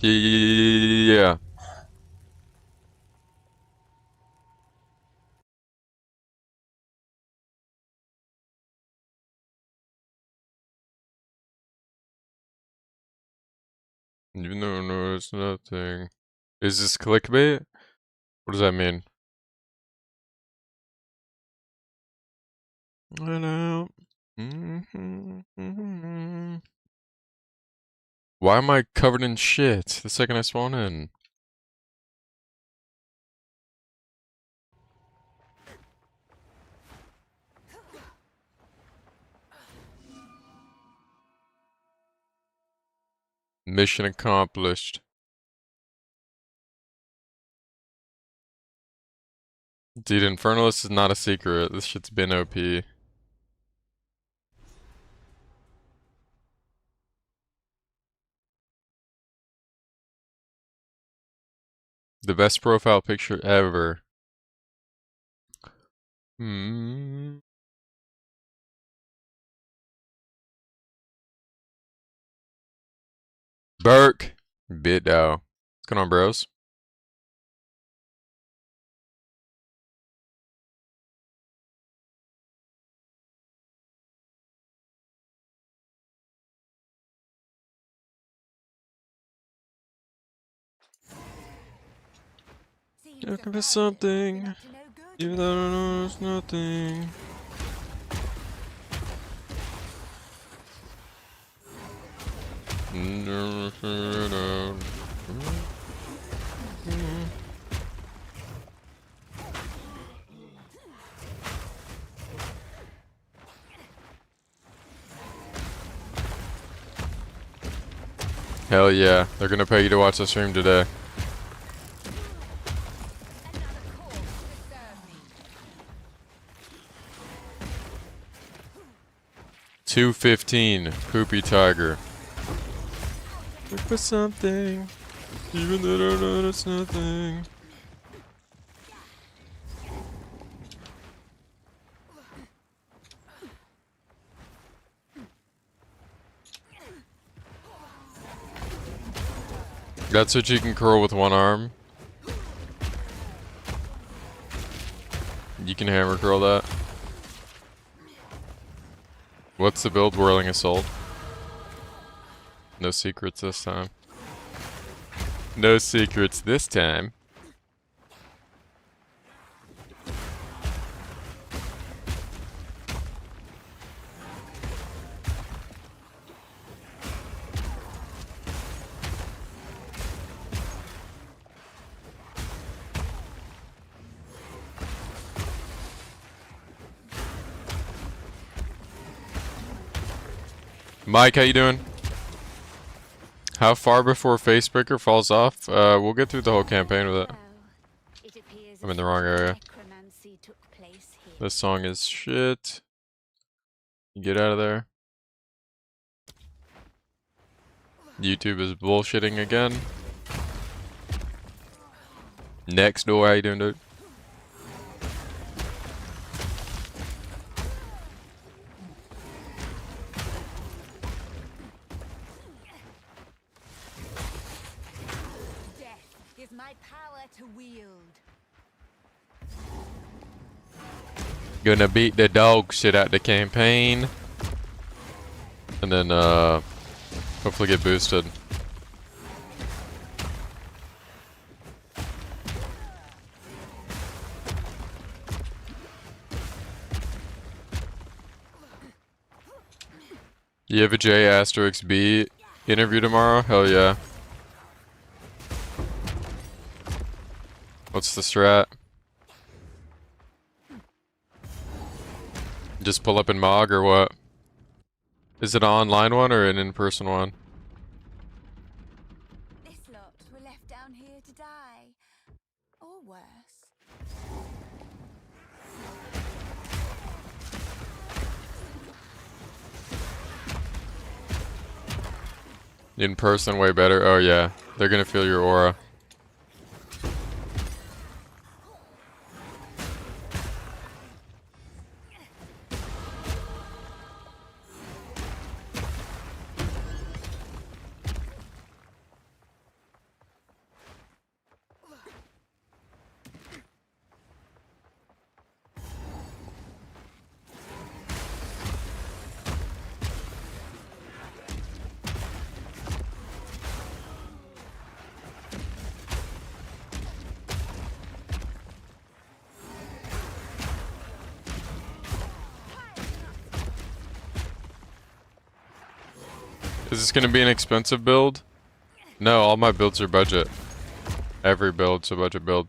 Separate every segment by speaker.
Speaker 1: Yeah. Even though no, it's nothing. Is this clickbait? What does that mean? I know. Why am I covered in shit the second I spawn in? Mission accomplished. Dude, Infernalist is not a secret. This shit's been OP. The best profile picture ever. Burke. Bit What's going on, bros? Looking for something, even though I don't know it's nothing. Hell yeah, they're gonna pay you to watch the stream today. $2.15, Poopy Tiger. Look for something, even though I don't know it's nothing. That's what you can curl with one arm. You can hammer curl that. What's the build? Whirling Assault. No secrets this time. No secrets this time. Mike, how you doing? How far before Facebreaker falls off? We'll get through the whole campaign with it. I'm in the wrong area. This song is shit. Get out of there. YouTube is bullshitting again. Next door, how you doing, dude? Gonna beat the dog shit out the campaign. And then, hopefully get boosted. You have a J*B interview tomorrow? Hell yeah. What's the strat? Just pull up in Mog or what? Is it an online one or an in-person one?
Speaker 2: This lot were left down here to die. Or worse.
Speaker 1: In person, way better. Oh yeah, they're gonna feel your aura. Is this gonna be an expensive build? No, all my builds are budget. Every build's a budget build.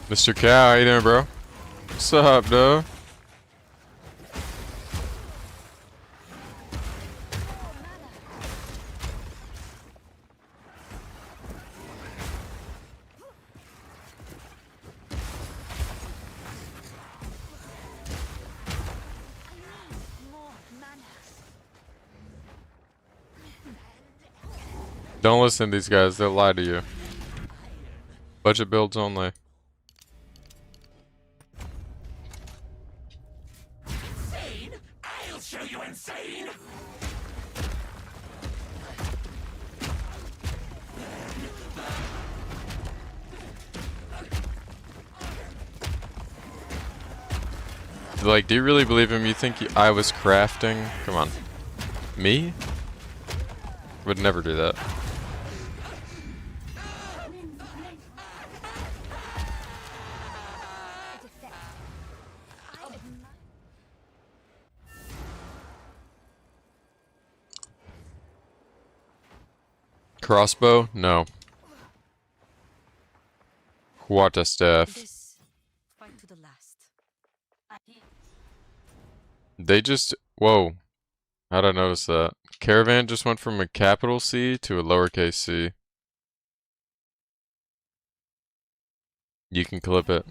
Speaker 1: Mr. Cow, how you doing, bro? What's up, dude? Don't listen to these guys, they'll lie to you. Budget builds only.
Speaker 3: I'll show you insane.
Speaker 1: Like, do you really believe him? You think I was crafting? Come on. Me? Would never do that. Crossbow? No. Quarterstaff.
Speaker 4: Fight to the last.
Speaker 1: They just... Whoa. How'd I notice that? Caravan just went from a capital C to a lowercase c. You can clip it.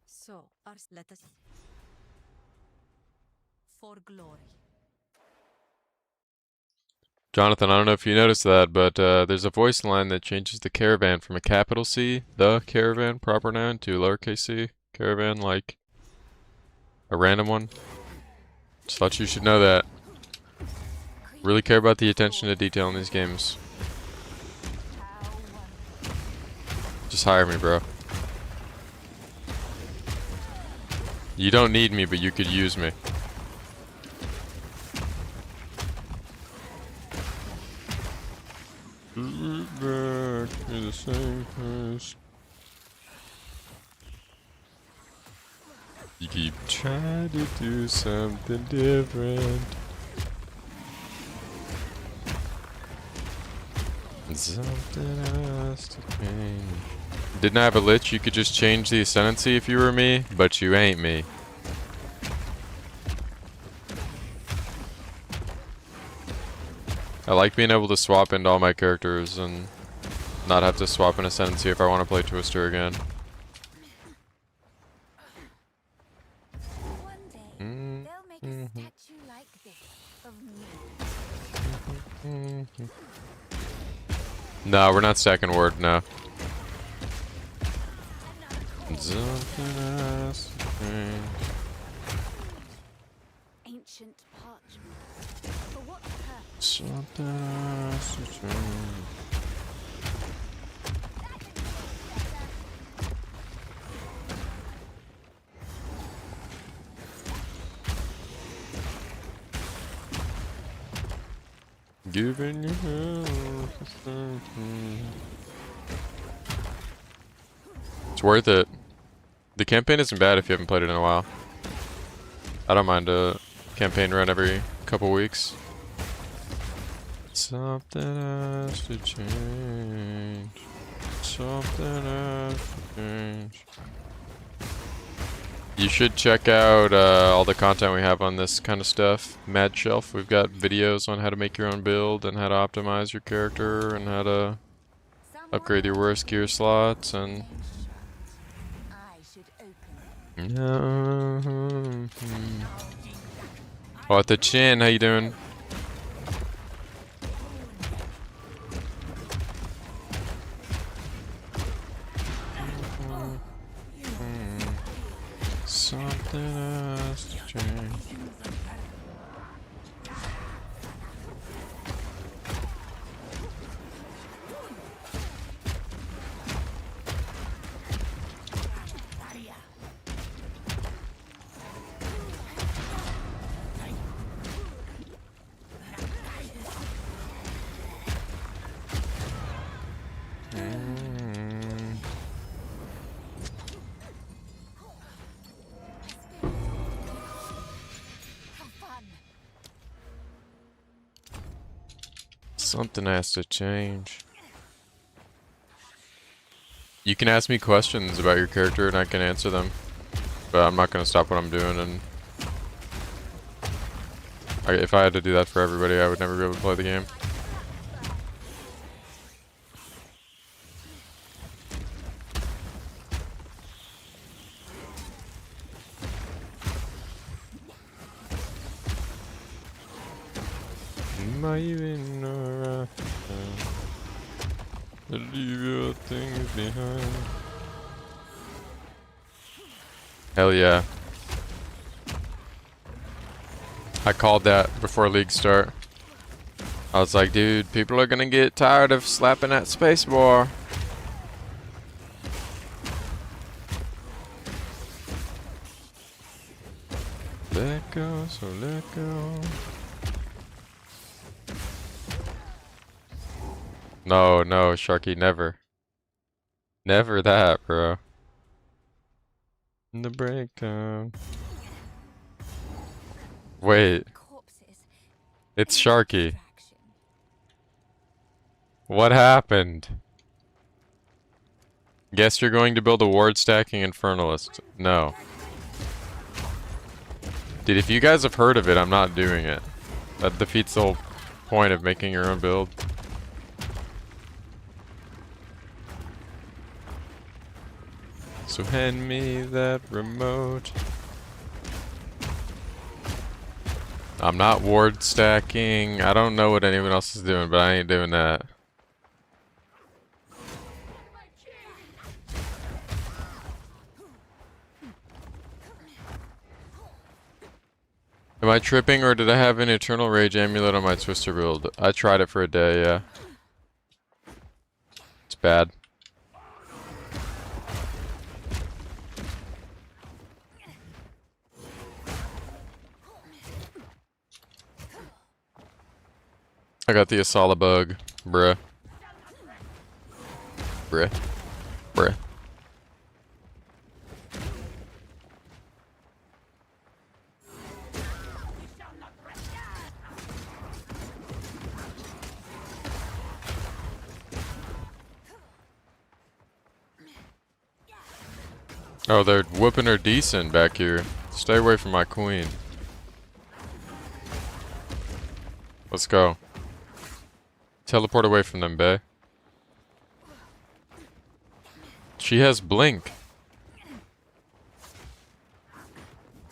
Speaker 4: So, let us for glory.
Speaker 1: Jonathan, I don't know if you noticed that, but there's a voice line that changes the caravan from a capital C, the caravan, proper noun, to lowercase c, caravan, like a random one. Just thought you should know that. Really care about the attention to detail in these games. Just hire me, bro. You don't need me, but you could use me. Back to the same place. You keep trying to do something different. Something has to change. Didn't I have a lich? You could just change the ascendancy if you were me, but you ain't me. I like being able to swap into all my characters and not have to swap an ascendancy if I want to play Twister again.
Speaker 2: One day, they'll make a statue like this of me.
Speaker 1: No, we're not second word, no. Something has to change.
Speaker 2: Ancient parchment. For what purpose?
Speaker 1: Something has to change. Giving you hell. It's worth it. The campaign isn't bad if you haven't played it in a while. I don't mind a campaign run every couple weeks. Something has to change. Something has to change. You should check out all the content we have on this kind of stuff. Mad Shelf, we've got videos on how to make your own build and how to optimize your character and how to upgrade your worst gear slots and...
Speaker 2: I should open
Speaker 1: Oh, at the chin, how you doing? Something has to change. Something has to change. You can ask me questions about your character and I can answer them. But I'm not gonna stop what I'm doing, and if I had to do that for everybody, I would never be able to play the game. Am I even alright? Leave your things behind. Hell yeah. I called that before league start. I was like, dude, people are gonna get tired of slapping that spacebar. Let go, so let go. No, no, Sharky, never. Never that, bro. In the breakdown. Wait, it's Sharky. What happened? Guess you're going to build a ward stacking Infernalist. No. Dude, if you guys have heard of it, I'm not doing it. That defeats the whole point of making your own build. So hand me that remote. I'm not ward stacking. I don't know what anyone else is doing, but I ain't doing that. Am I tripping, or did I have an Eternal Rage amulet on my Twister build? I tried it for a day, yeah. It's bad. I got the Asala bug, bruh. Bruh. Bruh. Oh, they're whooping her decent back here. Stay away from my queen. Let's go. Teleport away from them, bae. She has blink.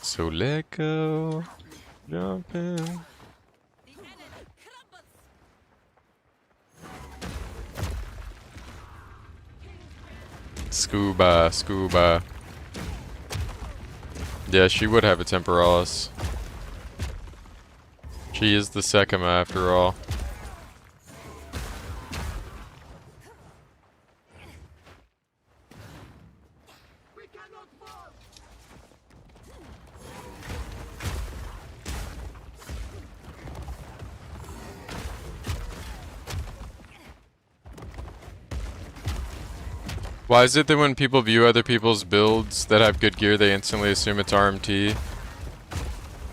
Speaker 1: So let go. Jump in. Scuba, scuba. Yeah, she would have a Temporalis. She is the Sekima after all. Why is it that when people view other people's builds that have good gear, they instantly assume it's RMT?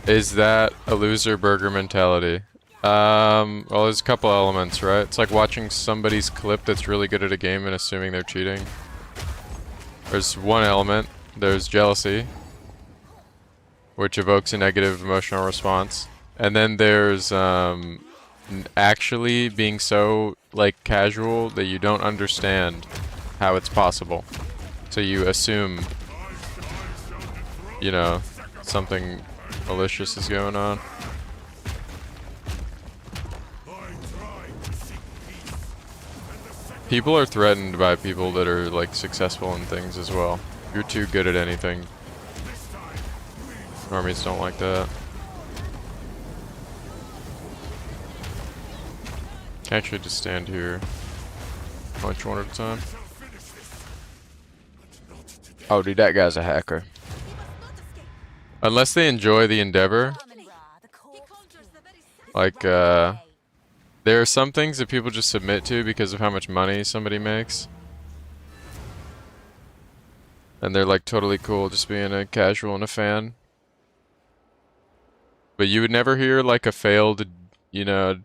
Speaker 1: Is that a loser burger mentality? Well, there's a couple elements, right? It's like watching somebody's clip that's really good at a game and assuming they're cheating. There's one element. There's jealousy, which evokes a negative emotional response. And then there's actually being so, like, casual that you don't understand how it's possible. So you assume, you know, something malicious is going on. People are threatened by people that are, like, successful in things as well. You're too good at anything. Armies don't like that. Actually, just stand here. Punch one at a time. Oh, dude, that guy's a hacker. Unless they enjoy the endeavor. Like, there are some things that people just submit to because of how much money somebody makes. And they're, like, totally cool just being a casual and a fan. But you would never hear, like, a failed, you know,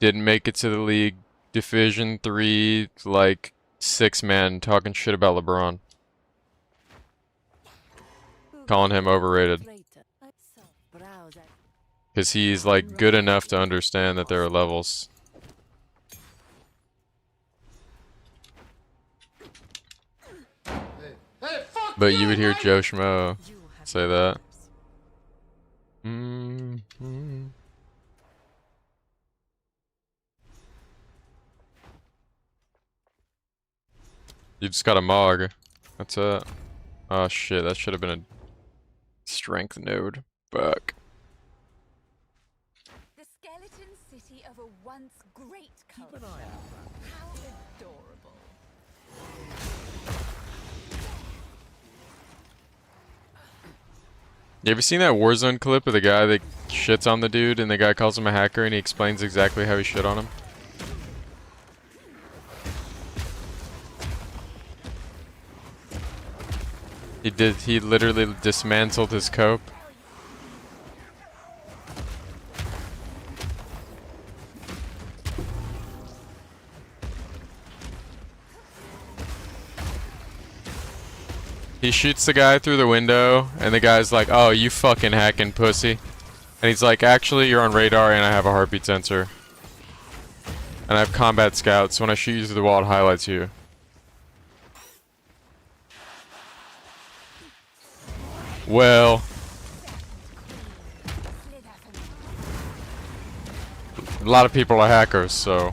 Speaker 1: Didn't make it to the league. Division 3, like, 6-man talking shit about LeBron. Calling him overrated. Because he's, like, good enough to understand that there are levels. But you would hear Joe Schmo say that. You just got a Mog. That's it. Oh shit, that should have been a strength node. Fuck.
Speaker 2: The skeleton city of a once great culture. How adorable.
Speaker 1: You ever seen that Warzone clip of the guy that shits on the dude and the guy calls him a hacker and he explains exactly how he shit on him? He literally dismantled his cope. He shoots the guy through the window, and the guy's like, "Oh, you fucking hacking pussy." And he's like, "Actually, you're on radar, and I have a heartbeat sensor. And I have combat scouts. When I shoot you through the wall, it highlights you." Well, a lot of people are hackers, so...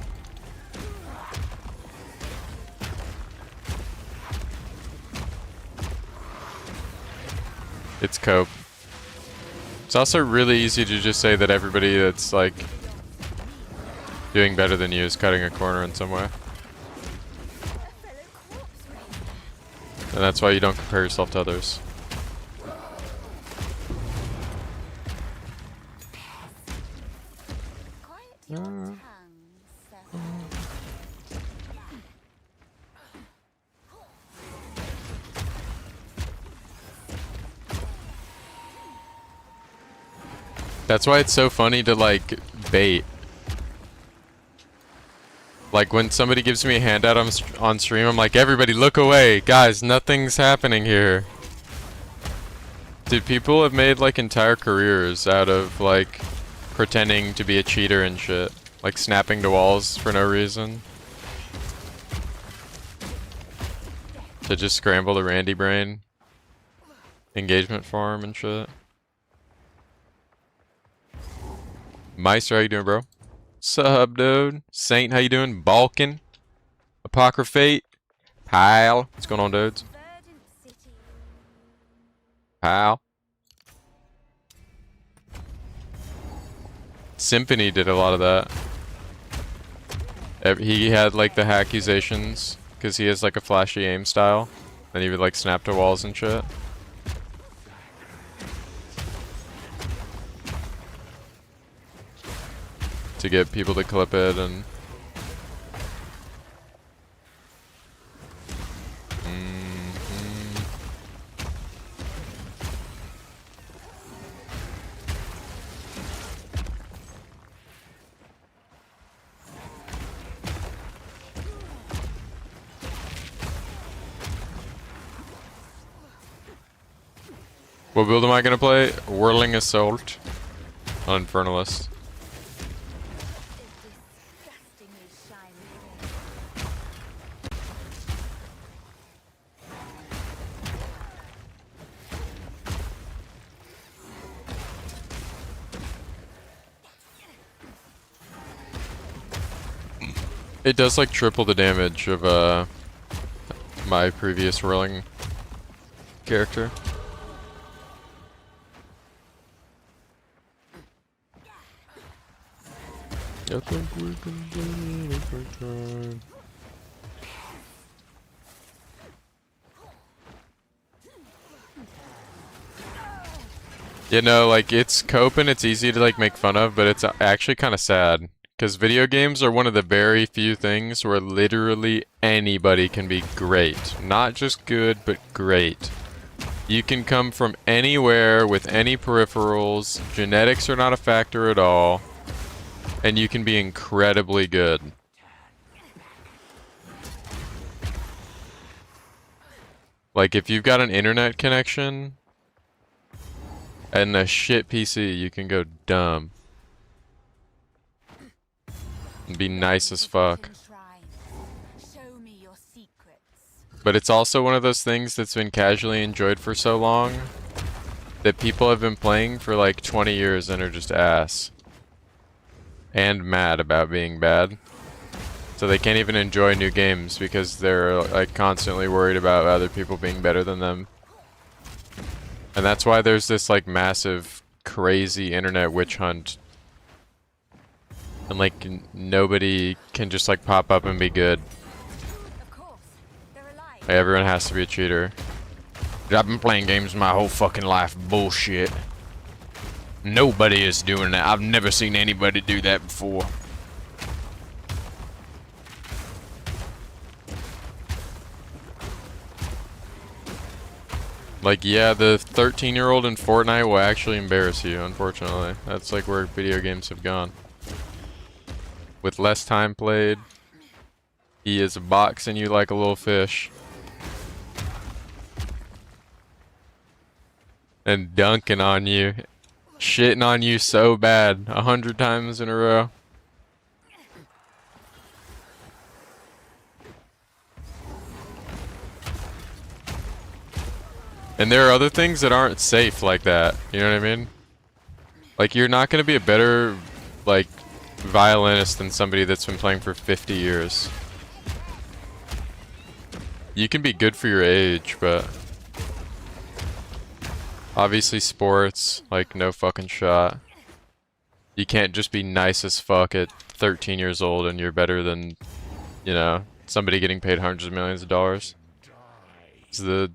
Speaker 1: It's cope. It's also really easy to just say that everybody that's, like, doing better than you is cutting a corner in some way. And that's why you don't compare yourself to others. That's why it's so funny to, like, bait. Like, when somebody gives me a handout on stream, I'm like, "Everybody look away. Guys, nothing's happening here." Dude, people have made, like, entire careers out of, like, pretending to be a cheater and shit. Like, snapping to walls for no reason. To just scramble the Randy brain. Engagement farm and shit. Meister, how you doing, bro? Sub, dude. Saint, how you doing? Balkan. Apocryphate. Pile. What's going on, dudes? Pal. Symphony did a lot of that. He had, like, the accusations, because he has, like, a flashy aim style. And he would, like, snap to walls and shit. To get people to clip it and... What build am I gonna play? Whirling Assault on Infernalist. It does like triple the damage of my previous whirling character. I think we can do it if we try. You know, like, it's cope and it's easy to, like, make fun of, but it's actually kind of sad. Because video games are one of the very few things where literally anybody can be great. Not just good, but great. You can come from anywhere with any peripherals. Genetics are not a factor at all. and you can be incredibly good. Like, if you've got an internet connection and a shit PC, you can go dumb. And be nice as fuck.
Speaker 2: Show me your secrets.
Speaker 1: But it's also one of those things that's been casually enjoyed for so long that people have been playing for like 20 years and are just ass. And mad about being bad. So they can't even enjoy new games because they're like constantly worried about other people being better than them. And that's why there's this like massive, crazy internet witch hunt. And like nobody can just like pop up and be good.
Speaker 2: Of course, they're alive.
Speaker 1: Like, everyone has to be a cheater. I've been playing games my whole fucking life. Bullshit. Nobody is doing that. I've never seen anybody do that before. Like, yeah, the 13-year-old in Fortnite will actually embarrass you, unfortunately. That's like where video games have gone. With less time played, he is boxing you like a little fish. And dunking on you. Shitting on you so bad, 100 times in a row. And there are other things that aren't safe like that, you know what I mean? Like, you're not gonna be a better, like, violinist than somebody that's been playing for 50 years. You can be good for your age, but obviously sports, like, no fucking shot. You can't just be nice as fuck at 13 years old and you're better than, you know, somebody getting paid hundreds of millions of dollars. It's the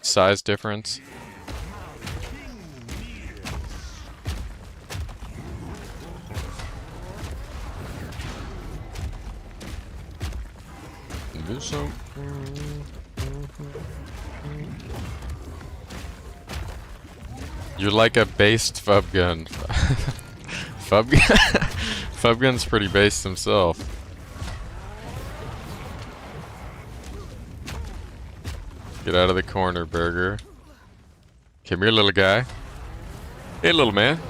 Speaker 1: size difference. You're like a based fub gun. Fub gun's pretty based himself. Get out of the corner, Burger. Come here, little guy. Hey, little man.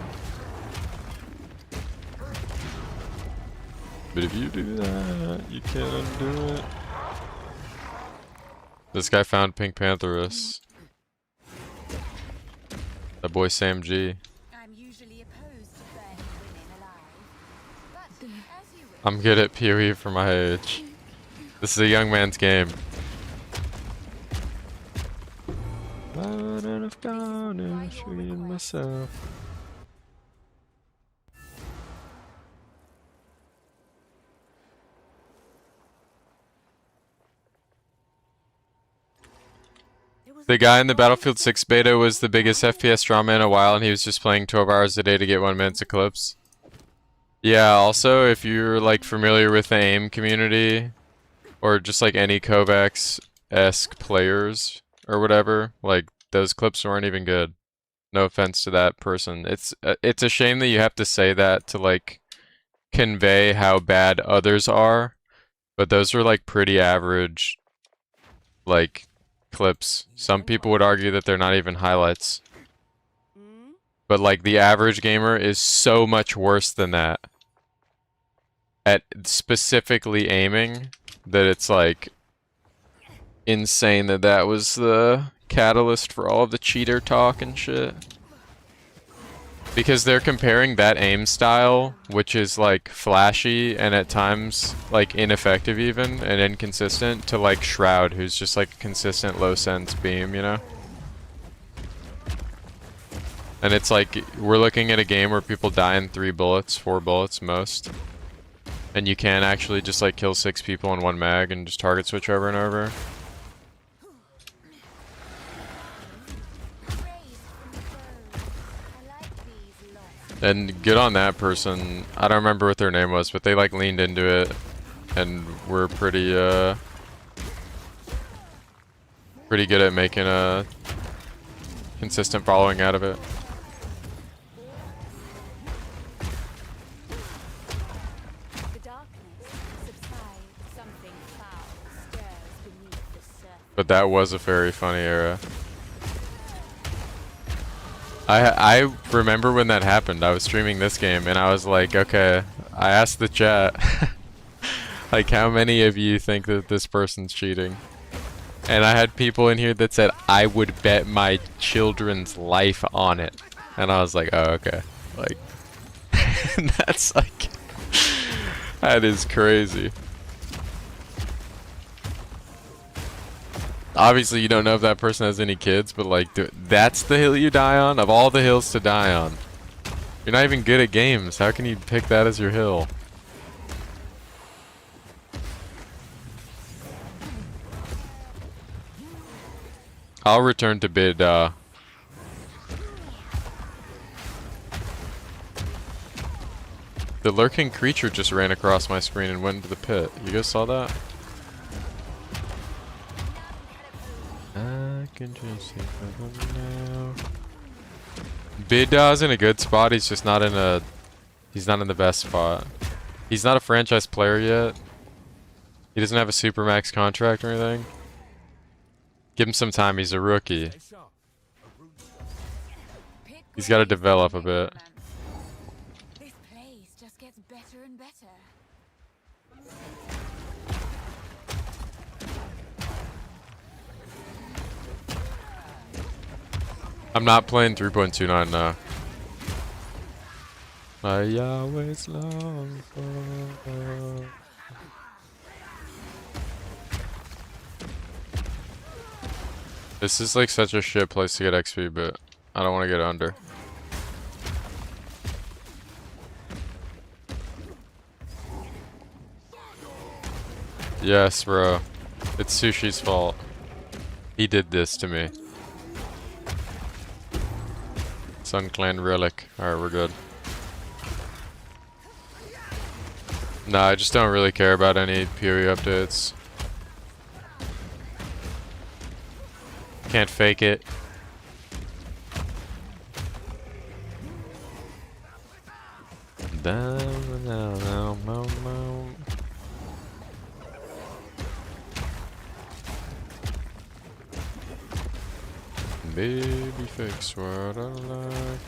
Speaker 1: But if you do that, you can't undo it. This guy found Pink Pantherus. That boy Sam G.
Speaker 2: I'm usually opposed to burning women alive. But as you wish.
Speaker 1: I'm good at PoE for my age. This is a young man's game. And I've gone and treated myself. The guy in the Battlefield 6 beta was the biggest FPS drama in a while, and he was just playing 12 hours a day to get 1 minute's eclipse. Yeah, also, if you're like familiar with the AIM community, or just like any Kovacs-esque players, or whatever, like, those clips weren't even good. No offense to that person. It's a shame that you have to say that to, like, convey how bad others are, but those are, like, pretty average, like, clips. Some people would argue that they're not even highlights. But, like, the average gamer is so much worse than that at specifically aiming that it's, like, insane that that was the catalyst for all of the cheater talk and shit. Because they're comparing that aim style, which is like flashy and at times like ineffective even and inconsistent, to like Shroud, who's just like a consistent low sense beam, you know? And it's like, we're looking at a game where people die in 3 bullets, 4 bullets most. And you can actually just like kill 6 people in 1 mag and just target switch over and over. And good on that person. I don't remember what their name was, but they like leaned into it and were pretty pretty good at making a consistent following out of it. But that was a very funny era. I remember when that happened. I was streaming this game and I was like, okay, I asked the chat, like, how many of you think that this person's cheating? And I had people in here that said, I would bet my children's life on it. And I was like, oh, okay. Like, that's like, that is crazy. Obviously, you don't know if that person has any kids, but like, that's the hill you die on? Of all the hills to die on. You're not even good at games. How can you pick that as your hill? I'll return to bid, The lurking creature just ran across my screen and went into the pit. You guys saw that? I can just see now. Bid's in a good spot. He's just not in a. He's not in the best spot. He's not a franchise player yet. He doesn't have a supermax contract or anything. Give him some time. He's a rookie. He's got to develop a bit.
Speaker 2: This place just gets better and better.
Speaker 1: I'm not playing 3.29 now. I always long for. This is like such a shit place to get XP, but I don't want to get under. Yes, bro. It's Sushi's fault. He did this to me. Sun Clan Relic. Alright, we're good. Nah, I just don't really care about any PoE updates. Can't fake it. Down, down, down, down. Baby fix what I like.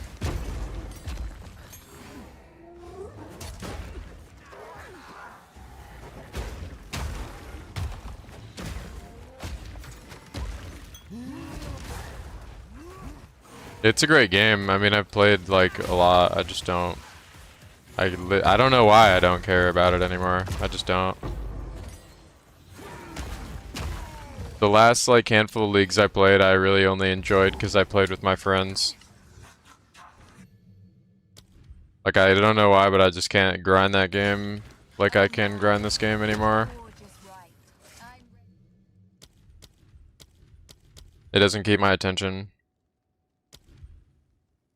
Speaker 1: It's a great game. I mean, I've played like a lot. I just don't. I don't know why I don't care about it anymore. I just don't. The last like handful of leagues I played, I really only enjoyed because I played with my friends. Like, I don't know why, but I just can't grind that game like I can grind this game anymore. It doesn't keep my attention.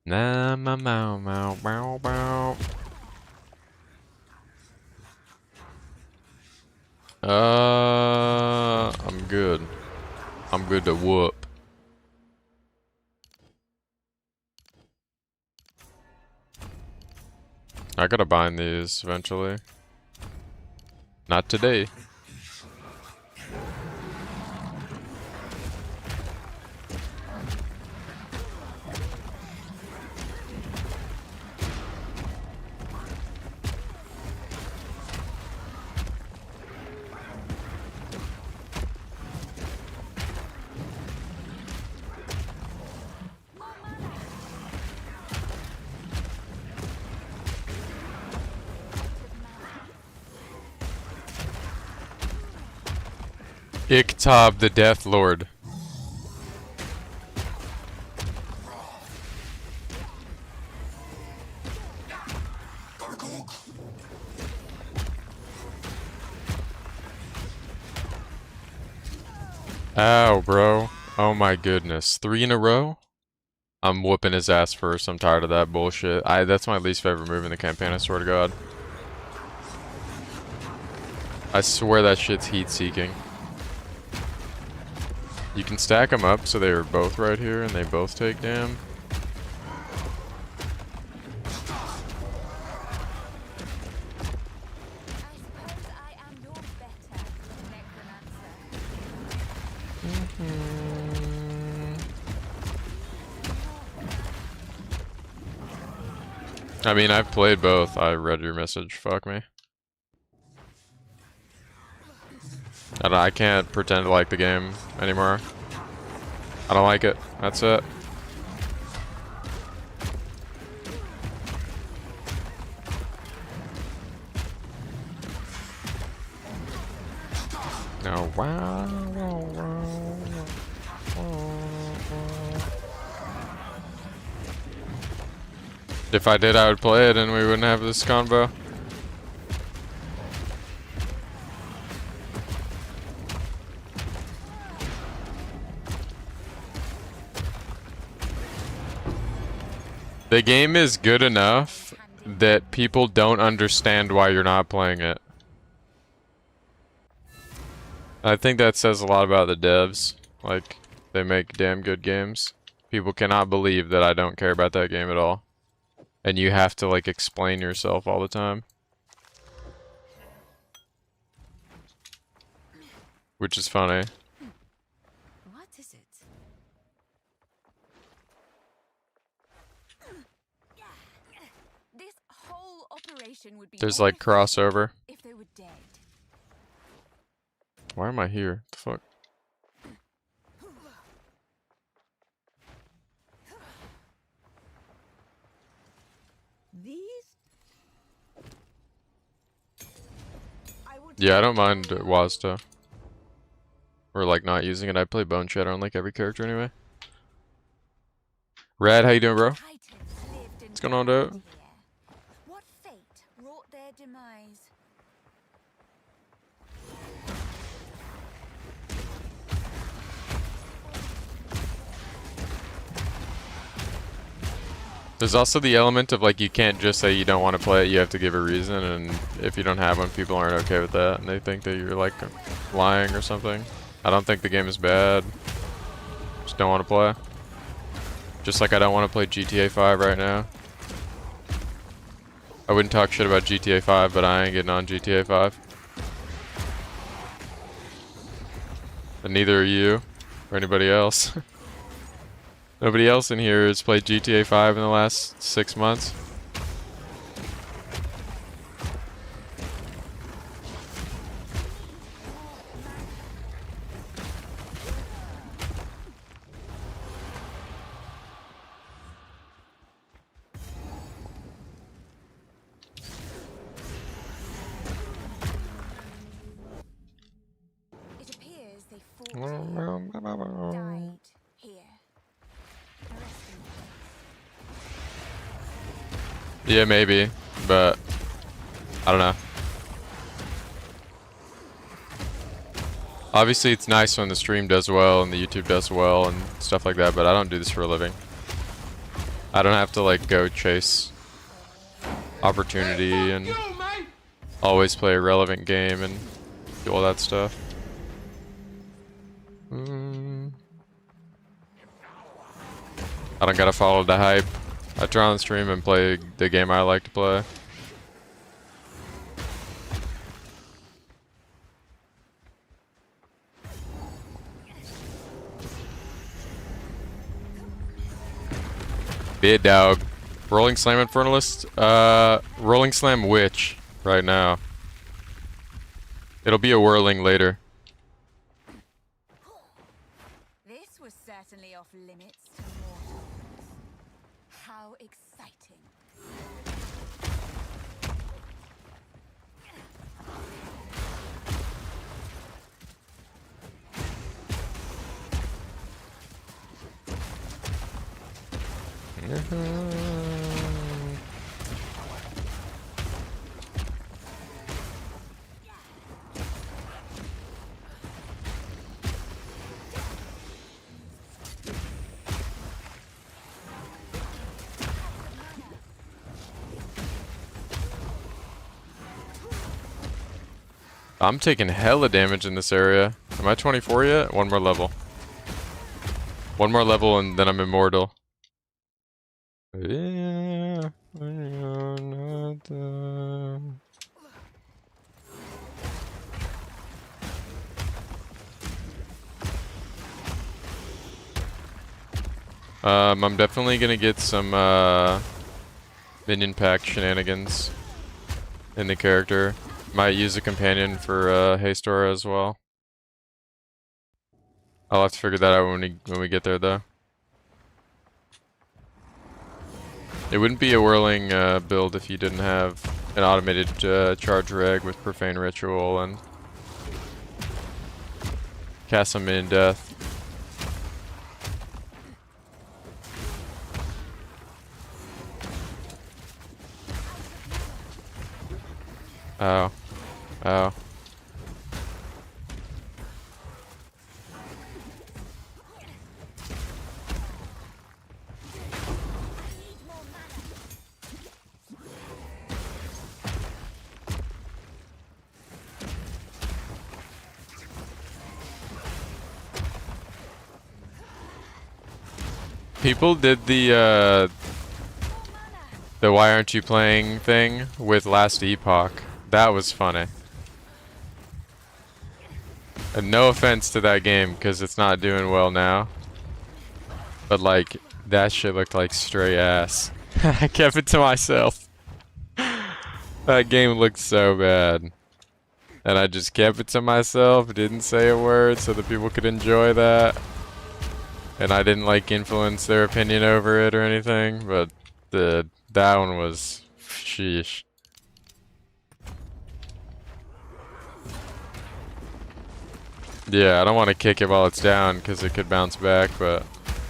Speaker 1: Nah, meow, meow, meow, meow, meow. I'm good. I'm good to whoop. I gotta bind these eventually. Not today. Iktob the Death Lord. Ow, bro. Oh my goodness. 3 in a row? I'm whooping his ass first. I'm tired of that bullshit. That's my least favorite move in the campaign, I swear to God. I swear that shit's heat-seeking. You can stack them up so they're both right here and they both take damn. I mean, I've played both. I read your message. Fuck me. I can't pretend to like the game anymore. I don't like it. That's it. No. If I did, I would play it and we wouldn't have this convo. The game is good enough that people don't understand why you're not playing it. I think that says a lot about the devs. Like, they make damn good games. People cannot believe that I don't care about that game at all. And you have to, like, explain yourself all the time. Which is funny.
Speaker 4: What is it?
Speaker 2: This whole operation would be
Speaker 1: There's,
Speaker 2: more
Speaker 1: like,
Speaker 2: effective
Speaker 1: crossover.
Speaker 2: if they were dead.
Speaker 1: Why am I here? The fuck?
Speaker 2: These?
Speaker 1: Yeah, I don't mind Wazda. Or, like, not using it. I play Bone Shatter on, like, every character anyway. Rad, how you doing, bro? What's going on, dude?
Speaker 2: What fate wrought their demise?
Speaker 1: There's also the element of, like, you can't just say you don't want to play it, you have to give a reason, and if you don't have one, people aren't okay with that, and they think that you're, like, lying or something. I don't think the game is bad. Just don't want to play. Just like I don't want to play GTA 5 right now. I wouldn't talk shit about GTA 5, but I ain't getting on GTA 5. And neither are you, or anybody else. Nobody else in here has played GTA 5 in the last 6 months.
Speaker 2: It appears they fought here, died here. A resting place.
Speaker 1: Yeah, maybe, but I don't know. Obviously, it's nice when the stream does well and the YouTube does well and stuff like that, but I don't do this for a living. I don't have to, like, go chase opportunity and always play a relevant game and do all that stuff. I don't gotta follow the hype. I turn on the stream and play the game I like to play. Bid dog. Rolling Slam Infernalist? Rolling Slam Witch right now. It'll be a whirling later.
Speaker 2: This was certainly off limits to mortals. How exciting.
Speaker 1: I'm taking hella damage in this area. Am I 24 yet? One more level. One more level and then I'm immortal. Yeah, you're not done. I'm definitely gonna get some minion pack shenanigans in the character. Might use a companion for Haystora as well. I'll have to figure that out when we get there though. It wouldn't be a whirling build if you didn't have an automated charge reg with Profane Ritual and cast some minion death. Oh. Oh. People did the why aren't you playing thing with Last Epoch. That was funny. And no offense to that game, because it's not doing well now. But like, that shit looked like straight ass. I kept it to myself. That game looked so bad. And I just kept it to myself, didn't say a word so that people could enjoy that. And I didn't like influence their opinion over it or anything, but that one was sheesh. Yeah, I don't want to kick it while it's down because it could bounce back, but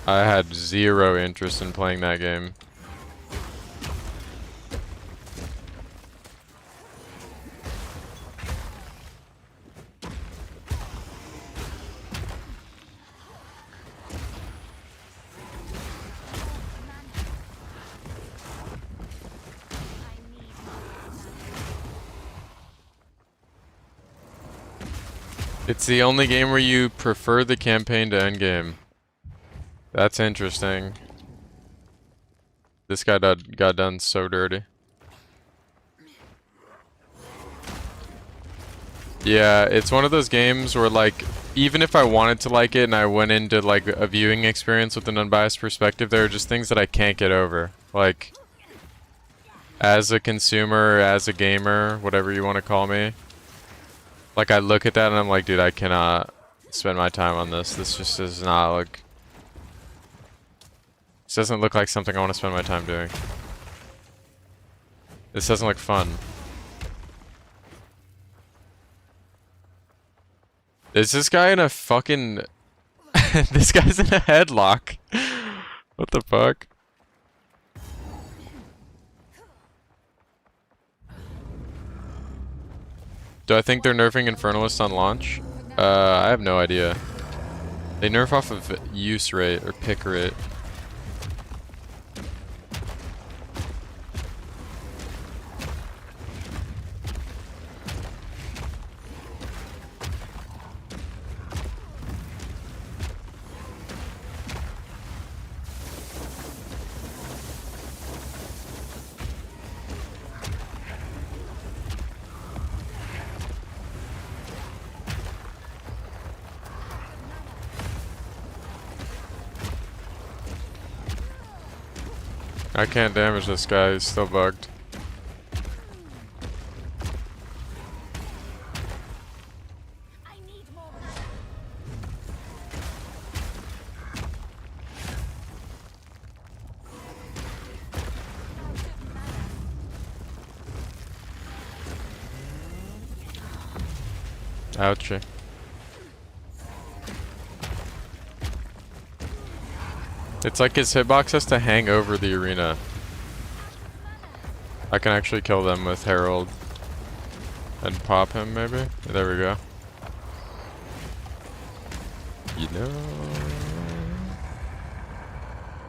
Speaker 1: I had zero interest in playing that game. It's the only game where you prefer the campaign to endgame. That's interesting. This guy got done so dirty. Yeah, it's one of those games where like, even if I wanted to like it and I went into like a viewing experience with an unbiased perspective, there are just things that I can't get over. Like, as a consumer, as a gamer, whatever you want to call me. Like, I look at that and I'm like, dude, I cannot spend my time on this. This just does not look... This doesn't look like something I want to spend my time doing. This doesn't look fun. Is this guy in a fucking... This guy's in a headlock. What the fuck? Do I think they're nerfing Infernalist on launch? I have no idea. They nerf off of use rate or pick rate. I can't damage this guy, he's still bugged. Ouchie. It's like his hitbox has to hang over the arena. I can actually kill them with Herald. And pop him, maybe? There we go. You know...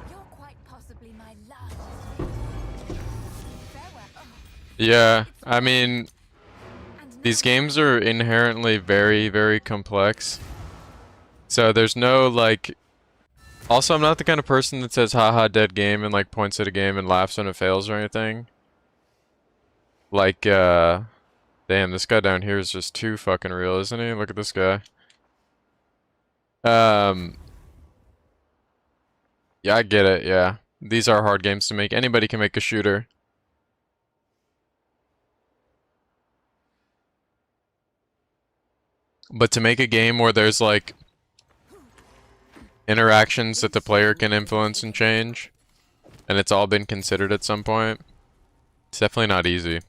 Speaker 2: You're quite possibly my last.
Speaker 1: Yeah, I mean... These games are inherently very, very complex. So there's no, like... Also, I'm not the kind of person that says, haha, dead game, and, like, points at a game and laughs when it fails or anything. Like, damn, this guy down here is just too fucking real, isn't he? Look at this guy. Yeah, I get it, yeah. These are hard games to make. Anybody can make a shooter. But to make a game where there's like interactions that the player can influence and change, and it's all been considered at some point, it's definitely not easy.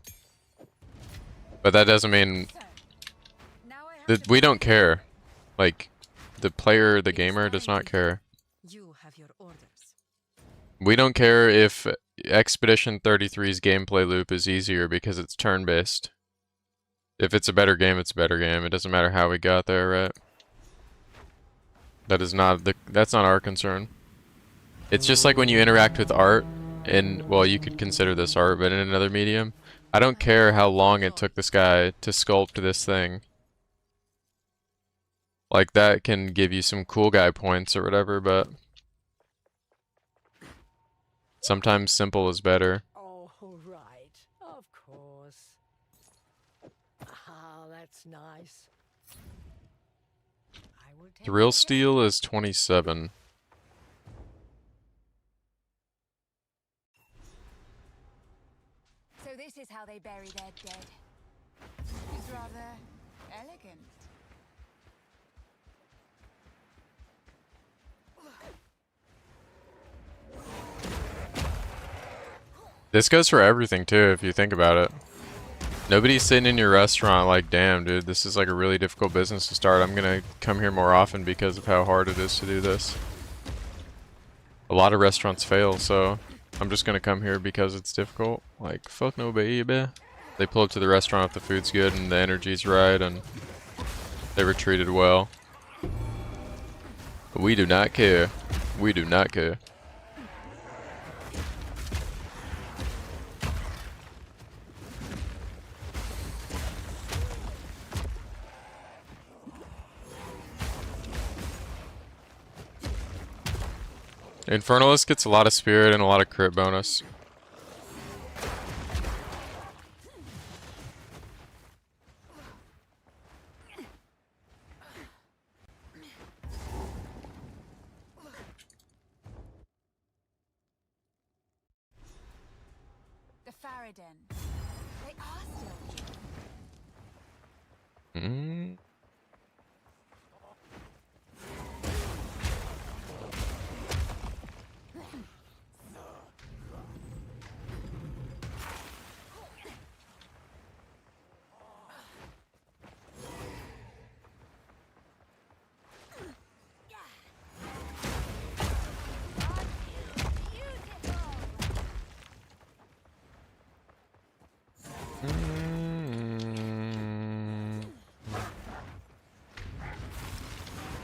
Speaker 1: But that doesn't mean
Speaker 2: Now I have
Speaker 1: that
Speaker 2: to
Speaker 1: we don't care. Like, the player, the gamer does not care.
Speaker 4: You have your orders.
Speaker 1: We don't care if Expedition 33's gameplay loop is easier because it's turn-based. If it's a better game, it's a better game. It doesn't matter how we got there, right? That's not our concern. It's just like when you interact with art in, well, you could consider this art, but in another medium. I don't care how long it took this guy to sculpt this thing. Like, that can give you some cool guy points or whatever, but sometimes simple is better.
Speaker 3: Oh, right. Of course. Ah, that's nice. I will take
Speaker 1: Thrill
Speaker 3: it.
Speaker 1: Steel is 27.
Speaker 2: So this is how they bury their dead. It's rather elegant.
Speaker 1: This goes for everything too, if you think about it. Nobody's sitting in your restaurant like, damn, dude, this is like a really difficult business to start. I'm gonna come here more often because of how hard it is to do this. A lot of restaurants fail, so I'm just gonna come here because it's difficult. Like, fuck no, baby. They pull up to the restaurant if the food's good and the energy's right and they were treated well. But we do not care. We do not care. Infernalist gets a lot of spirit and a lot of crit bonus.
Speaker 2: The Faradin. They are still here.
Speaker 1: Mm.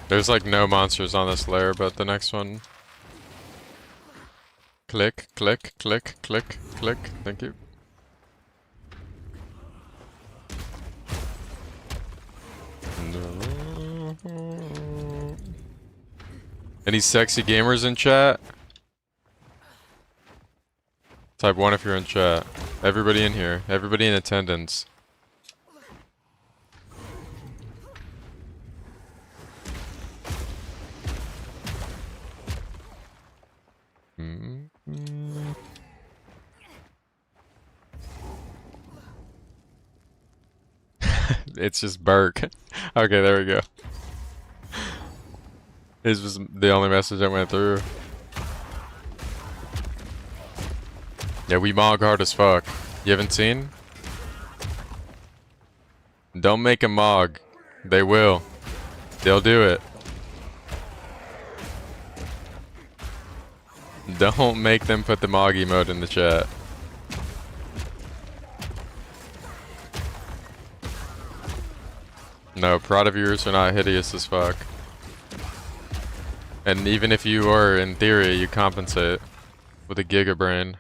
Speaker 1: There's like no monsters on this layer, but the next one. Click, click, click, click, click. Thank you. Any sexy gamers in chat? Type 1 if you're in chat. Everybody in here. Everybody in attendance. It's just Burke. Okay, there we go. This was the only message that went through. Yeah, we mog hard as fuck. You haven't seen? Don't make a mog. They will. They'll do it. Don't make them put the mog emote in the chat. No, Prada viewers are not hideous as fuck. And even if you are, in theory, you compensate with a giga brain.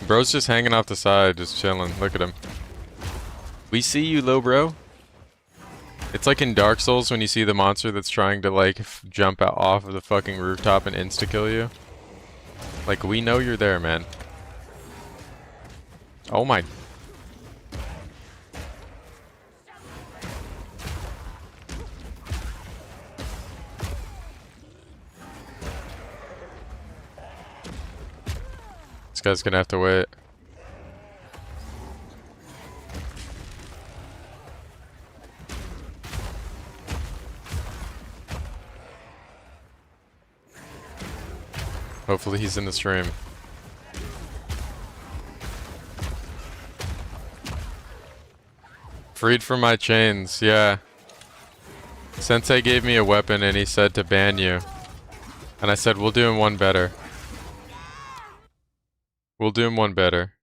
Speaker 1: Bro's just hanging off the side, just chilling. Look at him. We see you, low bro. It's like in Dark Souls when you see the monster that's trying to like jump out off of the fucking rooftop and insta-kill you. Like, we know you're there, man. Oh my. guy's gonna have to wait. Hopefully he's in the stream. Freed from my chains, yeah. Sensei gave me a weapon and he said to ban you. And I said, we'll do him one better. We'll do him one better.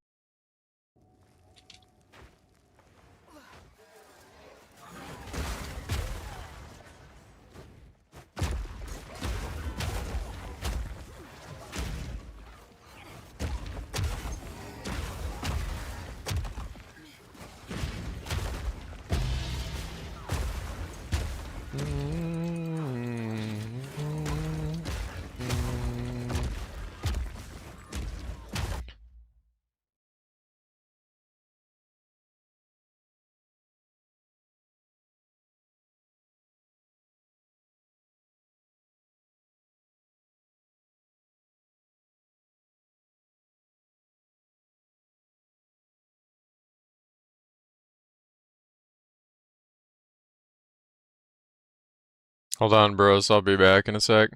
Speaker 1: Hold on, bros. I'll be back in a sec.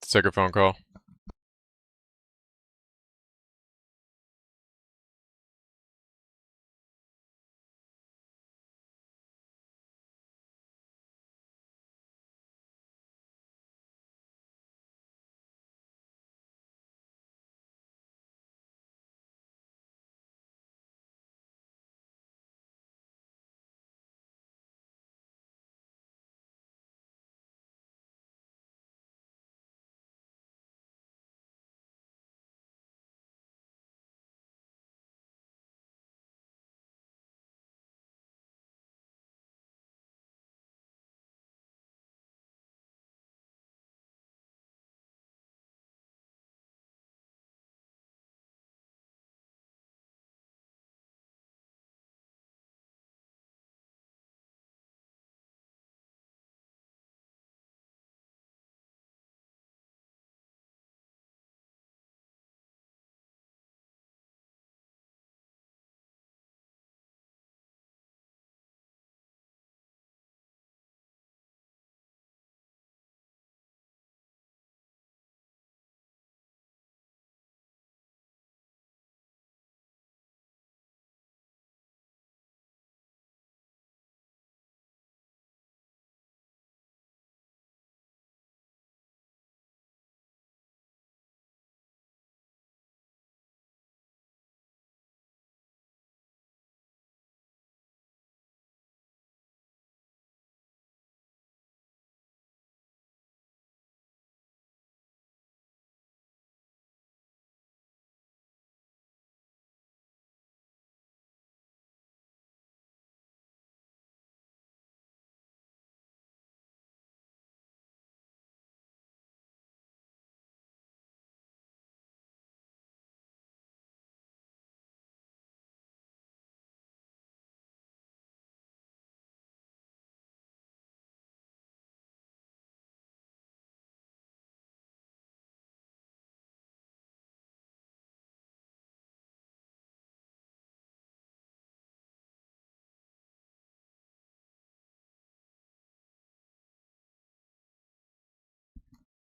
Speaker 1: Let's take a phone call.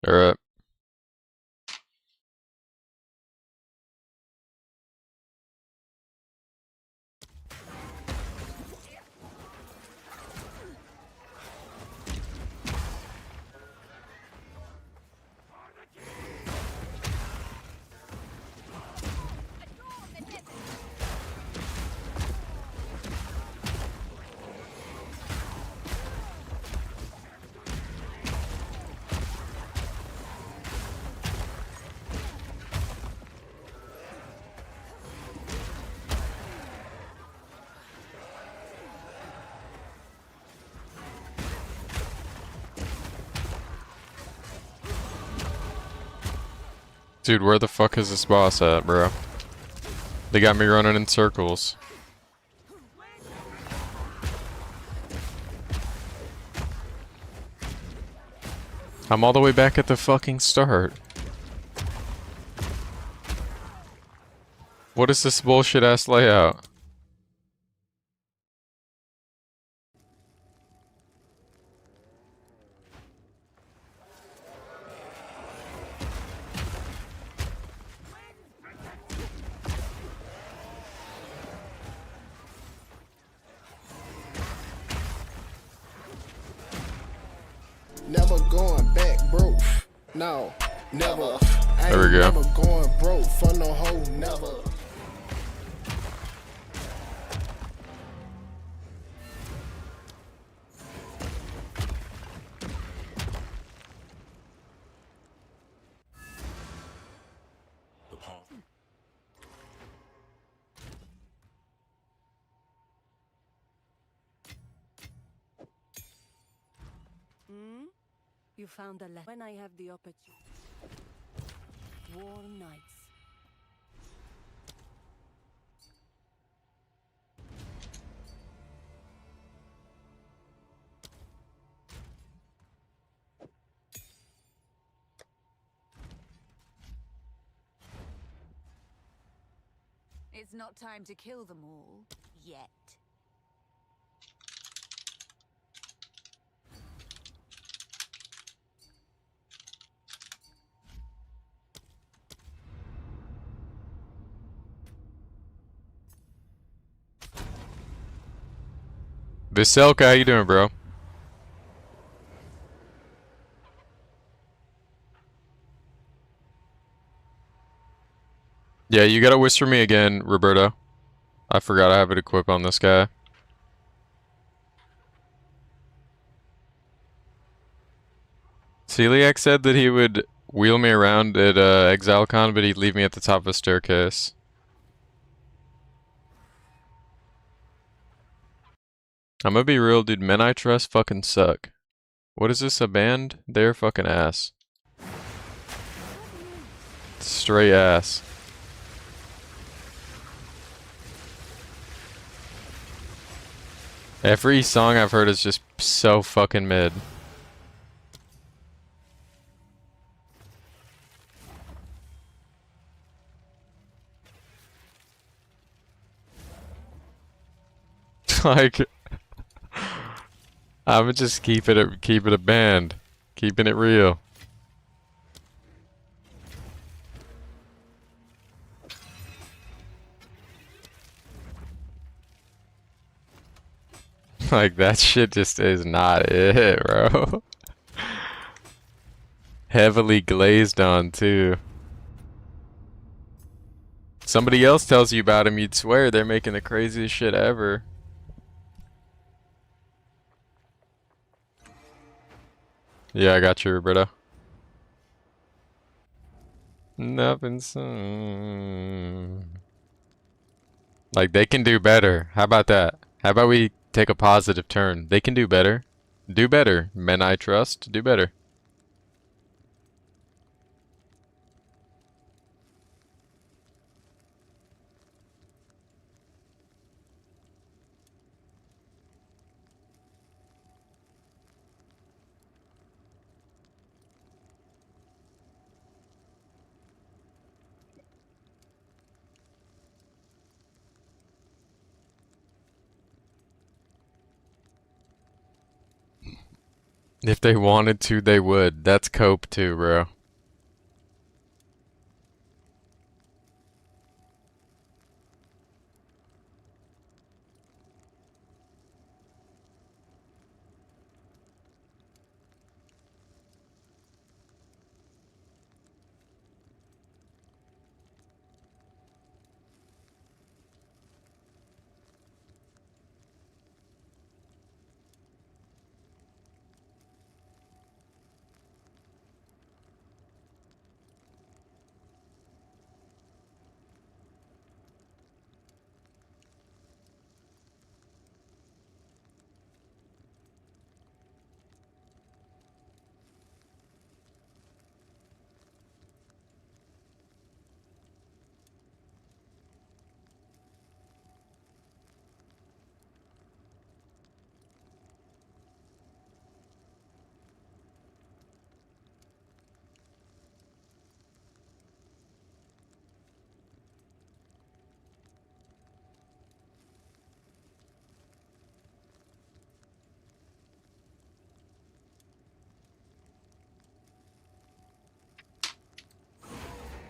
Speaker 1: Alright. Dude, where the fuck is this boss at, bro? They got me running in circles. I'm all the way back at the fucking start. What is this bullshit ass layout?
Speaker 5: Never going back broke. No, never. I
Speaker 1: There we
Speaker 5: ain't
Speaker 1: go.
Speaker 5: never going broke for no hoe, never.
Speaker 3: Hmm? You found a letter. When I have the opportunity. War nights.
Speaker 2: It's not time to kill them all yet.
Speaker 1: Viselka, how you doing, bro? Yeah, you gotta whisper me again, Roberto. I forgot I have it equipped on this guy. Celiac said that he would wheel me around at ExileCon, but he'd leave me at the top of a staircase. I'm gonna be real, dude. Men I trust fucking suck. What is this, a band? They're fucking ass. Straight ass. Every song I've heard is just so fucking mid. Like, I'ma just keep it a band, keeping it real. Like, that shit just is not it, bro. Heavily glazed on, too. Somebody else tells you about him, you'd swear they're making the craziest shit ever. Yeah, I got you, Roberto. Nothing soon. Like, they can do better. How about that? How about we take a positive turn? They can do better. Do better. Men I trust, do better. If they wanted to, they would. That's cope too, bro.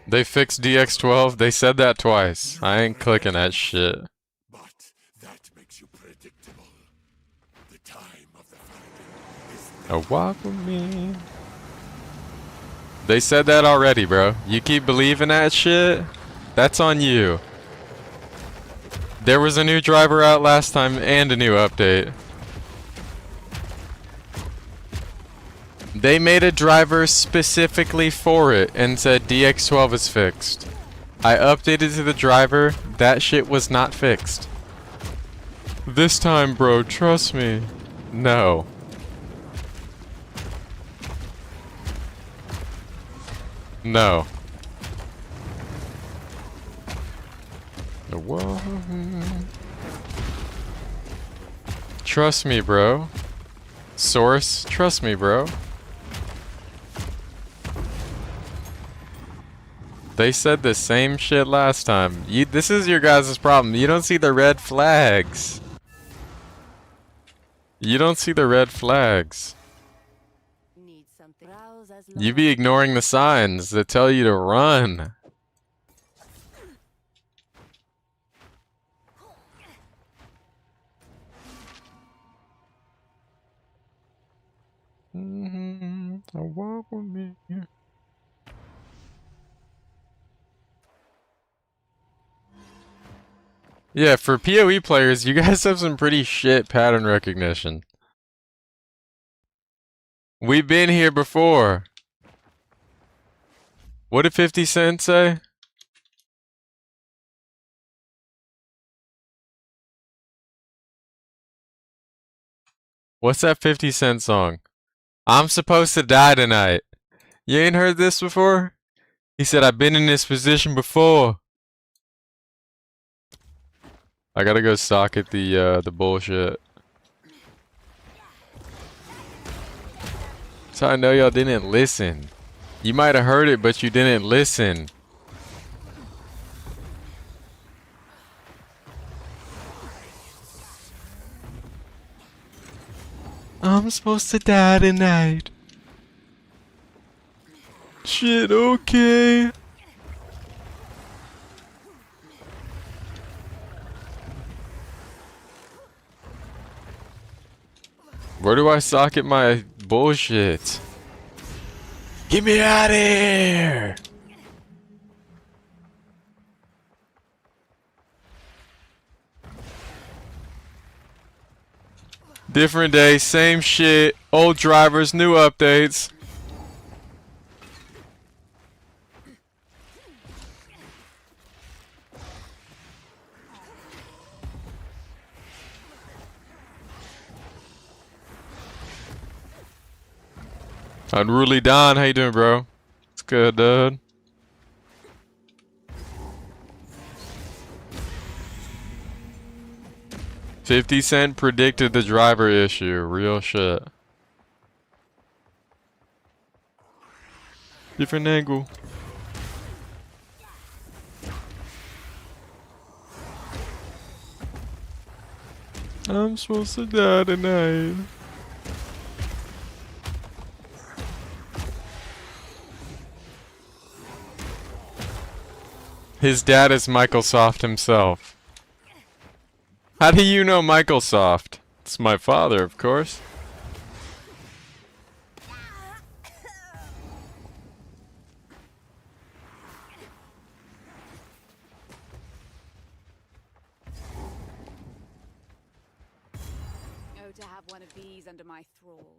Speaker 1: They fixed DX12. They said that twice. I ain't clicking that shit.
Speaker 6: But that makes you predictable. The time of the fighting is
Speaker 1: A walk with me. They said that already, bro. You keep believing that shit? That's on you. There was a new driver out last time and a new update. They made a driver specifically for it and said DX12 is fixed. I updated to the driver, that shit was not fixed. This time, bro, trust me. No. No. Whoa. Trust me, bro. Source, trust me, bro. They said the same shit last time. This is your guys' problem. You don't see the red flags. You don't see the red flags.
Speaker 3: Need something. Browse as
Speaker 1: You be ignoring the signs that tell you to run. Walk with me. Yeah, for PoE players, you guys have some pretty shit pattern recognition. We've been here before. What did 50 Cent say? What's that 50 Cent song? I'm supposed to die tonight. You ain't heard this before? He said, I've been in this position before. I gotta go socket the bullshit. So I know y'all didn't listen. You might have heard it, but you didn't listen. I'm supposed to die tonight. Shit, okay. Where do I socket my bullshit? Get me out of here! Different day, same shit. Old drivers, new updates. Unruly Don, how you doing, bro? It's good, dude. $50 predicted the driver issue. Real shit. Different angle. I'm supposed to die tonight. His dad is Microsoft himself. How do you know Microsoft? It's my father, of course.
Speaker 2: Oh, to have one of these under my thrall.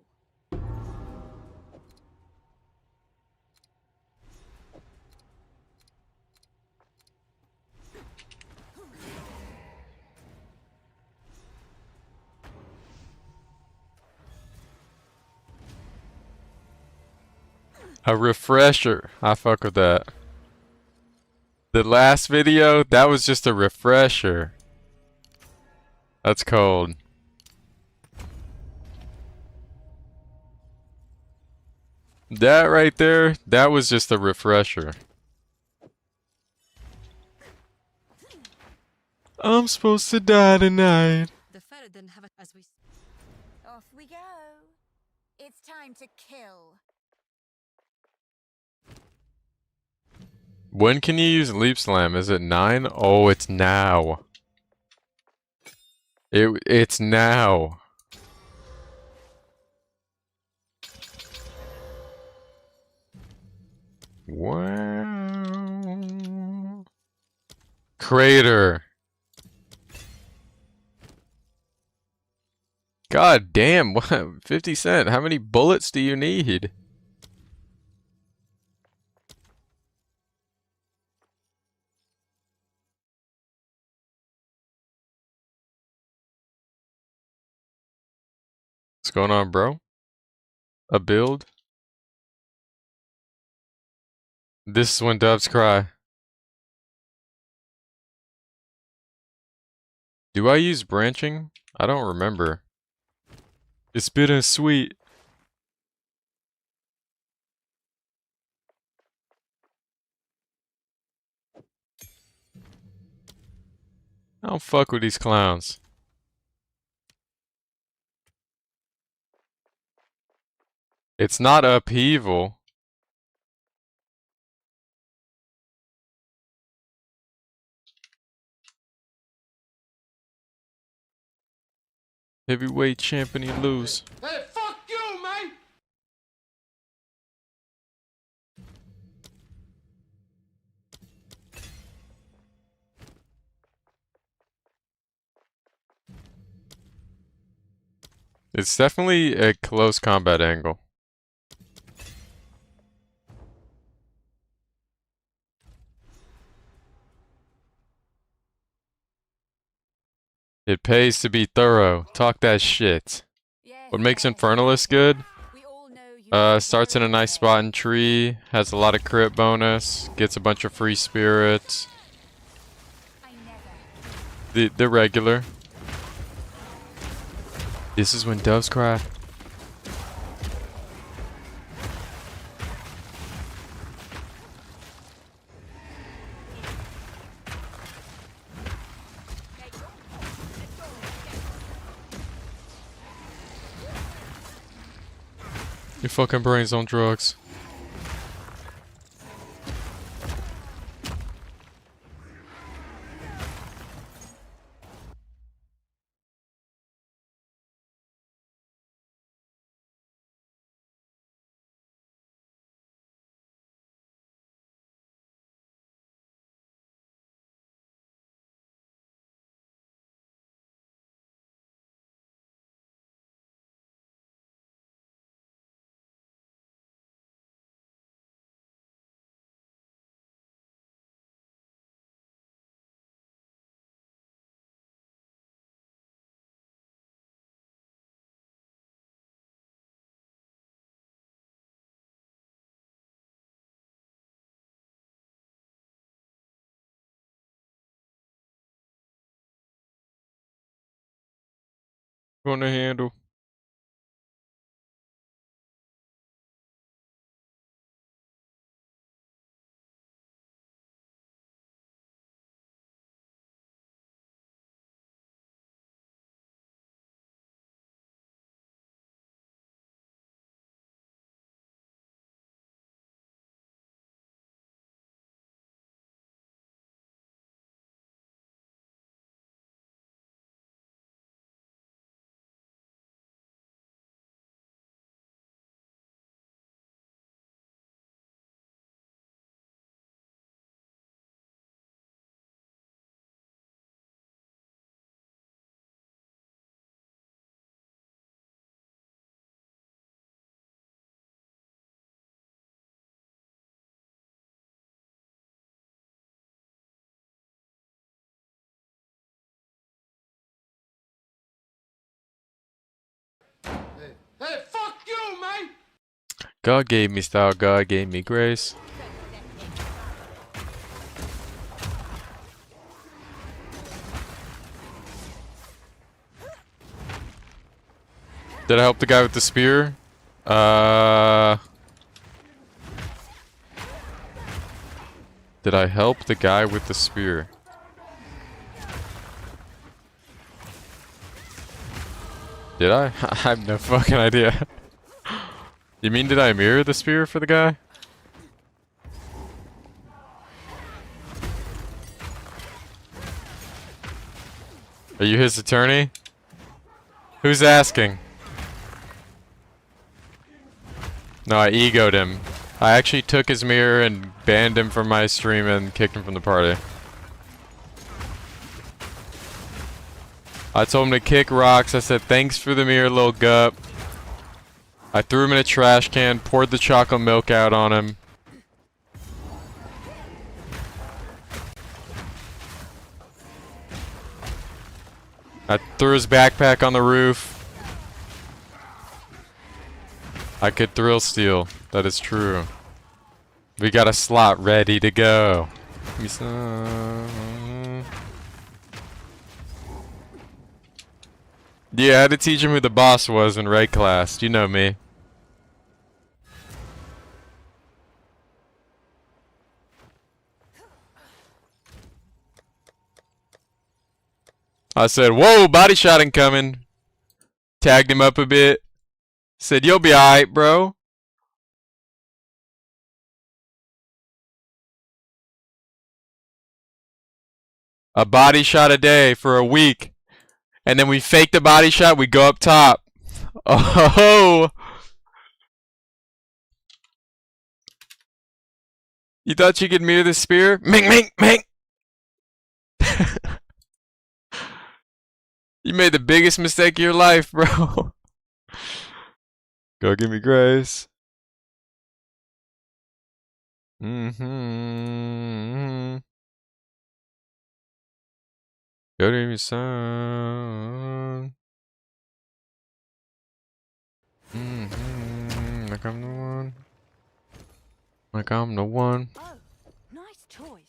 Speaker 1: A refresher. I fuck with that. The last video, that was just a refresher. That's cold. That right there, that was just a refresher. I'm supposed to die tonight.
Speaker 4: The ferret didn't have it as we.
Speaker 2: Off we go. It's time to kill.
Speaker 1: When can you use Leap Slam? Is it 9? Oh, it's now. It's now. Wow. Crater. God damn, what? 50 cent. How many bullets do you need? What's going on, bro? A build? This is when doves cry. Do I use branching? I don't remember. It's bittersweet. I don't fuck with these clowns. It's not upheaval. Heavyweight champion, you lose.
Speaker 5: Hey, fuck you, man!
Speaker 1: It's definitely a close combat angle. It pays to be thorough. Talk that shit. What makes Infernalist good? Starts in a nice spot in tree, has a lot of crit bonus, gets a bunch of free spirits. The regular. This is when doves cry. Your fucking brain's on drugs. Gonna handle.
Speaker 5: Hey, fuck you, man!
Speaker 1: God gave me style, God gave me grace. Did I help the guy with the spear? Did I help the guy with the spear? Did I? I have no fucking idea. You mean did I mirror the spear for the guy? Are you his attorney? Who's asking? No, I egoed him. I actually took his mirror and banned him from my stream and kicked him from the party. I told him to kick rocks. I said, thanks for the mirror, little gup. I threw him in a trash can, poured the chocolate milk out on him. I threw his backpack on the roof. I could thrill steal. That is true. We got a slot ready to go. Give me some. Yeah, I had to teach him who the boss was in Red class. You know me. I said, whoa, body shot incoming. Tagged him up a bit. Said, you'll be alright, bro. A body shot a day for a week. And then we fake the body shot, we go up top. Oh! You thought you could mirror the spear? Mink, mink, mink! You made the biggest mistake of your life, bro. Go give me grace. Mm-hmm. Go give me some. Mm-hmm. Like I'm the one. Like I'm the one.
Speaker 3: Oh, nice choice.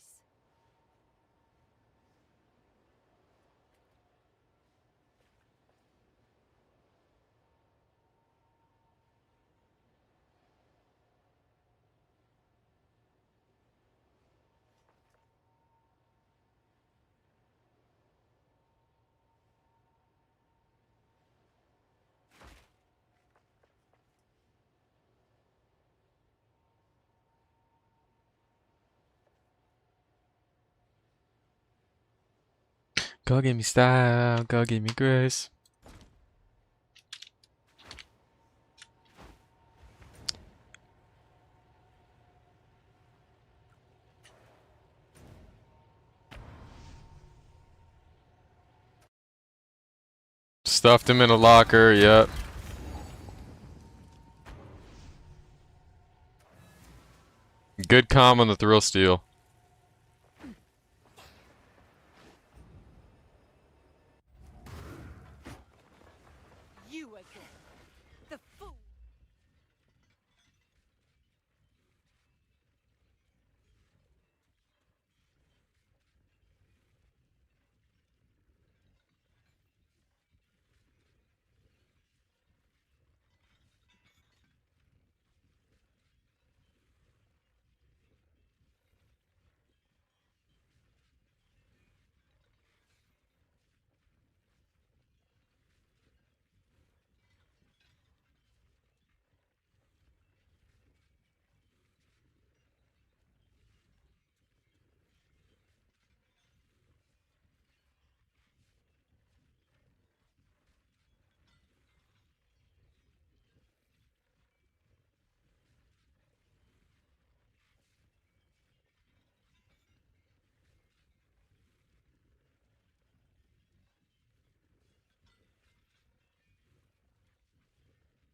Speaker 1: Go give me style. Go give me grace. Stuffed him in a locker, yep. Good comm on the thrill steal.
Speaker 3: You again. The fool.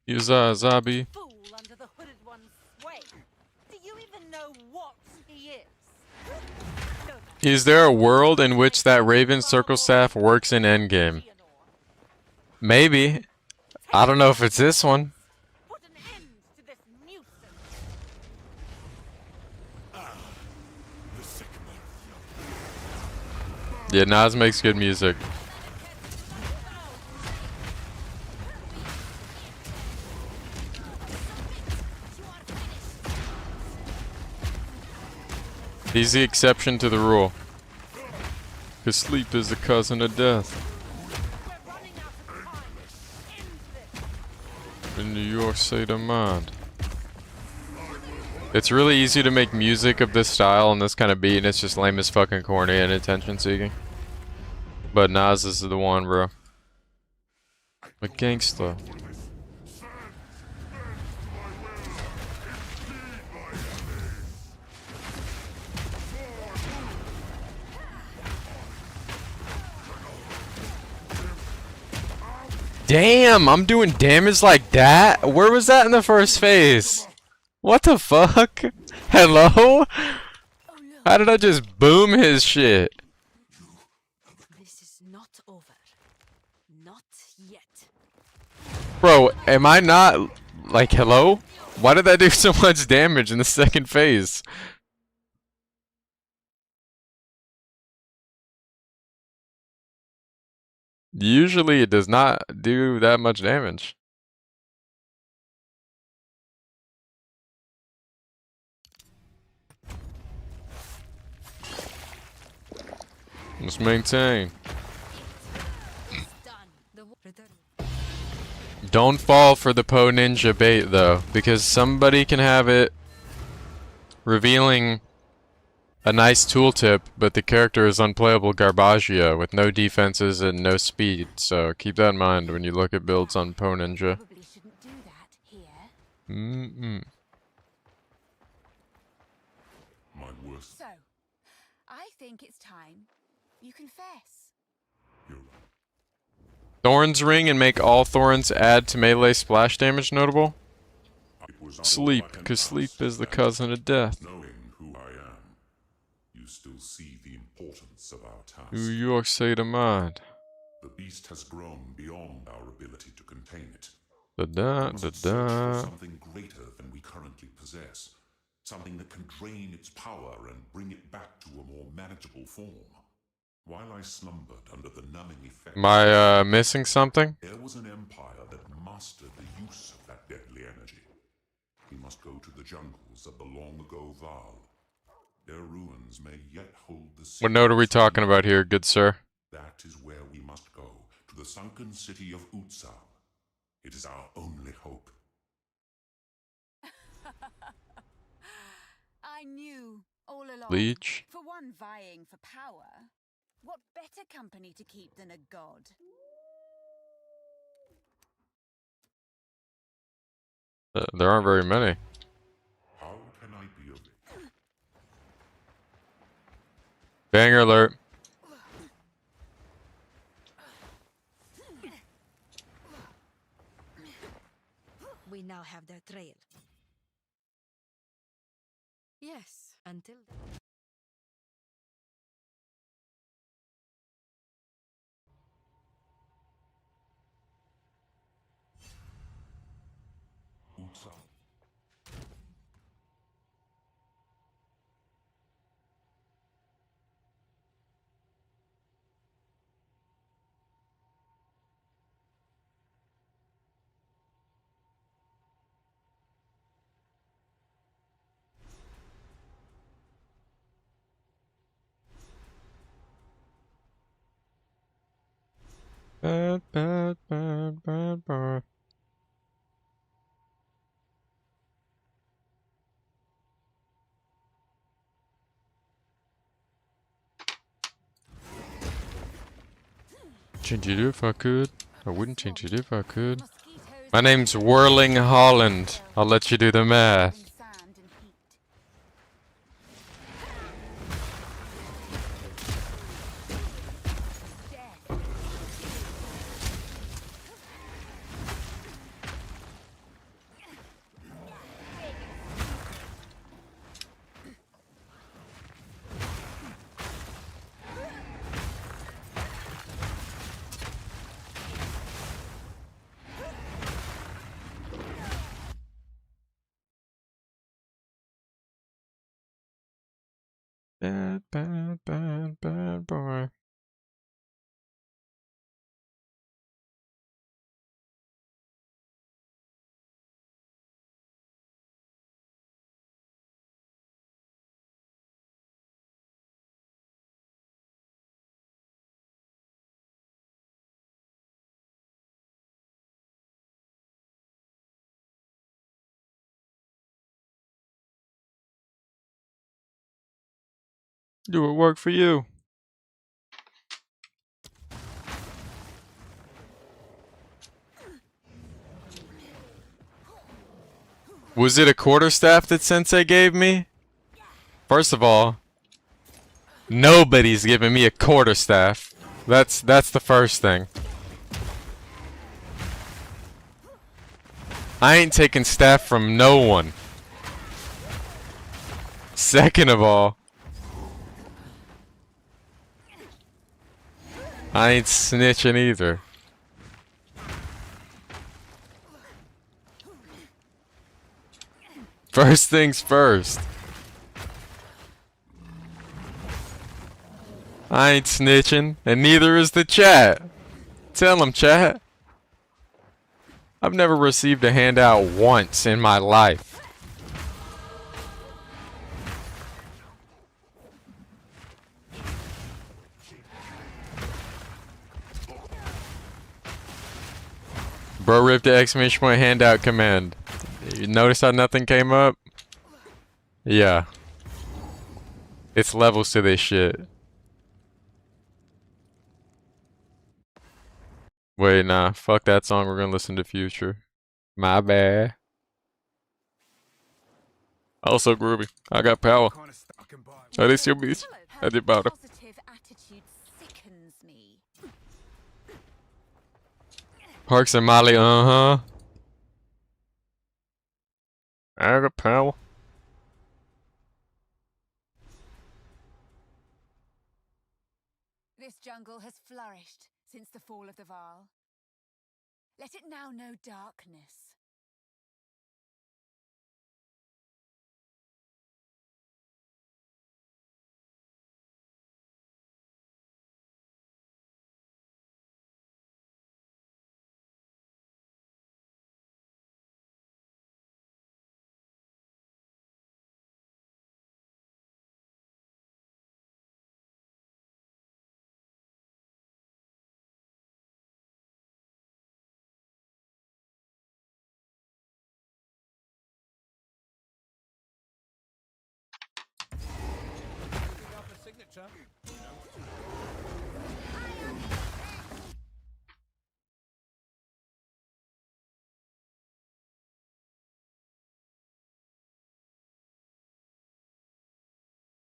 Speaker 1: Use a zombie.
Speaker 3: Fool under the hooded one's sway. Do you even know what he is?
Speaker 1: Is there a world in which that Raven Circle Staff works in Endgame? Maybe. I don't know if it's this one.
Speaker 3: Put an end to this nuisance.
Speaker 6: The sycamore.
Speaker 1: Yeah, Nas makes good music. He's the exception to the rule. Cause sleep is the cousin of death.
Speaker 3: We're running out of time. End this.
Speaker 1: In New York State of Mind. It's really easy to make music of this style and this kind of beat, and it's just lame as fucking corny and attention seeking. But Nas is the one, bro. A gangster. Damn, I'm doing damage like that? Where was that in the first phase? What the fuck? Hello? How did I just boom his shit?
Speaker 3: This is not over. Not yet.
Speaker 1: Bro, am I not... Like, hello? Why did that do so much damage in the second phase? Usually it does not do that much damage. Let's maintain. Don't fall for the Poe Ninja bait though, because somebody can have it revealing a nice tooltip, but the character is unplayable Garbaggio with no defenses and no speed, so keep that in mind when you look at builds on Poe Ninja.
Speaker 2: Probably shouldn't do that here.
Speaker 6: My worst.
Speaker 2: So, I think it's time you confess.
Speaker 6: You're right.
Speaker 1: Thorn's Ring and make all Thorns add to melee splash damage notable?
Speaker 6: It was
Speaker 1: Sleep,
Speaker 6: unlike an
Speaker 1: because sleep
Speaker 6: us
Speaker 1: is the
Speaker 6: that,
Speaker 1: cousin of death.
Speaker 6: knowing who I am, you still see the importance of our task.
Speaker 1: New York State of Mind.
Speaker 6: The beast has grown beyond our ability to contain it.
Speaker 1: Da da
Speaker 6: We
Speaker 1: da
Speaker 6: must search for
Speaker 1: da.
Speaker 6: something greater than we currently possess. Something that can drain its power and bring it back to a more manageable form. While I slumbered under the numbing effect,
Speaker 1: Am I missing something?
Speaker 6: there was an empire that mastered the use of that deadly energy. We must go to the jungles of the long-ago Val. Their ruins may yet hold the
Speaker 1: What note are we talking about here, good sir?
Speaker 6: That is where we must go, to the sunken city of Utsal. It is our only hope.
Speaker 2: I knew all along.
Speaker 1: Leech?
Speaker 2: For one vying for power, what better company to keep than a god?
Speaker 1: There aren't very many.
Speaker 6: How can I be of it?
Speaker 1: Banger alert.
Speaker 4: We now have their trail. Yes, until then.
Speaker 6: Utsal.
Speaker 1: Bad, bad, bad, bad boy. Change it if I could. I wouldn't change it if I could.
Speaker 2: Mosquitoes
Speaker 1: My name's Whirling Holland. I'll let you do the math.
Speaker 2: in sand and heat. Death.
Speaker 1: Bad, bad, bad, bad boy. Do it work for you? Was it a quarterstaff that Sensei gave me? First of all, nobody's giving me a quarterstaff. That's the first thing. I ain't taking staff from no one. Second of all, I ain't snitching either. First things first. I ain't snitching, and neither is the chat. Tell 'em, chat. I've never received a handout once in my life. Bro ripped the exclamation point handout command. You notice how nothing came up? Yeah. It's levels to this shit. Wait, nah. Fuck that song. We're gonna listen to Future. My bad. Also groovy. I got power. Oh, they still beats. I did better.
Speaker 2: Positive attitude sickens me.
Speaker 1: Parks and Molly, uh-huh. I got power.
Speaker 2: This jungle has flourished since the fall of the Vaal. Let it now know darkness.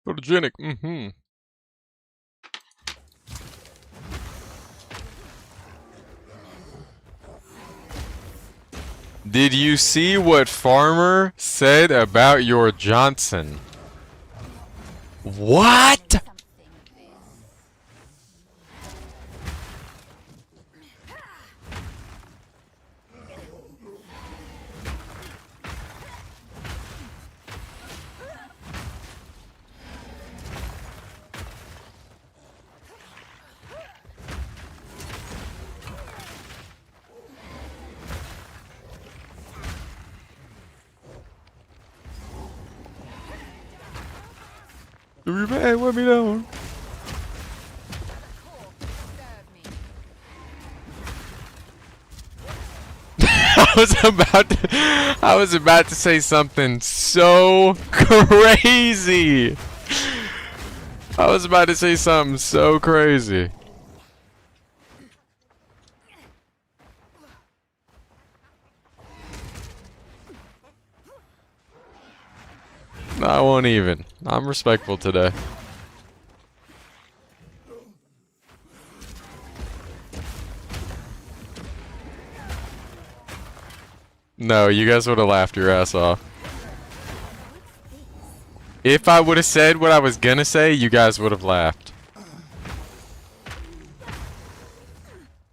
Speaker 1: Photogenic, mm-hmm. Did you see what Farmer said about your Johnson? What? Hey, let me down. I was about to say something so crazy. I was about to say something so crazy. I won't even. I'm respectful today. No, you guys would have laughed your ass off. If I would have said what I was gonna say, you guys would have laughed.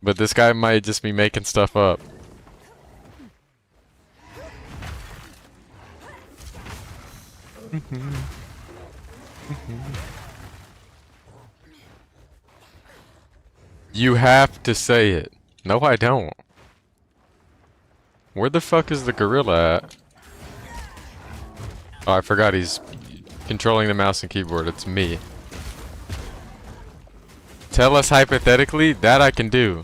Speaker 1: But this guy might just be making stuff up. You have to say it. No, I don't. Where the fuck is the gorilla at? Oh, I forgot he's controlling the mouse and keyboard. It's me. Tell us hypothetically, that I can do.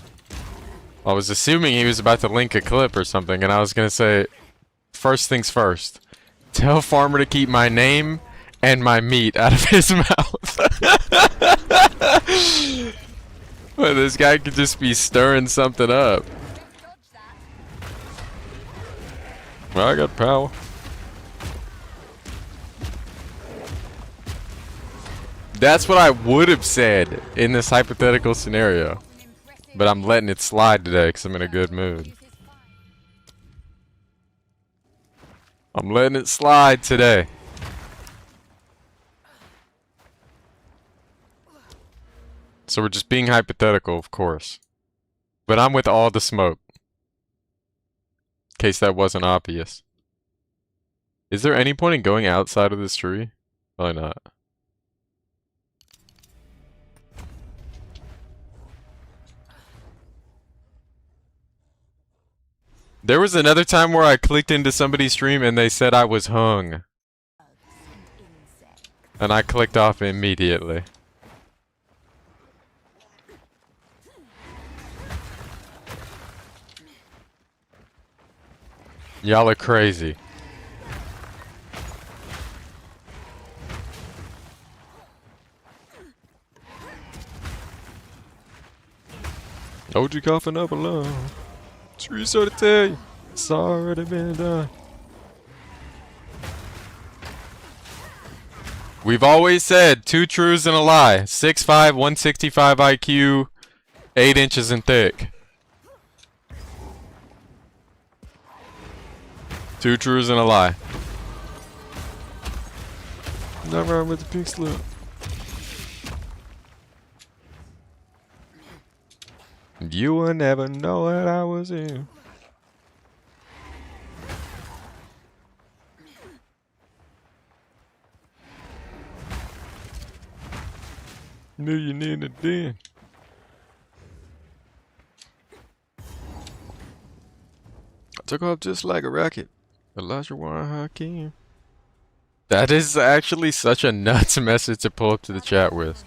Speaker 1: I was assuming he was about to link a clip or something, and I was gonna say, first things first. Tell Farmer to keep my name and my meat out of his mouth. Well, this guy could just be stirring something up. Well, I got power. That's what I would have said in this hypothetical scenario. But I'm letting it slide today because I'm in a good mood. I'm letting it slide today. So we're just being hypothetical, of course. But I'm with all the smoke. In case that wasn't obvious. Is there any point in going outside of this tree? Probably not. There was another time where I clicked into somebody's stream and they said I was hung. And I clicked off immediately. Y'all are crazy. OG coughing up alone. True, so to tell you, it's already been done. We've always said 2 truths and a lie. 6'5", 165 IQ, 8 inches in thick. 2 truths and a lie. Not wrong with the pink slip. You will never know what I was in. Millionaire in the den. I took off just like a rocket. Elijah Warren Hakeem. That is actually such a nuts message to pull up to the chat with.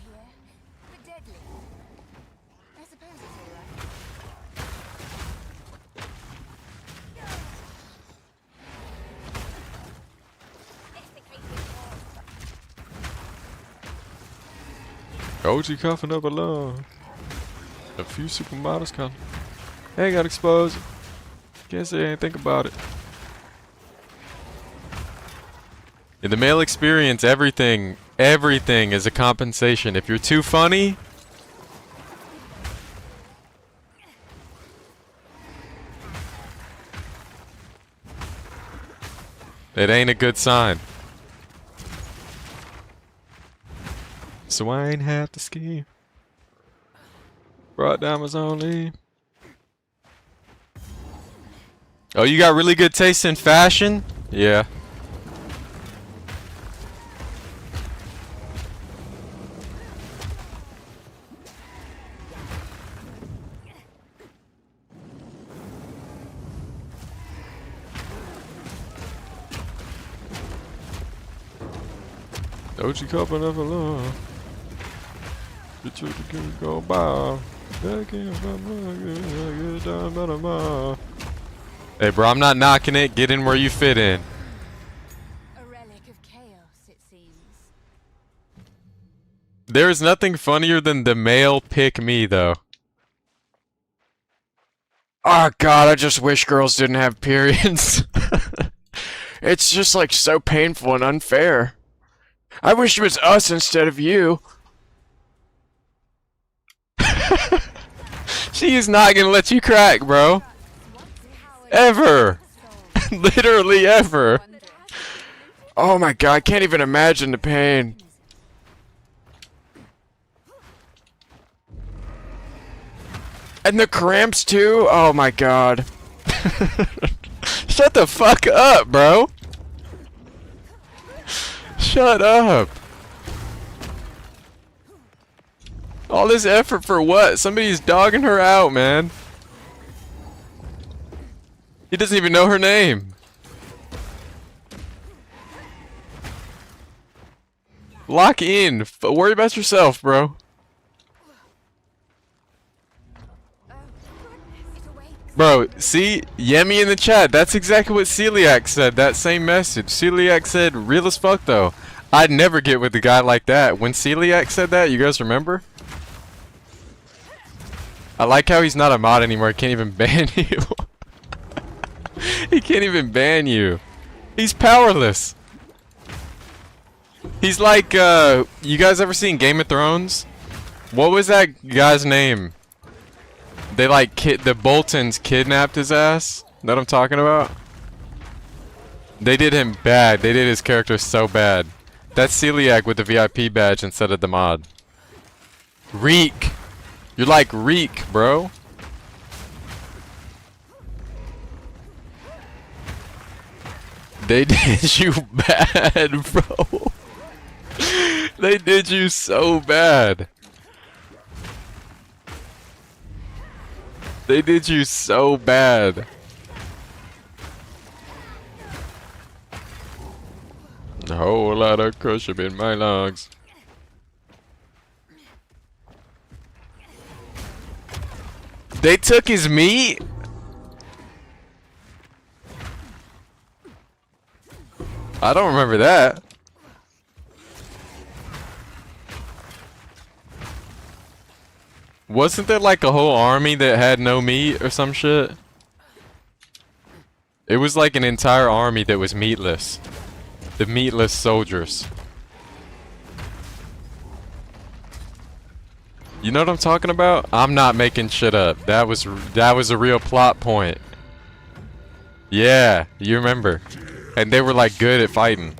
Speaker 1: OG coughing up alone. A few supermodels coming. Ain't got exposed. Can't say anything about it. In the male experience, everything is a compensation. If you're too funny, it ain't a good sign. So I ain't half the scheme. Brought diamonds only. Oh, you got really good taste in fashion? Yeah. OG coughing up alone. The church can go by. Hey bro, I'm not knocking it. Get in where you fit in.
Speaker 2: A relic of chaos, it seems.
Speaker 1: There is nothing funnier than the male pick me though. Oh god, I just wish girls didn't have periods. It's just like so painful and unfair. I wish it was us instead of you. She is not gonna let you crack, bro. Ever. Literally ever. Oh my god, I can't even imagine the pain. And the cramps too? Oh my god. Shut the fuck up, bro. Shut up. All this effort for what? Somebody's dogging her out, man. He doesn't even know her name. Lock in. Worry about yourself, bro. Bro, see? Yemi in the chat. That's exactly what Celiac said. That same message. Celiac said, real as fuck, though. I'd never get with a guy like that. When Celiac said that, you guys remember? I like how he's not a mod anymore. He can't even ban you. He can't even ban you. He's powerless. He's like, you guys ever seen Game of Thrones? What was that guy's name? They like the Boltons kidnapped his ass. That I'm talking about? They did him bad. They did his character so bad. That's Celiac with the VIP badge instead of the mod. Reek. You're like Reek, bro. They did you bad, bro. They did you so bad. They did you so bad. A whole lot of crushing in my lungs. They took his meat? I don't remember that. Wasn't there like a whole army that had no meat or some shit? It was like an entire army that was meatless. The meatless soldiers. You know what I'm talking about? I'm not making shit up. That was a real plot point. Yeah, you remember. And they were like good at fighting.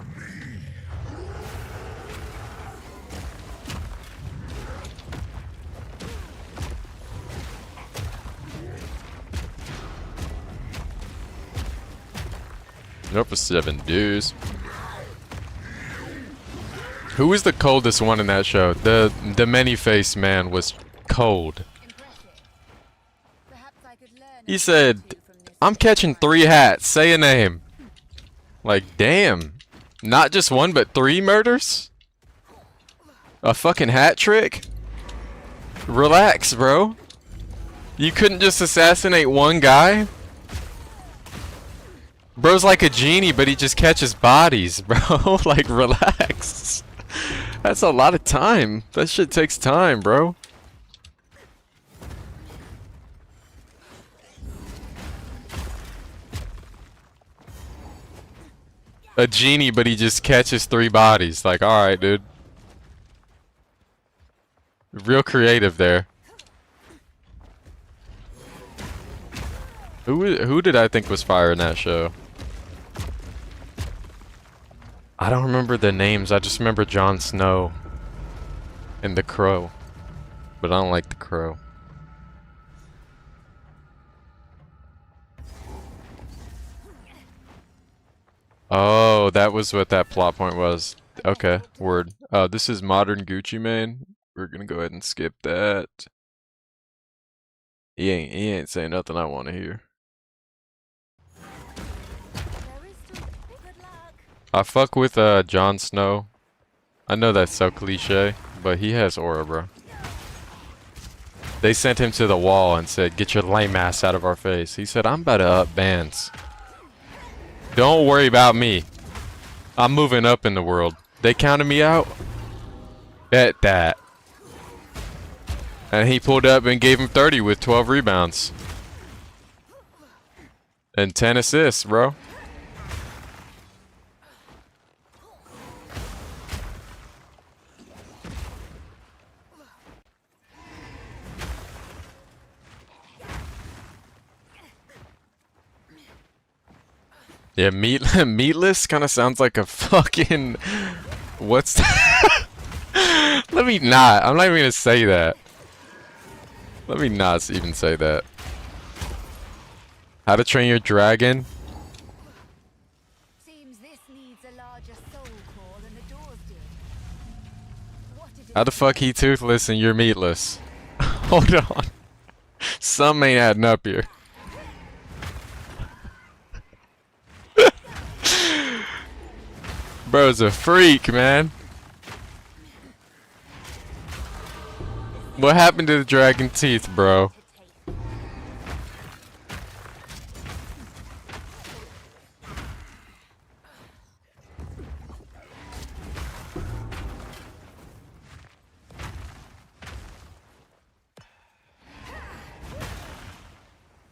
Speaker 1: Up for 7 dudes. Who was the coldest one in that show? The many-faced man was cold. He said, "I'm catching 3 hats. Say a name." Like, damn. Not just 1, but 3 murders? A fucking hat trick? Relax, bro. You couldn't just assassinate 1 guy? Bro's like a genie, but he just catches bodies, bro. Like, relax. That's a lot of time. That shit takes time, bro. A genie, but he just catches 3 bodies. Like, alright, dude. Real creative there. Who did I think was fire in that show? I don't remember the names. I just remember Jon Snow and the Crow. But I don't like the Crow. Oh, that was what that plot point was. Okay, word. This is Modern Gucci Mane. We're gonna go ahead and skip that. He ain't saying nothing I want to hear. I fuck with Jon Snow. I know that's so cliche, but he has aura, bro. They sent him to the wall and said, "Get your lame ass out of our face." He said, "I'm about to up bands. Don't worry about me. I'm moving up in the world. They counted me out? Bet that." And he pulled up and gave him 30 with 12 rebounds. And 10 assists, bro. Yeah, meatless kind of sounds like a fucking... What's that? Let me not. I'm not even gonna say that. Let me not even say that. How to Train Your Dragon?
Speaker 2: Seems this needs a larger soul core than the doors did.
Speaker 1: How the fuck he toothless and you're meatless? Hold on. Some ain't adding up here. Bro's a freak, man. What happened to the dragon teeth, bro?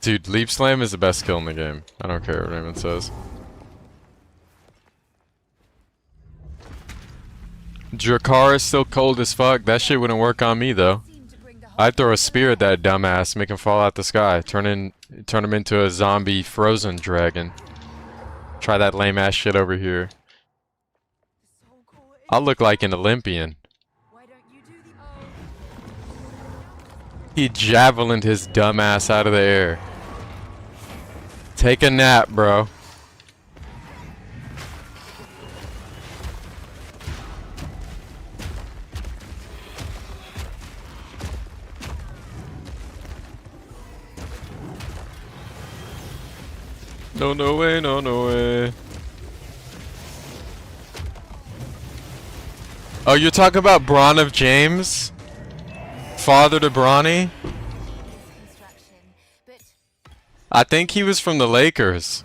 Speaker 1: Dude, Leap Slam is the best kill in the game. I don't care what anyone says. Drakkar is still cold as fuck. That shit wouldn't work on me though. I'd throw a spear at that dumbass, make him fall out the sky, turn him into a zombie frozen dragon. Try that lame ass shit over here. I'll look like an Olympian. He javelined his dumb ass out of the air. Take a nap, bro. No, no way, no, no way. Oh, you're talking about Bron of James? Father to Bronny? I think he was from the Lakers.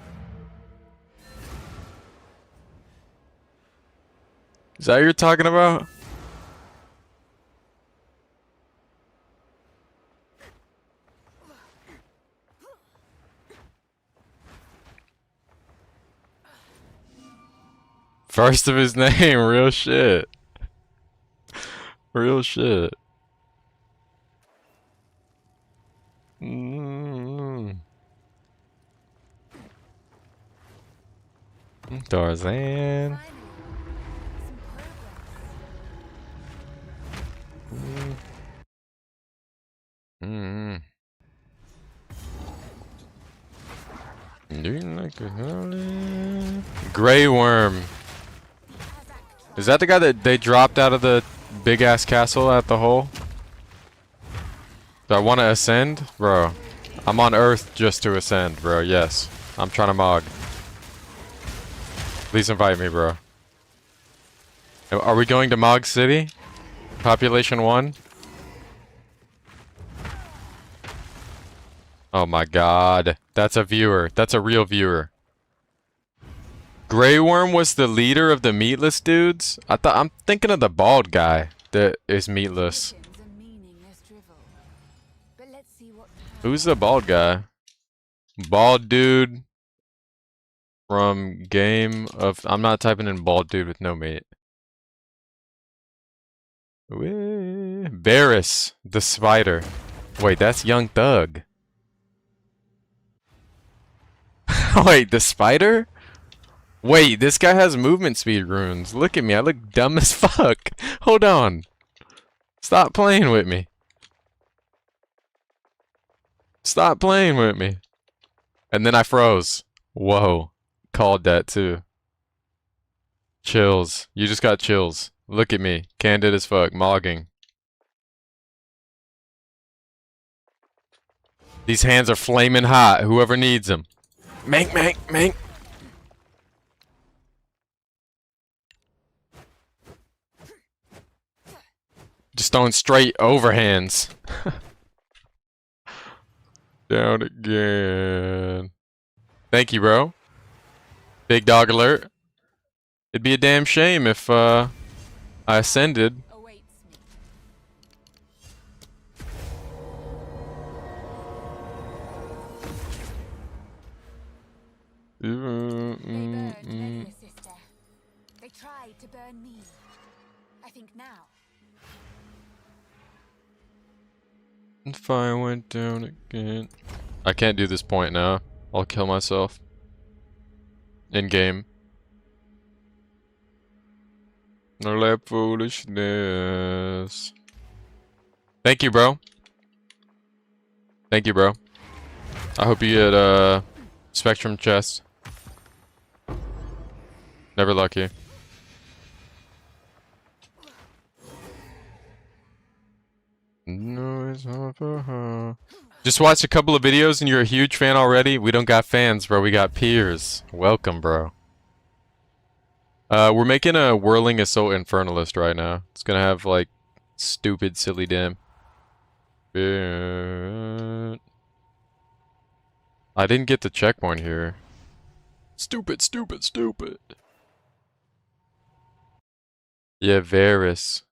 Speaker 1: Is that what you're talking about? First of his name, real shit. Real shit. Tarzan. Do you like a honey? Grey Worm. Is that the guy that they dropped out of the big ass castle at the hole? Do I want to ascend? Bro, I'm on Earth just to ascend, bro. Yes. I'm trying to mog. Please invite me, bro. Are we going to Mog City? Population 1? Oh my god. That's a viewer. That's a real viewer. Grey Worm was the leader of the meatless dudes? I'm thinking of the bald guy that is meatless. Who's the bald guy? Bald dude from Game of... I'm not typing in bald dude with no meat. Varys, the spider. Wait, that's Young Thug. Wait, the spider? Wait, this guy has movement speed runes. Look at me, I look dumb as fuck. Hold on. Stop playing with me. Stop playing with me. And then I froze. Whoa. Called that too. Chills. You just got chills. Look at me. Candid as fuck. Mogging. These hands are flaming hot. Whoever needs them. Mank, mank, mank. Just throwing straight overhands. Down again. Thank you, bro. Big dog alert. It'd be a damn shame if I ascended.
Speaker 2: They burned many a sister. They tried to burn me. I think now.
Speaker 1: If I went down again. I can't do this point now. I'll kill myself. In game. No let foolishness. Thank you, bro. Thank you, bro. I hope you get Spectrum chest. Never lucky. No, it's not for her. Just watched a couple of videos and you're a huge fan already? We don't got fans, bro. We got peers. Welcome, bro. We're making a Whirling Assault Infernalist right now. It's gonna have, like, stupid, silly damn. I didn't get the checkpoint here. Stupid, stupid, stupid. Yeah, Varys.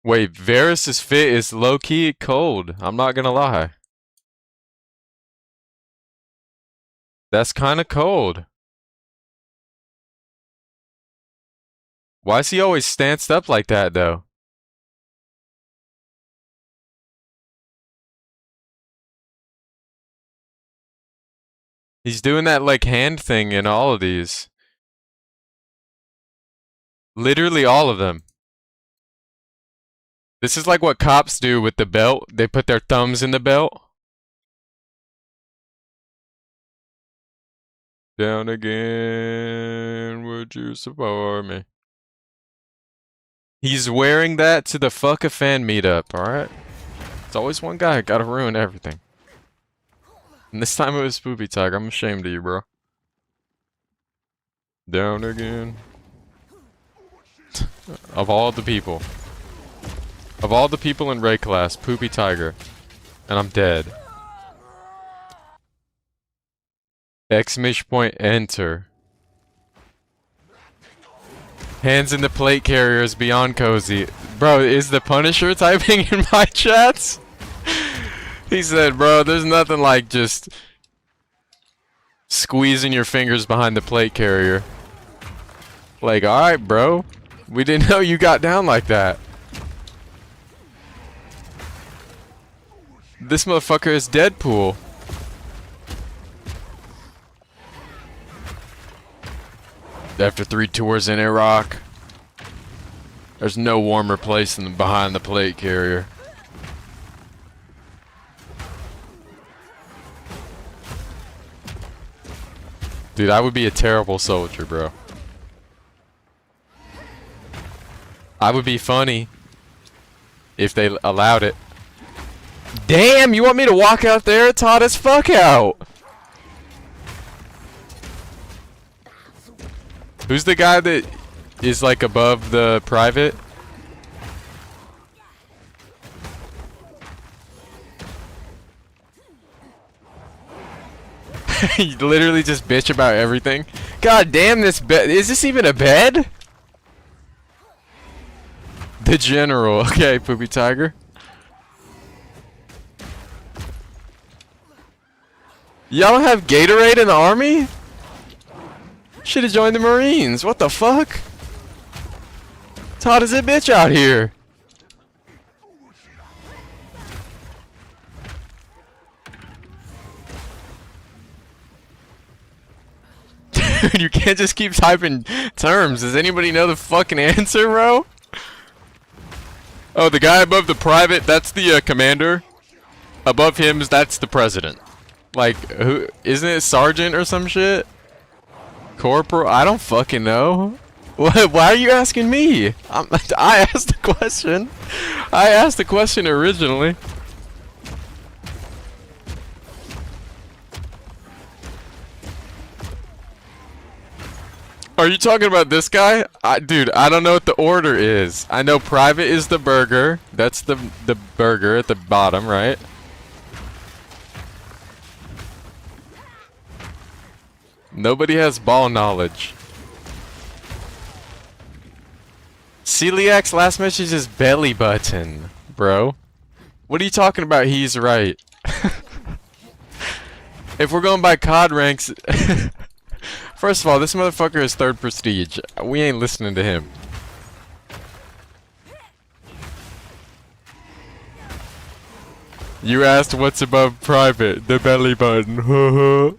Speaker 1: Wait, Varys' fit is low-key cold. I'm not gonna lie. That's kinda cold. Why is he always stanced up like that, though? He's doing that, like, hand thing in all of these. Literally all of them. This is like what cops do with the belt. They put their thumbs in the belt. Down again, would you support me? He's wearing that to the fuck a fan meetup, alright? It's always one guy, gotta ruin everything. And this time it was Poopy Tiger, I'm ashamed of you, bro. Down again. Of all the people. Of all the people in Ray class, Poopy Tiger. And I'm dead. Exclamation point, enter. Hands in the plate carriers beyond cozy. Bro, is the Punisher typing in my chats? He said, bro, there's nothing like just squeezing your fingers behind the plate carrier. Like, alright, bro. We didn't know you got down like that. This motherfucker is Deadpool. After 3 tours in Iraq, there's no warmer place than behind the plate carrier. Dude, I would be a terrible soldier, bro. I would be funny if they allowed it. Damn, you want me to walk out there? It's hot as fuck out. Who's the guy that is like above the private? You literally just bitch about everything. God damn, this bed. Is this even a bed? The general. Okay, Poopy Tiger. Y'all don't have Gatorade in the army? Should have joined the Marines. What the fuck? It's hot as a bitch out here. Dude, you can't just keep typing terms. Does anybody know the fucking answer, bro? Oh, the guy above the private, that's the commander. Above him, that's the president. Like, who? Isn't it sergeant or some shit? Corporal? I don't fucking know. What? Why are you asking me? I asked the question. I asked the question originally. Are you talking about this guy? Dude, I don't know what the order is. I know private is the burger. That's the burger at the bottom, right? Nobody has ball knowledge. Celiac's last message is belly button, bro. What are you talking about? He's right. If we're going by COD ranks... First of all, this motherfucker is 3rd prestige. We ain't listening to him. You asked what's above private. The belly button.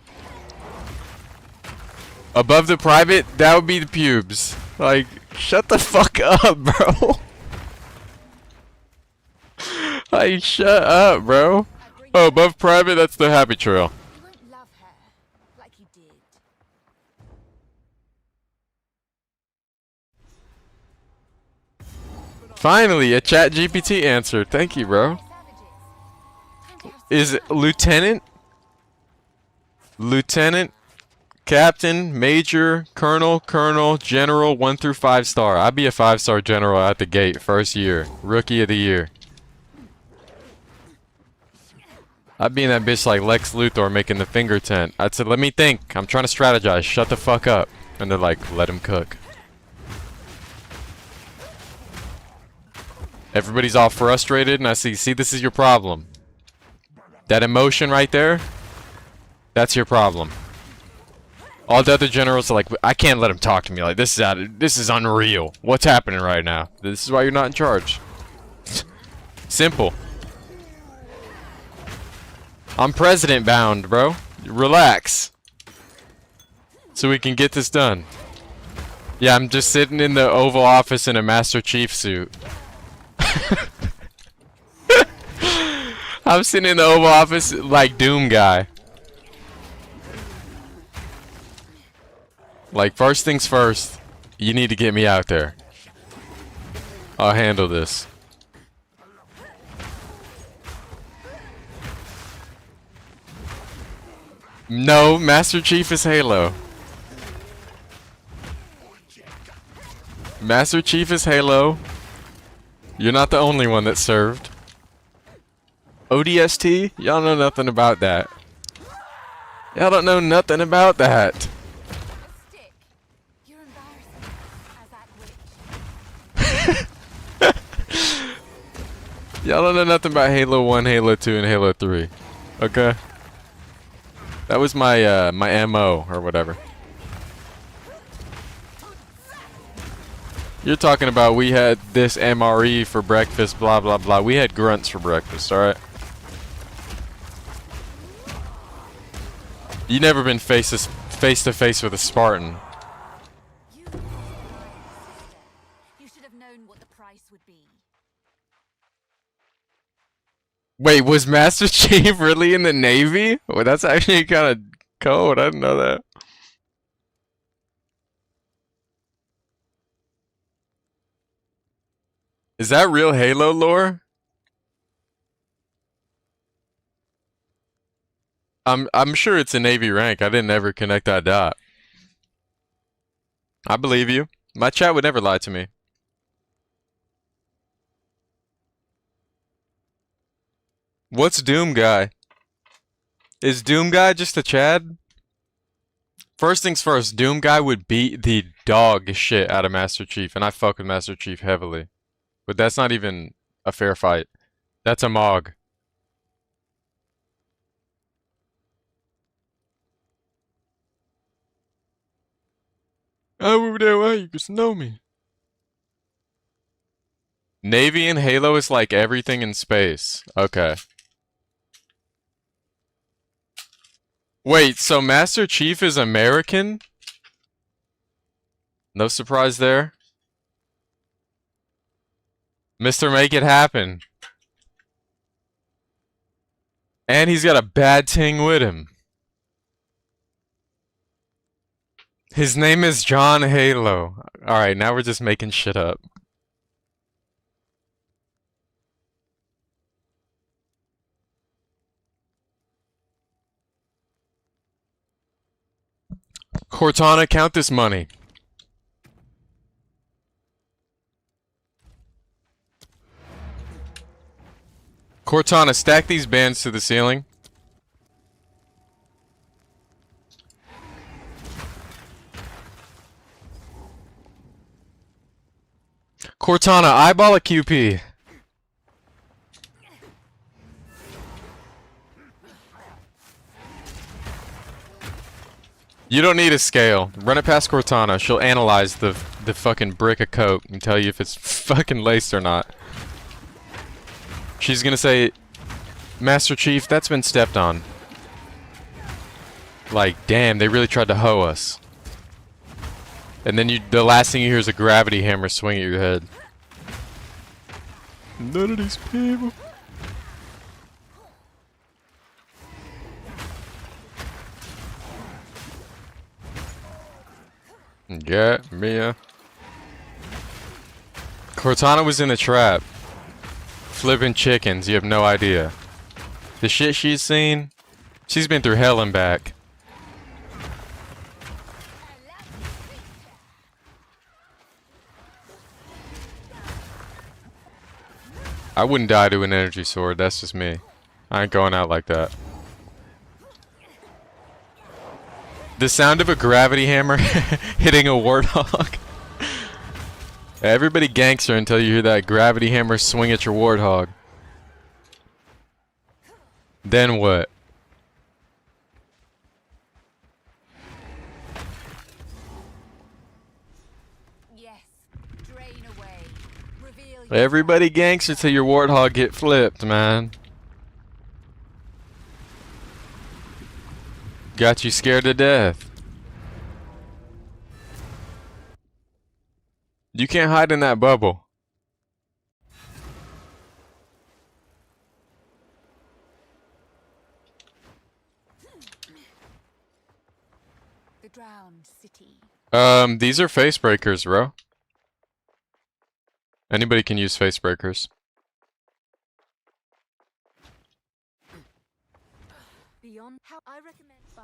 Speaker 1: Above the private, that would be the pubes. Like, shut the fuck up, bro. Like, shut up, bro. Oh, above private, that's the happy trail.
Speaker 2: You won't love her like you did.
Speaker 1: Finally, a chat GPT answer. Thank you, bro. Is lieutenant? Lieutenant? Captain, Major, Colonel, General, 1 through 5 star. I'd be a 5-star general at the gate, first year. Rookie of the year. I'd be in that bitch like Lex Luthor making the finger tent. I'd say, let me think. I'm trying to strategize. Shut the fuck up. And they're like, let him cook. Everybody's all frustrated and I see, this is your problem. That emotion right there, that's your problem. All the other generals are like, I can't let him talk to me. Like, this is unreal. What's happening right now? This is why you're not in charge. Simple. I'm president bound, bro. Relax. So we can get this done. Yeah, I'm just sitting in the Oval Office in a Master Chief suit. I'm sitting in the Oval Office like Doom guy. Like, first things first, you need to get me out there. I'll handle this. No, Master Chief is Halo. Master Chief is Halo. You're not the only one that served. ODST? Y'all know nothing about that. Y'all don't know nothing about that.
Speaker 2: Stick. You're embarrassing as that witch.
Speaker 1: Y'all don't know nothing about Halo 1, Halo 2, and Halo 3. Okay? That was my my MO or whatever. You're talking about we had this MRE for breakfast, blah blah blah. We had grunts for breakfast, alright? You never been face to face with a Spartan.
Speaker 2: You should have known what the price would be.
Speaker 1: Wait, was Master Chief really in the Navy? Well, that's actually kind of cold. I didn't know that. Is that real Halo lore? I'm sure it's a Navy rank. I didn't ever connect that dot. I believe you. My chat would never lie to me. What's Doom Guy? Is Doom Guy just a Chad? First things first, Doom Guy would beat the dog shit out of Master Chief, and I fuck with Master Chief heavily. But that's not even a fair fight. That's a Mog. Over there, why you just know me? Navy and Halo is like everything in space. Okay. Wait, so Master Chief is American? No surprise there. Mr. Make It Happen. And he's got a bad ting with him. His name is John Halo. Alright, now we're just making shit up. Cortana, count this money. Cortana, stack these bands to the ceiling. Cortana, eyeball a QP. You don't need a scale. Run it past Cortana. She'll analyze the fucking brick of coke and tell you if it's fucking laced or not. She's gonna say, Master Chief, that's been stepped on. Like, damn, they really tried to hoe us. And then the last thing you hear is a gravity hammer swing at your head. None of these people. Yeah, Mia. Cortana was in the trap. Flipping chickens, you have no idea. The shit she's seen, she's been through hell and back. I wouldn't die to an energy sword, that's just me. I ain't going out like that. The sound of a gravity hammer hitting a warthog. Everybody ganks her until you hear that gravity hammer swing at your warthog. Then what? Everybody ganks until your warthog get flipped, man. Got you scared to death. You can't hide in that bubble.
Speaker 2: The drowned city.
Speaker 1: These are face breakers, bro. Anybody can use face breakers.
Speaker 2: Beyond how I recommend buy.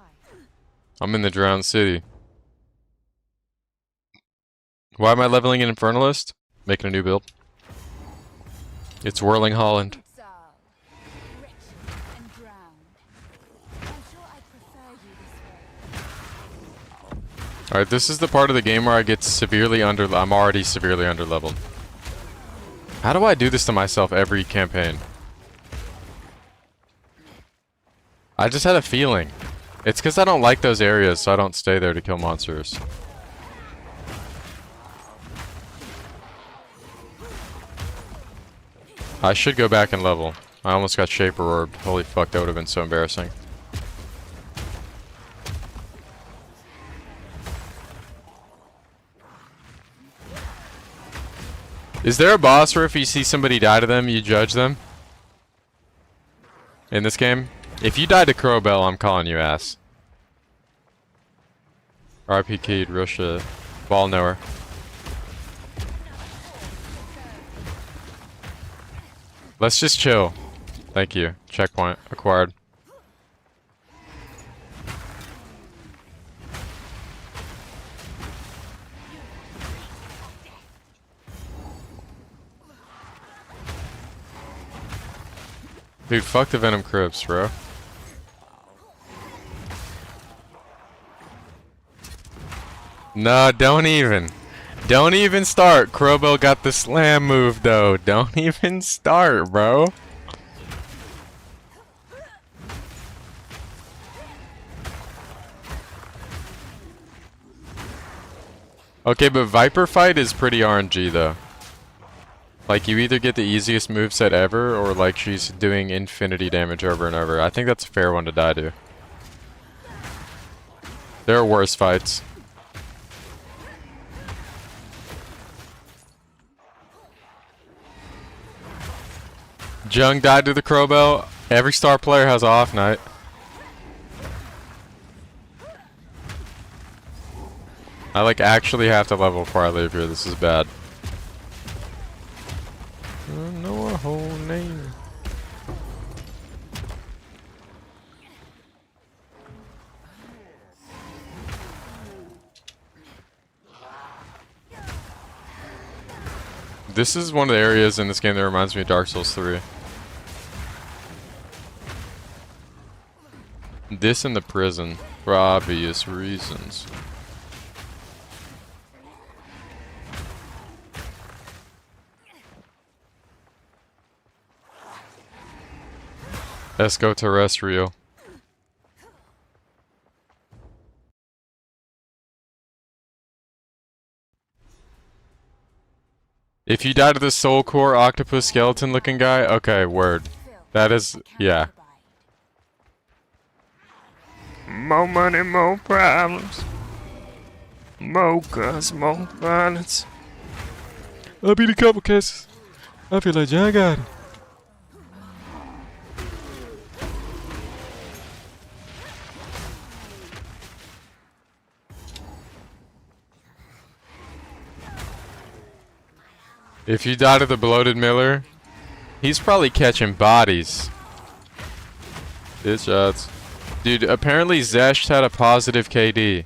Speaker 1: I'm in the drowned city. Why am I leveling an Infernalist? Making a new build. It's Whirling Holland.
Speaker 2: Exile, wretched and drowned. I'm sure I'd prefer you this way.
Speaker 1: Alright, this is the part of the game where I get severely I'm already severely underleveled. How do I do this to myself every campaign? I just had a feeling. It's because I don't like those areas, so I don't stay there to kill monsters. I should go back and level. I almost got Shaper Orbed. Holy fuck, that would have been so embarrassing. Is there a boss where if you see somebody die to them, you judge them? In this game? If you died to Crowbell, I'm calling you ass. RP Keed, Russia, Ball Knower. Let's just chill. Thank you. Checkpoint acquired. Dude, fuck the Venom Crypts, bro. No, don't even. Don't even start. Crowbell got the slam move, though. Don't even start, bro. Okay, but Viper Fight is pretty RNG, though. Like, you either get the easiest moveset ever, or like she's doing infinity damage over and over. I think that's a fair one to die to. There are worse fights. Jung died to the Crowbell. Every star player has an off night. I like actually have to level before I leave here. This is bad. I don't know a whole name. This is one of the areas in this game that reminds me of Dark Souls 3. This and the prison, for obvious reasons. Let's go terrestrial. If you die to the soul core octopus skeleton looking guy, okay, word. That is, yeah. More money, more problems. More guns, more violence. I beat a couple cases. I feel like John got it. If you die to the bloated Miller, he's probably catching bodies. Good shots. Dude, apparently Zesht had a positive KD.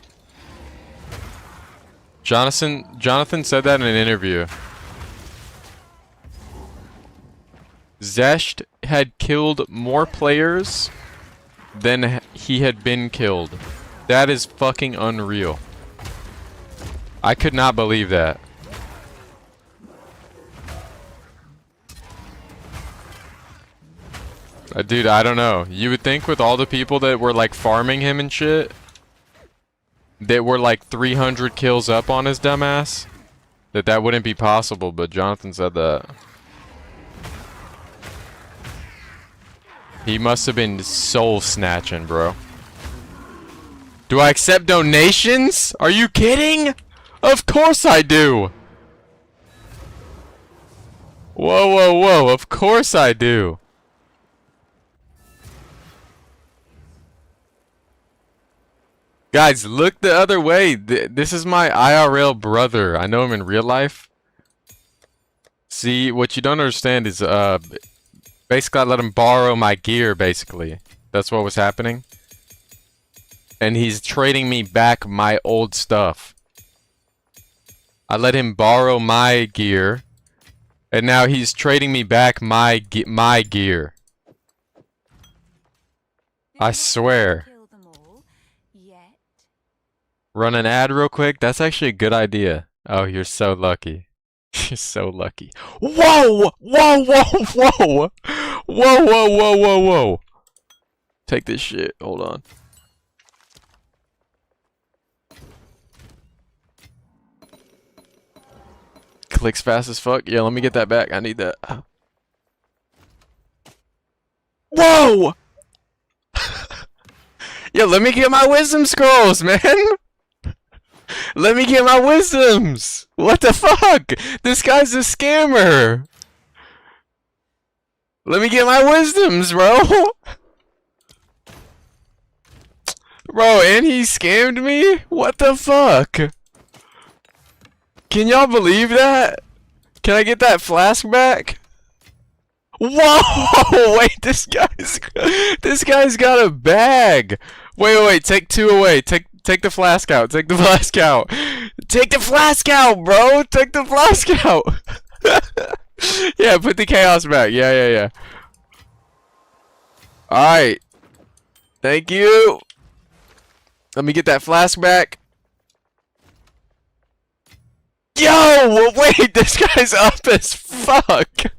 Speaker 1: Jonathan said that in an interview. Zesht had killed more players than he had been killed. That is fucking unreal. I could not believe that. Dude, I don't know. You would think with all the people that were like farming him and shit, that were like 300 kills up on his dumbass, that wouldn't be possible, but Jonathan said that. He must have been soul snatching, bro. Do I accept donations? Are you kidding? Of course I do. Whoa, whoa, whoa. Of course I do. Guys, look the other way. This is my IRL brother. I know him in real life. See, what you don't understand is, basically I let him borrow my gear, basically. That's what was happening. And he's trading me back my old stuff. I let him borrow my gear. And now he's trading me back my gear. I swear. Run an ad real quick? That's actually a good idea. Oh, you're so lucky. You're so lucky. Whoa! Whoa, whoa, whoa! Whoa, whoa, whoa, whoa, whoa! Take this shit. Hold on. Clicks fast as fuck. Yeah, let me get that back. I need that. Whoa! Yeah, let me get my wisdom scrolls, man! Let me get my wisdoms! What the fuck? This guy's a scammer! Let me get my wisdoms, bro! Bro, and he scammed me? What the fuck? Can y'all believe that? Can I get that flask back? Whoa! Wait, this guy's got a bag! Wait, take two away. Take the flask out. Take the flask out. Take the flask out, bro. Take the flask out. Yeah, put the chaos back. Yeah. Alright. Thank you. Let me get that flask back. Yo! Wait, this guy's up as fuck.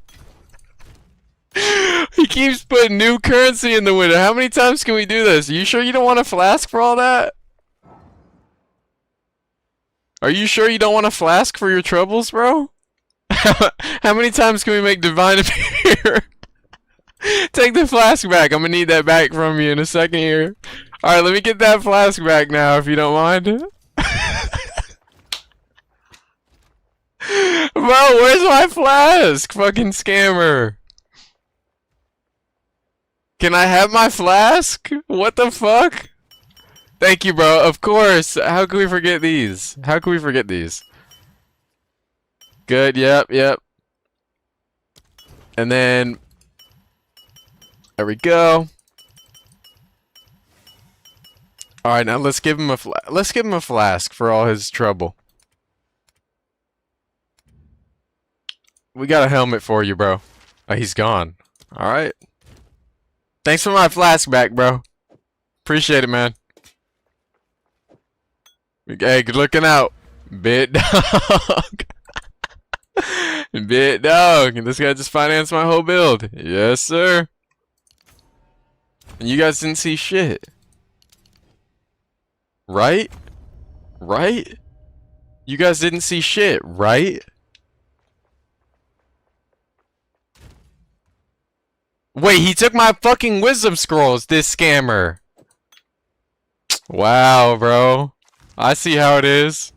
Speaker 1: He keeps putting new currency in the window. How many times can we do this? Are you sure you don't want a flask for all that? Are you sure you don't want a flask for your troubles, bro? How many times can we make divine appear? Take the flask back. I'm gonna need that back from you in a second here. Alright, let me get that flask back now, if you don't mind. Bro, where's my flask? Fucking scammer. Can I have my flask? What the fuck? Thank you, bro. Of course. How can we forget these? How can we forget these? Good. Yep. And then there we go. All right, now let's give him a flask for all his trouble. We got a helmet for you, bro. Oh, he's gone. All right. Thanks for my flask back, bro. Appreciate it, man. Hey, good looking out. Bit dog. Bit dog. And this guy just financed my whole build. Yes, sir. And you guys didn't see shit. Right? Right? You guys didn't see shit, right? Wait, he took my fucking wisdom scrolls, this scammer. Wow, bro. I see how it is.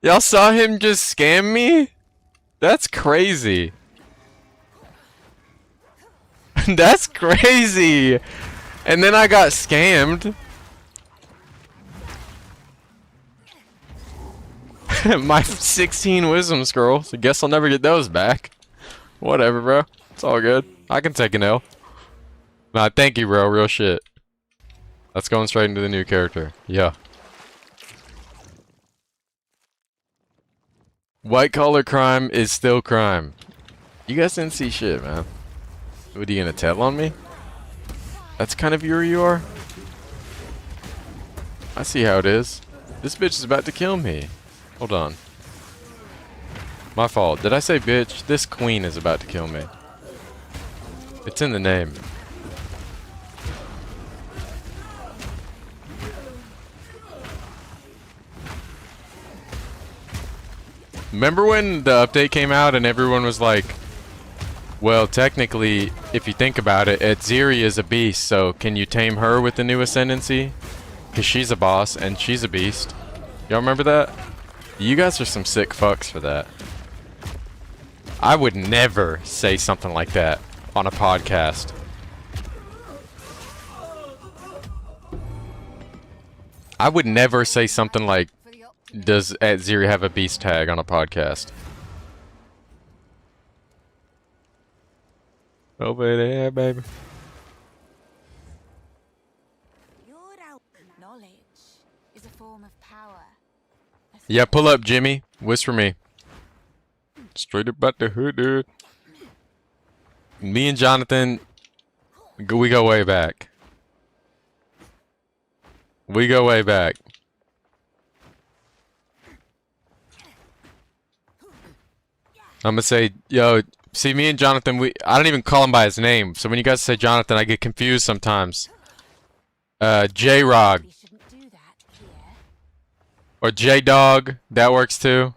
Speaker 1: Y'all saw him just scam me? That's crazy. That's crazy. And then I got scammed. My 16 wisdom scrolls. I guess I'll never get those back. Whatever, bro. It's all good. I can take an L. Nah, thank you, bro. Real shit. Let's go straight into the new character. Yeah. White collar crime is still crime. You guys didn't see shit, man. What, are you gonna tell on me? That's kind of who you are? I see how it is. This bitch is about to kill me. Hold on. My fault. Did I say bitch? This queen is about to kill me. It's in the name. Remember when the update came out and everyone was like, well, technically, if you think about it, Etziri is a beast, so can you tame her with the new ascendancy? Because she's a boss and she's a beast. Y'all remember that? You guys are some sick fucks for that. I would never say something like that on a podcast. I would never say something like, does Etziri have a beast tag on a podcast? Over there, baby.
Speaker 2: Knowledge is a form of power.
Speaker 1: Yeah, pull up, Jimmy. Whisper me. Straight about the hood, dude. Me and Jonathan, we go way back. We go way back. I'm gonna say, yo, see, me and Jonathan, I don't even call him by his name. So when you guys say Jonathan, I get confused sometimes. J-Rog.
Speaker 2: We shouldn't do that here.
Speaker 1: Or J-Dog. That works too.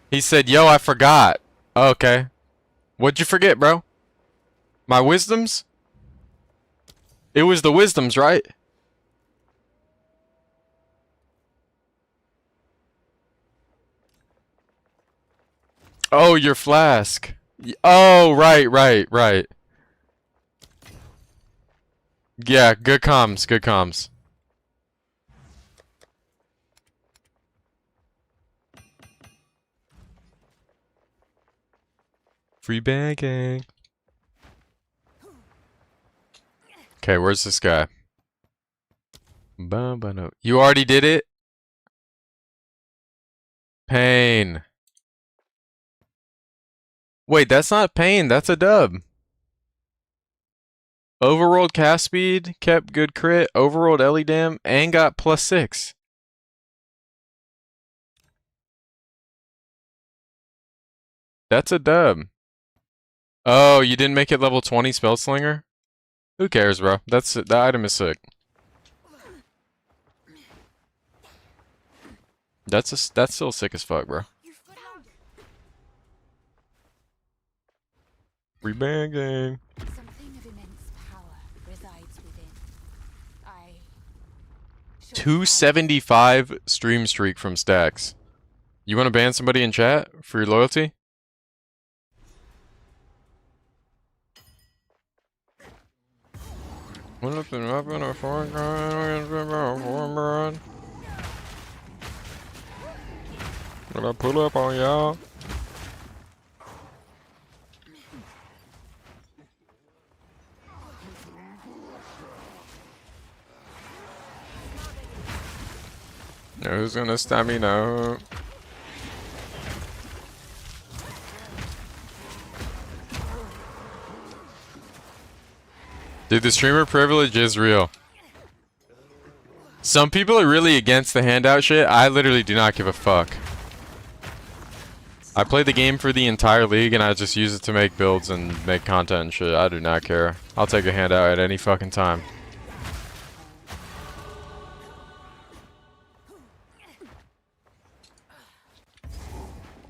Speaker 1: He said, yo, I forgot. Oh, okay. What'd you forget, bro? My wisdoms? It was the wisdoms, right? Oh, your flask. Oh, right. Yeah, good comms, good comms. Free banking. Okay, where's this guy? You already did it? Pain. Wait, that's not pain, that's a dub. Overrolled cast speed, kept good crit, overrolled Ellie Dam, and got +6. That's a dub. Oh, you didn't make it level 20 Spellslinger? Who cares, bro? The item is sick. That's still sick as fuck, bro. Rebanging.
Speaker 2: Something of immense power resides within.
Speaker 1: 275 stream streak from Stacks. You want to ban somebody in chat for your loyalty? When I pull up on y'all. Who's gonna stop me now? Dude, the streamer privilege is real. Some people are really against the handout shit. I literally do not give a fuck. I play the game for the entire league and I just use it to make builds and make content and shit. I do not care. I'll take a handout at any fucking time.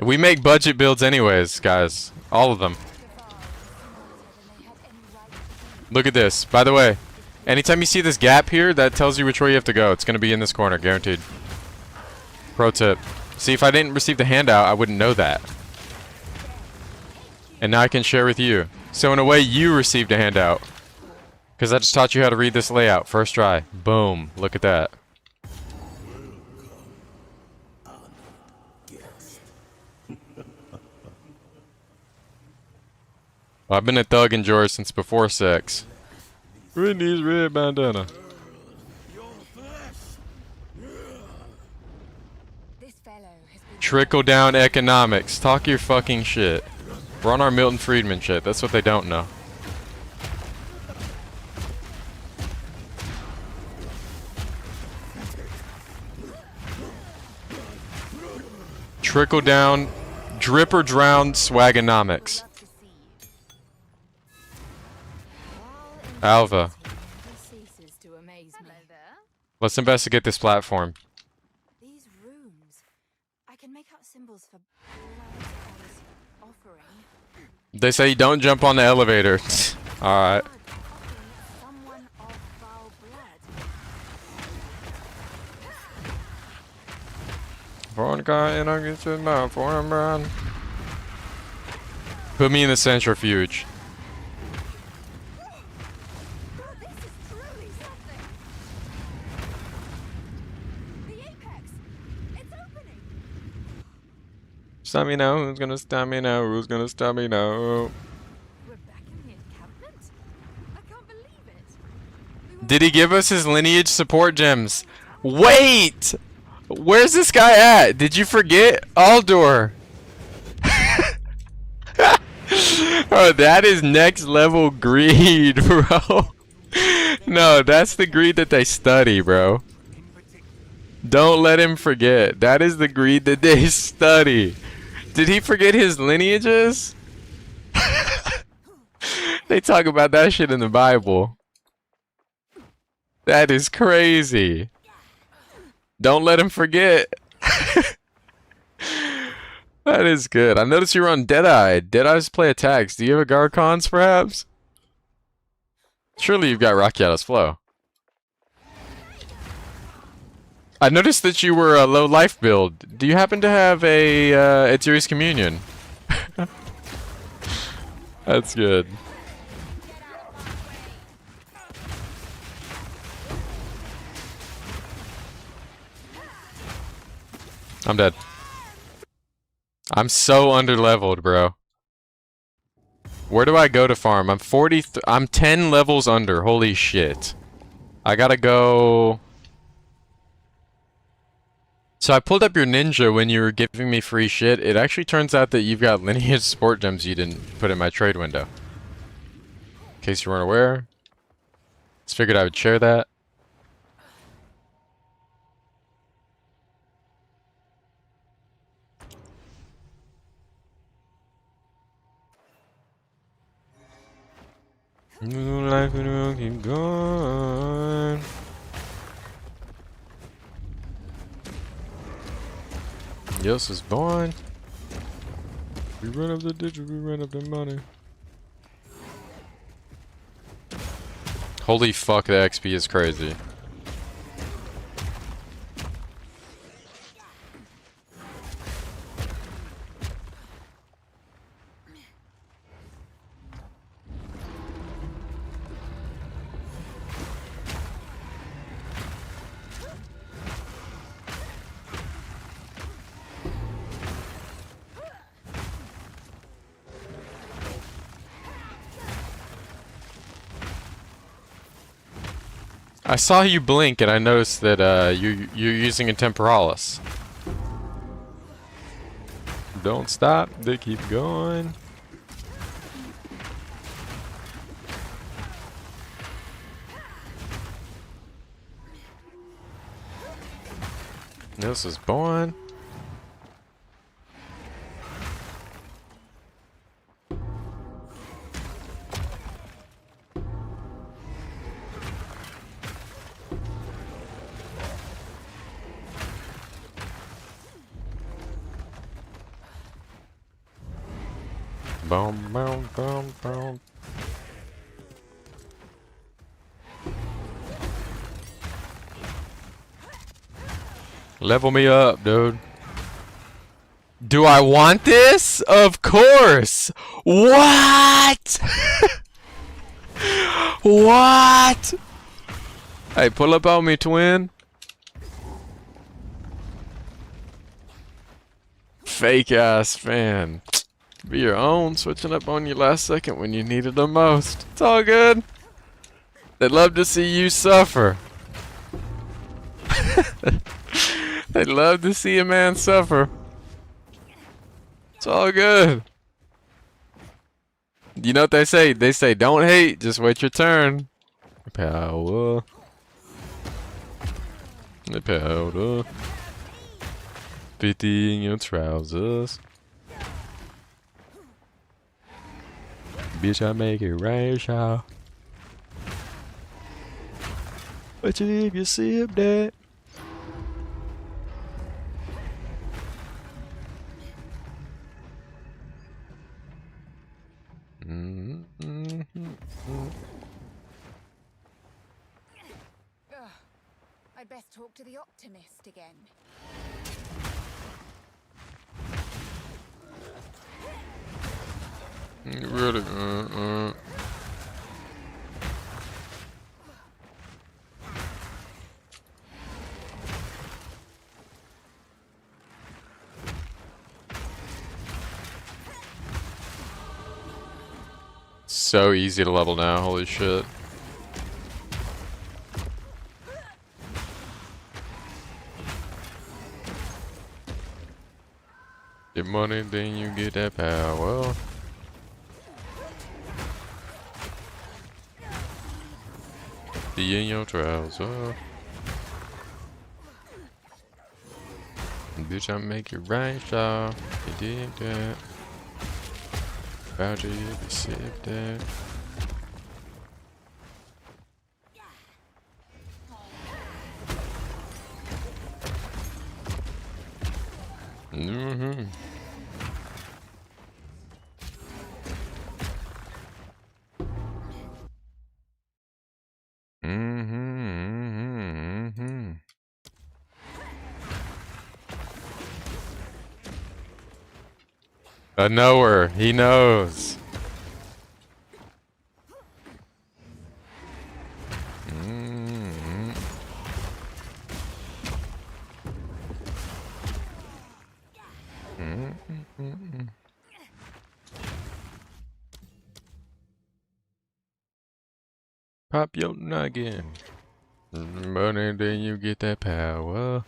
Speaker 1: We make budget builds anyways, guys. All of them. Look at this. By the way, anytime you see this gap here, that tells you which way you have to go. It's going to be in this corner, guaranteed. Pro tip. See, if I didn't receive the handout, I wouldn't know that. And now I can share with you. So in a way, you received a handout. Because I just taught you how to read this layout. First try. Boom. Look at that. Well, I've been a thug in George since before sex. Whitney's red bandana. Trickle down economics. Talk your fucking shit. We're on our Milton Friedman shit. That's what they don't know. Trickle down, drip or drown swagonomics. Alva. Let's investigate this platform.
Speaker 2: These rooms not symbols for blood I was offering.
Speaker 1: They say don't jump on the elevator. Alright.
Speaker 2: Blood offering someone of foul blood.
Speaker 1: Foreign guy and I get to my foreign brand. Put me in the centrifuge.
Speaker 2: This is truly something. The apex. It's opening.
Speaker 1: Stop me now. Who's gonna stop me now? Who's gonna stop me now?
Speaker 2: We're back in the encampment? I can't believe it.
Speaker 1: Did he give us his lineage support gems? Wait! Where's this guy at? Did you forget? Aldor! Bro, that is next level greed, bro. No, that's the greed that they study, bro. Don't let him forget. That is the greed that they study. Did he forget his lineages? They talk about that shit in the Bible. That is crazy. Don't let him forget. That is good. I noticed you were on Deadeye. Deadeye's play attacks. Do you have a guard cons, perhaps? Surely you've got Rakiata's flow. I noticed that you were a low life build. Do you happen to have a Eteri's Communion? That's good. I'm dead. I'm so underleveled, bro. Where do I go to farm? I'm 40. I'm 10 levels under. Holy shit. I gotta go. So I pulled up your ninja when you were giving me free shit. It actually turns out that you've got lineage support gems you didn't put in my trade window. In case you weren't aware. Just figured I would share that. Life will keep going. Yes, is born. We run up the digit, we run up the money. Holy fuck, the XP is crazy. I saw you blink and I noticed that you're using a Temporalis. Don't stop, they keep going. This is born. Boom, boom, boom, boom. Level me up, dude. Do I want this? Of course. What? What? Hey, pull up on me, twin. Fake ass fan. Be your own, switching up on you last second when you needed the most. It's all good. They'd love to see you suffer. They'd love to see a man suffer. It's all good. You know what they say? They say, don't hate, just wait your turn. Power. The powder. 50 in your trousers. Bitch, I make it rain, y'all. But if you see him dead.
Speaker 2: I'd best talk to the optimist again.
Speaker 1: Really? So easy to level now, holy shit. Get money, then you get that power. Be in your trousers. Bitch, I make it right, y'all. You did that. About you, you sip that. Mm-hmm. A knower, he knows. Pop your noggin. Money, then you get that power.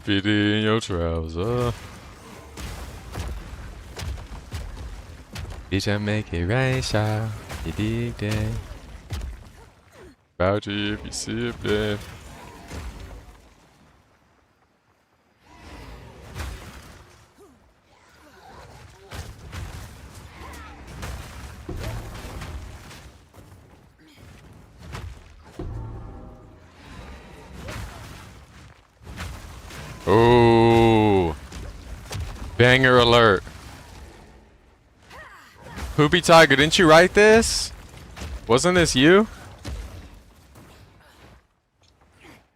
Speaker 1: Fit in your trouser. Bitch, I make it right, y'all. You dig that? About you if you sip that. Oh, banger alert. Poopy Tiger, didn't you write this? Wasn't this you?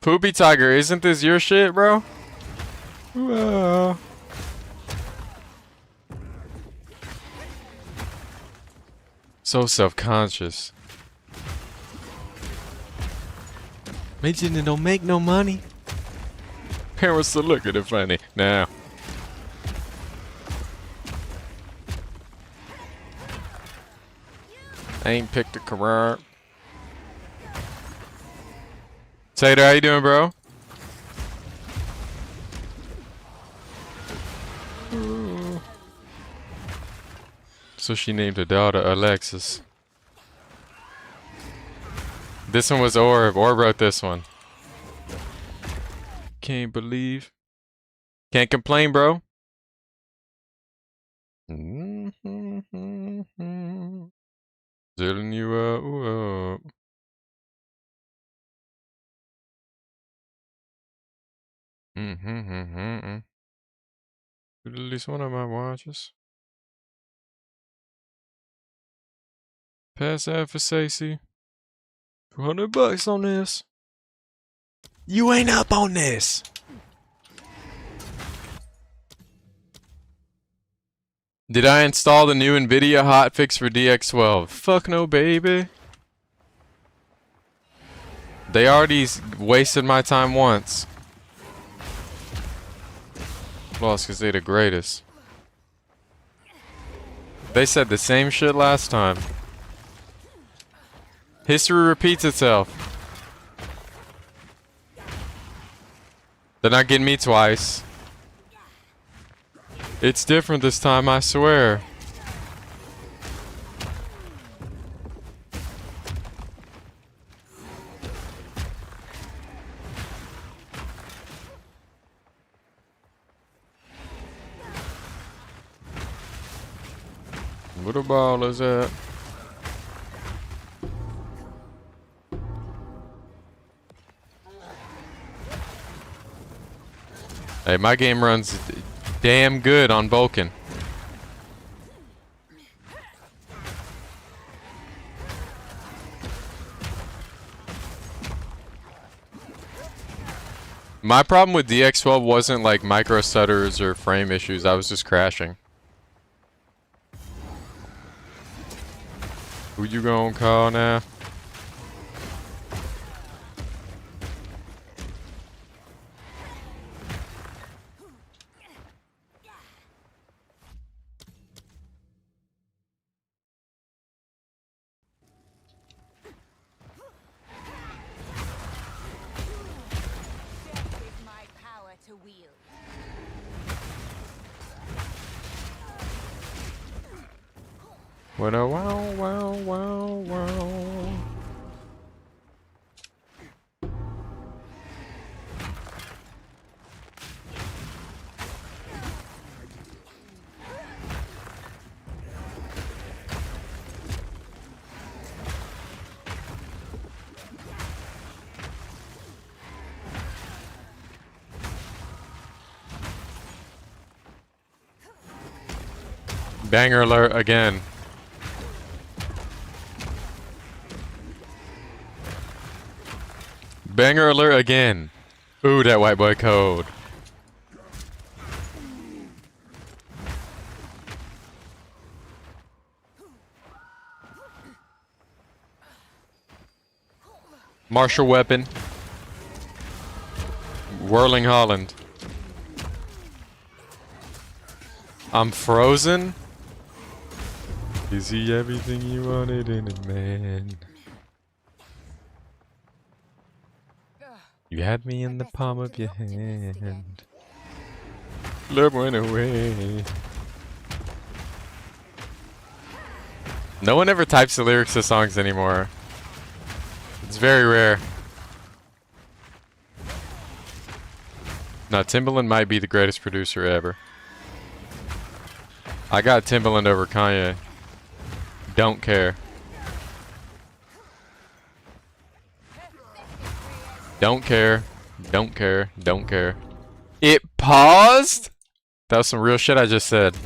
Speaker 1: Poopy Tiger, isn't this your shit, bro? Whoa. So self-conscious. Mention don't make no money. Parents to look at it funny. Now. I ain't picked a career. Tater, how you doing, bro? Ooh. So she named her daughter Alexis. This one was Orb. Orb wrote this one. Can't believe. Can't complain, bro. Zilling you up. At least one of my watches. Pass that for Stacey. $200 on this. You ain't up on this. Did I install the new NVIDIA hotfix for DX12? Fuck no, baby. They already wasted my time once. Lost because they the greatest. They said the same shit last time. History repeats itself. They're not getting me twice. It's different this time, I swear. Where the ball is at? Hey, my game runs damn good on Vulcan. My problem with DX12 wasn't like micro stutters or frame issues. I was just crashing. Who you gonna call now?
Speaker 2: Death is my power to wield.
Speaker 1: What a wow, wow, wow, wow. Banger alert again. Banger alert again. Ooh, that white boy code. Martial weapon. Whirling Holland. I'm frozen. Is he everything you wanted in a man? You had me in the palm of your hand. Love went away. No one ever types the lyrics to songs anymore. It's very rare. Now, Timbaland might be the greatest producer ever. I got Timbaland over Kanye. Don't care. Don't care. Don't care. Don't care. It paused? That was some real shit I just said.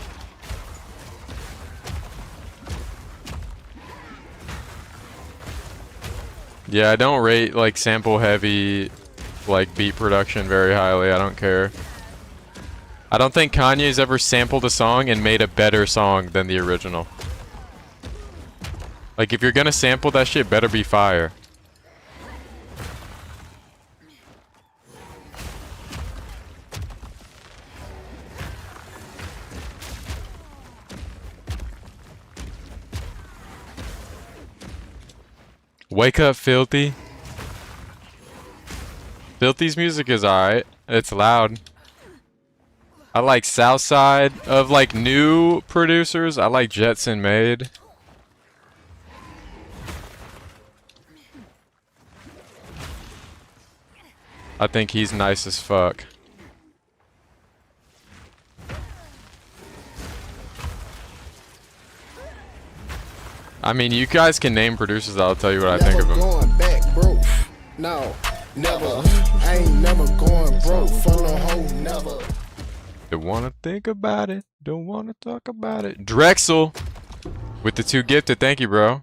Speaker 1: Yeah, I don't rate like sample heavy like beat production very highly. I don't care. I don't think Kanye's ever sampled a song and made a better song than the original. Like if you're gonna sample that shit, better be fire. Wake up, Filthy. Filthy's music is alright. It's loud. I like Southside. Of like new producers, I like Jetson Made. I think he's nice as fuck. I mean, you guys can name producers. I'll tell you what I think of them.
Speaker 7: Going back, bro. No, never. I ain't never going broke. Follow hoe, never.
Speaker 1: Don't wanna think about it. Don't wanna talk about it. Drexel with the 2 gifted. Thank you, bro.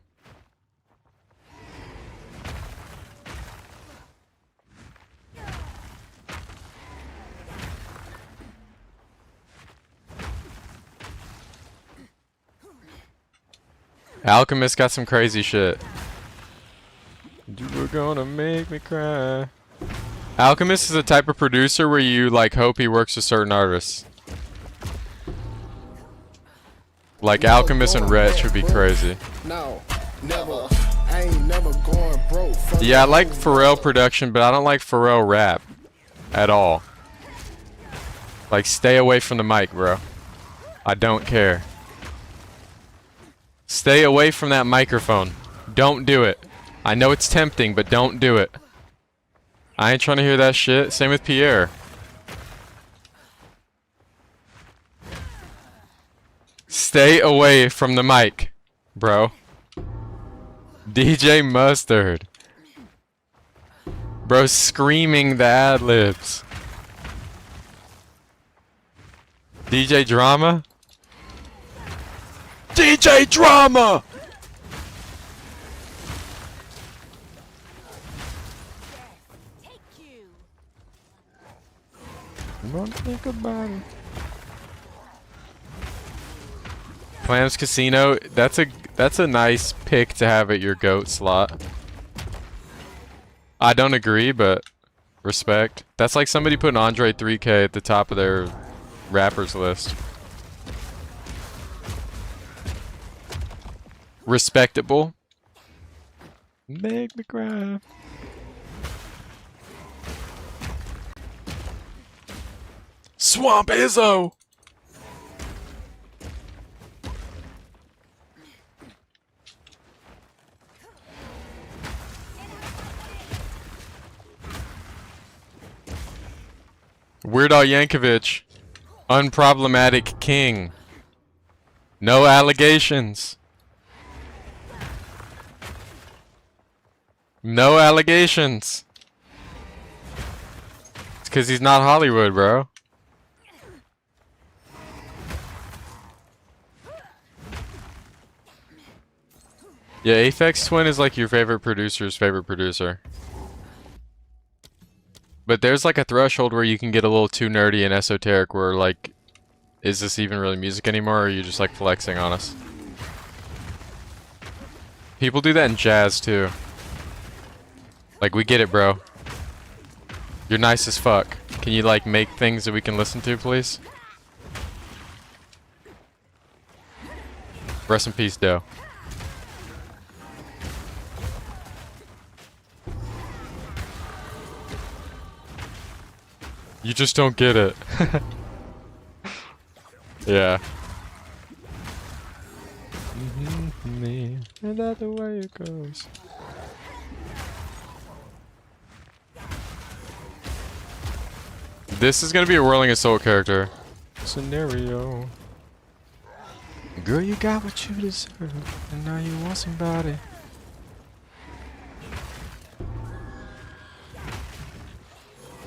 Speaker 1: Alchemist got some crazy shit. You were gonna make me cry. Alchemist is the type of producer where you like hope he works with certain artists. Like Alchemist and Wretch would be crazy.
Speaker 7: No, never. I ain't never going broke.
Speaker 1: Yeah, I like Pharrell production, but I don't like Pharrell rap at all. Like, stay away from the mic, bro. I don't care. Stay away from that microphone. Don't do it. I know it's tempting, but don't do it. I ain't trying to hear that shit. Same with Pierre. Stay away from the mic, bro. DJ Mustard. Bro, screaming the ad-libs. DJ Drama? DJ Drama!
Speaker 2: Take you.
Speaker 1: I'm gonna think about it. Clams Casino, that's a nice pick to have at your GOAT slot. I don't agree, but respect. That's like somebody putting Andre 3K at the top of their rappers list. Respectable. Make me cry. Swamp Izzo! Weird Al Yankovic. Unproblematic king. No allegations. No allegations. It's because he's not Hollywood, bro. Yeah, Aphex Twin is like your favorite producer's favorite producer. But there's like a threshold where you can get a little too nerdy and esoteric where like, is this even really music anymore or are you just like flexing on us? People do that in jazz too. Like, we get it, bro. You're nice as fuck. Can you like make things that we can listen to, please? Rest in peace, Doe. You just don't get it. Yeah. And that's the way it goes. This is gonna be a Whirling Assault character. Scenario. Girl, you got what you deserve, and now you want somebody.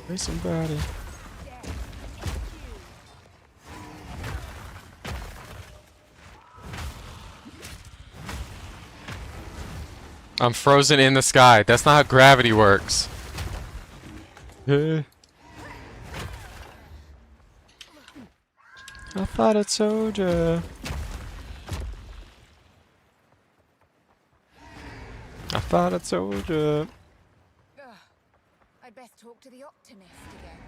Speaker 1: Hey, somebody. I'm frozen in the sky. That's not how gravity works. Yeah. I thought I told ya. I thought I told ya.
Speaker 2: I'd best talk to the optimist again.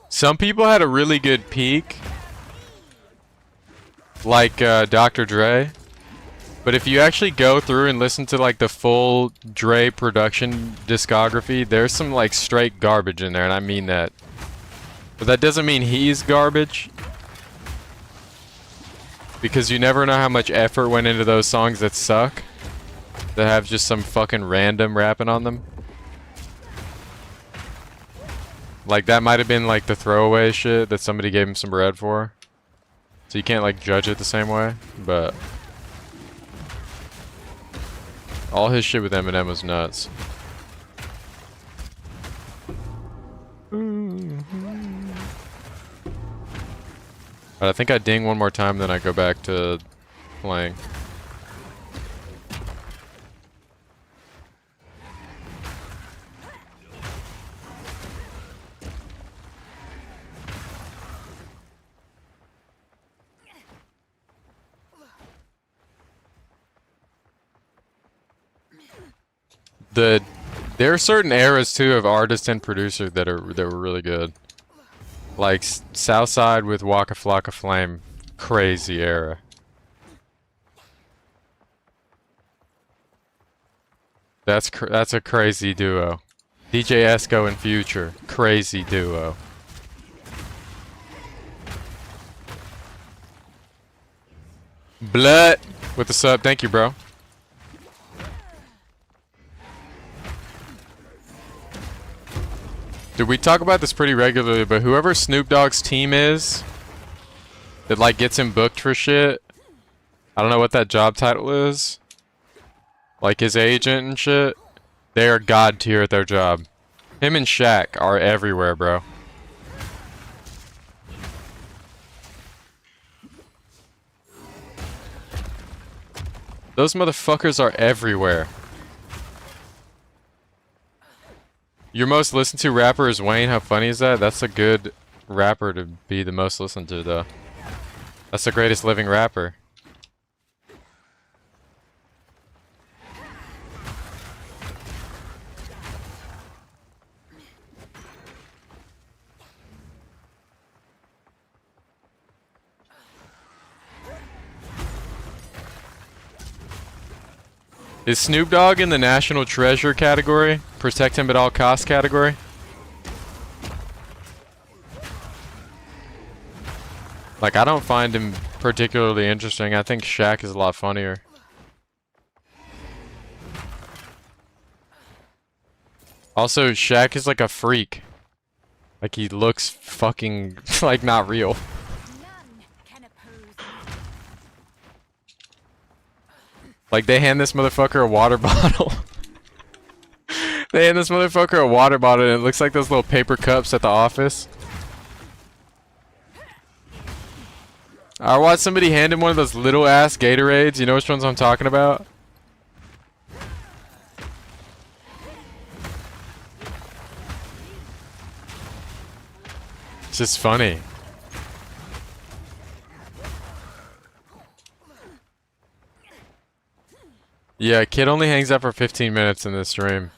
Speaker 1: Some people had a really good peak, like Dr. Dre. But if you actually go through and listen to like the full Dre production discography, there's some like straight garbage in there, and I mean that. But that doesn't mean he's garbage. Because you never know how much effort went into those songs that suck. That have just some fucking random rapping on them. Like that might have been like the throwaway shit that somebody gave him some bread for. So you can't like judge it the same way, but all his shit with Eminem was nuts. But I think I ding one more time, then I go back to playing. There are certain eras too of artists and producers that were really good. Like Southside with Waka Flocka Flame, crazy era. That's a crazy duo. DJ Esco and Future, crazy duo. Blood with the sub, thank you, bro. Dude, we talk about this pretty regularly, but whoever Snoop Dogg's team is, that like gets him booked for shit, I don't know what that job title is, like his agent and shit, they are god tier at their job. Him and Shaq are everywhere, bro. Those motherfuckers are everywhere. Your most listened to rapper is Wayne. How funny is that? That's a good rapper to be the most listened to, though. That's the greatest living rapper. Is Snoop Dogg in the National Treasure category? Protect him at all costs category? Like, I don't find him particularly interesting. I think Shaq is a lot funnier. Also, Shaq is like a freak. Like, he looks fucking, like, not real. Like, they hand this motherfucker a water bottle. They hand this motherfucker a water bottle and it looks like those little paper cups at the office. I watched somebody hand him one of those little ass Gatorades. You know which ones I'm talking about? It's just funny. Yeah, kid only hangs out for 15 minutes in this stream.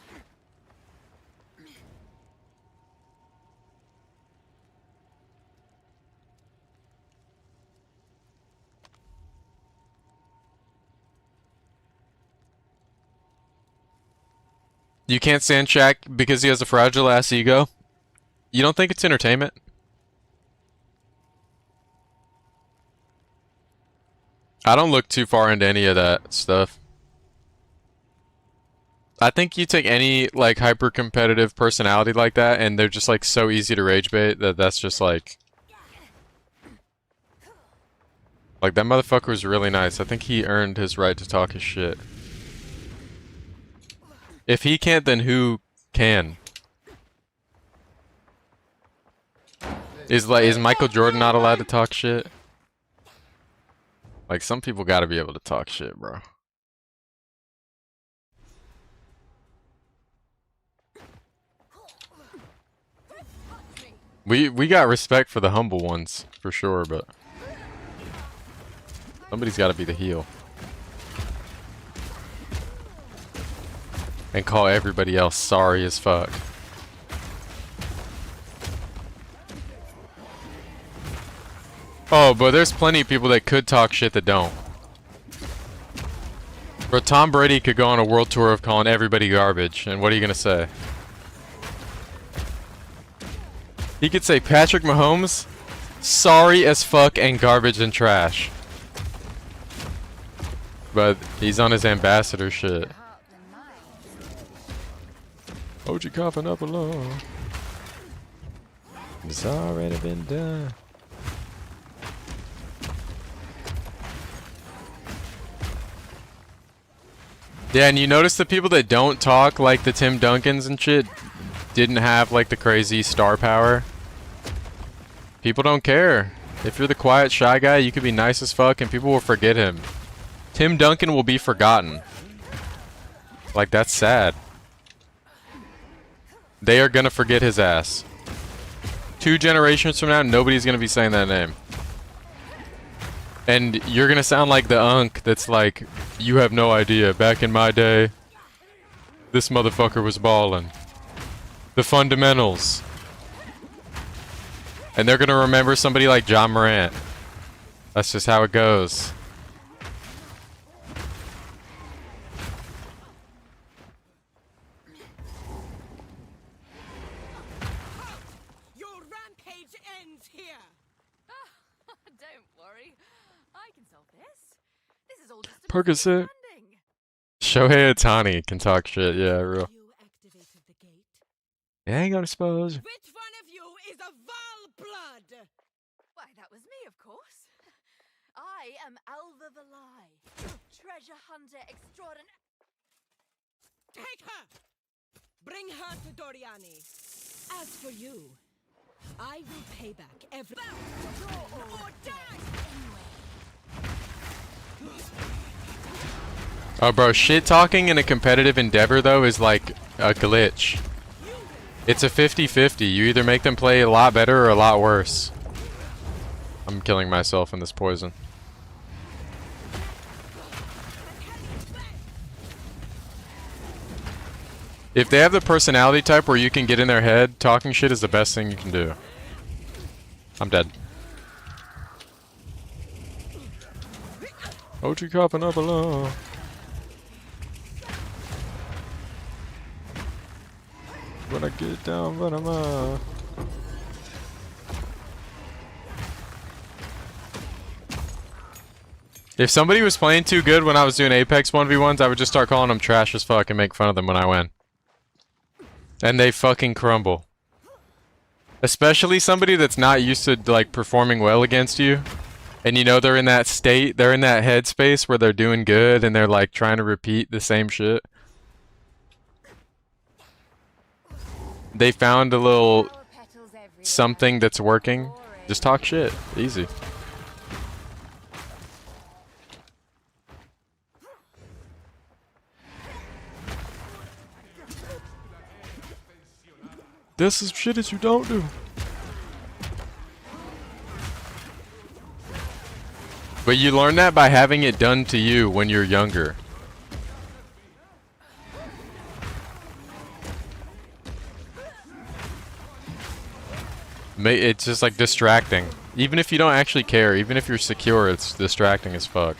Speaker 1: You can't stand Shaq because he has a fragile ass ego? You don't think it's entertainment? I don't look too far into any of that stuff. I think you take any like hyper competitive personality like that and they're just like so easy to rage bait that that's just like that motherfucker was really nice. I think he earned his right to talk his shit. If he can't, then who can? Is Michael Jordan not allowed to talk shit? Like, some people gotta be able to talk shit, bro. We got respect for the humble ones, for sure, but somebody's gotta be the heel. And call everybody else sorry as fuck. Oh, but there's plenty of people that could talk shit that don't. Bro, Tom Brady could go on a world tour of calling everybody garbage, and what are you gonna say? He could say Patrick Mahomes, sorry as fuck and garbage and trash. But he's on his ambassador shit. OG coughing up alone. It's already been done. Yeah, and you notice the people that don't talk, like the Tim Duncans and shit, didn't have like the crazy star power. People don't care. If you're the quiet, shy guy, you could be nice as fuck and people will forget him. Tim Duncan will be forgotten. Like, that's sad. They are gonna forget his ass. 2 generations from now, nobody's gonna be saying that name. And you're gonna sound like the unk that's like, you have no idea, back in my day, this motherfucker was ballin'. The fundamentals. And they're gonna remember somebody like John Morant. That's just how it goes.
Speaker 2: Your rampage ends here.
Speaker 8: Don't worry. I can solve this. This is all just a
Speaker 1: Percocet.
Speaker 8: misunderstanding.
Speaker 1: Shohei Ohtani can talk shit, yeah, real.
Speaker 2: You activated the gate.
Speaker 1: Yeah, I ain't gonna suppose.
Speaker 2: Which one of you is a Val blood?
Speaker 8: Why, that was me, of course. I am Alva Valai, treasure hunter extraordinaire.
Speaker 2: Take her! Bring her to Doriani. As for you, I will pay back every or die!
Speaker 1: Oh, bro, shit talking in a competitive endeavor though is like a glitch. It's a 50-50. You either make them play a lot better or a lot worse. I'm killing myself in this poison. If they have the personality type where you can get in their head, talking shit is the best thing you can do. I'm dead. OG copping up alone. When I get down, but I'm If somebody was playing too good when I was doing Apex 1v1s, I would just start calling them trash as fuck and make fun of them when I win. And they fucking crumble. Especially somebody that's not used to like performing well against you. And you know they're in that state, they're in that headspace where they're doing good and they're like trying to repeat the same shit. They found a little something that's working. Just talk shit. Easy. This is shit that you don't do. But you learn that by having it done to you when you're younger. It's just like distracting. Even if you don't actually care, even if you're secure, it's distracting as fuck.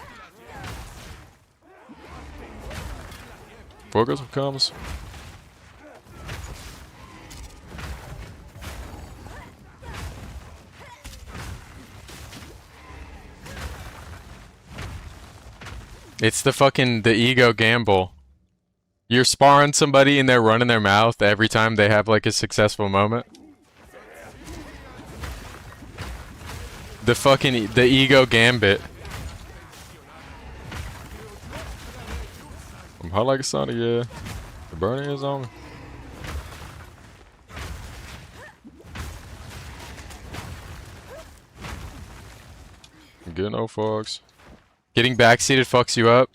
Speaker 1: Focus comes. It's the ego gamble. You're sparring somebody and they're running their mouth every time they have like a successful moment. The ego gambit. I'm hot like a sauna, yeah. The burning is on me. I'm getting no fucks. Getting backseated fucks you up.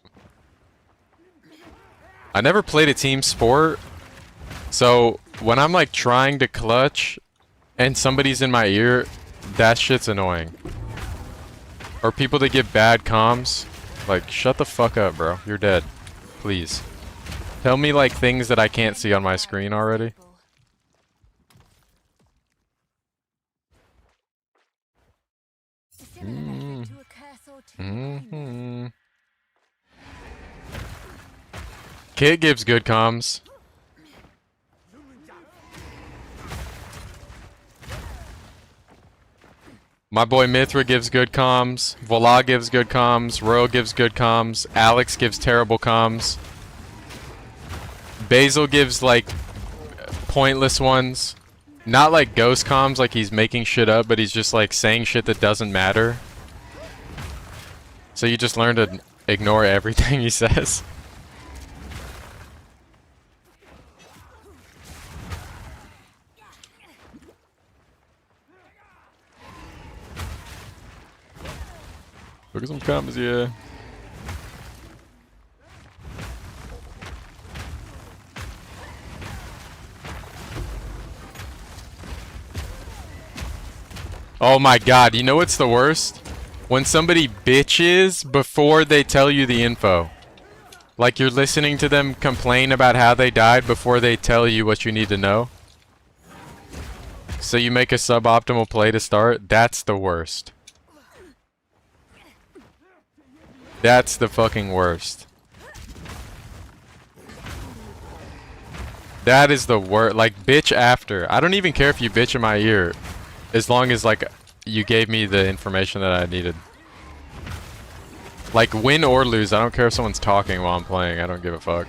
Speaker 1: I never played a team sport, so when I'm like trying to clutch and somebody's in my ear, that shit's annoying. Or people that get bad comms, like shut the fuck up, bro. You're dead. Please. Tell me like things that I can't see on my screen already. Kit gives good comms. My boy Mithra gives good comms. Vola gives good comms. Ro gives good comms. Alex gives terrible comms. Basil gives like pointless ones. Not like ghost comms, like he's making shit up, but he's just like saying shit that doesn't matter. So you just learn to ignore everything he says. Look at some comments, yeah. Oh my god, you know what's the worst? When somebody bitches before they tell you the info. Like you're listening to them complain about how they died before they tell you what you need to know. So you make a suboptimal play to start? That's the worst. That's the fucking worst. That is the worst. Like, bitch after. I don't even care if you bitch in my ear. As long as, like, you gave me the information that I needed. Like, win or lose. I don't care if someone's talking while I'm playing. I don't give a fuck.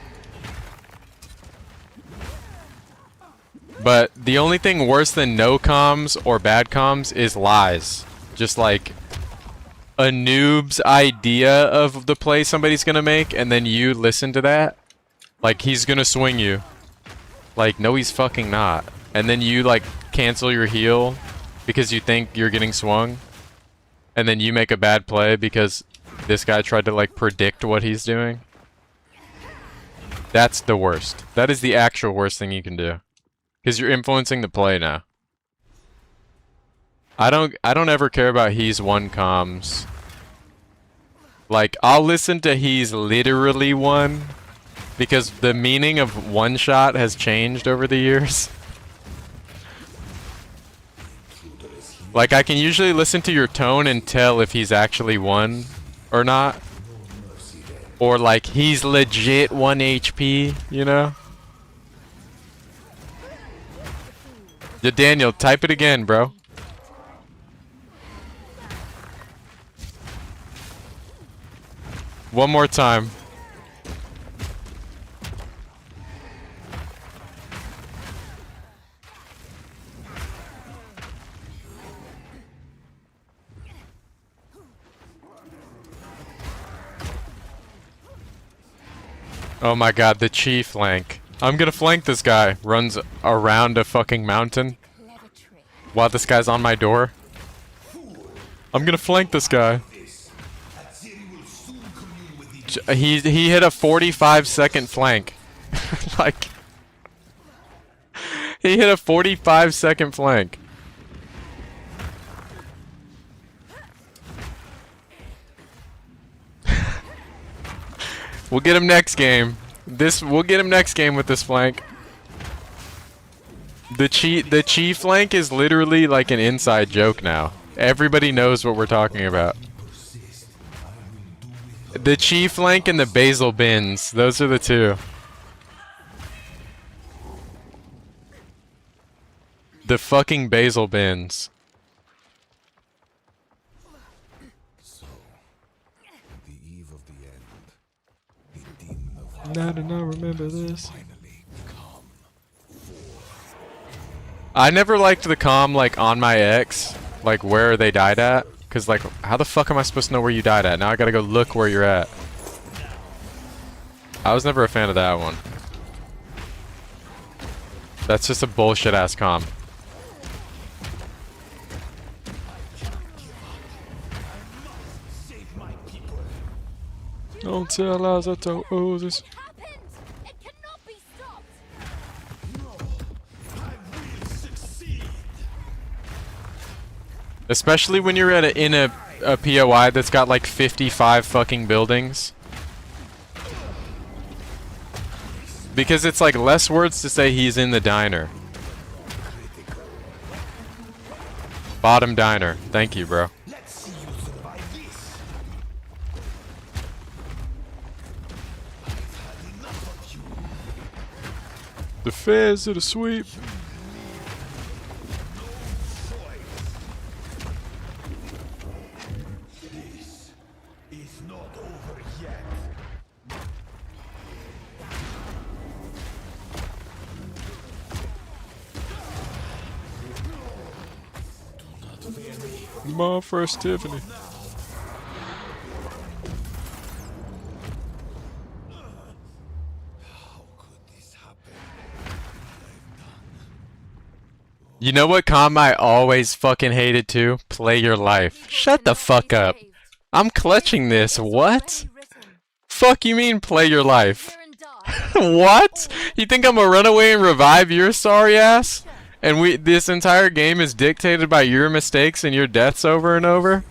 Speaker 1: But the only thing worse than no comms or bad comms is lies. Just like a noob's idea of the play somebody's gonna make, and then you listen to that. Like, he's gonna swing you. Like, no, he's fucking not. And then you, like, cancel your heal because you think you're getting swung. And then you make a bad play because this guy tried to, like, predict what he's doing. That's the worst. That is the actual worst thing you can do. Because you're influencing the play now. I don't ever care about he's one comms. Like, I'll listen to he's literally one. Because the meaning of one shot has changed over the years. Like, I can usually listen to your tone and tell if he's actually one or not. Or like, he's legit 1 HP, you know? Yeah, Daniel, type it again, bro. One more time. Oh my god, the chief flank. I'm gonna flank this guy. Runs around a fucking mountain while this guy's on my door. I'm gonna flank this guy. He hit a 45-second flank. Like, he hit a 45-second flank. We'll get him next game. We'll get him next game with this flank. The chi flank is literally like an inside joke now. Everybody knows what we're talking about. The chi flank and the basil bins. Those are the two. The fucking basil bins. Now do not remember this. I never liked the comm like on my ex, like where they died at, cause like how the fuck am I supposed to know where you died at? Now I gotta go look where you're at. I was never a fan of that one. That's just a bullshit ass comm. Don't tell us I told this. Especially when you're at in a POI that's got like 55 fucking buildings. Because it's like less words to say he's in the diner. Bottom diner. Thank you, bro. The fans did a sweep. My first Tiffany. You know what comm I always fucking hated too? Play your life. Shut the fuck up. I'm clutching this. What? Fuck you mean play your life? What? You think I'm gonna run away and revive your sorry ass? And this entire game is dictated by your mistakes and your deaths over and over?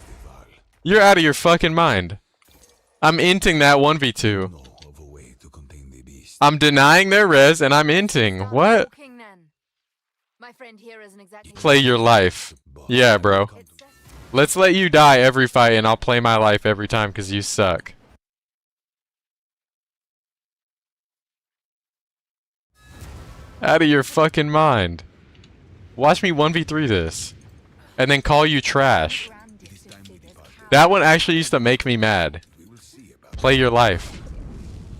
Speaker 1: You're out of your fucking mind. I'm inting that 1v2. I'm denying their res and I'm inting. What? Play your life. Yeah, bro. Let's let you die every fight and I'll play my life every time because you suck. Out of your fucking mind. Watch me 1v3 this. And then call you trash. That one actually used to make me mad. Play your life.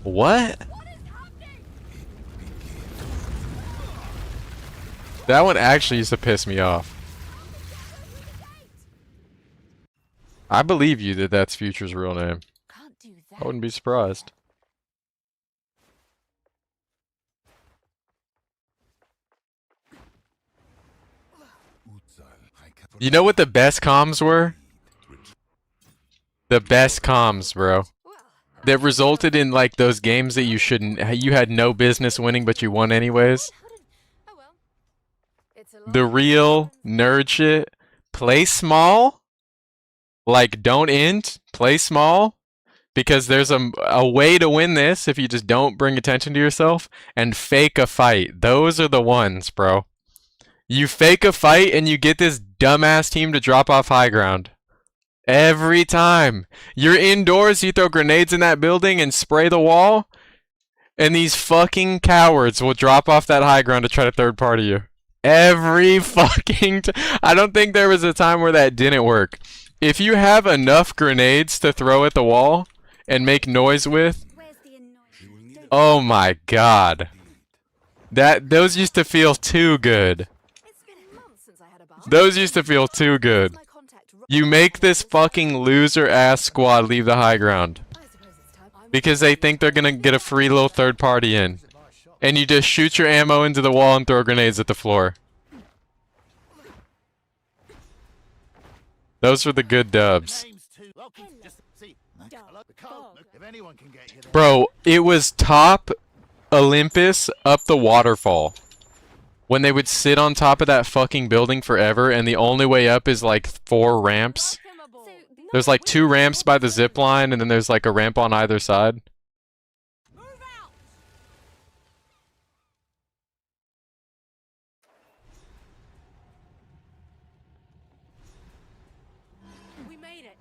Speaker 1: What? That one actually used to piss me off. I believe you that that's Future's real name. I wouldn't be surprised. You know what the best comms were? The best comms, bro. That resulted in like those games that you had no business winning but you won anyways.
Speaker 3: It's a long
Speaker 1: The real nerd shit. Play small. Like, don't int. Play small. Because there's a way to win this if you just don't bring attention to yourself. And fake a fight. Those are the ones, bro. You fake a fight and you get this dumbass team to drop off high ground. Every time. You're indoors, you throw grenades in that building and spray the wall. And these fucking cowards will drop off that high ground to try to third party you. Every fucking I don't think there was a time where that didn't work. If you have enough grenades to throw at the wall and make noise with, oh my god. Those used to feel too good. Those used to feel too good. You make this fucking loser ass squad leave the high ground. Because they think they're gonna get a free little third party in. And you just shoot your ammo into the wall and throw grenades at the floor. Those were the good dubs. Bro, it was top Olympus up the waterfall. When they would sit on top of that fucking building forever and the only way up is like 4 ramps. There's like 2 ramps by the zip line and then there's like a ramp on either side.
Speaker 3: We made it.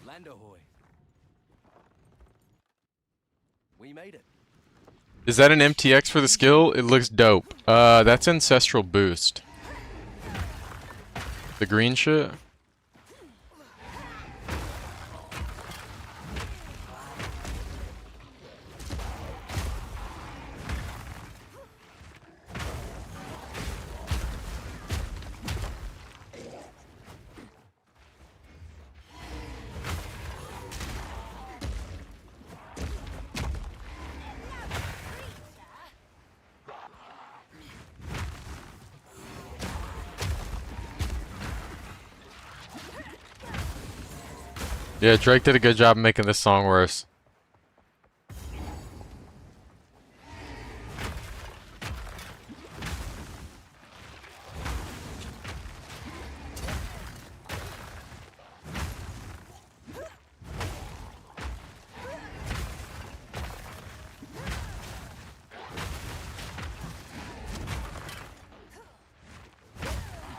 Speaker 5: Land ahoy. We made it.
Speaker 1: Is that an MTX for the skill? It looks dope. That's Ancestral Boost. The green shit? Yeah, Drake did a good job of making this song worse.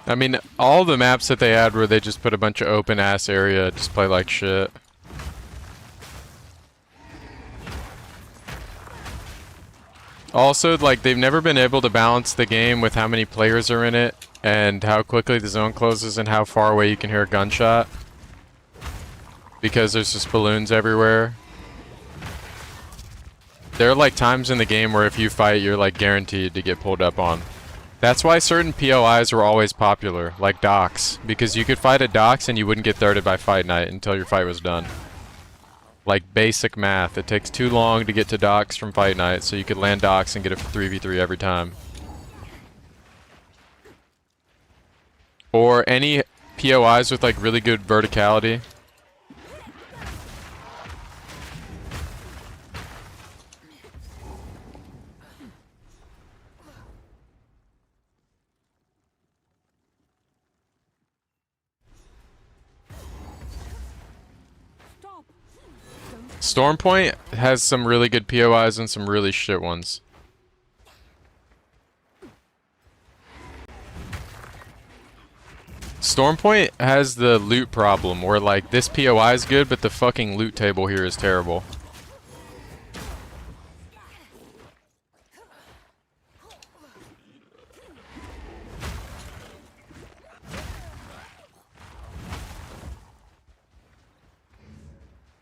Speaker 1: I mean, all the maps that they had where they just put a bunch of open ass area, just play like shit. Also, like, they've never been able to balance the game with how many players are in it, and how quickly the zone closes, and how far away you can hear a gunshot. Because there's just balloons everywhere. There are, like, times in the game where if you fight, you're, like, guaranteed to get pulled up on. That's why certain POIs were always popular, like docks, because you could fight at docks and you wouldn't get thirded by fight night until your fight was done. Like basic math, it takes too long to get to docks from fight night, so you could land docks and get a 3v3 every time. Or any POIs with like really good verticality. Stormpoint has some really good POIs and some really shit ones. Stormpoint has the loot problem where like this POI is good but the fucking loot table here is terrible.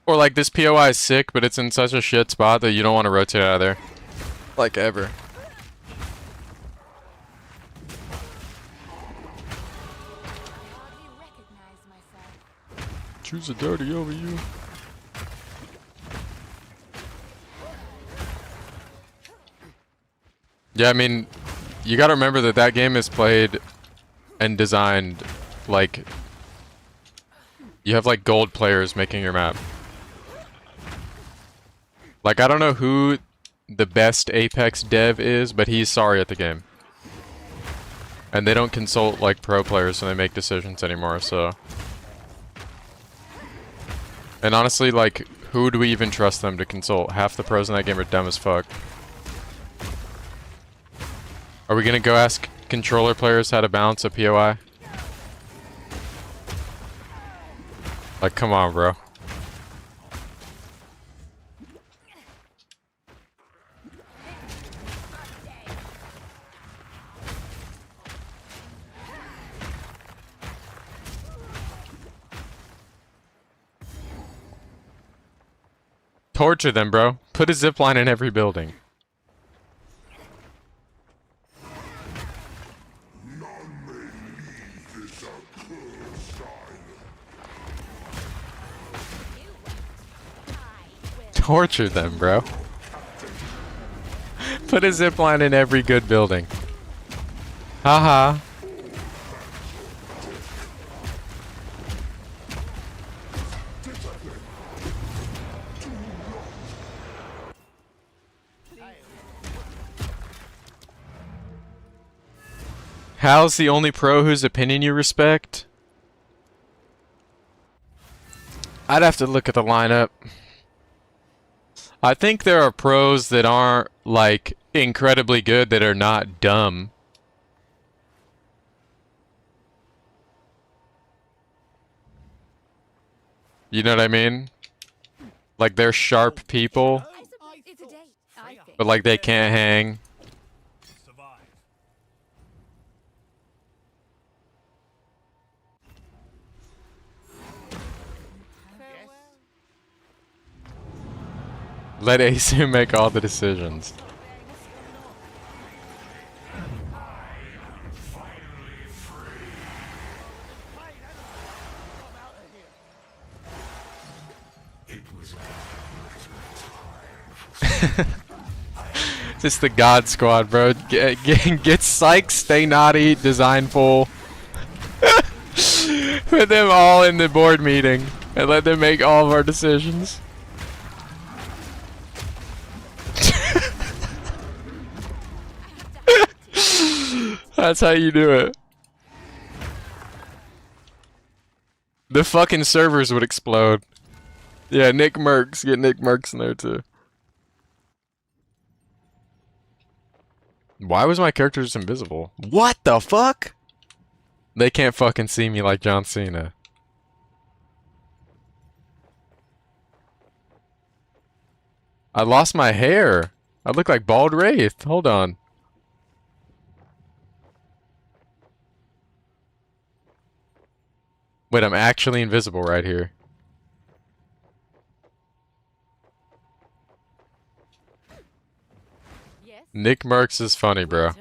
Speaker 1: Or like this POI is sick, but it's in such a shit spot that you don't want to rotate out of there. Like ever. Choose a dirty over you. Yeah, I mean, you gotta remember that that game is played and designed like you have like gold players making your map. Like, I don't know who the best Apex dev is, but he's sorry at the game. And they don't consult like pro players when they make decisions anymore, so. And honestly, like, who do we even trust them to consult? Half the pros in that game are dumb as fuck. Are we gonna go ask controller players how to balance a POI? Like, come on, bro. Torture them, bro. Put a zipline in every building. Torture them, bro. Put a zipline in every good building. Haha. Hal's the only pro whose opinion you respect? I'd have to look at the lineup. I think there are pros that aren't, like, incredibly good that are not dumb. You know what I mean? Like, they're sharp people,
Speaker 8: It's a date, I think.
Speaker 1: but, like, they can't hang. Let Asu make all the decisions. Just the God Squad, bro. Get psyched, stay naughty, design full. Put them all in the board meeting and let them make all of our decisions. That's how you do it. The fucking servers would explode. Yeah, Nick Merckx. Get Nick Merckx in there too. Why was my character just invisible? What the fuck? They can't fucking see me like John Cena. I lost my hair. I look like Bald Wraith. Hold on. Wait, I'm actually invisible right here.
Speaker 8: Yes.
Speaker 1: Nick Merckx is funny, bro.
Speaker 3: Too.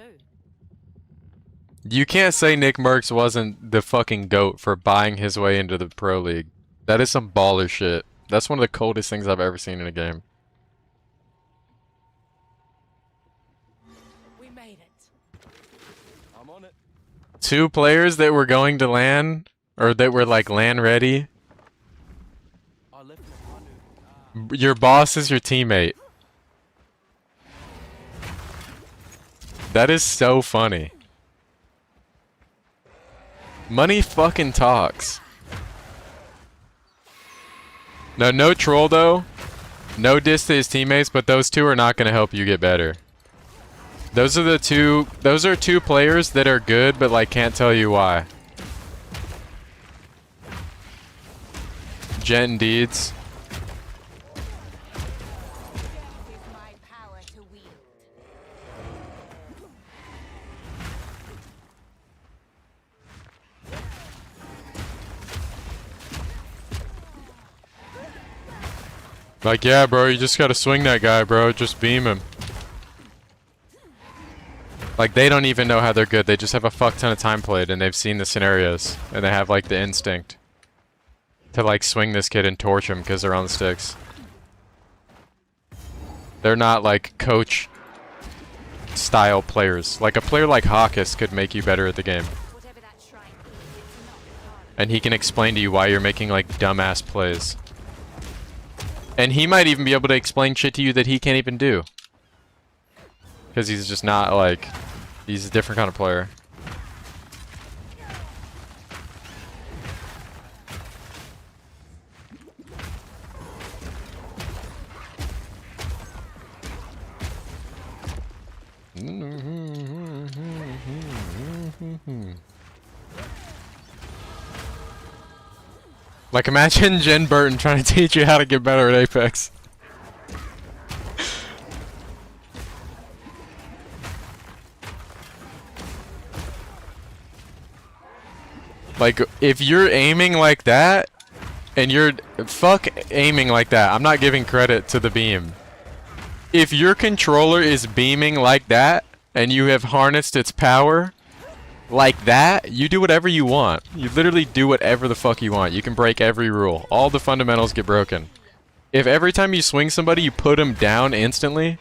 Speaker 1: You can't say Nick Merckx wasn't the fucking GOAT for buying his way into the Pro League. That is some baller shit. That's one of the coldest things I've ever seen in a game.
Speaker 2: We made it.
Speaker 5: I'm on it.
Speaker 1: 2 players that were going to LAN, or that were like LAN ready.
Speaker 5: I left my canoe.
Speaker 1: Your boss is your teammate. That is so funny. Money fucking talks. No troll though. No diss to his teammates, but those 2 are not gonna help you get better. Those are 2 players that are good, but like can't tell you why. Jet and Deeds.
Speaker 8: Is my power to wield.
Speaker 1: Like, yeah, bro, you just gotta swing that guy, bro. Just beam him. Like, they don't even know how they're good. They just have a fuck ton of time played, and they've seen the scenarios, and they have, like, the instinct to, like, swing this kid and torch him because they're on the sticks. They're not, like, coach-style players. Like, a player like Hawkus could make you better at the game.
Speaker 8: Whatever that shrine is, it's not hard.
Speaker 1: And he can explain to you why you're making, like, dumbass plays. And he might even be able to explain shit to you that he can't even do. Because he's just not, like... He's a different kind of player. Like, imagine Jen Burton trying to teach you how to get better at Apex. Like, if you're aiming like that, and you're... Fuck aiming like that. I'm not giving credit to the beam. If your controller is beaming like that, and you have harnessed its power like that, you do whatever you want. You literally do whatever the fuck you want. You can break every rule. All the fundamentals get broken. If every time you swing somebody, you put them down instantly,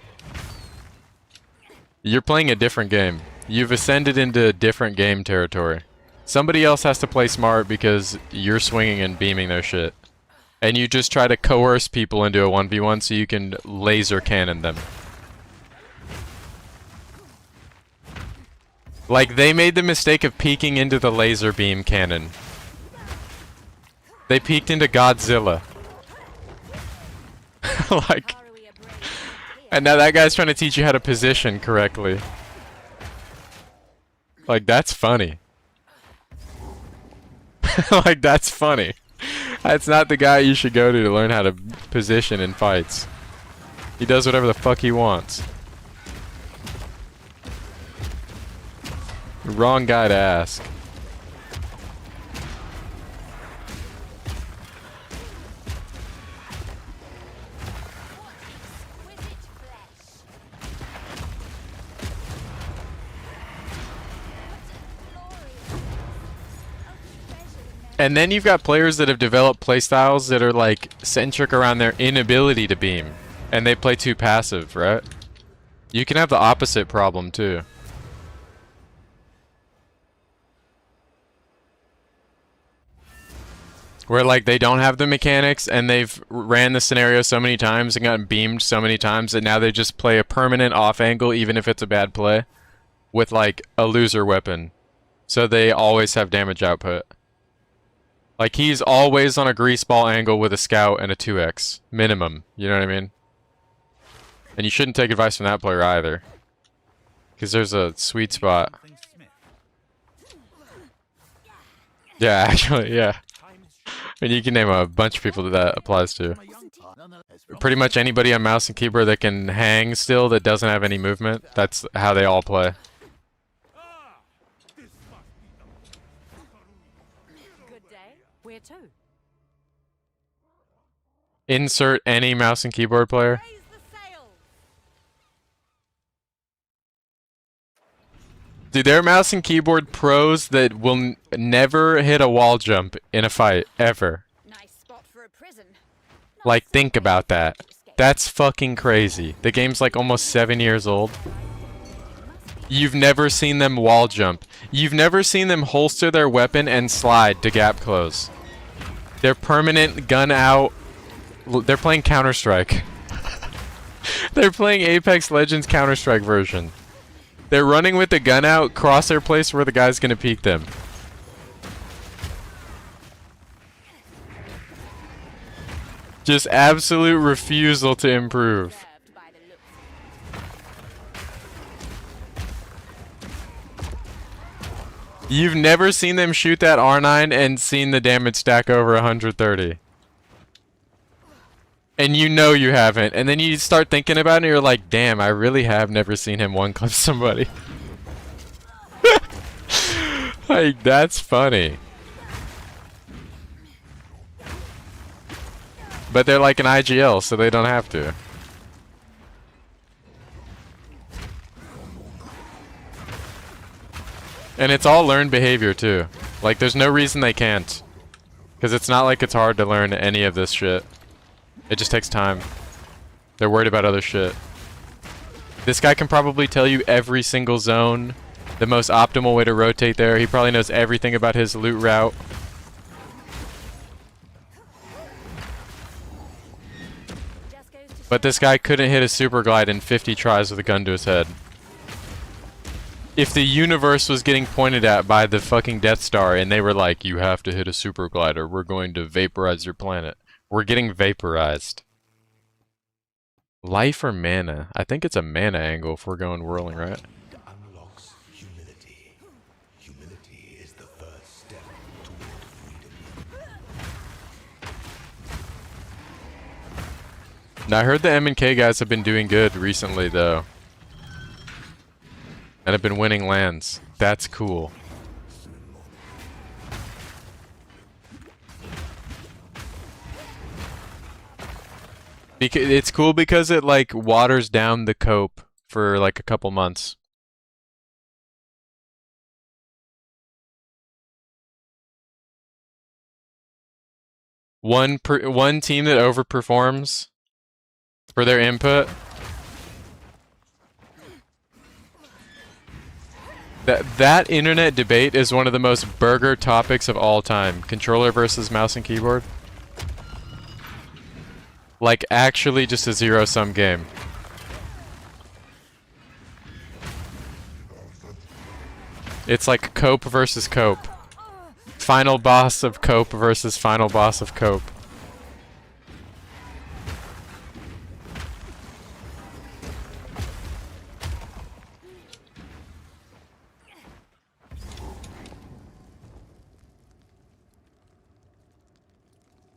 Speaker 1: you're playing a different game. You've ascended into different game territory. Somebody else has to play smart because you're swinging and beaming their shit. And you just try to coerce people into a 1v1 so you can laser cannon them. Like, they made the mistake of peeking into the laser beam cannon. They peeked into Godzilla. Like... And now that guy's trying to teach you how to position correctly. Like, that's funny. Like, that's funny. That's not the guy you should go to learn how to position in fights. He does whatever the fuck he wants. Wrong guy to ask. And then you've got players that have developed playstyles that are like centric around their inability to beam. And they play too passive, right? You can have the opposite problem too. Where like they don't have the mechanics and they've ran the scenario so many times and gotten beamed so many times that now they just play a permanent off angle even if it's a bad play. With like a loser weapon. So they always have damage output. Like, he's always on a grease ball angle with a scout and a 2x. Minimum. You know what I mean? And you shouldn't take advice from that player either. Because there's a sweet spot. Yeah, actually, yeah. I mean, you can name a bunch of people that that applies to. Pretty much anybody on mouse and keyboard that can hang still that doesn't have any movement, that's how they all play.
Speaker 3: Where to?
Speaker 1: Insert any mouse and keyboard player.
Speaker 2: Raise the sails.
Speaker 1: Dude, there are mouse and keyboard pros that will never hit a wall jump in a fight, ever.
Speaker 8: Nice spot for a prison.
Speaker 1: Like, think about that. That's fucking crazy. The game's like almost 7 years old. You've never seen them wall jump. You've never seen them holster their weapon and slide to gap close. They're permanent gun out. They're playing Counter-Strike. They're playing Apex Legends Counter-Strike version. They're running with the gun out, crosshair place where the guy's gonna peek them. Just absolute refusal to improve. You've never seen them shoot that R9 and seen the damage stack over 130. And you know you haven't. And then you start thinking about it and you're like, damn, I really have never seen him one-clip somebody. Like, that's funny. But they're like an IGL, so they don't have to. And it's all learned behavior too. Like, there's no reason they can't. Because it's not like it's hard to learn any of this shit. It just takes time. They're worried about other shit. This guy can probably tell you every single zone, the most optimal way to rotate there. He probably knows everything about his loot route. But this guy couldn't hit a super glide in 50 tries with a gun to his head. If the universe was getting pointed at by the fucking Death Star and they were like, you have to hit a super glider, we're going to vaporize your planet. We're getting vaporized. Life or mana? I think it's a mana angle if we're going whirling, right?
Speaker 9: Unlocks humility. Humility is the first step toward freedom.
Speaker 1: Now I heard the M&K guys have been doing good recently though. And have been winning lands. That's cool. It's cool because it like waters down the cope for like a couple months. One team that overperforms for their input. That internet debate is one of the most burger topics of all time. Controller versus mouse and keyboard. Like actually just a zero-sum game. It's like cope versus cope. Final boss of cope versus final boss of cope.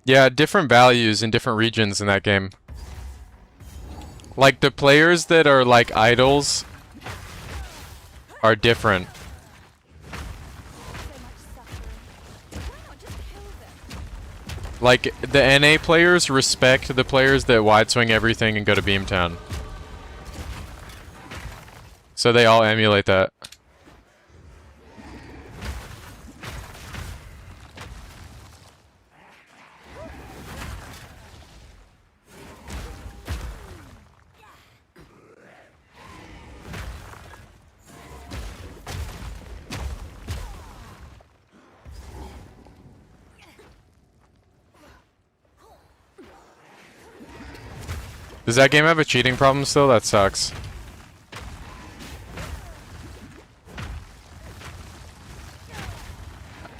Speaker 1: Yeah, different values in different regions in that game. Like the players that are like idols are different. Like, the NA players respect the players that wide swing everything and go to Beamtown. So they all emulate that. Does that game have a cheating problem still? That sucks.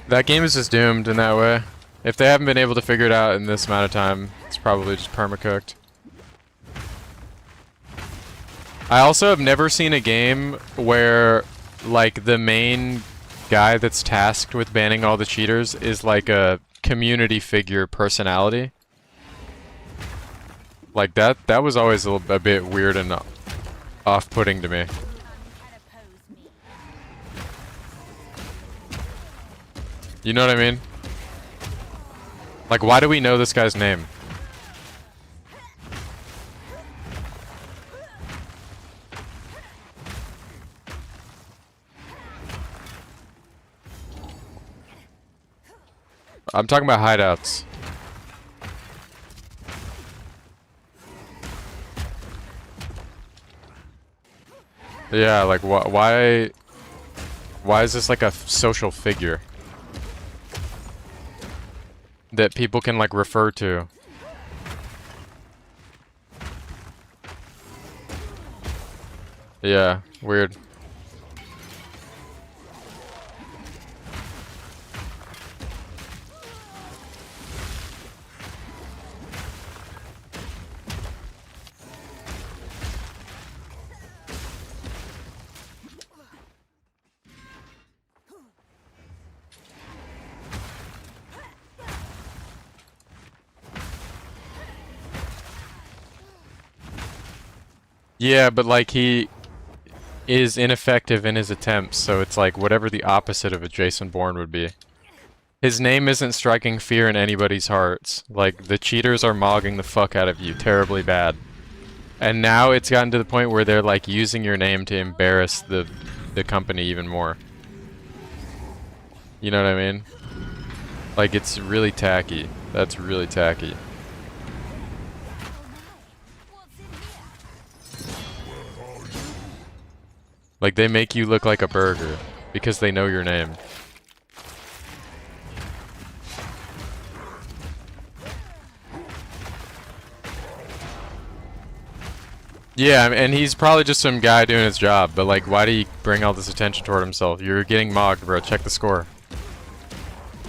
Speaker 1: That game is just doomed in that way. If they haven't been able to figure it out in this amount of time, it's probably just permacooked. I also have never seen a game where, like, the main guy that's tasked with banning all the cheaters is like a community figure personality. Like that was always a bit weird and off-putting to me. You know what I mean? Like, why do we know this guy's name? I'm talking about hideouts. Yeah, like why is this like a social figure that people can like refer to? Yeah, weird. Yeah, but like he is ineffective in his attempts, so it's like whatever the opposite of a Jason Bourne would be. His name isn't striking fear in anybody's hearts. Like, the cheaters are mogging the fuck out of you terribly bad. And now it's gotten to the point where they're like using your name to embarrass the company even more. You know what I mean? Like, it's really tacky. That's really tacky. Like, they make you look like a burger because they know your name. Yeah, and he's probably just some guy doing his job, but like, why do you bring all this attention toward himself? You're getting mogged, bro. Check the score.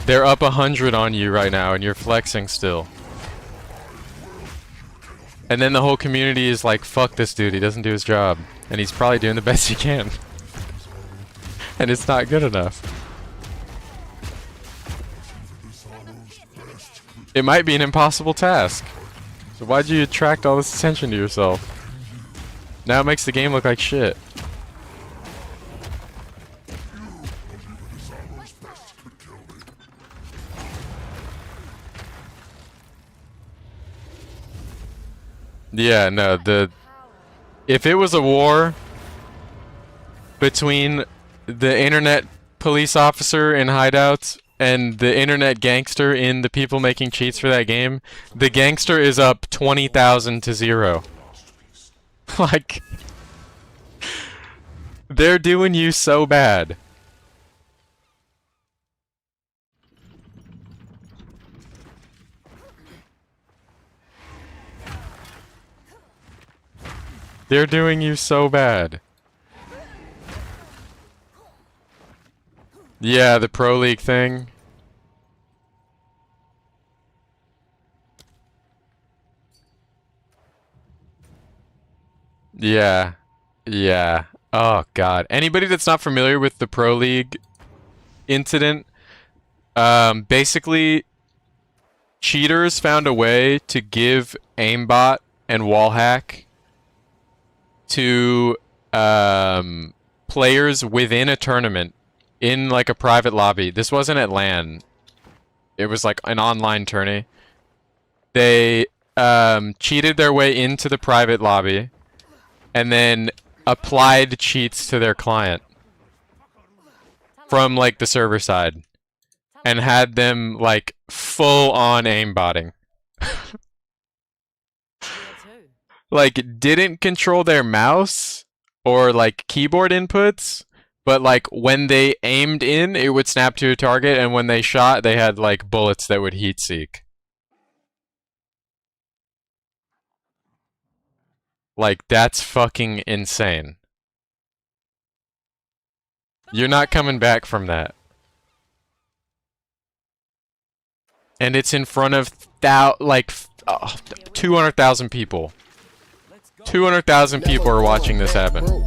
Speaker 1: They're up 100 on you right now, and you're flexing still. And then the whole community is like, fuck this dude, he doesn't do his job. And he's probably doing the best he can. And it's not good enough. It might be an impossible task. So why'd you attract all this attention to yourself? Now it makes the game look like shit. Yeah, no, if it was a war between the internet police officer in hideouts and the internet gangster in the people making cheats for that game, the gangster is up 20,000 to 0. Like, they're doing you so bad. They're doing you so bad. Yeah, the Pro League thing. Yeah. Yeah. Oh god. Anybody that's not familiar with the Pro League incident, basically cheaters found a way to give aimbot and wallhack to players within a tournament in like a private lobby. This wasn't at LAN. It was like an online tourney. They cheated their way into the private lobby and then applied cheats to their client from like the server side and had them like full on aimbotting. Like, didn't control their mouse or like keyboard inputs, but like when they aimed in, it would snap to a target, and when they shot, they had like bullets that would heat seek. Like, that's fucking insane. You're not coming back from that. And it's in front of 200,000 people. 200,000 people are watching this happen.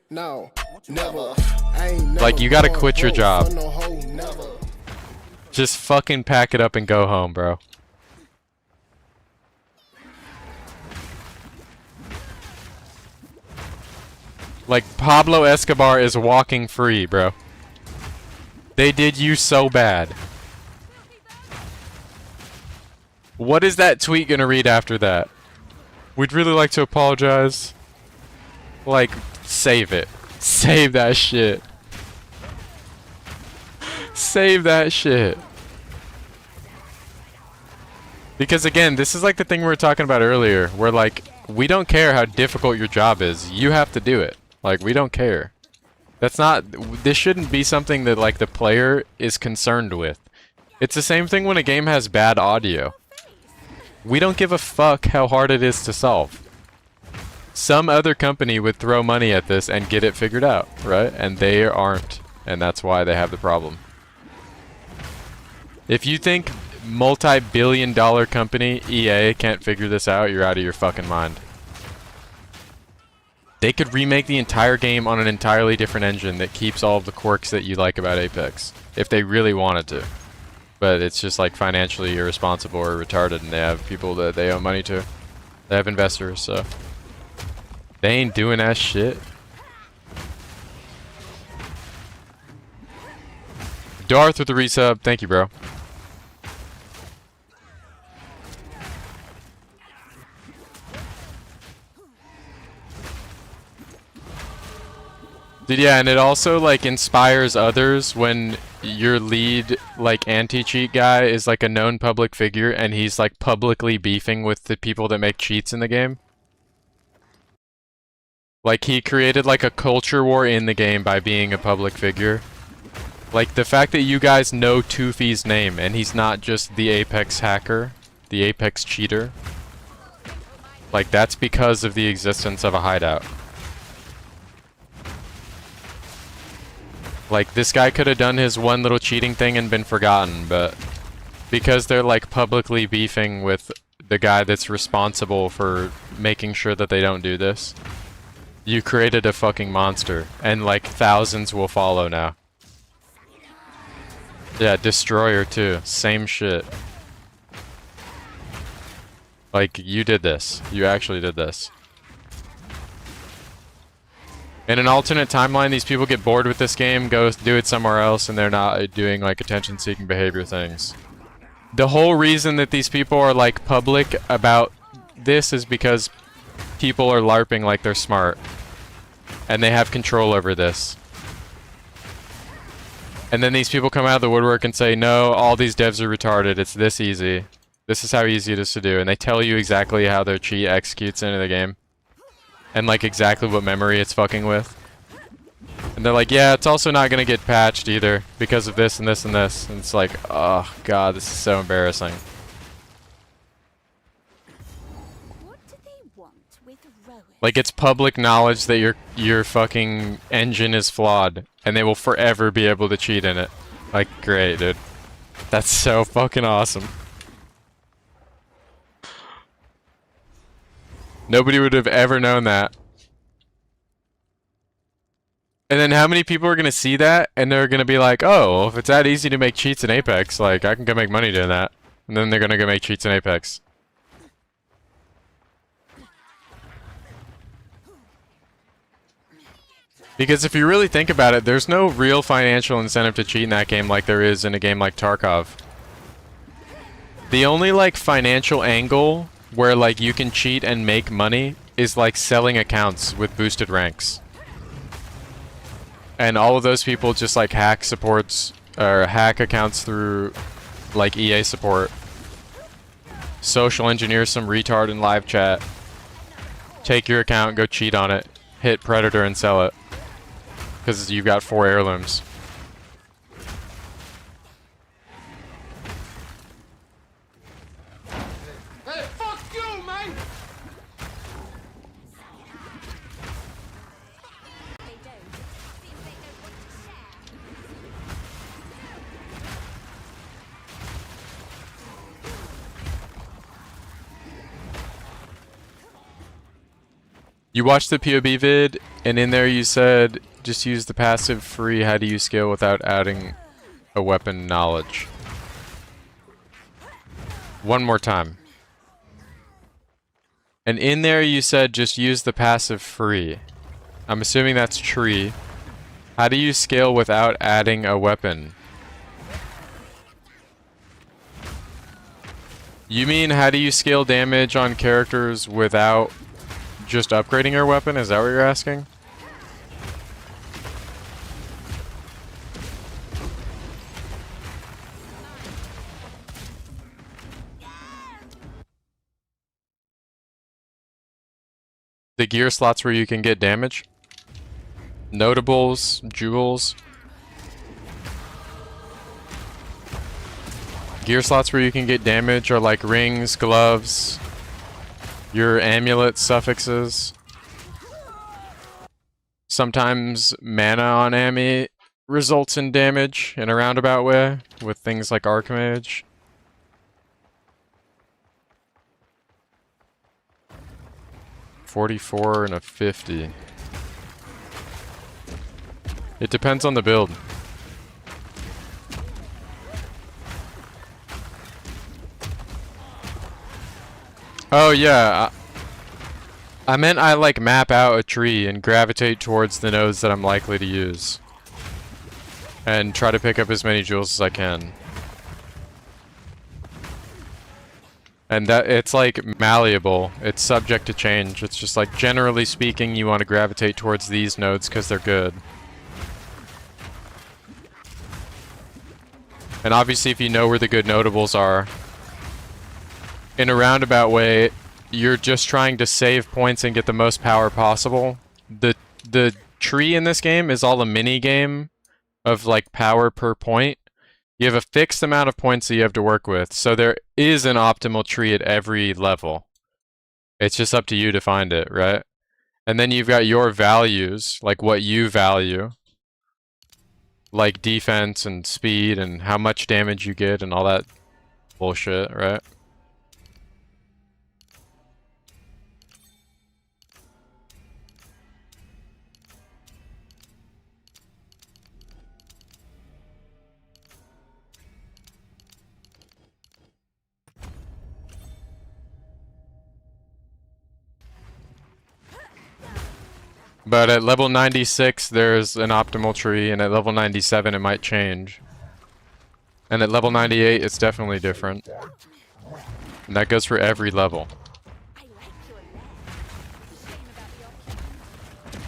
Speaker 7: No, never. I ain't never
Speaker 1: Like, you gotta
Speaker 7: going
Speaker 1: quit your
Speaker 7: broke
Speaker 1: job.
Speaker 7: for no hoe, never.
Speaker 1: Just fucking pack it up and go home, bro. Like, Pablo Escobar is walking free, bro. They did you so bad. What is that tweet gonna read after that? We'd really like to apologize. Like, save it. Save that shit. Save that shit. Because again, this is like the thing we were talking about earlier, where like, we don't care how difficult your job is. You have to do it. Like, we don't care. This shouldn't be something that like the player is concerned with. It's the same thing when a game has bad audio. We don't give a fuck how hard it is to solve. Some other company would throw money at this and get it figured out, right? And they aren't, and that's why they have the problem. If you think multi-billion-dollar company EA can't figure this out, you're out of your fucking mind. They could remake the entire game on an entirely different engine that keeps all of the quirks that you like about Apex, if they really wanted to. But it's just like financially irresponsible or retarded, and they have people that they owe money to. They have investors, so they ain't doing that shit. Darth with the resub, thank you, bro. Yeah, and it also like inspires others when your lead like anti-cheat guy is like a known public figure and he's like publicly beefing with the people that make cheats in the game. Like, he created like a culture war in the game by being a public figure. Like, the fact that you guys know Toofy's name and he's not just the Apex hacker, the Apex cheater. Like, that's because of the existence of a hideout. Like, this guy could have done his one little cheating thing and been forgotten, but because they're like publicly beefing with the guy that's responsible for making sure that they don't do this, you created a fucking monster, and like thousands will follow now. Yeah, Destroyer too, same shit. Like, you did this. You actually did this. In an alternate timeline, these people get bored with this game, go do it somewhere else, and they're not doing, like, attention-seeking behavior things. The whole reason that these people are, like, public about this is because people are LARPing like they're smart. And they have control over this. And then these people come out of the woodwork and say, no, all these devs are retarded, it's this easy. This is how easy it is to do. And they tell you exactly how their cheat executes into the game. And like exactly what memory it's fucking with. And they're like, yeah, it's also not gonna get patched either because of this and this and this. And it's like, oh god, this is so embarrassing.
Speaker 8: What do they want with Rowan?
Speaker 1: Like, it's public knowledge that your fucking engine is flawed, and they will forever be able to cheat in it. Like, great, dude. That's so fucking awesome. Nobody would have ever known that. And then how many people are gonna see that, and they're gonna be like, oh, if it's that easy to make cheats in Apex, like, I can go make money doing that. And then they're gonna go make cheats in Apex. Because if you really think about it, there's no real financial incentive to cheat in that game like there is in a game like Tarkov. The only, like, financial angle where, like, you can cheat and make money is, like, selling accounts with boosted ranks. And all of those people just, like, hack supports, or hack accounts through, like, EA support. Social engineer some retard in live chat. Take your account, go cheat on it. Hit Predator and sell it. Because you've got 4 heirlooms.
Speaker 7: Hey, fuck you, man!
Speaker 8: They don't. Seems they don't want to share.
Speaker 1: You watched the POB vid, and in there you said, just use the passive free, how do you scale without adding a weapon knowledge? One more time. And in there you said, just use the passive free. I'm assuming that's tree. How do you scale without adding a weapon? You mean, how do you scale damage on characters without just upgrading your weapon? Is that what you're asking? The gear slots where you can get damage? Notables, jewels. Gear slots where you can get damage are like rings, gloves, your amulet suffixes. Sometimes mana on Ami results in damage in a roundabout way with things like Archmage. $44 and a $50. It depends on the build. Oh yeah, I meant I like map out a tree and gravitate towards the nodes that I'm likely to use. And try to pick up as many jewels as I can. And that it's like malleable. It's subject to change. It's just like generally speaking you want to gravitate towards these nodes because they're good. And obviously if you know where the good notables are, in a roundabout way, you're just trying to save points and get the most power possible. The tree in this game is all a mini game of like power per point. You have a fixed amount of points that you have to work with, so there is an optimal tree at every level. It's just up to you to find it, right? And then you've got your values, like what you value. Like defense and speed and how much damage you get and all that bullshit, right? But at level 96, there's an optimal tree, and at level 97, it might change. And at level 98, it's definitely different. And that goes for every level.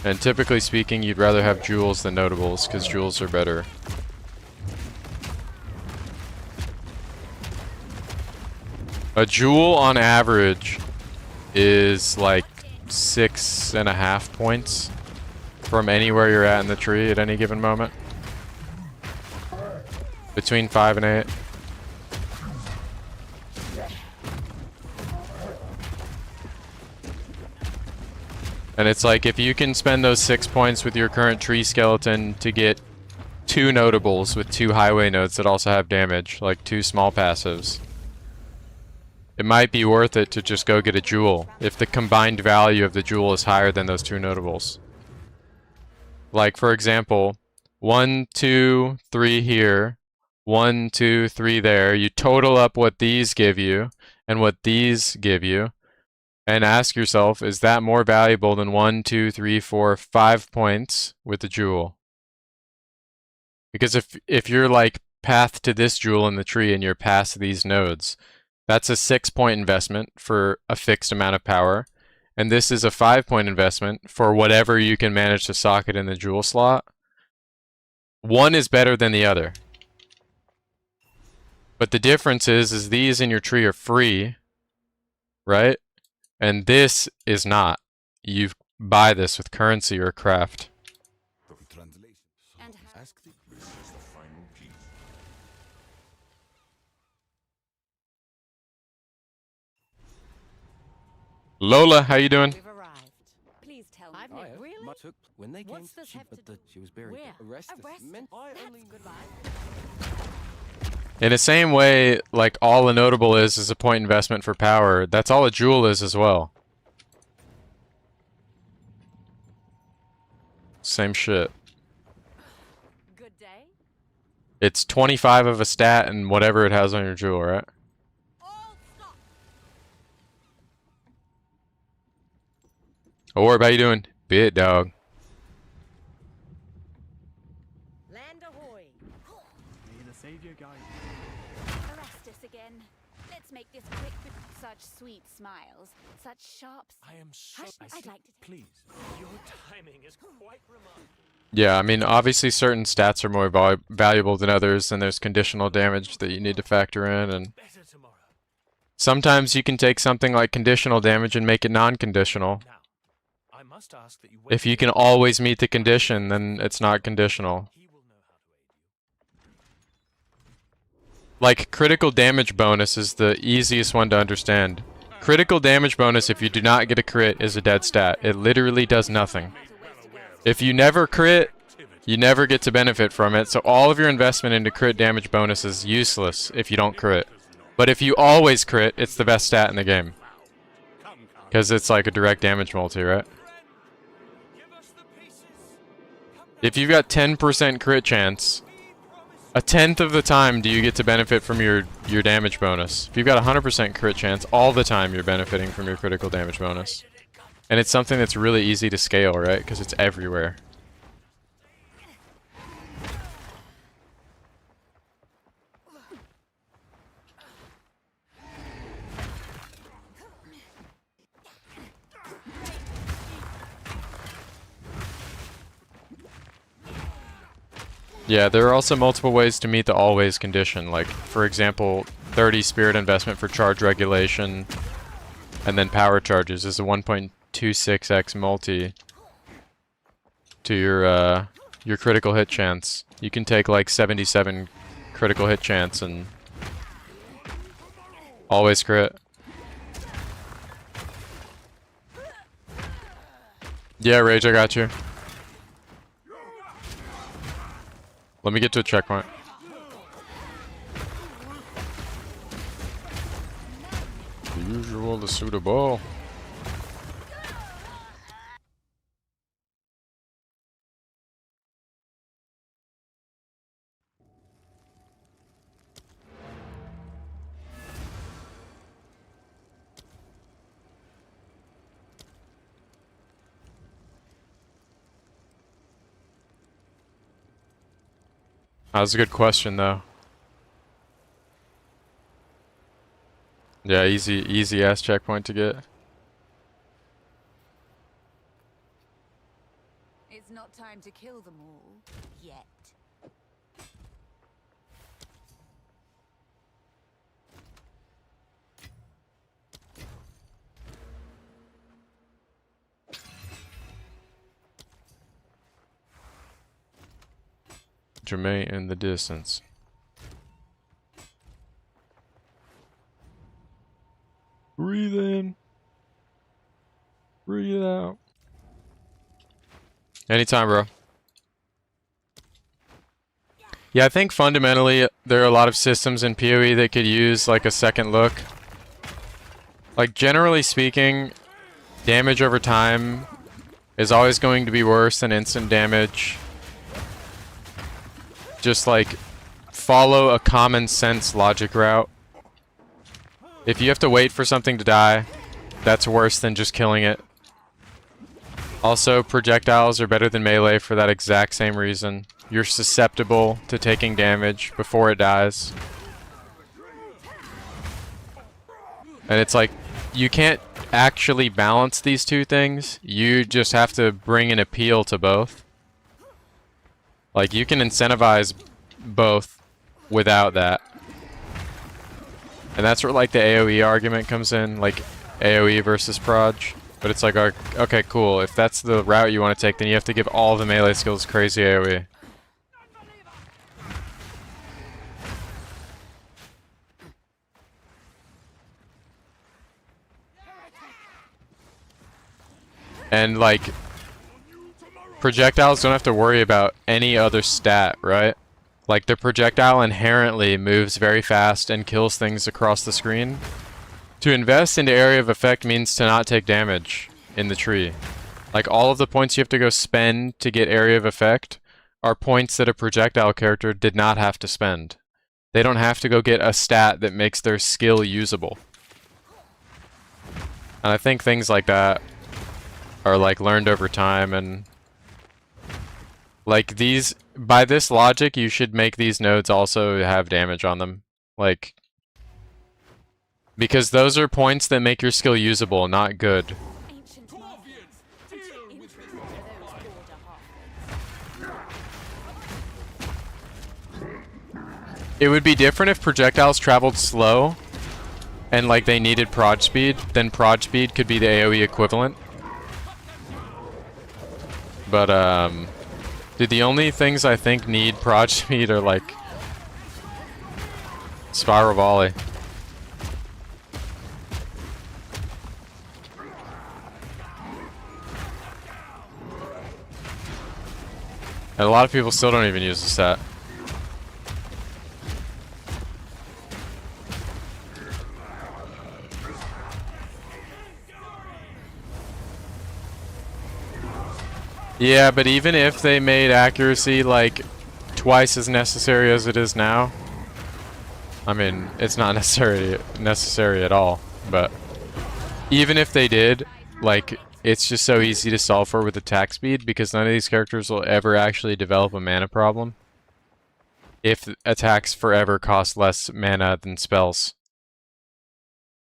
Speaker 1: And typically speaking, you'd rather have jewels than notables, because jewels are better. A jewel on average is like 6.5 points from anywhere you're at in the tree at any given moment. Between 5 and 8. And it's like if you can spend those 6 points with your current tree skeleton to get 2 notables with 2 highway nodes that also have damage, like 2 small passives, it might be worth it to just go get a jewel if the combined value of the jewel is higher than those 2 notables. Like for example, 1, 2, 3 here, 1, 2, 3 there. You total up what these give you and what these give you, and ask yourself, is that more valuable than 1, 2, 3, 4, 5 points with the jewel? Because if you're like path to this jewel in the tree and you're past these nodes, that's a 6-point investment for a fixed amount of power. And this is a 5-point investment for whatever you can manage to socket in the jewel slot. One is better than the other. But the difference is these in your tree are free, right? And this is not. You buy this with currency or craft. Lola, how you doing?
Speaker 3: We've arrived. Please tell me. Really?
Speaker 5: When they came,
Speaker 3: What's this have to do?
Speaker 5: she was buried.
Speaker 3: Where?
Speaker 5: Arrested.
Speaker 3: Arrested? That's goodbye.
Speaker 1: In the same way, like all a notable is a point investment for power, that's all a jewel is as well. Same shit.
Speaker 3: Good day.
Speaker 1: It's 25 of a stat and whatever it has on your jewel, right?
Speaker 3: All stop.
Speaker 1: Orb, how you doing? Bit dog.
Speaker 3: Land ahoy.
Speaker 5: May the savior guide.
Speaker 8: Arrest us again. Let's make this quick with such sweet smiles, such sharp.
Speaker 5: I am so.
Speaker 8: Hush, I'd like to.
Speaker 5: Please. Your timing is quite remarkable.
Speaker 1: Yeah, I mean, obviously certain stats are more valuable than others, and there's conditional damage that you need to factor in, and
Speaker 5: Better tomorrow.
Speaker 1: sometimes you can take something like conditional damage and make it non-conditional.
Speaker 5: Now, I must ask that you wait.
Speaker 1: If you can always meet the condition, then it's not conditional.
Speaker 5: He will know how to aid you.
Speaker 1: Like, critical damage bonus is the easiest one to understand. Critical damage bonus, if you do not get a crit, is a dead stat. It literally does nothing. If you never crit, you never get to benefit from it, so all of your investment into crit damage bonus is useless if you don't crit. But if you always crit, it's the best stat in the game. Because it's like a direct damage multi, right? If you've got 10% crit chance, a tenth of the time do you get to benefit from your damage bonus. If you've got 100% crit chance, all the time you're benefiting from your critical damage bonus. And it's something that's really easy to scale, right? Because it's everywhere. Yeah, there are also multiple ways to meet the always condition. Like, for example, 30 spirit investment for charge regulation, and then power charges is a 1.26x multi to your critical hit chance. You can take like 77 critical hit chance and always crit. Yeah, Rage, I got you. Let me get to a checkpoint. The usual, the suitable. That was a good question, though. Yeah, easy ass checkpoint to get.
Speaker 8: It's not time to kill them all yet.
Speaker 1: Jermaine in the distance. Breathe in. Breathe out. Anytime, bro. Yeah, I think fundamentally there are a lot of systems in PoE that could use like a second look. Like generally speaking, damage over time is always going to be worse than instant damage. Just like follow a common sense logic route. If you have to wait for something to die, that's worse than just killing it. Also, projectiles are better than melee for that exact same reason. You're susceptible to taking damage before it dies. And it's like, you can't actually balance these two things. You just have to bring an appeal to both. Like, you can incentivize both without that. And that's where, like, the AoE argument comes in, like, AoE versus proj. But it's like, okay, cool. If that's the route you want to take, then you have to give all the melee skills crazy AoE. And, like, projectiles don't have to worry about any other stat, right? Like, the projectile inherently moves very fast and kills things across the screen. To invest into area of effect means to not take damage in the tree. Like, all of the points you have to go spend to get area of effect are points that a projectile character did not have to spend. They don't have to go get a stat that makes their skill usable. And I think things like that are like learned over time, and like these, by this logic, you should make these nodes also have damage on them. Like, because those are points that make your skill usable, not good. It would be different if projectiles traveled slow and like they needed proj speed, then proj speed could be the AoE equivalent. But dude, the only things I think need proj speed are like spiral volley. And a lot of people still don't even use the stat. Yeah, but even if they made accuracy like twice as necessary as it is now, I mean, it's not necessary at all, but even if they did, like, it's just so easy to solve for with attack speed because none of these characters will ever actually develop a mana problem if attacks forever cost less mana than spells.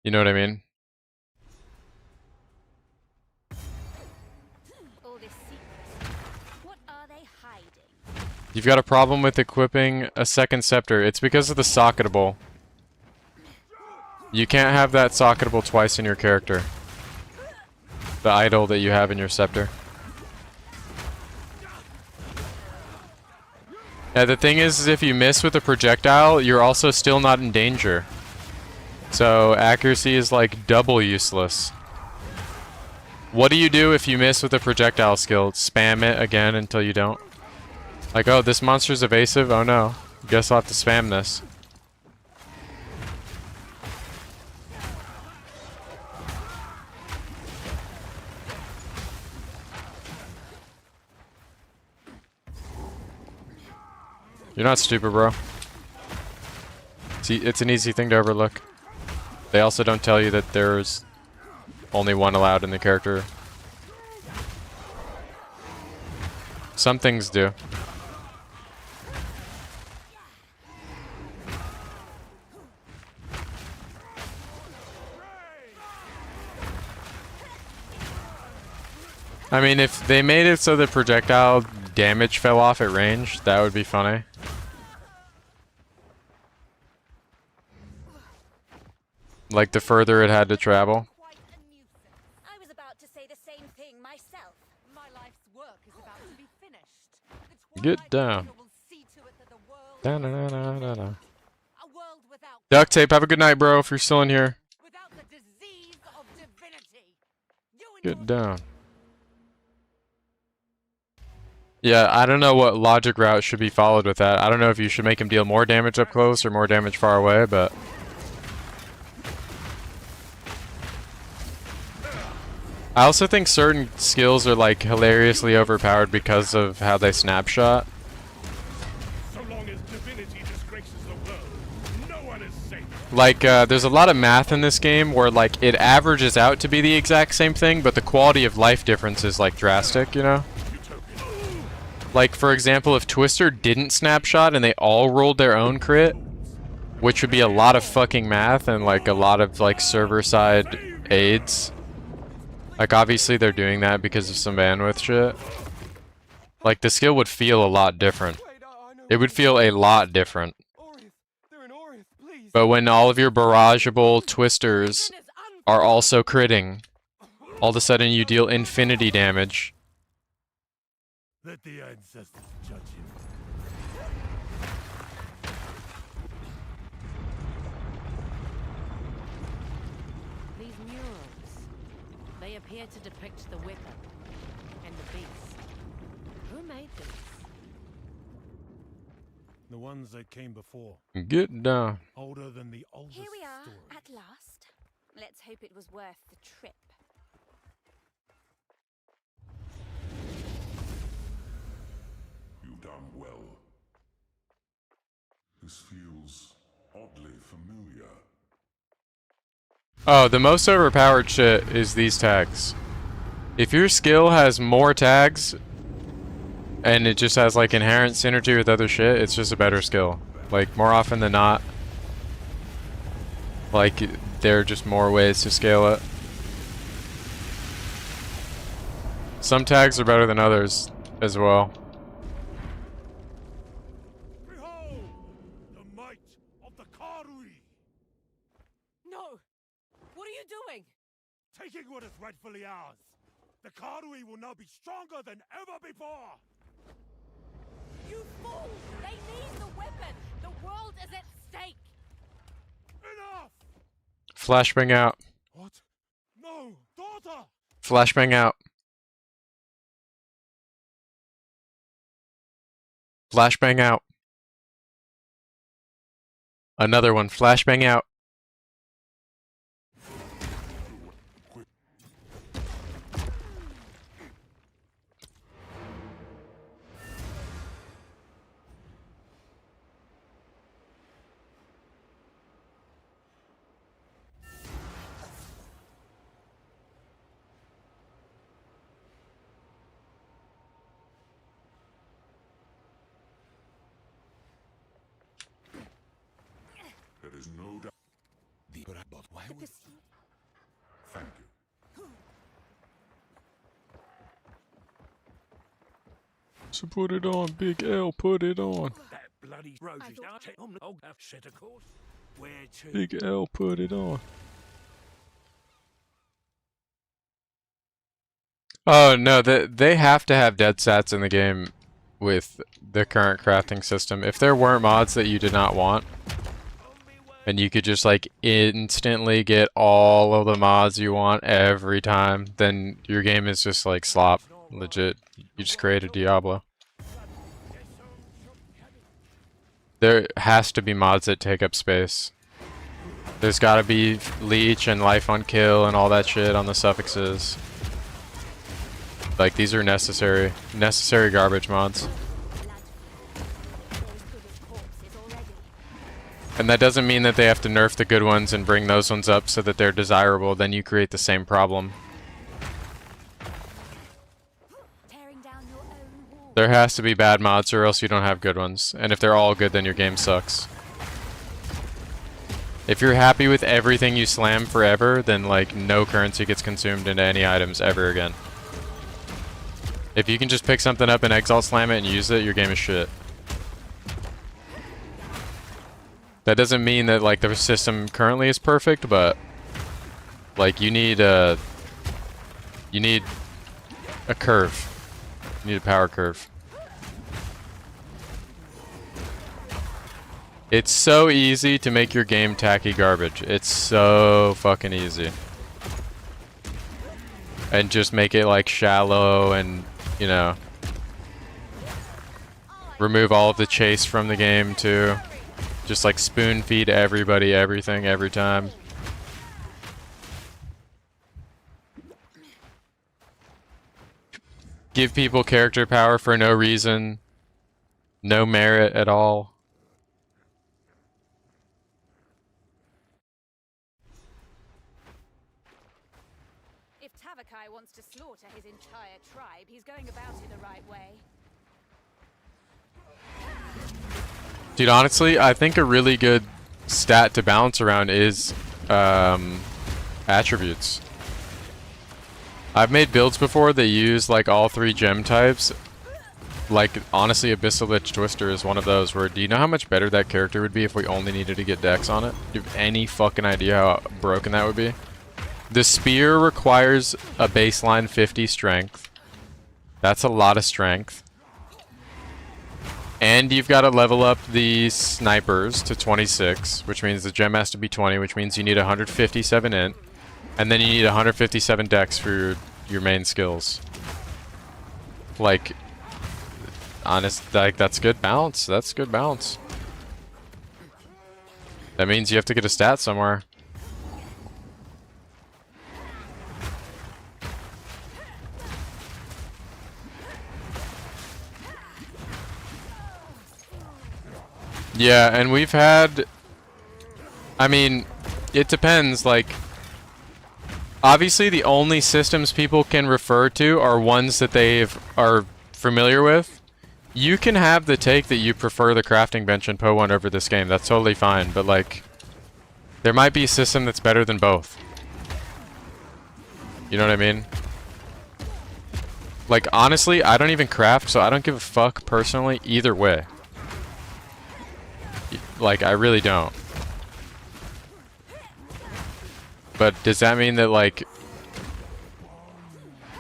Speaker 1: You know what I mean? You've got a problem with equipping a second scepter. It's because of the socketable. You can't have that socketable twice in your character. The idol that you have in your scepter. Yeah, the thing is if you miss with a projectile, you're also still not in danger. So accuracy is like double useless. What do you do if you miss with a projectile skill? Spam it again until you don't? Like, oh, this monster's evasive? Oh no. Guess I'll have to spam this. You're not stupid, bro. See, it's an easy thing to overlook. They also don't tell you that there's only one allowed in the character. Some things do. I mean, if they made it so the projectile damage fell off at range, that would be funny. Like the further it had to travel.
Speaker 8: Quite a nuisance. I was about to say the same thing myself. My life's work is about to be finished.
Speaker 1: Get down.
Speaker 8: Will see to it that the world
Speaker 1: Da-na-na-na-na-na.
Speaker 8: a world without
Speaker 1: Duct tape, have a good night, bro, if you're still in here.
Speaker 8: without the disease of divinity. You and
Speaker 1: Get
Speaker 8: your
Speaker 1: down. Yeah, I don't know what logic route should be followed with that. I don't know if you should make him deal more damage up close or more damage far away, but... I also think certain skills are like hilariously overpowered because of how they snapshot.
Speaker 9: So long as divinity disgraces the world, no one is safe.
Speaker 1: Like, there's a lot of math in this game where, like, it averages out to be the exact same thing, but the quality of life difference is, like, drastic, you know? Like, for example, if Twister didn't snapshot and they all rolled their own crit, which would be a lot of fucking math and, like, a lot of, like, server-side aids. Like, obviously they're doing that because of some bandwidth shit. Like, the skill would feel a lot different. It would feel a lot different. But when all of your barrageable Twisters are also critting, all of a sudden you deal infinity damage.
Speaker 9: Let the ancestors judge him.
Speaker 3: These murals, they appear to depict the weapon and the beast. Who made these?
Speaker 9: The ones that came before,
Speaker 1: Get down.
Speaker 9: older than the oldest
Speaker 8: Here we are,
Speaker 9: story.
Speaker 8: at last. Let's hope it was worth the trip.
Speaker 6: You've done well. This feels oddly familiar.
Speaker 1: Oh, the most overpowered shit is these tags. If your skill has more tags, and it just has like inherent synergy with other shit, it's just a better skill. Like, more often than not, like, there are just more ways to scale it. Some tags are better than others as well.
Speaker 9: Behold, the might of the Karui,
Speaker 3: No! What are you doing?
Speaker 9: taking what is rightfully ours. The Karui will now be stronger than ever before.
Speaker 8: You fool! They need the weapon! The world is at stake!
Speaker 9: Enough!
Speaker 1: Flashbang out.
Speaker 9: What? No, daughter!
Speaker 1: Flashbang out. Flashbang out. Another one. Flashbang out.
Speaker 6: There is no doubt.
Speaker 9: But why would...
Speaker 6: Thank you.
Speaker 1: So put it on, Big L, put it on.
Speaker 9: that bloody roses oh, have shit, of course. Where to?
Speaker 1: Big L, put it on. Oh no, they have to have dead sats in the game with the current crafting system. If there weren't mods that you did not want, and you could just like instantly get all of the mods you want every time, then your game is just like slop. Legit. You just create a Diablo. There has to be mods that take up space. There's gotta be leech and life on kill and all that shit on the suffixes. Like, these are necessary garbage mods. And that doesn't mean that they have to nerf the good ones and bring those ones up so that they're desirable, then you create the same problem. There has to be bad mods or else you don't have good ones. And if they're all good, then your game sucks. If you're happy with everything you slam forever, then like no currency gets consumed into any items ever again. If you can just pick something up and exalt slam it and use it, your game is shit. That doesn't mean that like the system currently is perfect, but like you need a curve. You need a power curve. It's so easy to make your game tacky garbage. It's so fucking easy. And just make it like shallow and, you know, remove all of the chase from the game too. Just like spoon feed everybody everything every time. Give people character power for no reason. No merit at all.
Speaker 8: If Tavakai wants to slaughter his entire tribe, he's going about it the right way.
Speaker 1: Dude, honestly, I think a really good stat to balance around is attributes. I've made builds before that use like all 3 gem types. Like, honestly, Abyssal Lich Twister is one of those where, do you know how much better that character would be if we only needed to get dex on it? Do you have any fucking idea how broken that would be? The spear requires a baseline 50 strength. That's a lot of strength. And you've got to level up the snipers to 26, which means the gem has to be 20, which means you need 157 int. And then you need 157 dex for your main skills. Like, like that's good balance. That's good balance. That means you have to get a stat somewhere. Yeah, and we've had, I mean, it depends, like, obviously the only systems people can refer to are ones that they are familiar with. You can have the take that you prefer the crafting bench in Po 1 over this game, that's totally fine, but like, there might be a system that's better than both. You know what I mean? Like, honestly, I don't even craft, so I don't give a fuck personally either way. Like, I really don't. But does that mean that, like,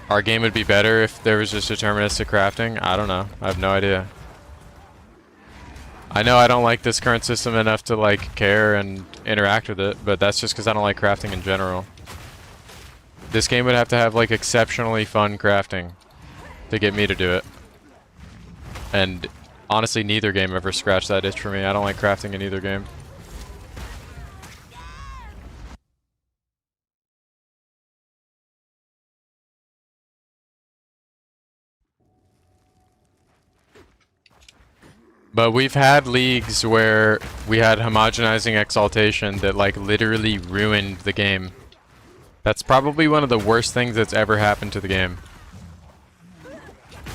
Speaker 1: our game would be better if there was just deterministic crafting? I don't know. I have no idea. I know I don't like this current system enough to, like, care and interact with it, but that's just because I don't like crafting in general. This game would have to have, like, exceptionally fun crafting to get me to do it. And honestly, neither game ever scratched that itch for me. I don't like crafting in either game. But we've had leagues where we had homogenizing exaltation that like literally ruined the game. That's probably one of the worst things that's ever happened to the game.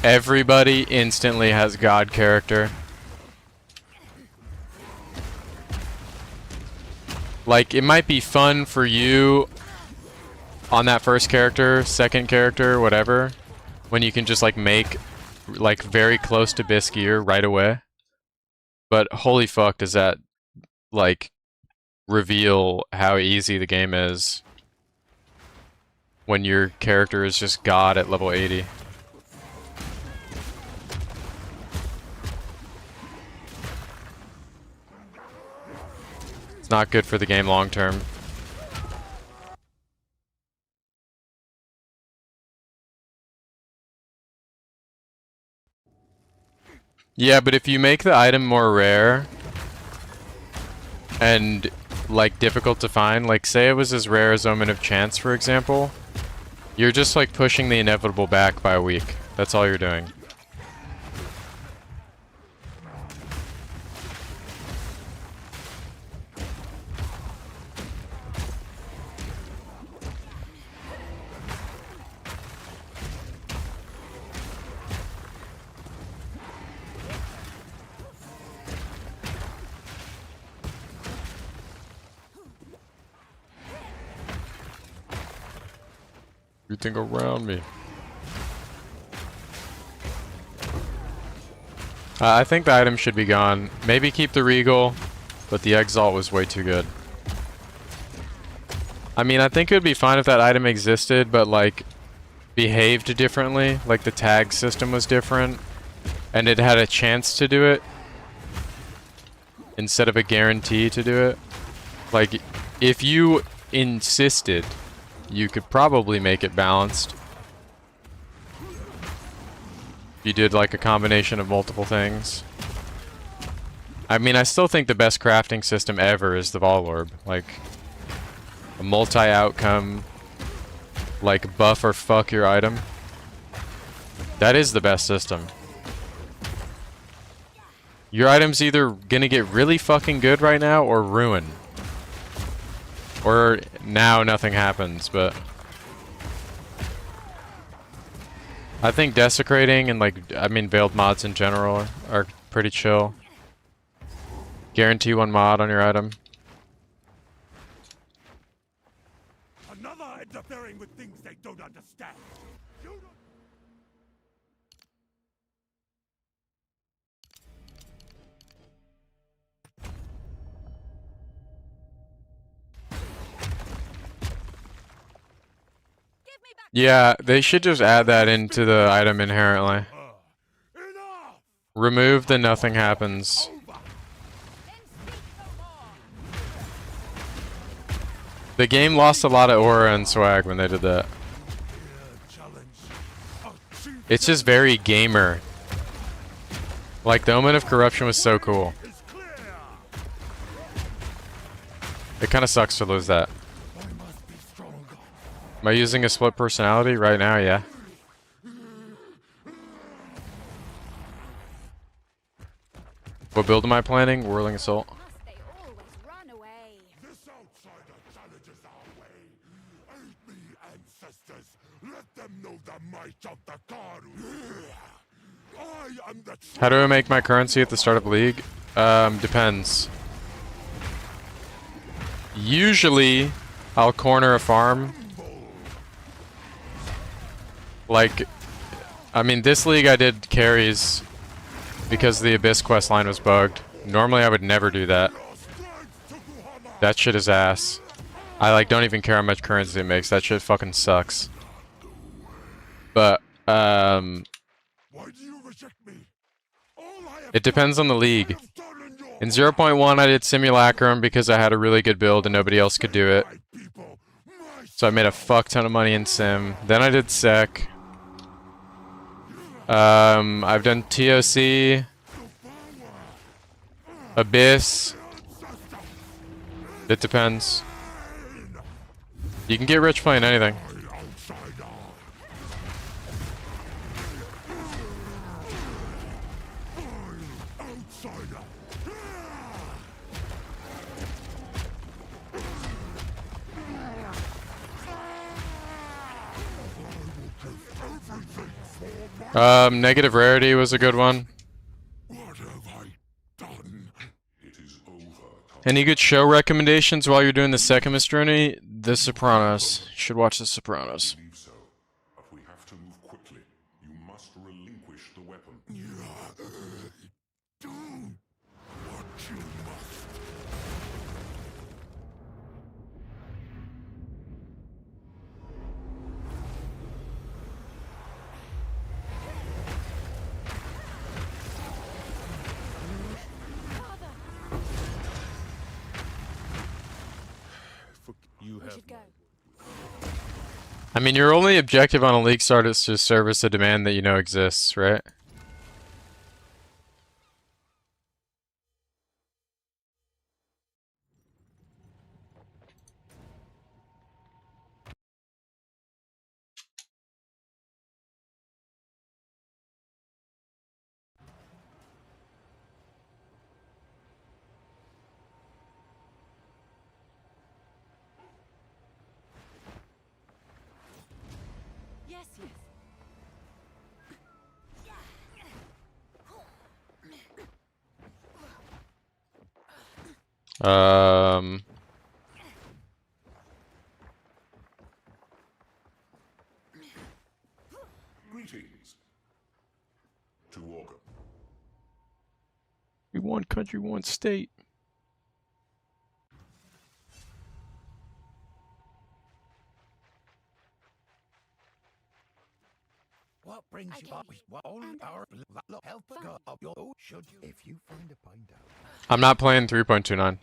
Speaker 1: Everybody instantly has god character. Like, it might be fun for you on that first character, second character, whatever, when you can just like make like very close to Bis gear right away. But holy fuck, does that like reveal how easy the game is when your character is just god at level 80. It's not good for the game long term. Yeah, but if you make the item more rare and like difficult to find, like say it was as rare as Omen of Chance, for example, you're just like pushing the inevitable back by a week. That's all you're doing. Everything around me. I think the item should be gone. Maybe keep the Regal, but the Exalt was way too good. I mean, I think it would be fine if that item existed, but like behaved differently. Like the tag system was different, and it had a chance to do it instead of a guarantee to do it. Like, if you insisted, you could probably make it balanced. You did like a combination of multiple things. I mean, I still think the best crafting system ever is the Vol Orb. Like, a multi-outcome, like buff or fuck your item. That is the best system. Your item's either gonna get really fucking good right now or ruin. Or now nothing happens, but I think desecrating and like, I mean, veiled mods in general are pretty chill. Guarantee one mod on your item.
Speaker 9: Another interfering with things they don't understand. You don't...
Speaker 1: Yeah, they should just add that into the item inherently.
Speaker 9: Enough!
Speaker 1: Remove the nothing happens. The game lost a lot of aura and swag when they did that. It's just very gamer. Like, the Omen of Corruption was so cool. It kind of sucks to lose that. Am I using a split personality right now? Yeah. What build am I planning? Whirling Assault.
Speaker 8: Must they always run away?
Speaker 9: This outsider challenges our way. Aid me, ancestors. Let them know the might of the Karu. I am the
Speaker 1: How do I make my currency at the start of League? Depends. Usually, I'll corner a farm. Like, I mean, this league I did carries because the Abyss quest line was bugged. Normally I would never do that. That shit is ass. I like don't even care how much currency it makes. That shit fucking sucks. But
Speaker 9: Why do you reject me?
Speaker 1: it depends on the league. In 0.1 I did Simulacrum because I had a really good build and nobody else could do it. So I made a fuck ton of money in Sim. Then I did Sec. I've done TOC, Abyss. It depends. You can get rich playing anything. Negative rarity was a good one. Any good show recommendations while you're doing the Secamus journey? The Sopranos. You should watch The Sopranos.
Speaker 6: So, but we have to move quickly. You must relinquish the weapon.
Speaker 9: Do what you must.
Speaker 5: You
Speaker 8: We
Speaker 5: have
Speaker 8: should go.
Speaker 1: I mean, your only objective on a league start is to service a demand that you know exists, right?
Speaker 8: Yes, yes.
Speaker 6: Greetings. To Organ.
Speaker 1: country, one state.
Speaker 5: What brings you up with all our help of your own? Should you? If you find a find out.
Speaker 1: I'm not playing 3.29.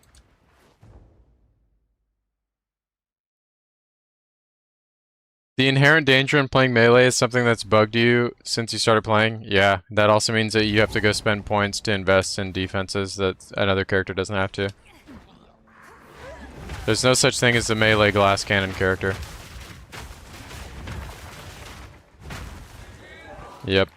Speaker 1: The inherent danger in playing melee is something that's bugged you since you started playing. Yeah, that also means that you have to go spend points to invest in defenses that another character doesn't have to. There's no such thing as a melee glass cannon character. Yep.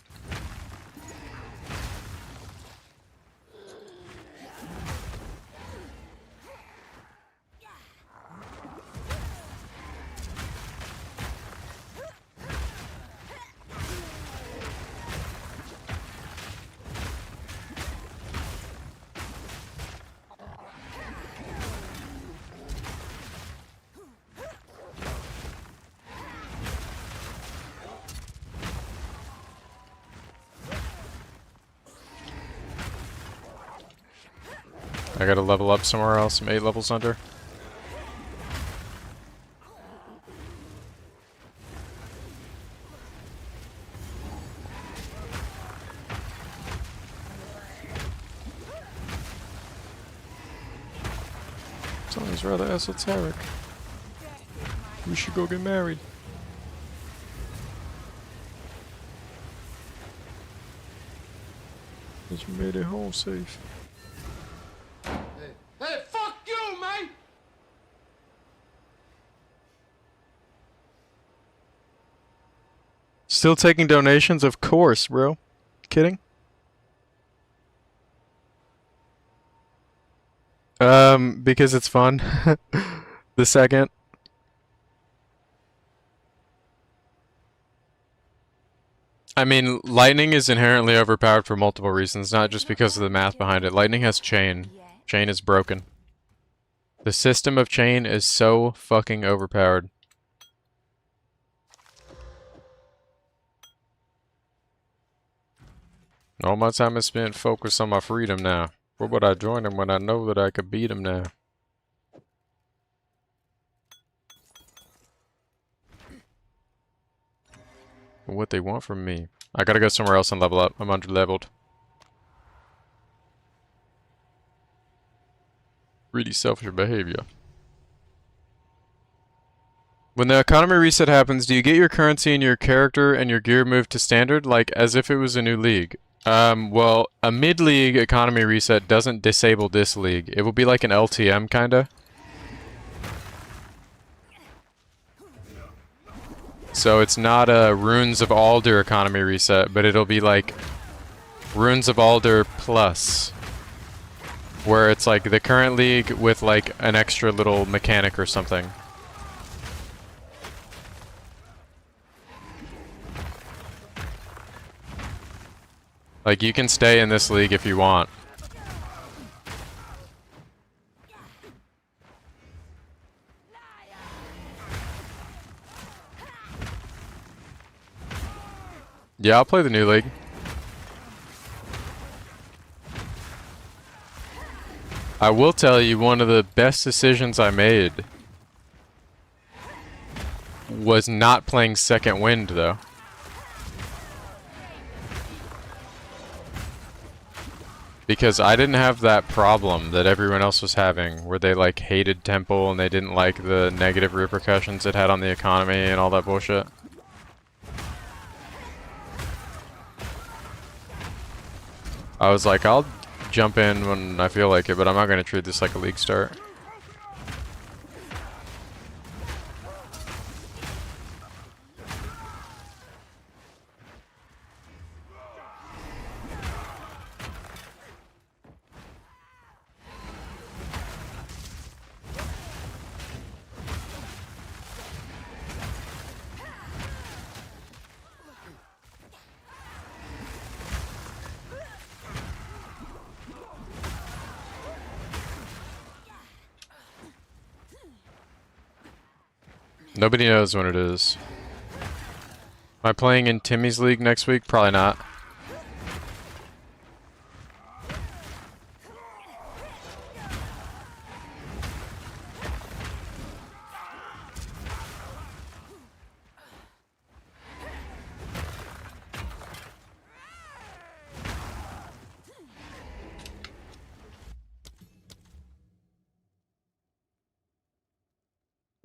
Speaker 1: I gotta level up somewhere else. I'm 8 levels under. Sounds rather esoteric. We should go get married. Just made it home safe.
Speaker 7: Hey, fuck you, man!
Speaker 1: Still taking donations? Of course, bro. Kidding? Because it's fun. The second. I mean, lightning is inherently overpowered for multiple reasons, not just because of the math behind it. Lightning has chain. Chain is broken. The system of chain is so fucking overpowered. All my time is spent focused on my freedom now. Where would I join him when I know that I could beat him now? What they want from me. I gotta go somewhere else and level up. I'm under-leveled. Really selfish behavior. When the economy reset happens, do you get your currency and your character and your gear moved to standard? Like, as if it was a new league? Well, a mid-league economy reset doesn't disable this league. It will be like an LTM, kinda. So it's not a Runes of Alder economy reset, but it'll be like Runes of Alder plus. Where it's like the current league with like an extra little mechanic or something. Like you can stay in this league if you want. Yeah, I'll play the new league. I will tell you, one of the best decisions I made was not playing Second Wind, though. Because I didn't have that problem that everyone else was having, where they like hated Temple and they didn't like the negative repercussions it had on the economy and all that bullshit. I was like, I'll jump in when I feel like it, but I'm not going to treat this like a league start. Nobody knows when it is. Am I playing in Timmy's league next week? Probably not.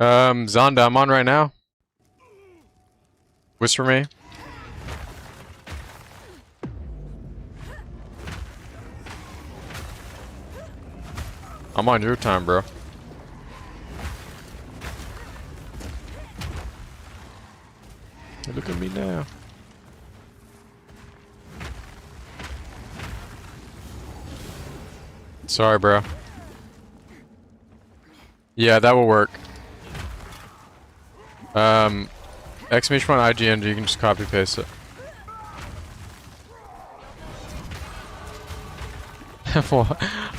Speaker 1: Zonda, I'm on right now. Whisper me. I'm on your time, bro. Hey, look at me now. Sorry, bro. Yeah, that will work. Exclamation point IGN, you can just copy paste it.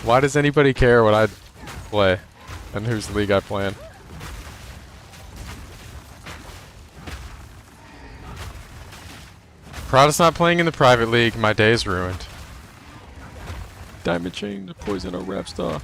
Speaker 1: Why does anybody care what I play and whose league I play in? Proud's not playing in the private league. My day is ruined. Diamond chain to poison a rap star.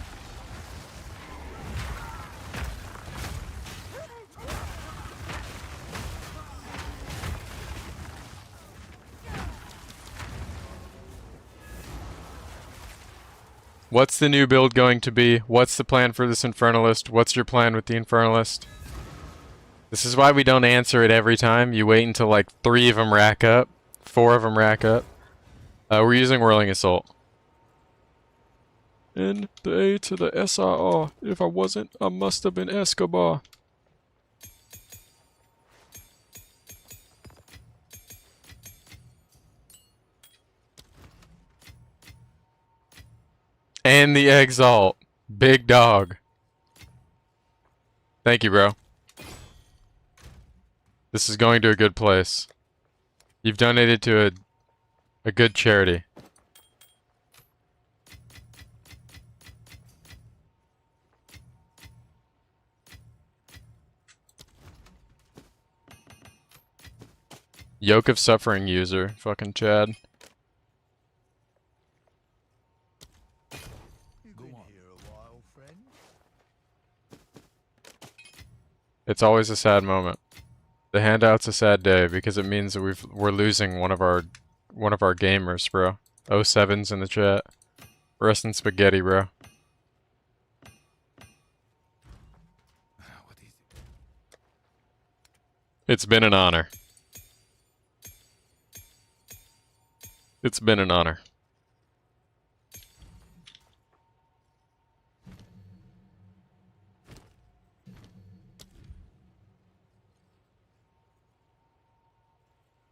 Speaker 1: What's the new build going to be? What's the plan for this Infernalist? What's your plan with the Infernalist? This is why we don't answer it every time. You wait until like 3 of them rack up. 4 of them rack up. We're using Whirling Assault. N the A to the SRR. If I wasn't, I must have been Escobar. And the Exalt. Big dog. Thank you, bro. This is going to a good place. You've donated to a good charity. Yoke of Suffering user. Fucking Chad. It's always a sad moment. The handout's a sad day because it means that we're losing one of our gamers, bro. 07's in the chat. Rest in spaghetti, bro. It's been an honor. It's been an honor.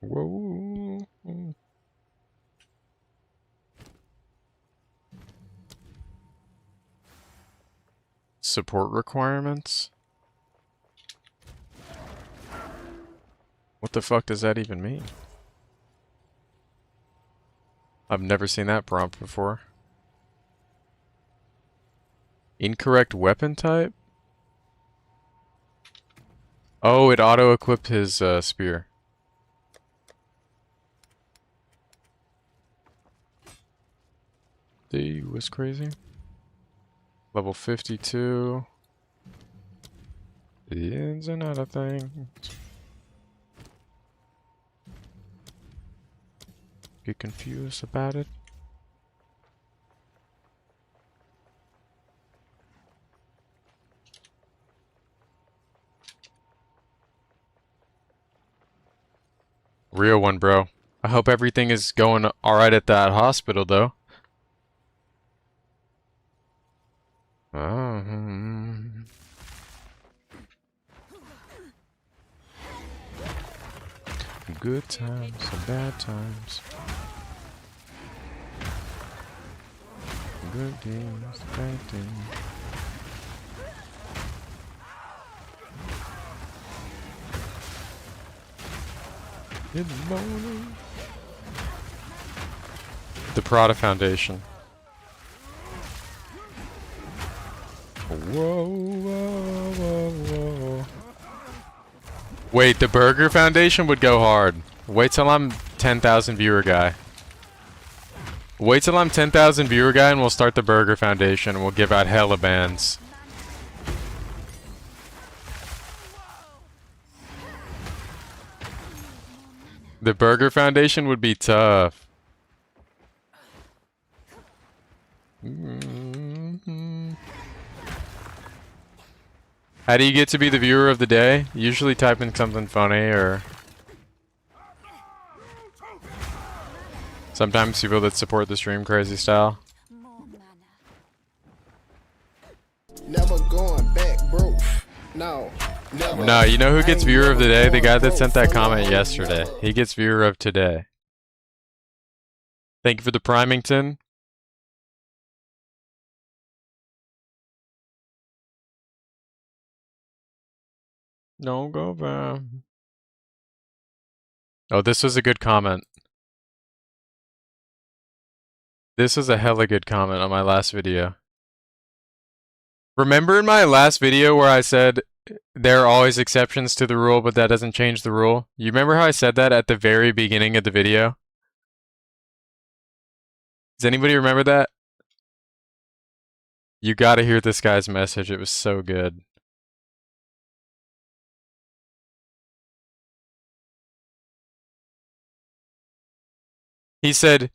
Speaker 1: Whoa. Support requirements? What the fuck does that even mean? I've never seen that prompt before. Incorrect weapon type? Oh, it auto-equipped his spear. D was crazy. Level 52. The ins and out of things. Get confused about it. Real one, bro. I hope everything is going alright at that hospital, though. Good times and bad times. Good days, bad days. In the morning. The Prada Foundation. Whoa, whoa, whoa, whoa. Wait, the Burger Foundation would go hard. Wait till I'm 10,000 viewer guy. Wait till I'm 10,000 viewer guy and we'll start the Burger Foundation and we'll give out hella bands. The Burger Foundation would be tough. How do you get to be the viewer of the day? Usually type in something funny, or sometimes people that support the stream crazy style.
Speaker 7: Never going back, bro. No. Never.
Speaker 1: No, you know who gets viewer of the day? The guy that sent that comment yesterday. He gets viewer of today. Thank you for the Primington. Don't go back. Oh, this was a good comment. This was a hella good comment on my last video. Remember in my last video where I said there are always exceptions to the rule, but that doesn't change the rule? You remember how I said that at the very beginning of the video? Does anybody remember that? You gotta hear this guy's message. It was so good. He said,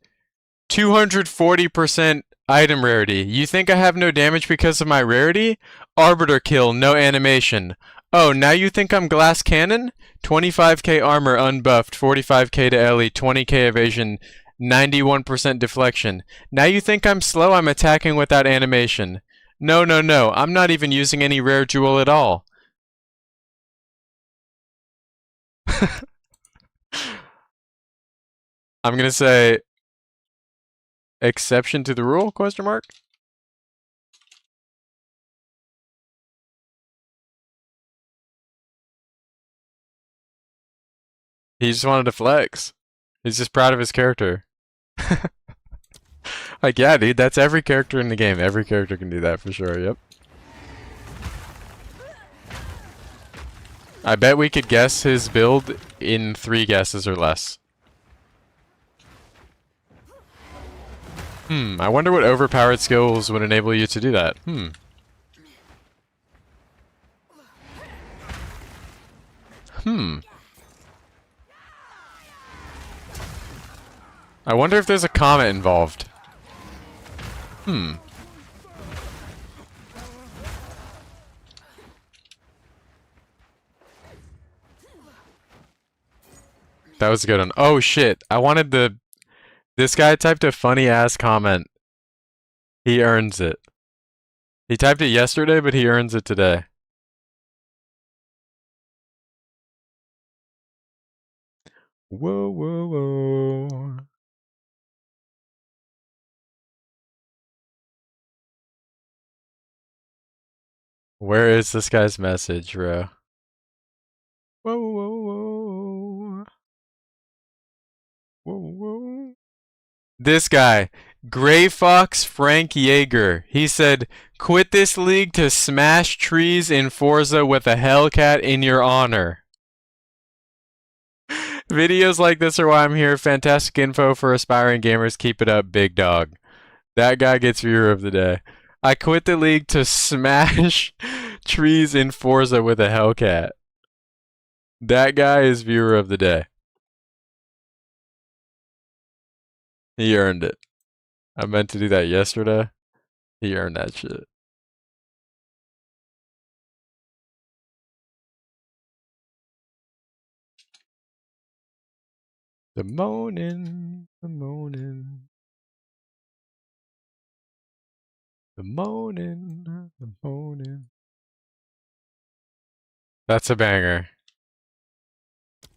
Speaker 1: 240% item rarity. You think I have no damage because of my rarity? Arbiter kill, no animation. Oh, now you think I'm glass cannon? 25k armor unbuffed, 45k to Ellie, 20k evasion, 91% deflection. Now you think I'm slow? I'm attacking without animation. No, no, no. I'm not even using any rare jewel at all. I'm gonna say exception to the rule, question mark? He just wanted to flex. He's just proud of his character. Like, yeah, dude, that's every character in the game. Every character can do that for sure, yep. I bet we could guess his build in 3 guesses or less. I wonder what overpowered skills would enable you to do that. I wonder if there's a comet involved. That was a good one. Oh shit, I wanted the... This guy typed a funny ass comment. He earns it. He typed it yesterday, but he earns it today. Whoa, whoa, whoa. Where is this guy's message, bro? Whoa, whoa, whoa. Whoa, whoa. This guy, Gray Fox Frank Yeager. He said, quit this league to smash trees in Forza with a Hellcat in your honor. Videos like this are why I'm here. Fantastic info for aspiring gamers. Keep it up, big dog. That guy gets viewer of the day. I quit the league to smash trees in Forza with a Hellcat. That guy is viewer of the day. He earned it. I meant to do that yesterday. He earned that shit. The moaning, the moaning. The moaning, the moaning. That's a banger.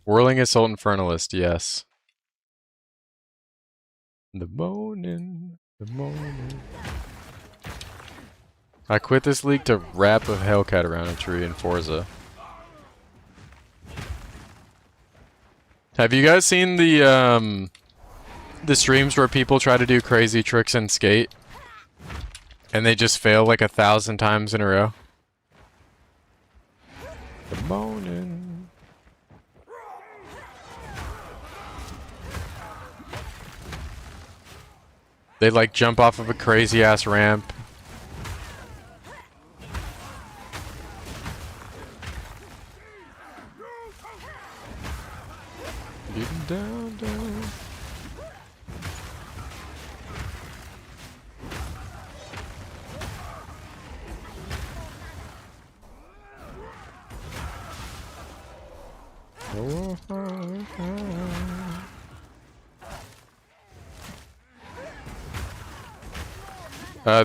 Speaker 1: Whirling Assault Infernalist, yes. The moaning, the moaning. I quit this league to wrap a Hellcat around a tree in Forza. Have you guys seen the streams where people try to do crazy tricks in Skate? And they just fail like 1,000 times in a row? The moaning. They like jump off of a crazy ass ramp. Getting down, down.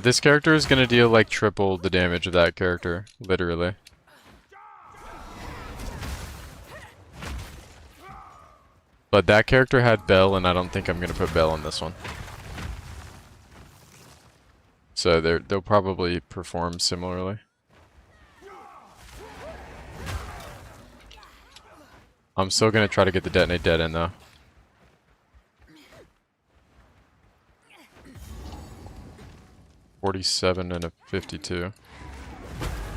Speaker 1: This character is gonna deal like triple the damage of that character, literally. But that character had Bell, and I don't think I'm gonna put Bell in this one. So they'll probably perform similarly. I'm still gonna try to get the detonate dead in though. $47 and a 52.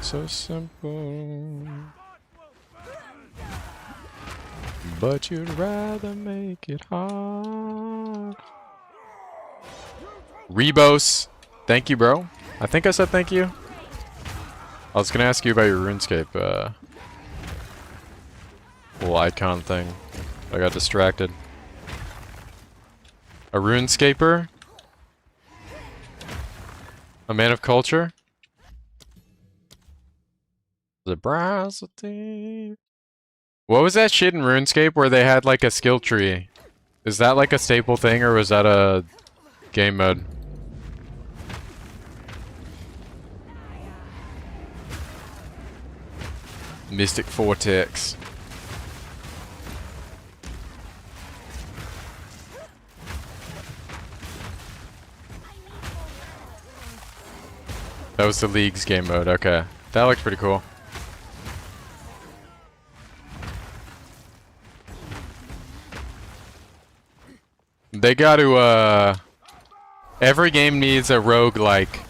Speaker 1: So simple. But you'd rather make it hard. Rebos. Thank you, bro. I think I said thank you. I was gonna ask you about your RuneScape little icon thing. I got distracted. A RuneScaper? A man of culture? The Brassity. What was that shit in RuneScape where they had like a skill tree? Is that like a staple thing, or was that a game mode? Mystic Vortex. That was the League's game mode, okay. That looked pretty cool. They gotta, every game needs a roguelike.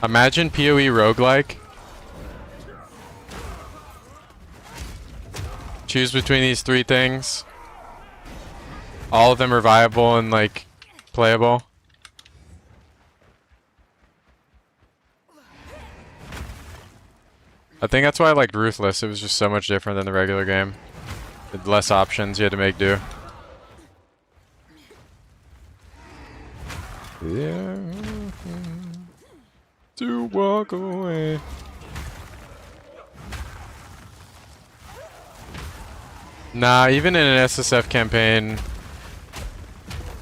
Speaker 1: Imagine PoE roguelike. Choose between these 3 things. All of them are viable and, like, playable. I think that's why I liked Ruthless. It was just so much different than the regular game. With less options, you had to make do. Yeah. To walk away. Nah, even in an SSF campaign,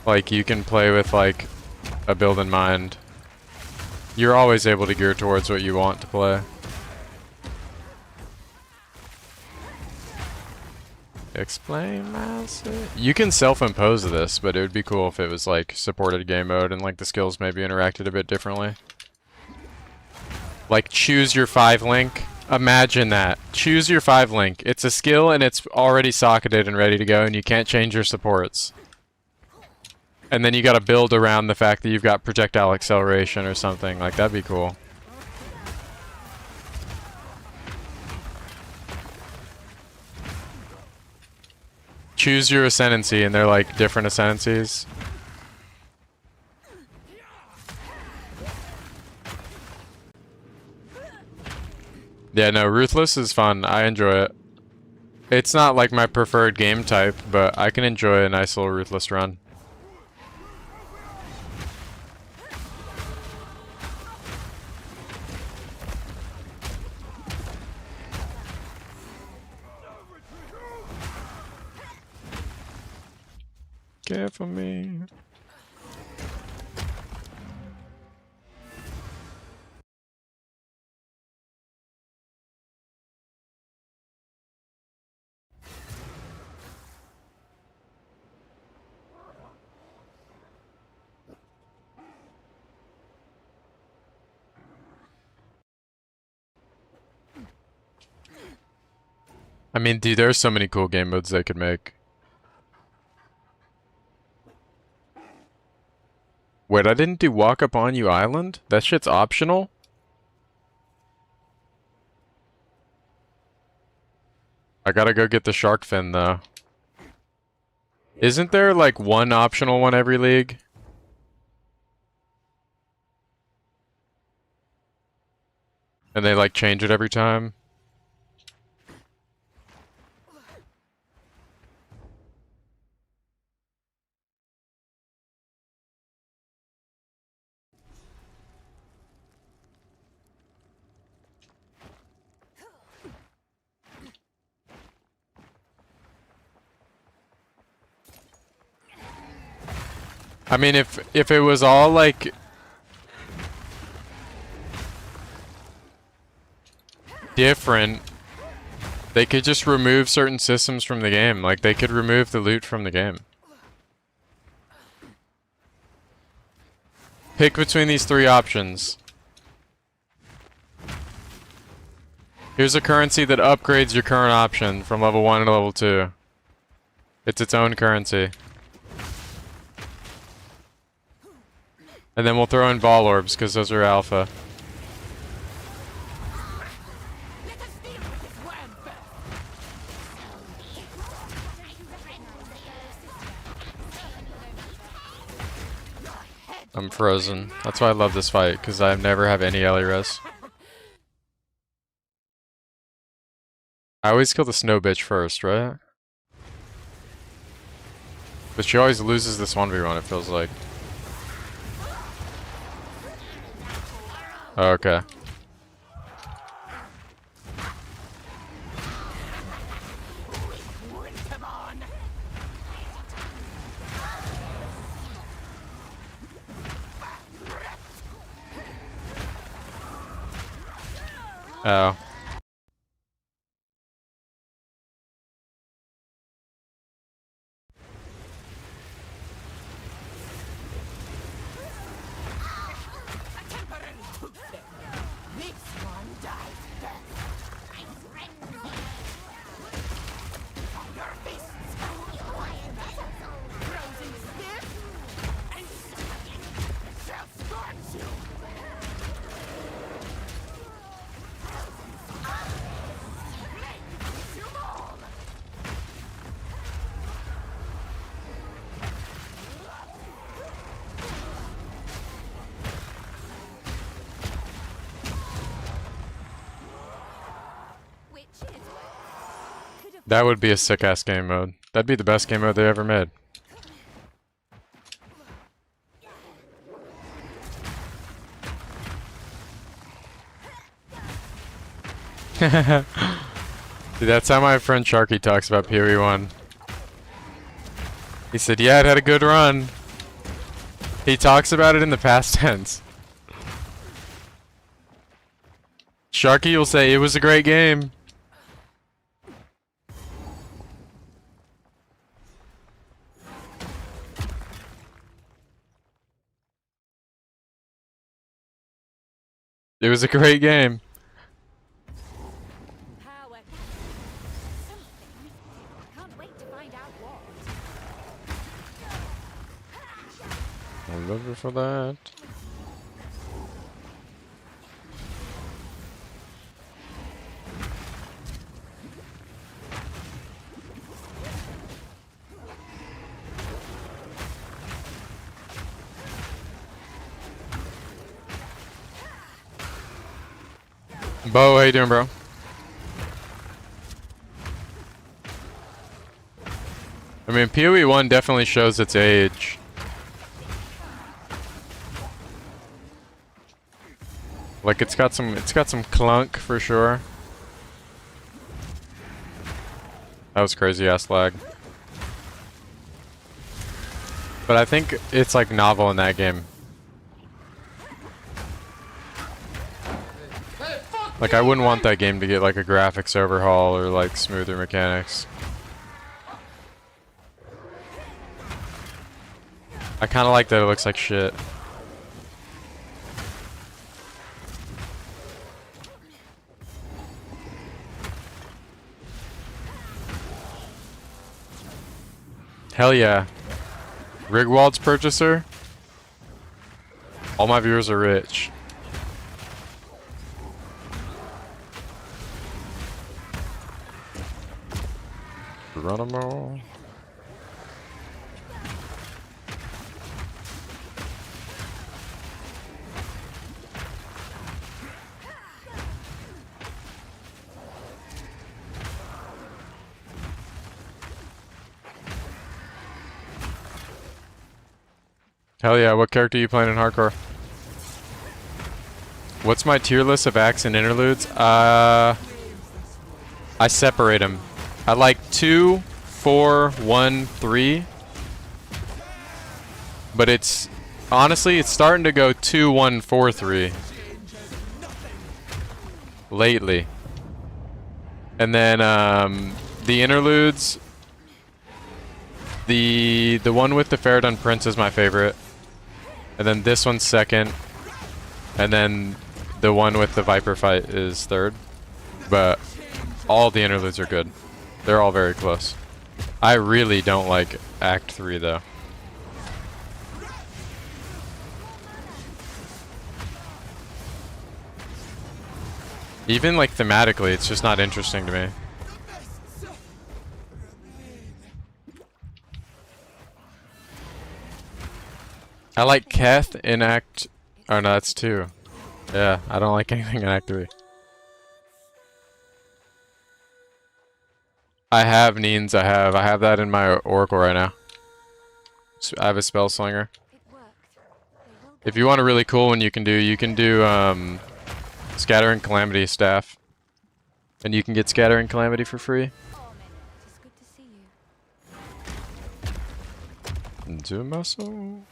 Speaker 1: like, you can play with, like, a build in mind. You're always able to gear towards what you want to play. Explain myself. You can self-impose this, but it would be cool if it was like supported game mode and like the skills maybe interacted a bit differently. Like choose your 5 link. Imagine that. Choose your 5 link. It's a skill and it's already socketed and ready to go, and you can't change your supports. And then you gotta build around the fact that you've got projectile acceleration or something. Like, that'd be cool. Choose your ascendancy, and they're like different ascendancies. Yeah, no, Ruthless is fun. I enjoy it. It's not like my preferred game type, but I can enjoy a nice little Ruthless run. Care for me. I mean, dude, there's so many cool game modes they could make. Wait, I didn't do Walk Up On You Island? That shit's optional? I gotta go get the shark fin, though. Isn't there, like, one optional one every league? And they, like, change it every time? I mean, if it was all like different, they could just remove certain systems from the game. Like they could remove the loot from the game. Pick between these three options. Here's a currency that upgrades your current option from level 1 to level 2. It's its own currency. And then we'll throw in ball orbs, because those are alpha. I'm frozen. That's why I love this fight, because I never have any LA res. I always kill the snow bitch first, right? But she always loses this 1v1, it feels like. Oh, okay. Oh. That would be a sick-ass game mode. That'd be the best game mode they ever made. Dude, that's how my friend Sharky talks about PoE 1. He said, yeah, it had a good run. He talks about it in the past tense. Sharky will say, it was a great game. It was a great game.
Speaker 3: Can't wait to find out what.
Speaker 1: I'm looking for that. Bo, how you doing, bro? I mean, PoE 1 definitely shows its age. Like it's got some clunk for sure. That was crazy ass lag. But I think it's like novel in that game. Like I wouldn't want that game to get like a graphics overhaul or like smoother mechanics. I kind of like that it looks like shit. Hell yeah. Rigwald's purchaser? All my viewers are rich. Geronimo. Hell yeah, what character are you playing in hardcore? What's my tier list of acts and interludes? I separate them. I like 2, 4, 1, 3. But it's honestly, it's starting to go 2-1-4-3 lately. And then the interludes, the one with the Faradun Prince is my favorite. And then this one's second. And then the one with the Viper fight is third. But all the interludes are good. They're all very close. I really don't like Act 3 though. Even like thematically, it's just not interesting to me. I like Keth in Act... Oh no, that's 2. Yeah, I don't like anything in Act 3. I have Neens, I have that in my Oracle right now. I have a Spell Slinger. If you want a really cool one you can do Scattering Calamity Staff. And you can get Scattering Calamity for free. Into my soul.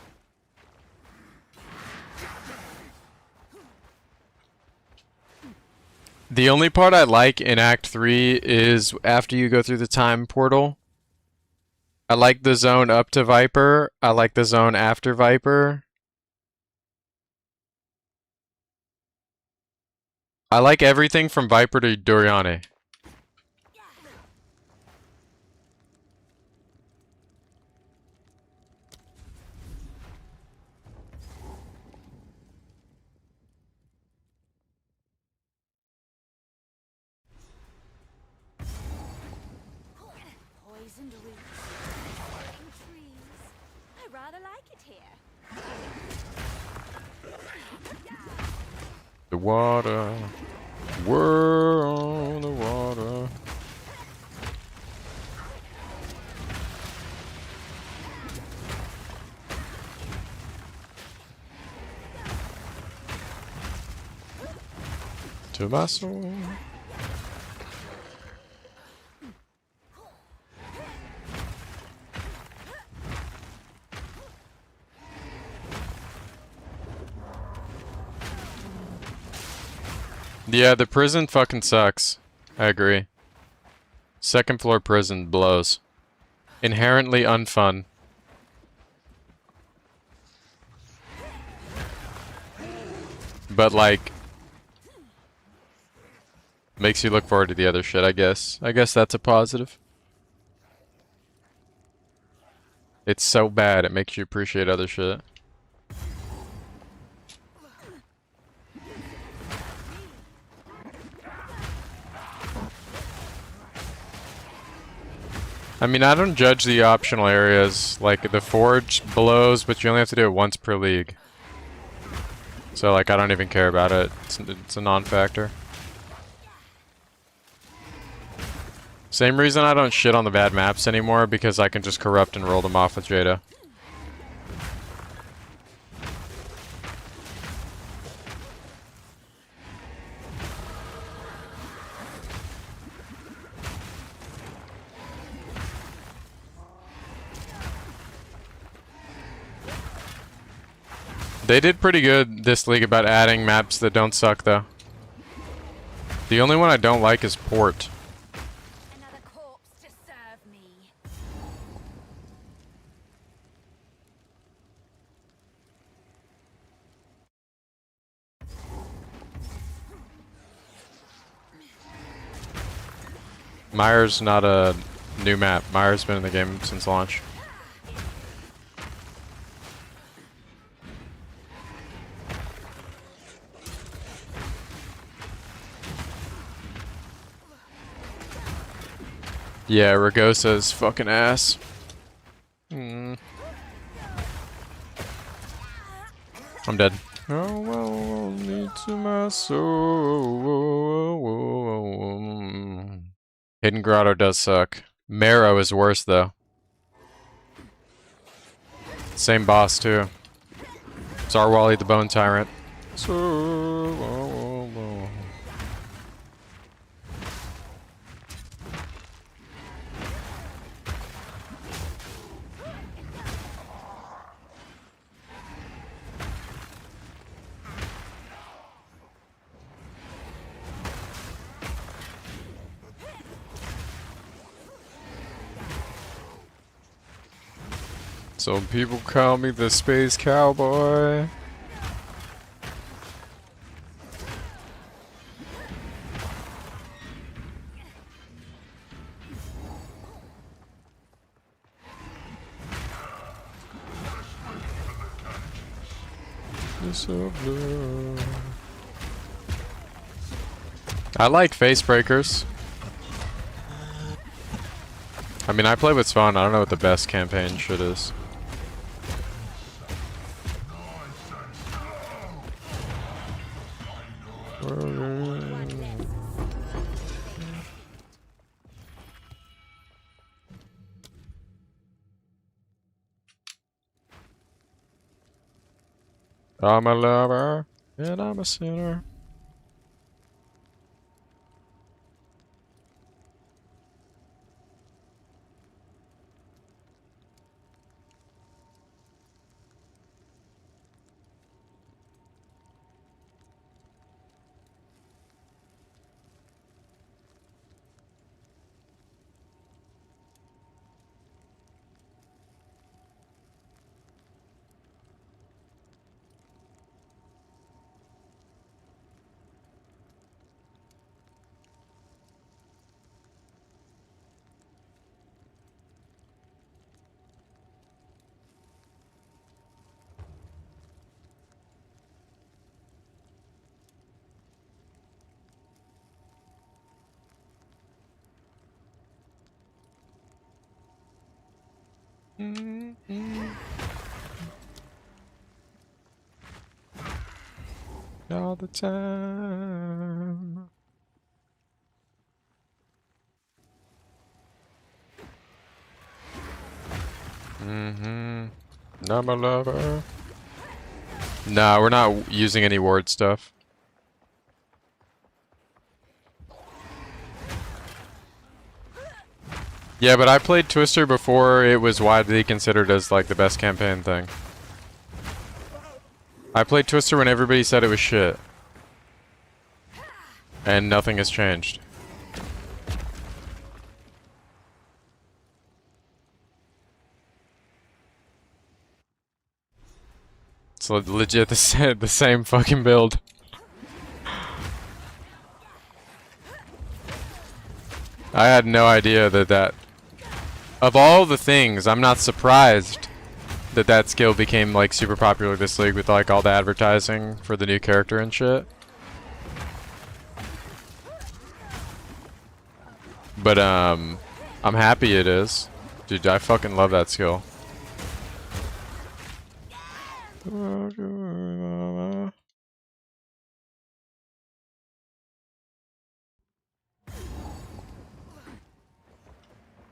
Speaker 1: The only part I like in Act 3 is after you go through the time portal. I like the zone up to Viper. I like the zone after Viper. I like everything from Viper to Doriani.
Speaker 8: Poisoned roots, growing trees. I rather like it here.
Speaker 1: The water. We're on the water. To my soul. Yeah, the prison fucking sucks. I agree. Second floor prison blows. Inherently unfun. But like, makes you look forward to the other shit, I guess. I guess that's a positive. It's so bad, it makes you appreciate other shit. I mean, I don't judge the optional areas. Like, the Forge blows, but you only have to do it once per league. So, like, I don't even care about it. It's a non-factor. Same reason I don't shit on the bad maps anymore, because I can just corrupt and roll them off with Jada. They did pretty good this league about adding maps that don't suck, though. The only one I don't like is Port.
Speaker 8: Another corpse to serve me.
Speaker 1: Myers not a new map. Myers been in the game since launch. Yeah, Ragosa's fucking ass. I'm dead. Oh, well, need to my soul. Hidden Grotto does suck. Marrow is worse, though. Same boss, too. Zarwali the Bone Tyrant. Some people call me the space cowboy. So blue. I like face breakers. I mean, I play what's fun. I don't know what the best campaign shit is. I'm a lover and I'm a sinner. All the time. I'm a lover. Nah, we're not using any ward stuff. Yeah, but I played Twister before it was widely considered as like the best campaign thing. I played Twister when everybody said it was shit. And nothing has changed. It's legit the same fucking build. I had no idea that of all the things, I'm not surprised that skill became like super popular this league with like all the advertising for the new character and shit. But I'm happy it is. Dude, I fucking love that skill.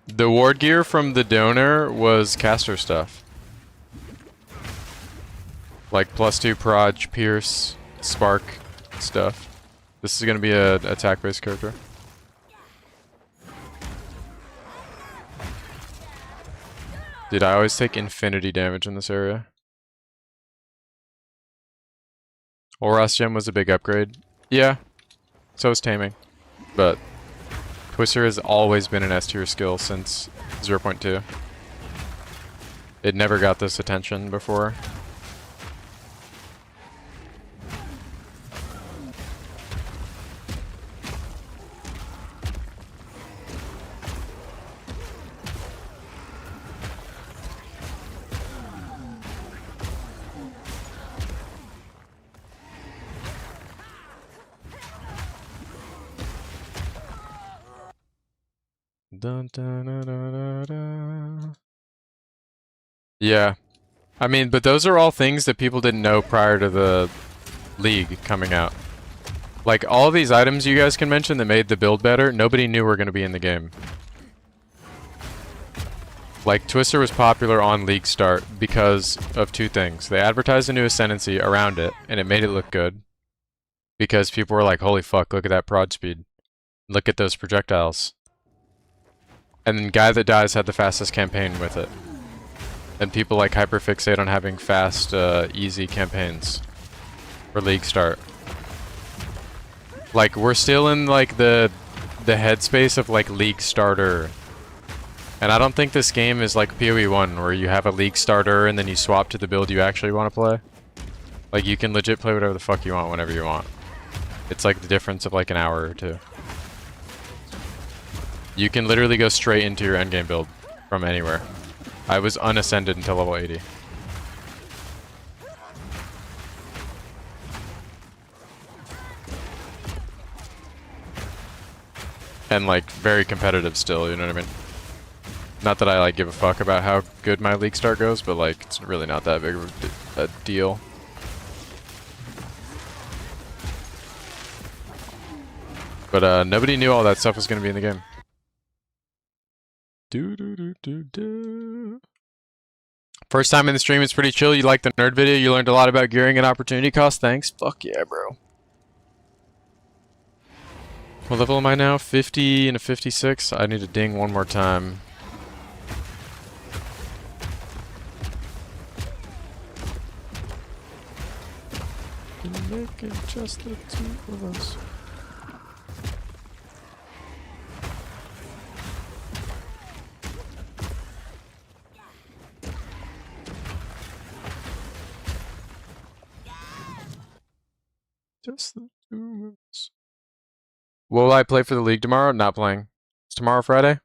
Speaker 1: The ward gear from the donor was caster stuff. Like +2 proj, pierce, spark stuff. This is gonna be a attack-based character. Dude, I always take infinity damage in this area. Oras gem was a big upgrade. Yeah, so is taming. But Twister has always been an S tier skill since 0.2. It never got this attention before. Dun, dun, dun, dun, dun. Yeah. I mean, but those are all things that people didn't know prior to the league coming out. Like, all these items you guys can mention that made the build better, nobody knew were going to be in the game. Like, Twister was popular on league start because of two things. They advertised a new Ascendancy around it, and it made it look good. Because people were like, holy fuck, look at that prod speed. Look at those projectiles. And then Guy That Dies had the fastest campaign with it. And people like hyperfixate on having fast, easy campaigns for league start. Like, we're still in like the headspace of like league starter And I don't think this game is like PoE 1 where you have a league starter and then you swap to the build you actually want to play. Like you can legit play whatever the fuck you want whenever you want. It's like the difference of like an hour or two. You can literally go straight into your endgame build from anywhere. I was unascended until level 80. And like very competitive still, you know what I mean? Not that I like give a fuck about how good my league start goes, but like it's really not that big of a deal. But nobody knew all that stuff was going to be in the game. First time in the stream, it's pretty chill. You liked the nerd video. You learned a lot about gearing and opportunity cost. Thanks. Fuck yeah, bro. What level am I now? 50 and a 56. I need to ding one more time. Make it just the two of us. Just the two of us. Will I play for the league tomorrow? Not playing. It's tomorrow Friday?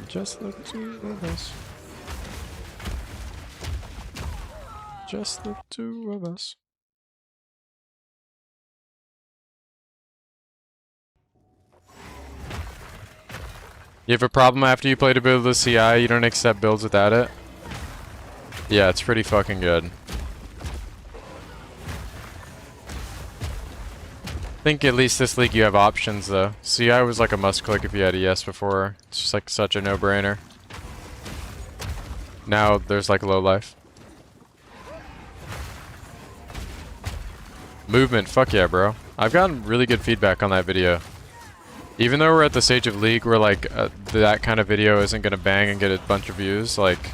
Speaker 1: Just the two of us. Just the two of us. You have a problem after you play to build the CI, you don't accept builds without it? Yeah, it's pretty fucking good. I think at least this league you have options though. CI was like a must click if you had ES before. It's just like such a no-brainer. Now there's like low life. Movement, fuck yeah, bro. I've gotten really good feedback on that video. Even though we're at the stage of league where like that kind of video isn't gonna bang and get a bunch of views, like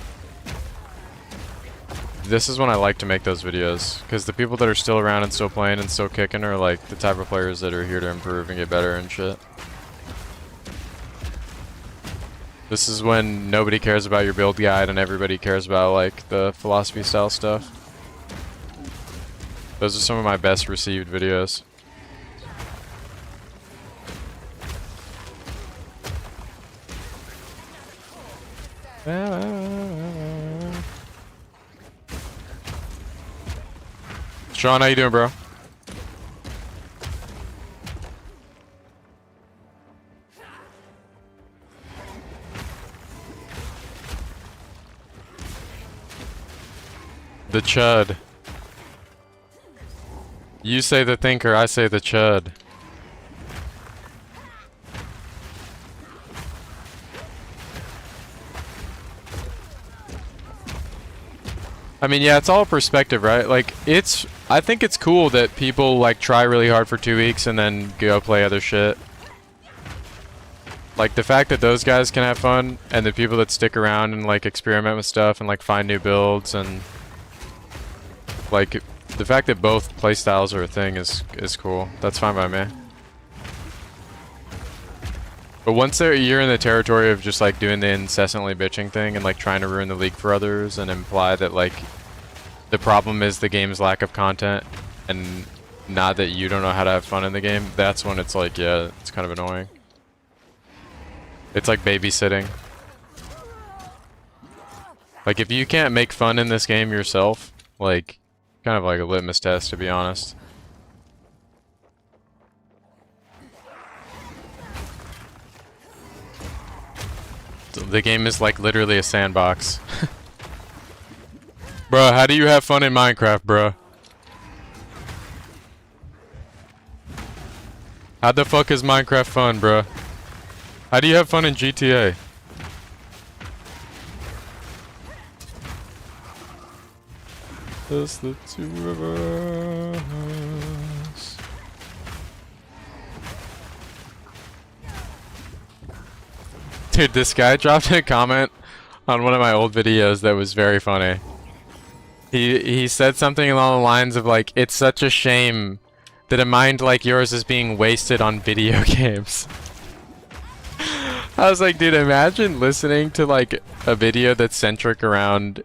Speaker 1: this is when I like to make those videos, because the people that are still around and still playing and still kicking are like the type of players that are here to improve and get better and shit. This is when nobody cares about your build guide and everybody cares about like the philosophy style stuff. Those are some of my best received videos. Sean, how you doing, bro? The chud. You say the thinker, I say the chud. I mean, yeah, it's all perspective, right? Like, I think it's cool that people, like, try really hard for 2 weeks and then go play other shit. Like, the fact that those guys can have fun, and the people that stick around and, like, experiment with stuff and, like, find new builds, and, like, the fact that both playstyles are a thing is cool. That's fine by me. But once you're in the territory of just like doing the incessantly bitching thing and like trying to ruin the league for others and imply that like the problem is the game's lack of content and not that you don't know how to have fun in the game, that's when it's like, yeah, it's kind of annoying. It's like babysitting. Like if you can't make fun in this game yourself, like kind of like a litmus test, to be honest. The game is like literally a sandbox. Bruh, how do you have fun in Minecraft, bruh? How the fuck is Minecraft fun, bruh? How do you have fun in GTA? Just the two of us. Dude, this guy dropped a comment on one of my old videos that was very funny. He said something along the lines of like, it's such a shame that a mind like yours is being wasted on video games. I was like, dude, imagine listening to like a video that's centric around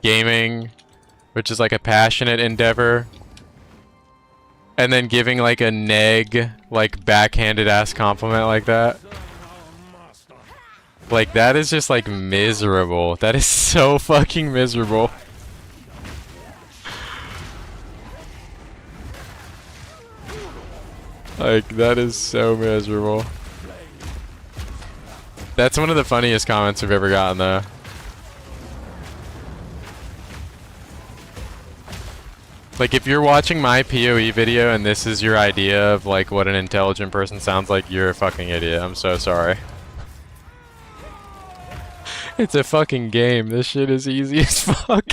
Speaker 1: gaming, which is like a passionate endeavor, and then giving like a neg, like backhanded ass compliment like that. Like, that is just like miserable. That is so fucking miserable. Like, that is so miserable. That's one of the funniest comments I've ever gotten, though. Like, if you're watching my PoE video and this is your idea of, like, what an intelligent person sounds like, you're a fucking idiot. I'm so sorry. It's a fucking game. This shit is easy as fuck.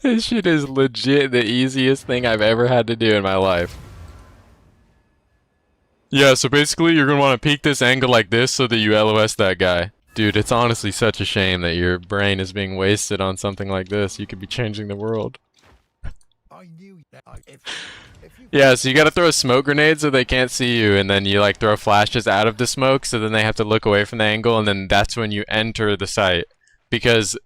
Speaker 1: This shit is legit the easiest thing I've ever had to do in my life. Yeah, so basically you're gonna want to peek this angle like this so that you LOS that guy. Dude, it's honestly such a shame that your brain is being wasted on something like this. You could be changing the world.
Speaker 5: I knew that if you
Speaker 1: Yeah, so you gotta throw a smoke grenade so they can't see you, and then you like throw flashes out of the smoke so then they have to look away from the angle, and then that's when you enter the site. Because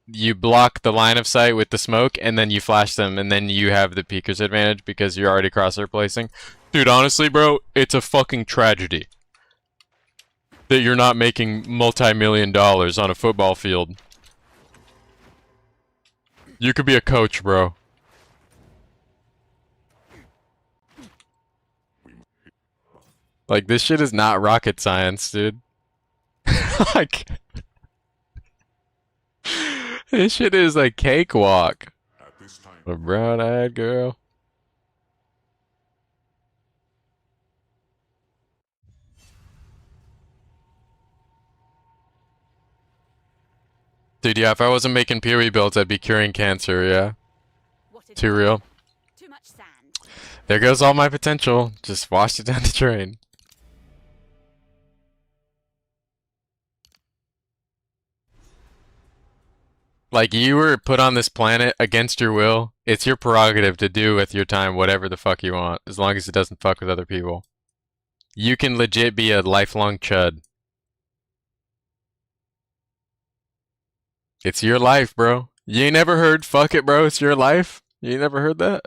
Speaker 1: you block the line of sight with the smoke, and then you flash them, and then you have the peeker's advantage because you're already crosshair placing. Dude, honestly, bro, it's a fucking tragedy that you're not making multi-million dollars on a football field. You could be a coach, bro. Like, this shit is not rocket science, dude. Like, this shit is a cakewalk.
Speaker 6: At this time,
Speaker 1: A brown-eyed girl. Dude, yeah, if I wasn't making PoE builds, I'd be curing cancer, yeah. Too real.
Speaker 8: Too much sand.
Speaker 1: There goes all my potential. Just washed it down the drain. Like, you were put on this planet against your will. It's your prerogative to do with your time whatever the fuck you want, as long as it doesn't fuck with other people. You can legit be a lifelong chud. It's your life, bro. You ain't never heard, fuck it, bro, it's your life? You ain't never heard that?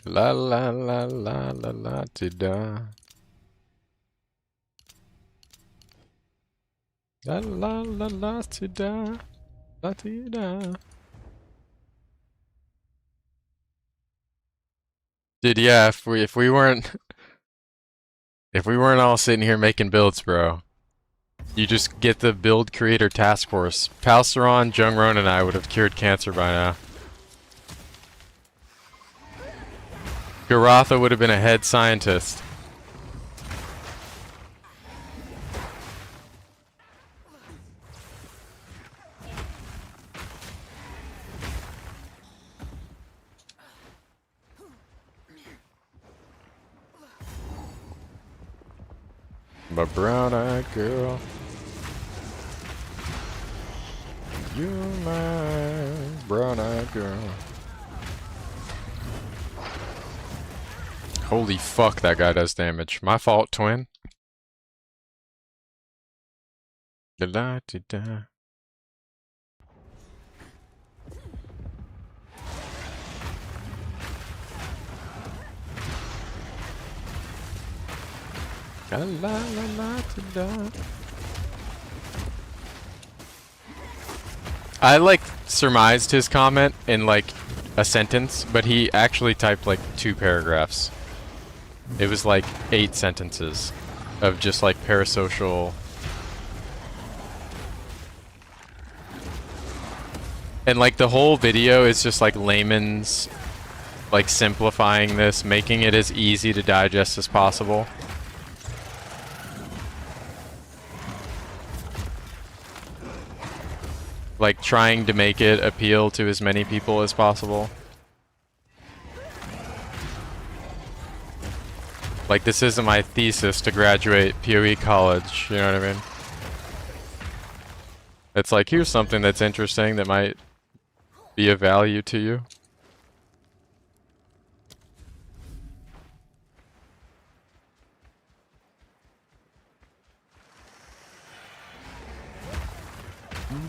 Speaker 1: La la la la la la da. La la la la da. La da. Dude, yeah, if we weren't all sitting here making builds, bro, you just get the build creator task force. Palceron, Jungron, and I would have cured cancer by now. Garatha would have been a head scientist. My brown-eyed girl. You're my brown-eyed girl. Holy fuck, that guy does damage. My fault, twin. Da-da-da-da. La-la-la-la-da-da. I like surmised his comment in like a sentence, but he actually typed like 2 paragraphs. It was like 8 sentences of just like parasocial. And like the whole video is just like layman's like simplifying this, making it as easy to digest as possible. Like trying to make it appeal to as many people as possible. Like, this isn't my thesis to graduate PoE college, you know what I mean? It's like, here's something that's interesting that might be of value to you.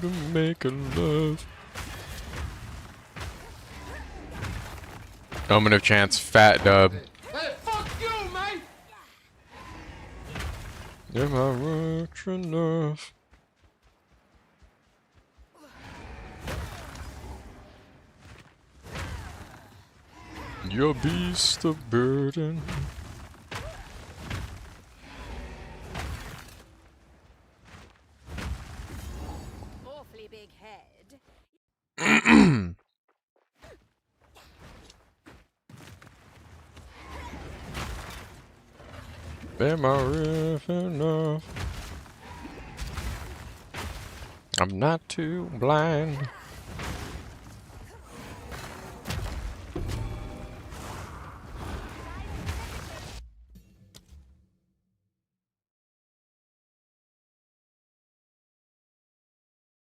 Speaker 1: to make a love. Moment of chance, fat dub.
Speaker 7: Hey, fuck you, mate!
Speaker 1: Am I rich enough? Your beast of burden.
Speaker 2: Awfully big head.
Speaker 1: Am I rich enough? I'm not too blind.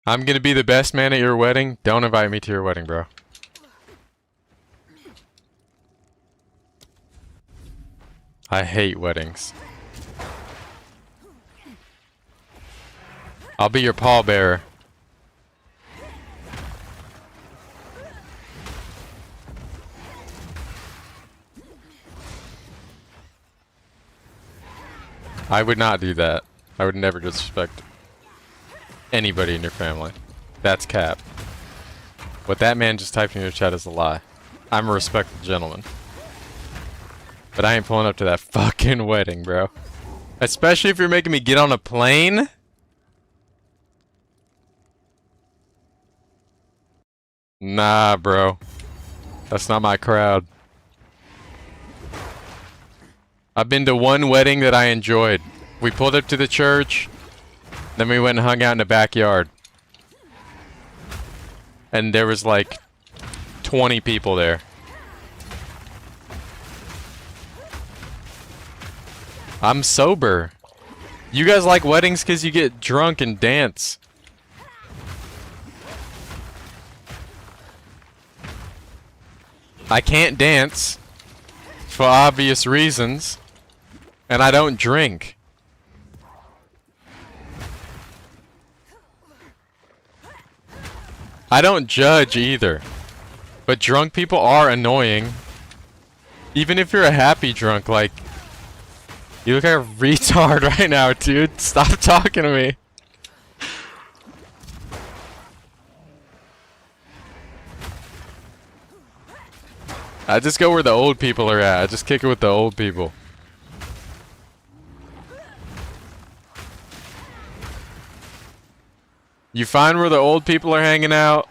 Speaker 1: I'm gonna be the best man at your wedding. Don't invite me to your wedding, bro. I hate weddings. I'll be your pallbearer. I would not do that. I would never disrespect anybody in your family. That's cap. What that man just typed in your chat is a lie. I'm a respectful gentleman. But I ain't pulling up to that fucking wedding, bro. Especially if you're making me get on a plane. Nah, bro. That's not my crowd. I've been to one wedding that I enjoyed. We pulled up to the church. Then we went and hung out in the backyard. And there was like 20 people there. I'm sober. You guys like weddings because you get drunk and dance. I can't dance for obvious reasons. And I don't drink. I don't judge either. But drunk people are annoying. Even if you're a happy drunk, like... You look like a retard right now, dude. Stop talking to me. I just go where the old people are at. I just kick it with the old people. You find where the old people are hanging out,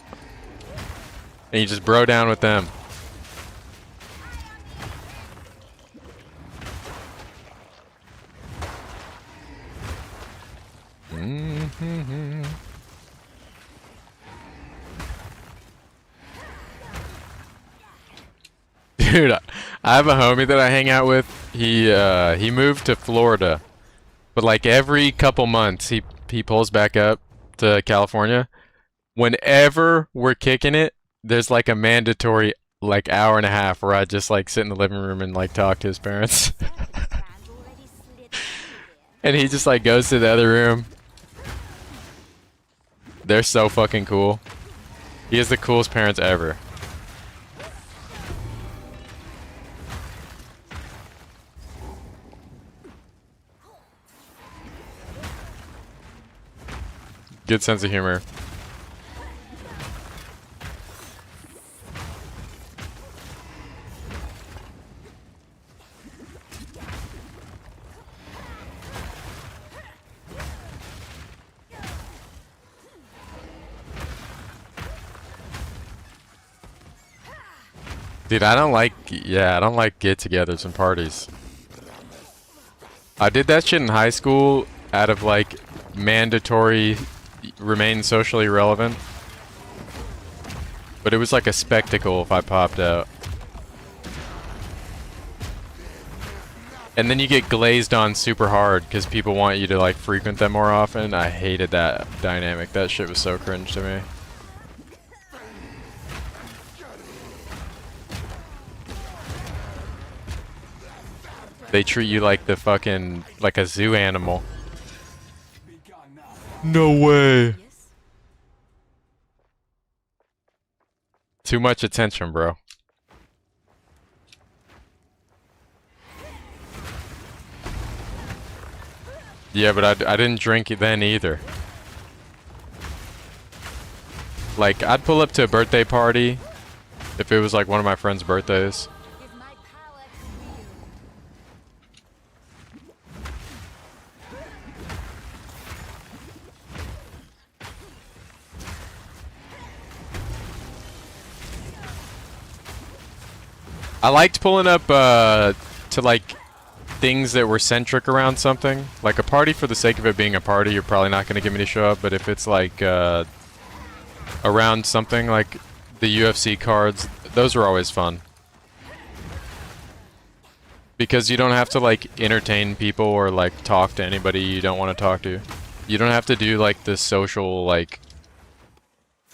Speaker 1: and you just bro down with them. Dude, I have a homie that I hang out with. He moved to Florida, but like every couple months he pulls back up to California. Whenever we're kicking it, there's like a mandatory like hour and a half where I just like sit in the living room and like talk to his parents. And he just like goes to the other room. They're so fucking cool. He has the coolest parents ever. Good sense of humor. Dude, I don't like get-togethers and parties. I did that shit in high school out of like mandatory remain socially relevant. But it was like a spectacle if I popped out. And then you get glazed on super hard because people want you to like frequent them more often. I hated that dynamic. That shit was so cringe to me. They treat you like the fucking, like a zoo animal. No way. Too much attention, bro. Yeah, but I didn't drink it then either. Like, I'd pull up to a birthday party if it was like one of my friends' birthdays. I liked pulling up to like things that were centric around something. Like a party for the sake of it being a party, you're probably not going to get me to show up, but if it's like around something like the UFC cards, those are always fun. Because you don't have to like entertain people or like talk to anybody you don't want to talk to. You don't have to do like the social like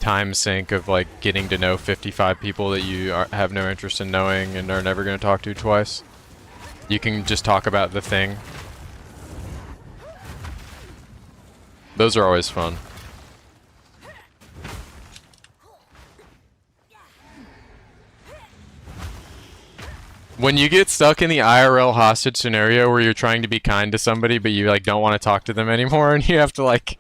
Speaker 1: time sink of like getting to know 55 people that you have no interest in knowing and are never going to talk to twice. You can just talk about the thing. Those are always fun. When you get stuck in the IRL hostage scenario where you're trying to be kind to somebody but you like don't want to talk to them anymore and you have to like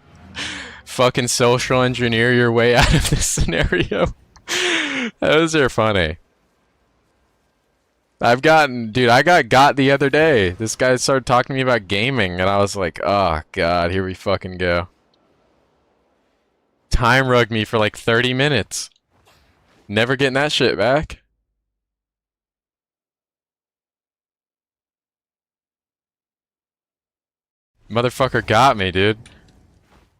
Speaker 1: fucking social engineer your way out of this scenario. Those are funny. I got the other day. This guy started talking to me about gaming and I was like, oh god, here we fucking go. Time rugged me for like 30 minutes. Never getting that shit back. Motherfucker got me, dude.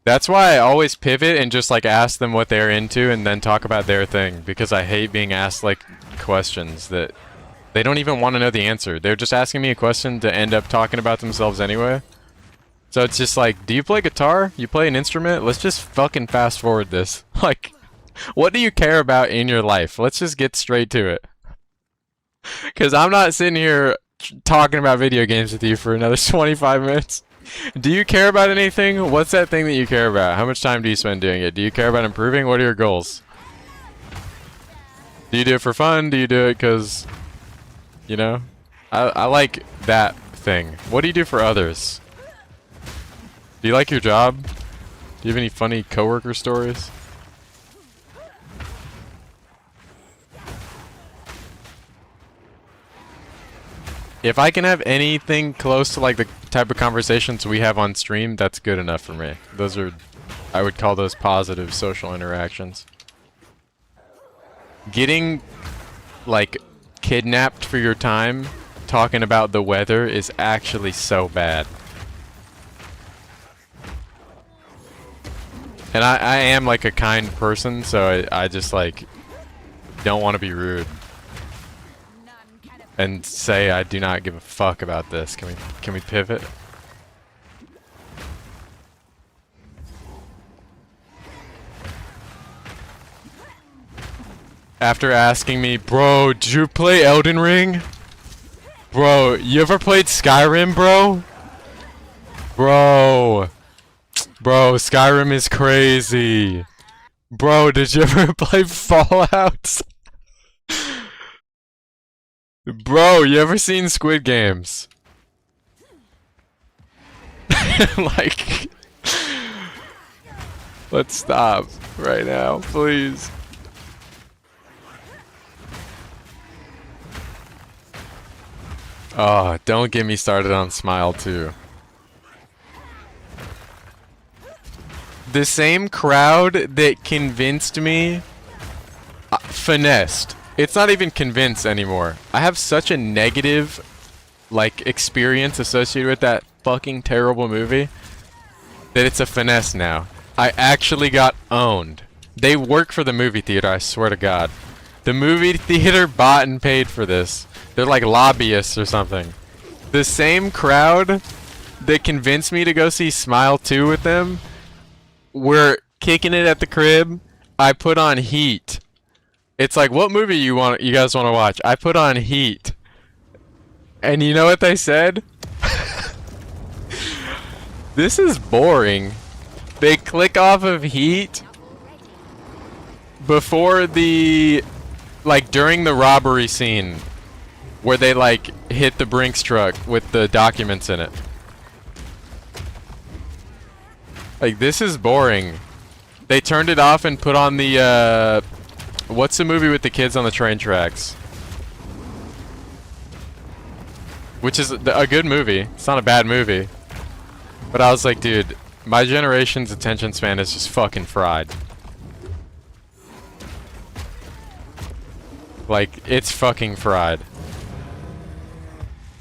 Speaker 1: That's why I always pivot and just like ask them what they're into and then talk about their thing, because I hate being asked like questions that they don't even want to know the answer. They're just asking me a question to end up talking about themselves anyway. So it's just like, do you play guitar? You play an instrument? Let's just fucking fast forward this. Like, what do you care about in your life? Let's just get straight to it. Because I'm not sitting here talking about video games with you for another 25 minutes. Do you care about anything? What's that thing that you care about? How much time do you spend doing it? Do you care about improving? What are your goals? Do you do it for fun? Do you do it because, you know? I like that thing. What do you do for others? Do you like your job? Do you have any funny coworker stories? If I can have anything close to like the type of conversations we have on stream, that's good enough for me. Those are, I would call those positive social interactions. Getting like kidnapped for your time talking about the weather is actually so bad. And I am like a kind person, so I just like don't want to be rude. And say I do not give a fuck about this. Can we pivot? After asking me, bro, did you play Elden Ring? Bro, you ever played Skyrim, bro? Bro, Skyrim is crazy. Bro, did you ever play Fallout? Bro, you ever seen Squid Games? Like, let's stop right now, please. Oh, don't get me started on Smile 2. The same crowd that convinced me, finessed. It's not even convinced anymore. I have such a negative, like, experience associated with that fucking terrible movie that it's a finesse now. I actually got owned. They work for the movie theater, I swear to God. The movie theater bought and paid for this. They're like lobbyists or something. The same crowd that convinced me to go see Smile 2 with them were kicking it at the crib. I put on Heat. It's like, what movie you guys want to watch? I put on Heat. And you know what they said? This is boring. They click off of Heat before the like during the robbery scene where they like hit the Brinks truck with the documents in it. Like, this is boring. They turned it off and put on the what's the movie with the kids on the train tracks? Which is a good movie. It's not a bad movie. But I was like, dude, my generation's attention span is just fucking fried. Like, it's fucking fried.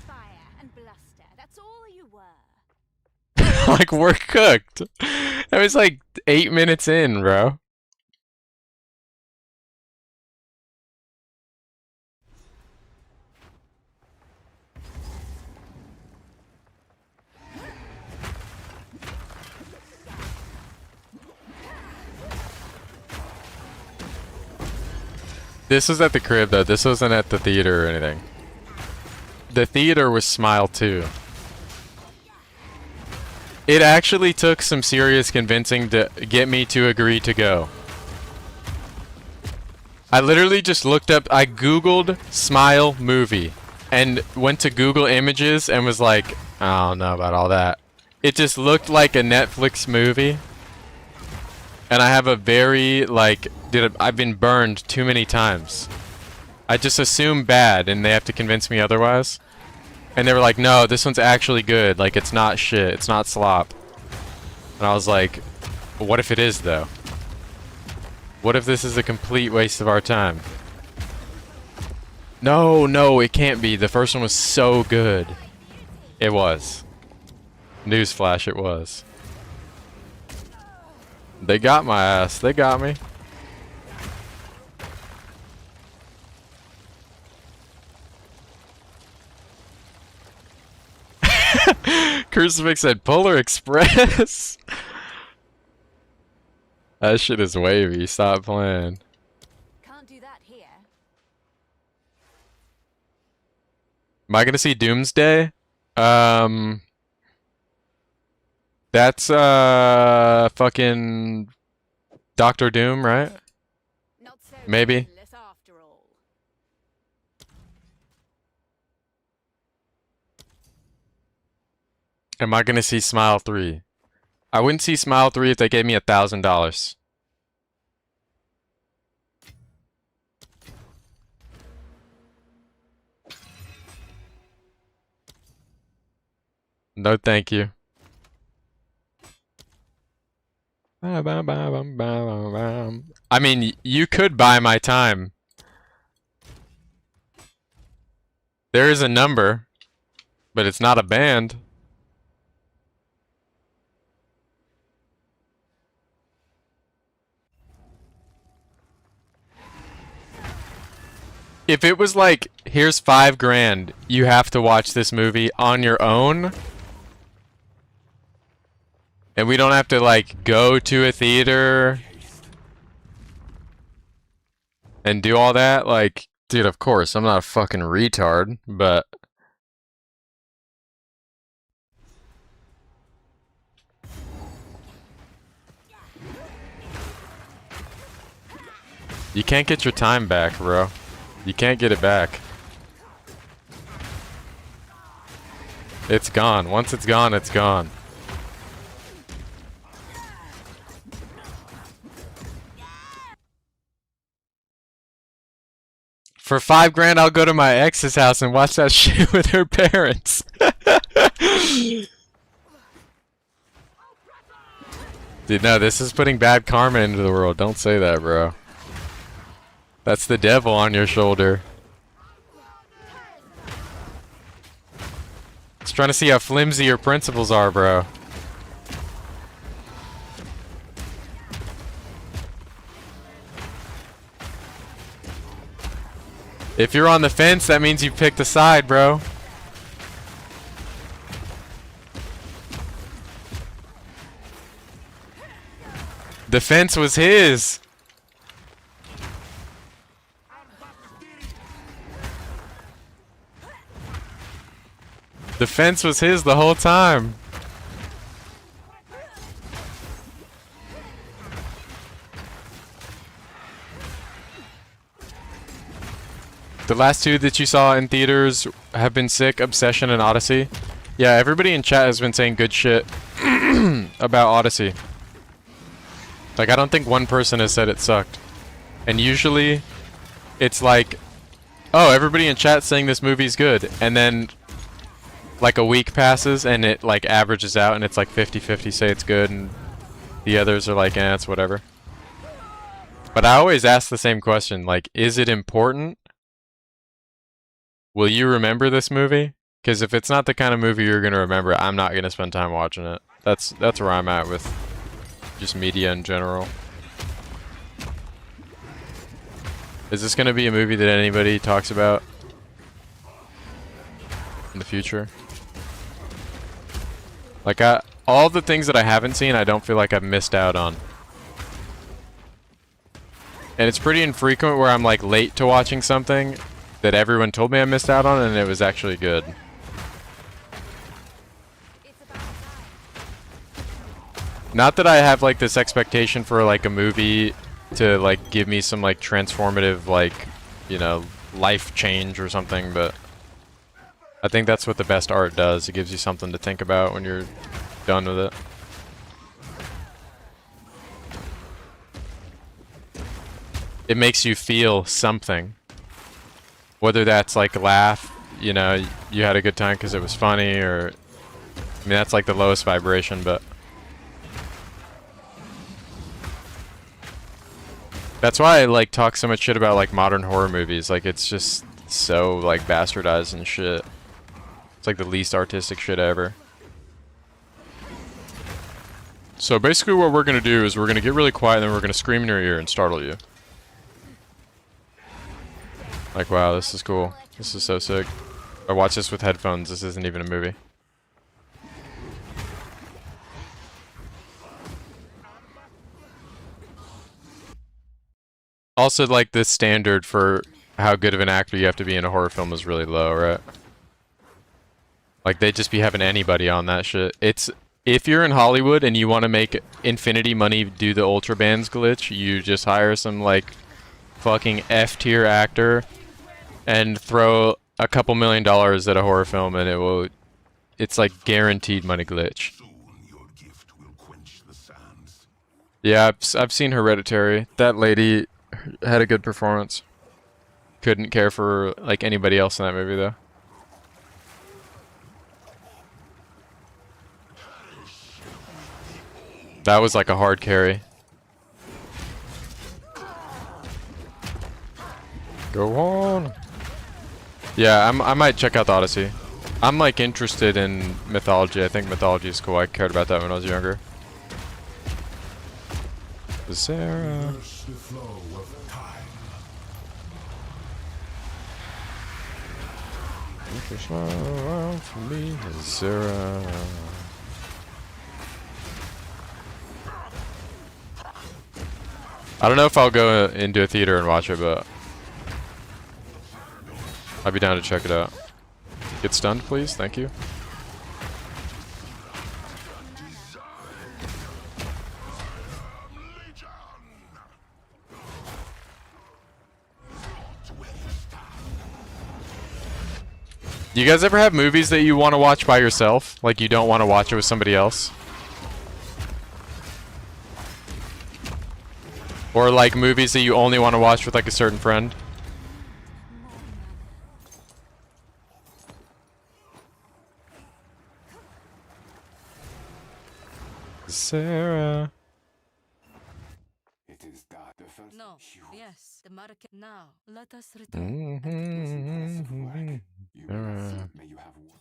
Speaker 8: Fire and bluster, that's all you were.
Speaker 1: Like, we're cooked. That was like 8 minutes in, bro. This was at the crib, though. This wasn't at the theater or anything. The theater was Smile 2. It actually took some serious convincing to get me to agree to go. I literally just looked up, I googled Smile movie and went to Google Images and was like, I don't know about all that. It just looked like a Netflix movie. And I have a very, like, dude, I've been burned too many times. I just assume bad and they have to convince me otherwise. And they were like, no, this one's actually good. Like, it's not shit. It's not slop. And I was like, what if it is, though? What if this is a complete waste of our time? No, no, it can't be. The first one was so good. It was. Newsflash, it was. They got my ass. They got me. Crucifix said Polar Express. That shit is wavy. Stop playing.
Speaker 8: Can't do that here.
Speaker 1: Am I gonna see Doomsday? That's fucking Doctor Doom, right?
Speaker 8: Not so
Speaker 1: Maybe.
Speaker 8: painless after all.
Speaker 1: Am I gonna see Smile 3? I wouldn't see Smile 3 if they gave me $1,000. No, thank you. I mean, you could buy my time. There is a number, but it's not a band. If it was like, here's $5,000, you have to watch this movie on your own, and we don't have to like go to a theater and do all that, like, dude, of course, I'm not a fucking retard, but you can't get your time back, bro. You can't get it back. It's gone. Once it's gone, it's gone. For $5,000, I'll go to my ex's house and watch that shit with her parents. Dude, no, this is putting bad karma into the world. Don't say that, bro. That's the devil on your shoulder. Just trying to see how flimsy your principles are, bro. If you're on the fence, that means you picked a side, bro. The fence was his. The fence was his the whole time. The last two that you saw in theaters have been sick, Obsession and Odyssey. Yeah, everybody in chat has been saying good shit about Odyssey. Like, I don't think one person has said it sucked. And usually, it's like, oh, everybody in chat saying this movie's good. And then, like, a week passes and it, like, averages out and it's like 50-50 say it's good and the others are like, eh, it's whatever. But I always ask the same question, like, is it important? Will you remember this movie? Because if it's not the kind of movie you're going to remember, I'm not going to spend time watching it. That's where I'm at with just media in general. Is this going to be a movie that anybody talks about in the future? Like, all the things that I haven't seen, I don't feel like I've missed out on. And it's pretty infrequent where I'm like late to watching something that everyone told me I missed out on and it was actually good. Not that I have like this expectation for like a movie to like give me some like transformative like, you know, life change or something, but I think that's what the best art does. It gives you something to think about when you're done with it. It makes you feel something. Whether that's like laugh, you know, you had a good time because it was funny, or I mean that's like the lowest vibration, but that's why I like talk so much shit about like modern horror movies. Like it's just so like bastardized and shit. It's like the least artistic shit ever. So basically what we're gonna do is we're gonna get really quiet and then we're gonna scream in your ear and startle you. Like, wow, this is cool. This is so sick. I watch this with headphones. This isn't even a movie. Also, like, the standard for how good of an actor you have to be in a horror film is really low, right? Like, they'd just be having anybody on that shit. It's... If you're in Hollywood and you want to make infinity money do the Ultra Bands glitch, you just hire some, like, fucking F-tier actor and throw a couple $1 million at a horror film and it will... It's like guaranteed money glitch. Yeah, I've seen Hereditary. That lady had a good performance. Couldn't care for, like, anybody else in that movie, though. That was like a hard carry. Go on. Yeah, I might check out the Odyssey. I'm like interested in mythology. I think mythology is cool. I cared about that when I was younger. Sarah. Sarah. I don't know if I'll go into a theater and watch it, but I'd be down to check it out. Get stunned, please. Thank you. Do you guys ever have movies that you want to watch by yourself? Like you don't want to watch it with somebody else? Or like movies that you only want to watch with like a certain friend? Sarah.
Speaker 5: It is that the first
Speaker 4: No.
Speaker 5: human
Speaker 4: Yes. The market now. Let us return.
Speaker 5: work. You will see. May you have one.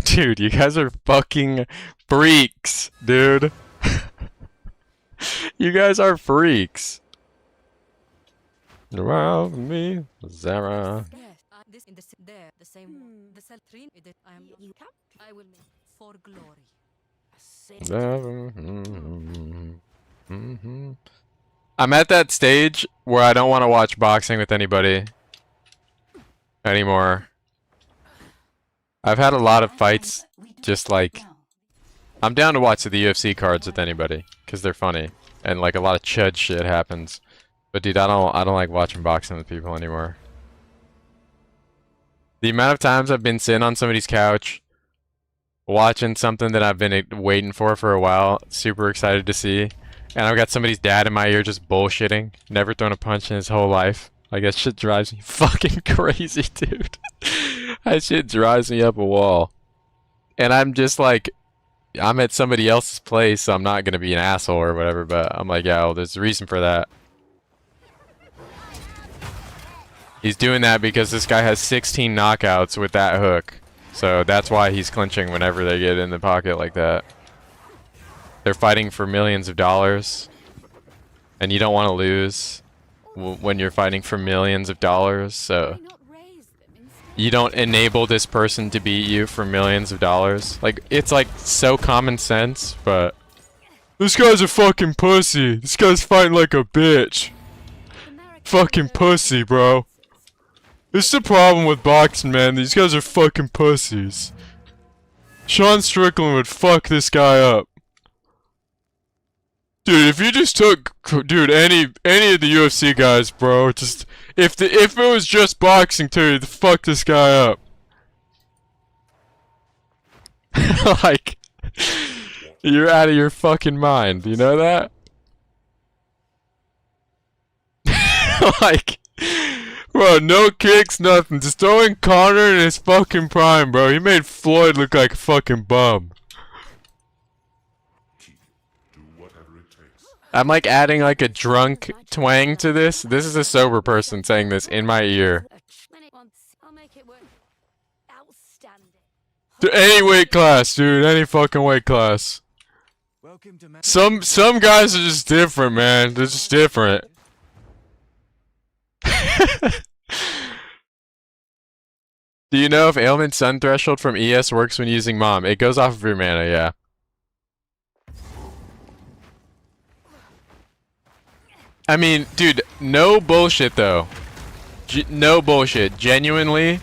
Speaker 1: Dude, you guys are fucking freaks, dude. You guys are freaks. Well, me, Zara.
Speaker 4: Yes. This in the there the same the cell tree that I am. You come. I will make for glory.
Speaker 1: I'm at that stage where I don't want to watch boxing with anybody anymore. I've had a lot of fights, just like, I'm down to watch the UFC cards with anybody, because they're funny, and like a lot of chud shit happens. But dude, I don't like watching boxing with people anymore. The amount of times I've been sitting on somebody's couch, watching something that I've been waiting for a while, super excited to see, and I've got somebody's dad in my ear just bullshitting, never thrown a punch in his whole life. Like, that shit drives me fucking crazy, dude. That shit drives me up a wall. And I'm just like, I'm at somebody else's place, so I'm not gonna be an asshole or whatever, but I'm like, yeah, well, there's a reason for that. He's doing that because this guy has 16 knockouts with that hook. So that's why he's clinching whenever they get in the pocket like that. They're fighting for millions of dollars. And you don't want to lose when you're fighting for millions of dollars, so you don't enable this person to beat you for millions of dollars. Like, it's like so common sense, but this guy's a fucking pussy. This guy's fighting like a bitch. Fucking pussy, bro. This is the problem with boxing, man. These guys are fucking pussies. Sean Strickland would fuck this guy up. Dude, if you just took, dude, any of the UFC guys, bro, just if it was just boxing too, you'd fuck this guy up. Like, you're out of your fucking mind. You know that? Like, bro, no kicks, nothing. Just throwing Conor in his fucking prime, bro. He made Floyd look like a fucking bum. I'm like adding like a drunk twang to this. This is a sober person saying this in my ear. To any weight class, dude. Any fucking weight class. Some guys are just different, man. They're just different. Do you know if ailment sun threshold from ES works when using mom? It goes off of your mana, yeah. I mean, dude, no bullshit though. No bullshit. Genuinely,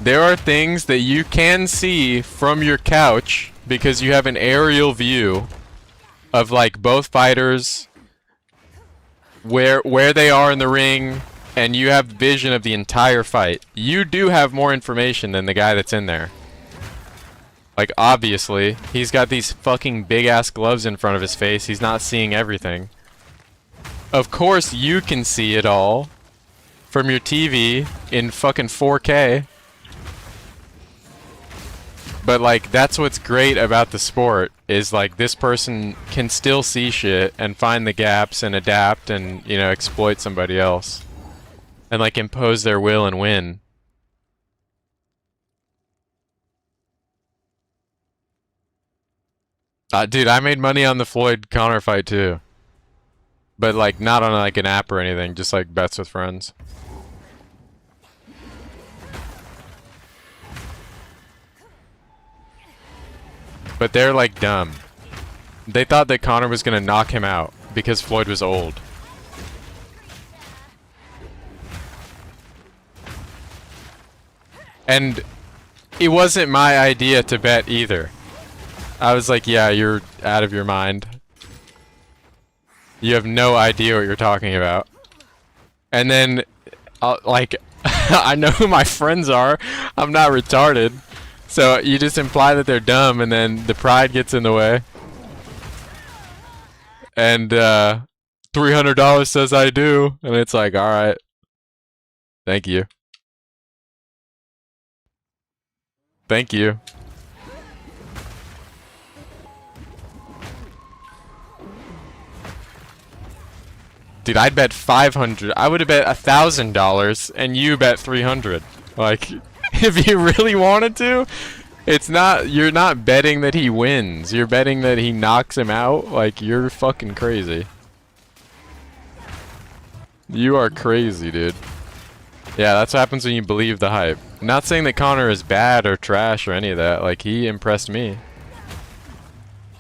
Speaker 1: there are things that you can see from your couch because you have an aerial view of like both fighters, where they are in the ring, and you have vision of the entire fight. You do have more information than the guy that's in there. Like, obviously, he's got these fucking big ass gloves in front of his face. He's not seeing everything. Of course you can see it all from your TV in fucking 4K. But like, that's what's great about the sport, is like this person can still see shit and find the gaps and adapt and, you know, exploit somebody else. And like impose their will and win. Dude, I made money on the Floyd Conor fight too. But like not on like an app or anything, just like bets with friends. But they're like dumb. They thought that Conor was gonna knock him out because Floyd was old. And it wasn't my idea to bet either. I was like, yeah, you're out of your mind. You have no idea what you're talking about. And then, like, I know who my friends are. I'm not retarded. So you just imply that they're dumb, and then the pride gets in the way. And $300 says I do, and it's like, all right, thank you. Thank you. Dude, I'd bet 500. I would have bet $1,000, and you bet 300. Like, if you really wanted to, it's not. You're not betting that he wins. You're betting that he knocks him out. Like, you're fucking crazy. You are crazy, dude. Yeah, that's what happens when you believe the hype. I'm not saying that Conor is bad or trash or any of that. Like, he impressed me.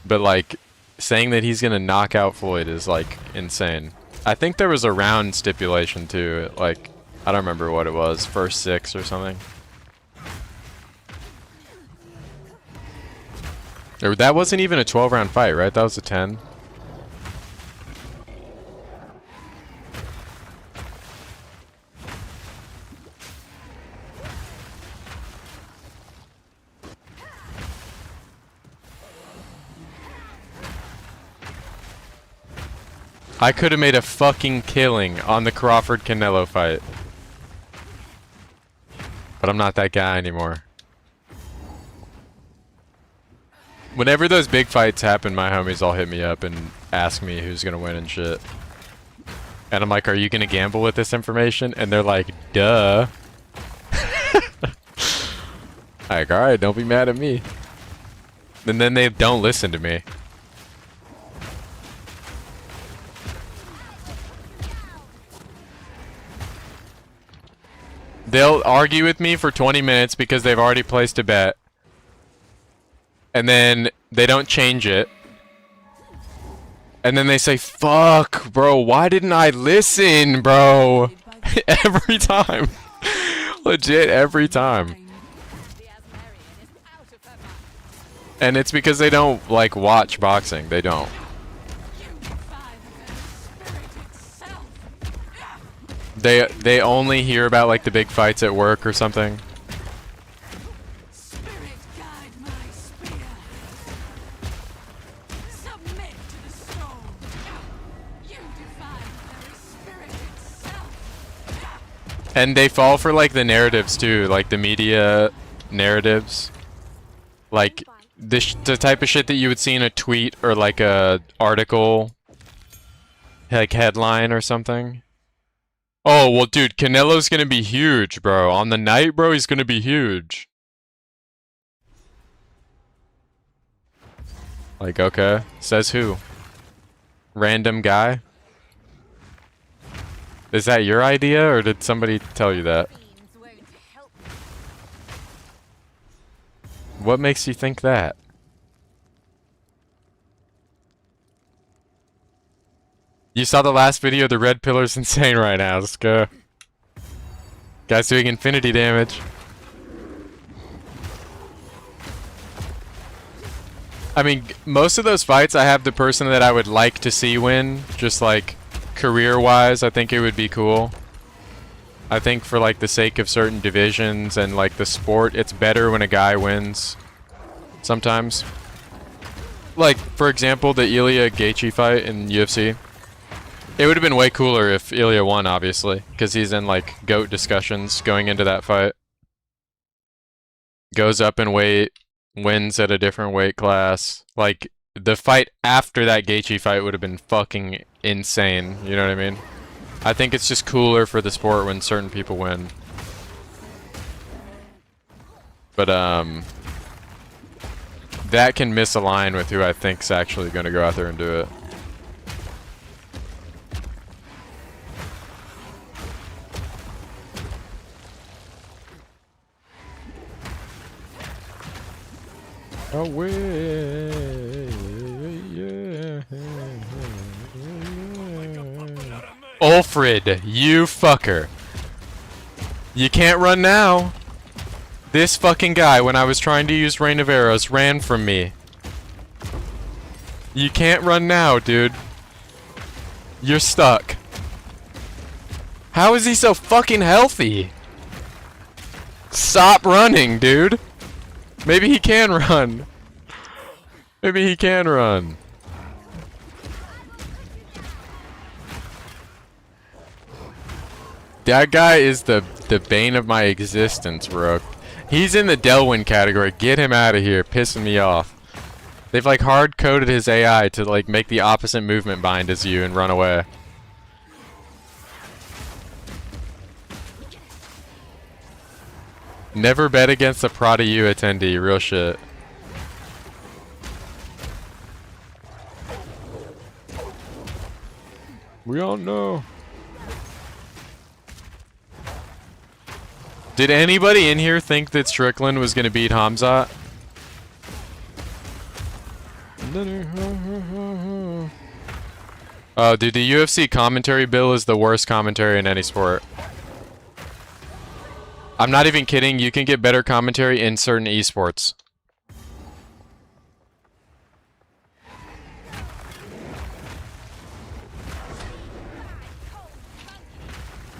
Speaker 1: But like, saying that he's gonna knock out Floyd is like insane. I think there was a round stipulation too. Like, I don't remember what it was. First 6 or something. Or that wasn't even a 12-round fight, right? That was a 10. I could have made a fucking killing on the Crawford-Canelo fight. But I'm not that guy anymore. Whenever those big fights happen, my homies all hit me up and ask me who's gonna win and shit. And I'm like, are you gonna gamble with this information? And they're like, duh. Like, alright, don't be mad at me. And then they don't listen to me. They'll argue with me for 20 minutes because they've already placed a bet. And then they don't change it. And then they say, fuck, bro, why didn't I listen, bro? Every time. Legit, every time. And it's because they don't, like, watch boxing. They don't. They only hear about, like, the big fights at work or something. And they fall for, like, the narratives too, like the media narratives. Like the type of shit that you would see in a tweet or like a article, like headline or something. Oh, well, dude, Canelo's gonna be huge, bro. On the night, bro, he's gonna be huge. Like, okay. Says who? Random guy? Is that your idea, or did somebody tell you that? What makes you think that? You saw the last video, the red pillar's insane right now. Let's go. Guy's doing infinity damage. I mean, most of those fights, I have the person that I would like to see win. Just like, career-wise, I think it would be cool. I think for like the sake of certain divisions and like the sport, it's better when a guy wins. Sometimes. Like, for example, the Ilya Gaethje fight in UFC. It would have been way cooler if Ilya won, obviously, because he's in like GOAT discussions going into that fight. Goes up in weight, wins at a different weight class. Like, the fight after that Gaethje fight would have been fucking insane, you know what I mean? I think it's just cooler for the sport when certain people win. But, that can misalign with who I think's actually going to go out there and do it. Away, yeah. Ulfrid, you fucker. You can't run now. This fucking guy, when I was trying to use Rain of Arrows, ran from me. You can't run now, dude. You're stuck. How is he so fucking healthy? Stop running, dude. Maybe he can run. Maybe he can run. That guy is the bane of my existence, bro. He's in the Delwyn category. Get him out of here. Pissing me off. They've like hard-coded his AI to like make the opposite movement bind as you and run away. Never bet against a Prada U attendee. Real shit. We all know. Did anybody in here think that Strickland was gonna beat Hamzat? Oh, dude, the UFC commentary bill is the worst commentary in any sport. I'm not even kidding. You can get better commentary in certain esports.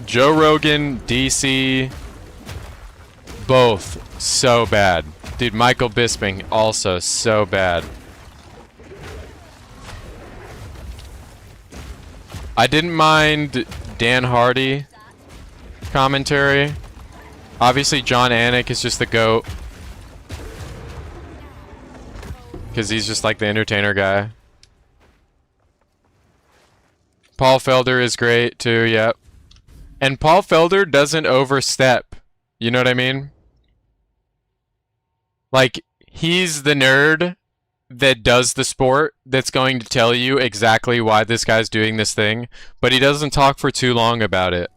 Speaker 1: Joe Rogan, DC, both so bad. Dude, Michael Bisping also so bad. I didn't mind Dan Hardy commentary. Obviously, John Anik is just the GOAT. Because he's just like the entertainer guy. Paul Felder is great too, yep. And Paul Felder doesn't overstep. You know what I mean? Like, he's the nerd that does the sport that's going to tell you exactly why this guy's doing this thing, but he doesn't talk for too long about it.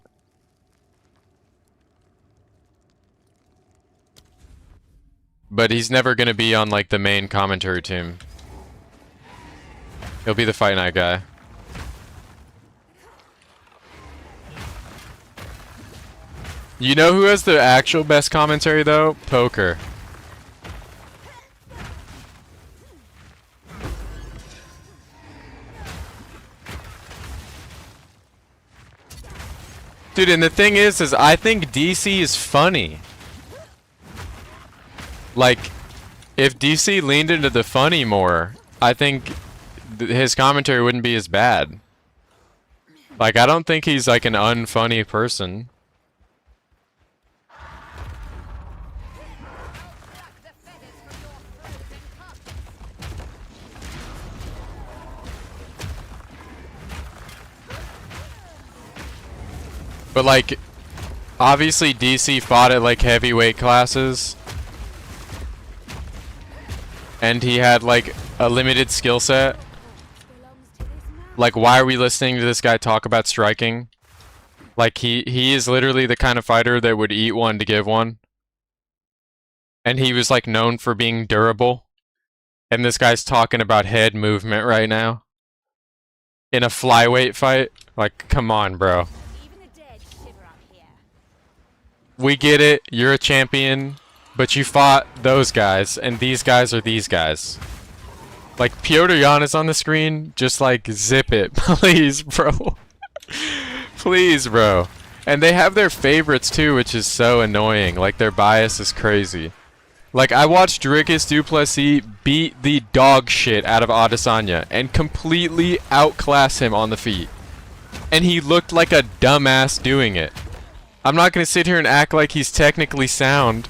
Speaker 1: But he's never going to be on, like, the main commentary team. He'll be the fight night guy. You know who has the actual best commentary, though? Poker. Dude, and the thing is I think DC is funny. Like, if DC leaned into the funny more, I think his commentary wouldn't be as bad. Like, I don't think he's like an unfunny person. But like, obviously DC fought at like heavyweight classes. And he had like a limited skill set. Like, why are we listening to this guy talk about striking? Like, he is literally the kind of fighter that would eat one to give one. And he was like known for being durable. And this guy's talking about head movement right now. In a flyweight fight? Like, come on, bro. We get it, you're a champion, but you fought those guys, and these guys are these guys. Like, Piotr Jan is on the screen, just like, zip it, please, bro. Please, bro. And they have their favorites too, which is so annoying. Like, their bias is crazy. Like, I watched Dricus du Plessis beat the dog shit out of Adesanya and completely outclass him on the feet. And he looked like a dumbass doing it. I'm not gonna sit here and act like he's technically sound,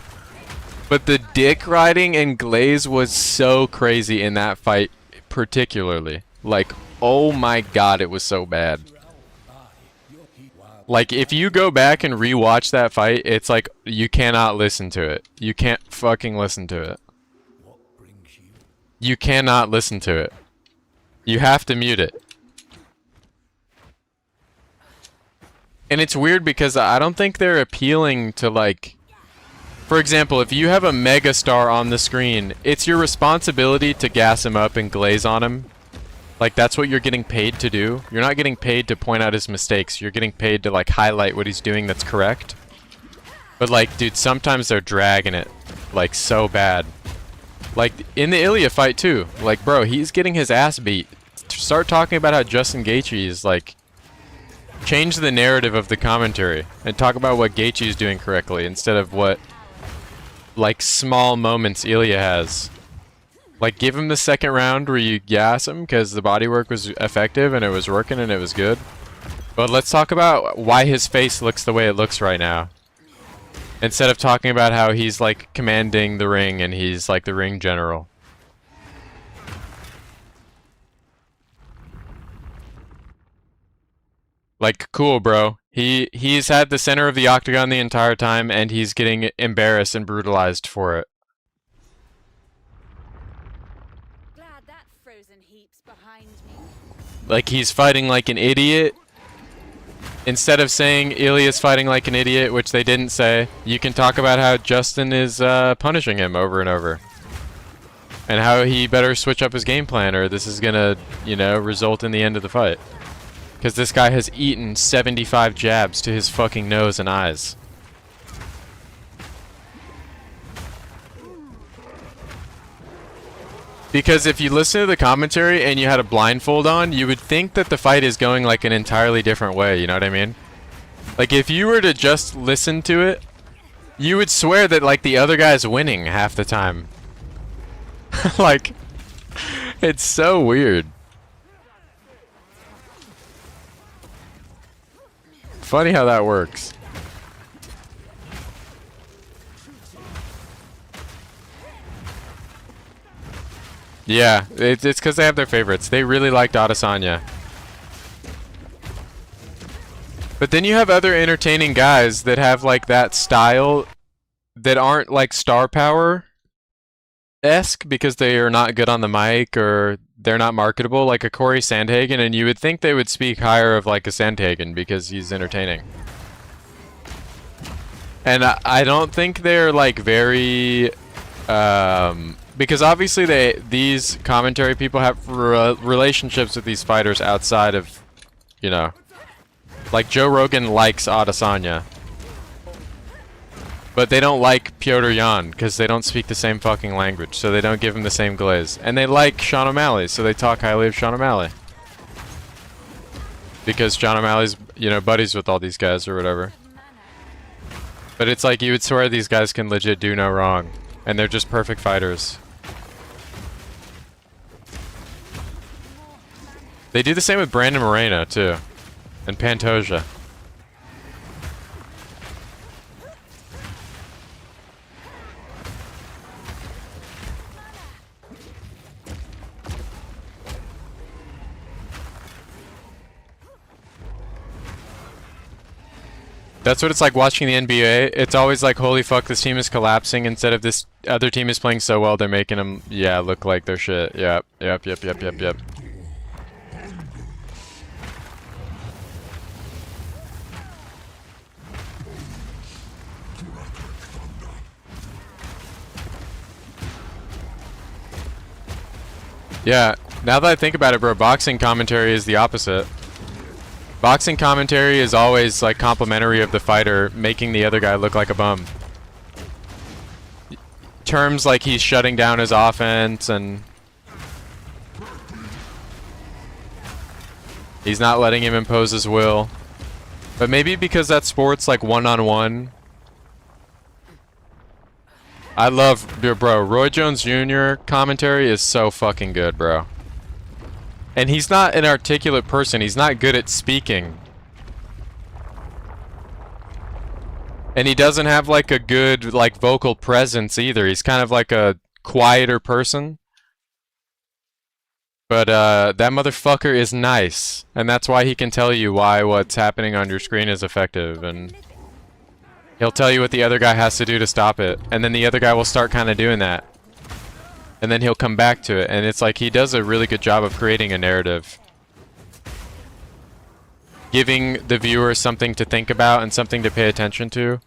Speaker 1: but the dick riding and glaze was so crazy in that fight, particularly. Like, oh my god, it was so bad. Like, if you go back and rewatch that fight, it's like, you cannot listen to it. You can't fucking listen to it. You cannot listen to it. You have to mute it. And it's weird because I don't think they're appealing to, like... For example, if you have a megastar on the screen, it's your responsibility to gas him up and glaze on him. Like, that's what you're getting paid to do. You're not getting paid to point out his mistakes. You're getting paid to, like, highlight what he's doing that's correct. But, like, dude, sometimes they're dragging it, like, so bad. Like, in the Ilya fight, too. Like, bro, he's getting his ass beat. Start talking about how Justin Gaethje is, like... Change the narrative of the commentary and talk about what Gaethje is doing correctly instead of what, like, small moments Ilya has. Like, give him the second round where you gas him because the bodywork was effective and it was working and it was good. But let's talk about why his face looks the way it looks right now. Instead of talking about how he's, like, commanding the ring and he's, like, the ring general. Like, cool, bro. He's had the center of the octagon the entire time, and he's getting embarrassed and brutalized for it.
Speaker 8: Glad that frozen heap's behind me.
Speaker 1: Like, he's fighting like an idiot. Instead of saying Ilya's fighting like an idiot, which they didn't say, you can talk about how Justin is punishing him over and over. And how he better switch up his game plan, or this is gonna, you know, result in the end of the fight. Because this guy has eaten 75 jabs to his fucking nose and eyes. Because if you listen to the commentary and you had a blindfold on, you would think that the fight is going like an entirely different way, you know what I mean? Like if you were to just listen to it, you would swear that like the other guy's winning half the time. Like, it's so weird. Funny how that works. Yeah, it's because they have their favorites. They really liked Adesanya. But then you have other entertaining guys that have like that style that aren't like star power-esque because they are not good on the mic or they're not marketable, like a Corey Sandhagen, and you would think they would speak higher of like a Sandhagen because he's entertaining. And I don't think they're like very because obviously these commentary people have relationships with these fighters outside of, you know, like Joe Rogan likes Adesanya, but they don't like Piotr Jan because they don't speak the same fucking language, so they don't give him the same glaze. And they like Sean O'Malley, so they talk highly of Sean O'Malley because Sean O'Malley's, you know, buddies with all these guys or whatever. But it's like you would swear these guys can legit do no wrong, and they're just perfect fighters. They do the same with Brandon Moreno, too. And Pantoja. That's what it's like watching the NBA. It's always like, holy fuck, this team is collapsing instead of this other team is playing so well, they're making them, yeah, look like they're shit. Yep. Yeah, now that I think about it, bro, boxing commentary is the opposite. Boxing commentary is always like complimentary of the fighter, making the other guy look like a bum. Terms like he's shutting down his offense and he's not letting him impose his will. But maybe because that sport's like one-on-one. I love, bro, Roy Jones Jr. commentary is so fucking good, bro. And he's not an articulate person. He's not good at speaking. And he doesn't have like a good like vocal presence either. He's kind of like a quieter person. But that motherfucker is nice. And that's why he can tell you why what's happening on your screen is effective. And he'll tell you what the other guy has to do to stop it. And then the other guy will start kind of doing that. And then he'll come back to it. And it's like he does a really good job of creating a narrative. Giving the viewer something to think about and something to pay attention to.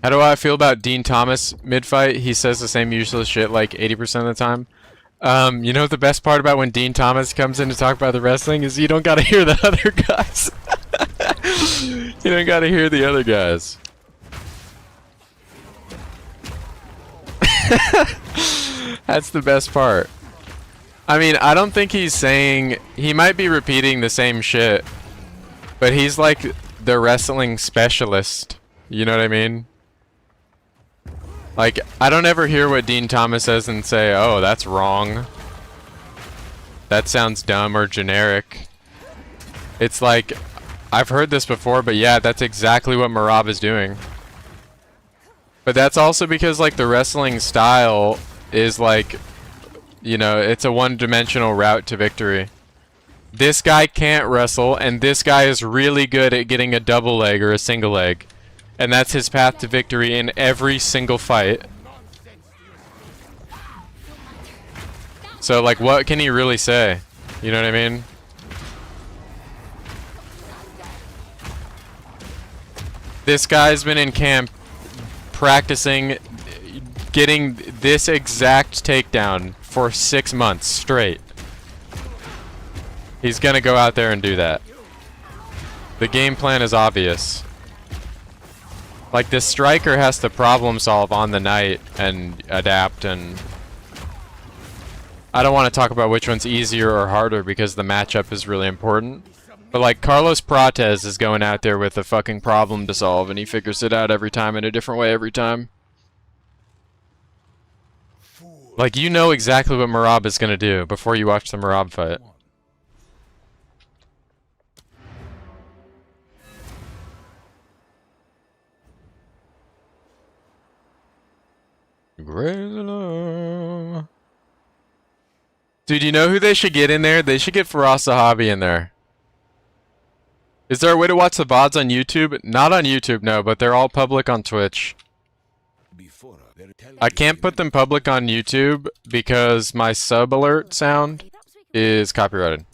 Speaker 1: How do I feel about Dean Thomas mid-fight? He says the same useless shit like 80% of the time. You know what the best part about when Dean Thomas comes in to talk about the wrestling is you don't gotta hear the other guys. You don't gotta hear the other guys. That's the best part. I mean, I don't think he's saying... He might be repeating the same shit. But he's like the wrestling specialist. You know what I mean? Like, I don't ever hear what Dean Thomas says and say, oh, that's wrong. That sounds dumb or generic. It's like, I've heard this before, but yeah, that's exactly what Marab is doing. But that's also because, like, the wrestling style is like, you know, it's a one-dimensional route to victory. This guy can't wrestle, and this guy is really good at getting a double leg or a single leg. And that's his path to victory in every single fight. So, like, what can he really say? You know what I mean? This guy's been in camp practicing getting this exact takedown for 6 months straight. He's gonna go out there and do that. The game plan is obvious. Like, this striker has to problem solve on the night and adapt, and I don't want to talk about which one's easier or harder because the matchup is really important. But like, Carlos Prates is going out there with a fucking problem to solve, and he figures it out every time in a different way every time. Like, you know exactly what Marab is gonna do before you watch the Marab fight. Dude, you know who they should get in there? They should get Faraz Sahabi in there. Is there a way to watch the VODs on YouTube? Not on YouTube, no, but they're all public on Twitch. I can't put them public on YouTube because my sub alert sound is copyrighted.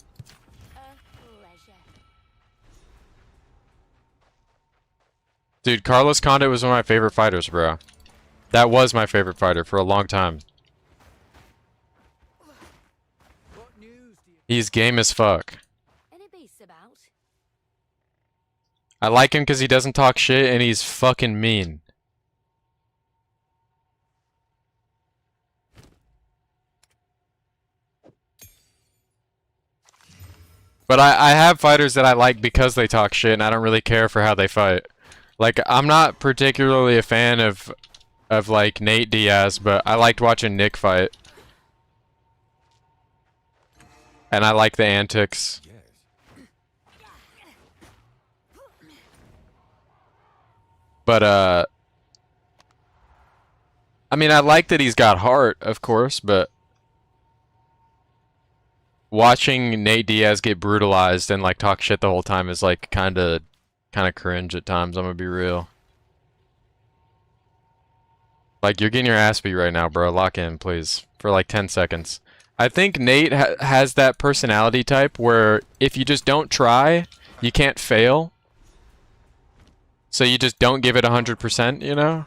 Speaker 1: Dude, Carlos Condit was one of my favorite fighters, bro. That was my favorite fighter for a long time. He's game as fuck. I like him because he doesn't talk shit and he's fucking mean. But I have fighters that I like because they talk shit and I don't really care for how they fight. Like, I'm not particularly a fan of like Nate Diaz, but I liked watching Nick fight. And I like the antics. But I mean, I like that he's got heart, of course, but watching Nate Diaz get brutalized and like talk shit the whole time is like kind of cringe at times. I'm gonna be real. Like, you're getting your ass beat right now, bro. Lock in, please, for like 10 seconds. I think Nate has that personality type where if you just don't try, you can't fail. So you just don't give it 100%, you know?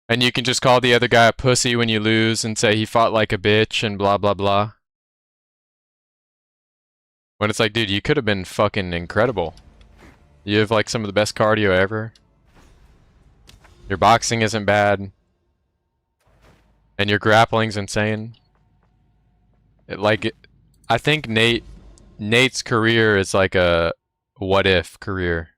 Speaker 1: And you can just call the other guy a pussy when you lose and say he fought like a bitch and blah blah blah. When it's like, dude, you could have been fucking incredible. You have like some of the best cardio ever. Your boxing isn't bad. And your grappling's insane. I think Nate's career is like a what if career.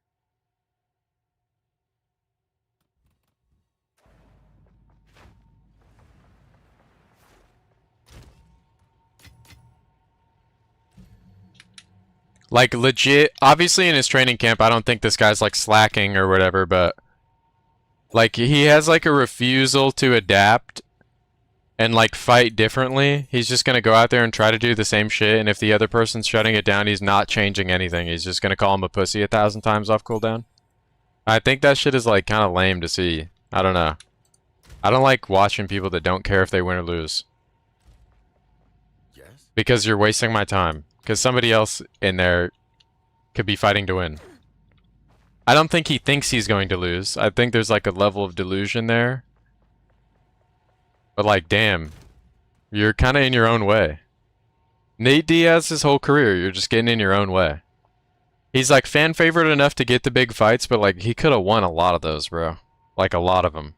Speaker 1: Like, legit, obviously in his training camp, I don't think this guy's like slacking or whatever, but like, he has like a refusal to adapt and like fight differently. He's just gonna go out there and try to do the same shit, and if the other person's shutting it down, he's not changing anything. He's just gonna call him a pussy 1,000 times off cooldown. I think that shit is like kind of lame to see. I don't know. I don't like watching people that don't care if they win or lose. Because you're wasting my time. Because somebody else in there could be fighting to win. I don't think he thinks he's going to lose. I think there's like a level of delusion there. But like, damn. You're kind of in your own way. Nate Diaz, his whole career, you're just getting in your own way. He's like fan favorite enough to get the big fights, but like, he could have won a lot of those, bro. Like, a lot of them.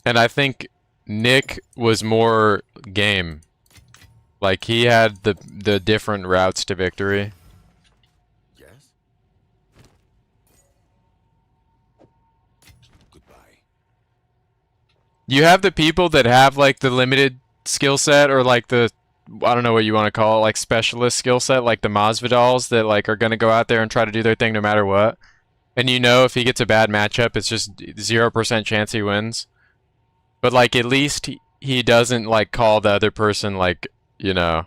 Speaker 1: And I think Nick was more game. Like, he had the different routes to victory.
Speaker 5: Yes. Goodbye.
Speaker 1: You have the people that have like the limited skill set, or like the, I don't know what you want to call it, like specialist skill set, like the Masvidals that like are gonna go out there and try to do their thing no matter what. And you know, if he gets a bad matchup, it's just 0% chance he wins. But like, at least he doesn't like call the other person like, you know.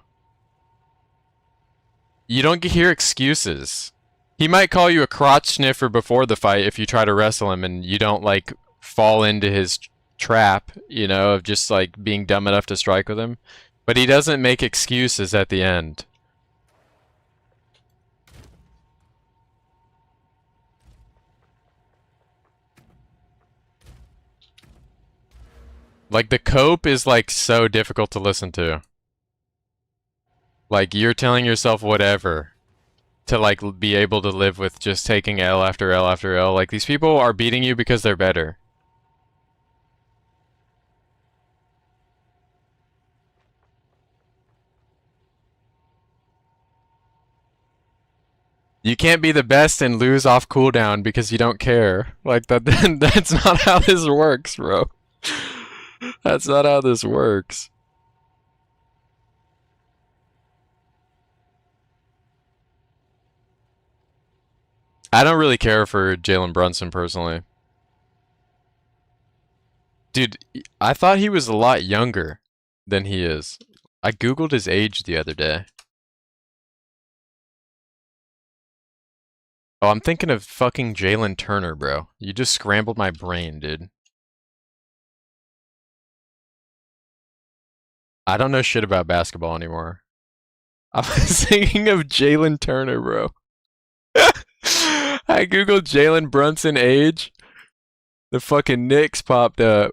Speaker 1: You don't hear excuses. He might call you a crotch sniffer before the fight if you try to wrestle him and you don't like fall into his trap, you know, of just like being dumb enough to strike with him. But he doesn't make excuses at the end. Like, the cope is, like, so difficult to listen to. Like, you're telling yourself whatever to, like, be able to live with just taking L after L after L. Like, these people are beating you because they're better. You can't be the best and lose off cooldown because you don't care. Like, that's not how this works, bro. That's not how this works. I don't really care for Jalen Brunson personally. Dude, I thought he was a lot younger than he is. I googled his age the other day. Oh, I'm thinking of fucking Jalen Turner, bro. You just scrambled my brain, dude. I don't know shit about basketball anymore. I was thinking of Jalen Turner, bro. I googled Jalen Brunson age. The fucking Knicks popped up.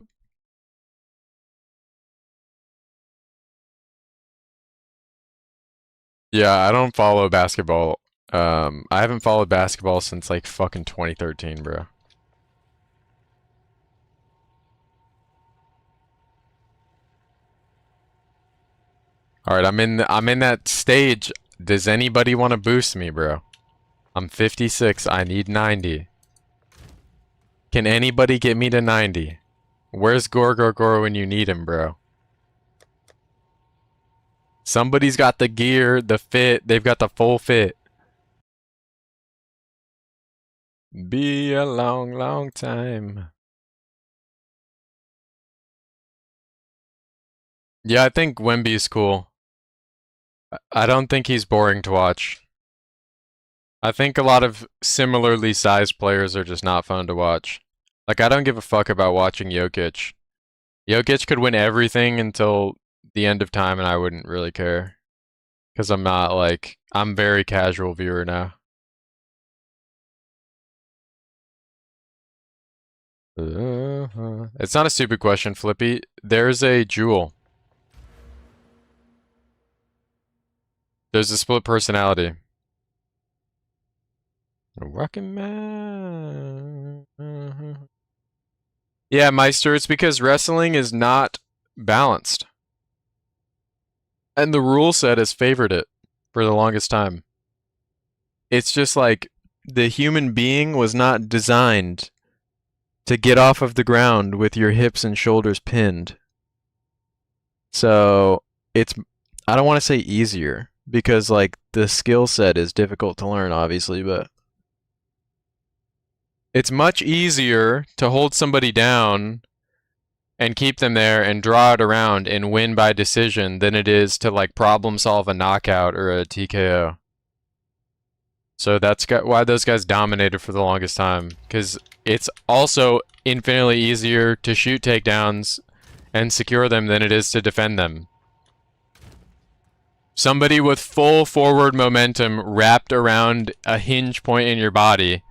Speaker 1: Yeah, I don't follow basketball. I haven't followed basketball since like fucking 2013, bro. All right, I'm in that stage. Does anybody want to boost me, bro? I'm 56. I need 90. Can anybody get me to 90? Where's Gorgor when you need him, bro? Somebody's got the gear, the fit. They've got the full fit. Be a long, long time. Yeah, I think Wemby's cool. I don't think he's boring to watch. I think a lot of similarly sized players are just not fun to watch. Like, I don't give a fuck about watching Jokic. Jokic could win everything until the end of time and I wouldn't really care. Because I'm not like, I'm very casual viewer now. It's not a stupid question, Flippy. There's a jewel. There's a split personality. Rockin' man. Yeah, Meister, it's because wrestling is not balanced. And the rule set has favored it for the longest time. It's just like the human being was not designed to get off of the ground with your hips and shoulders pinned. So it's, I don't want to say easier because like the skill set is difficult to learn, obviously, but it's much easier to hold somebody down and keep them there and draw it around and win by decision than it is to like problem solve a knockout or a TKO. So that's why those guys dominated for the longest time, because it's also infinitely easier to shoot takedowns and secure them than it is to defend them. Somebody with full forward momentum wrapped around a hinge point in your body,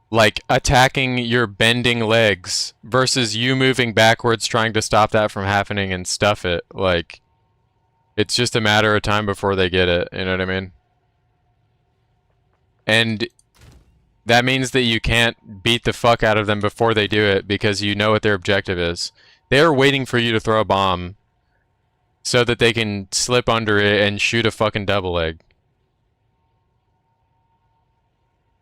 Speaker 1: like attacking your bending legs versus you moving backwards trying to stop that from happening and stuff it, like, it's just a matter of time before they get it, you know what I mean? And that means that you can't beat the fuck out of them before they do it because you know what their objective is. They're waiting for you to throw a bomb so that they can slip under it and shoot a fucking double leg.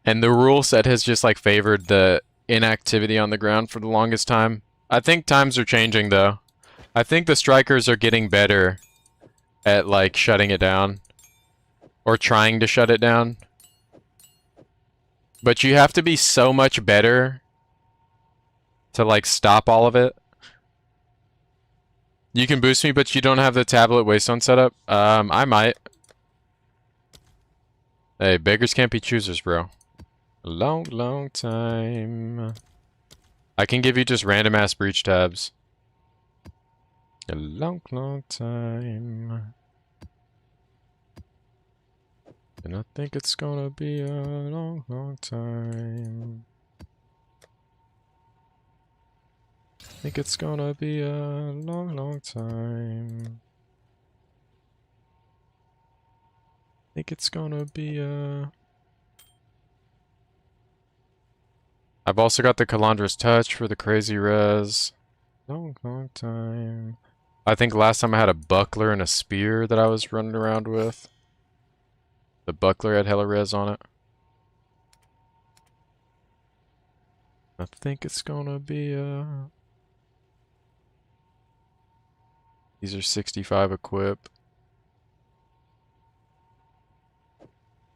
Speaker 1: And the rule set has just like favored the inactivity on the ground for the longest time. I think times are changing though. I think the strikers are getting better at like shutting it down or trying to shut it down. But you have to be so much better to like stop all of it. You can boost me, but you don't have the tablet waystone setup. I might. Hey, beggars can't be choosers, bro. A long, long time. I can give you just random ass breach tabs. A long, long time. And I think it's gonna be a long, long time. Think it's gonna be a long, long time. Think it's gonna be a... I've also got the Calandra's Touch for the crazy res. Long, long time. I think last time I had a buckler and a spear that I was running around with. The buckler had hella res on it. I think it's gonna be a... These are 65 equip.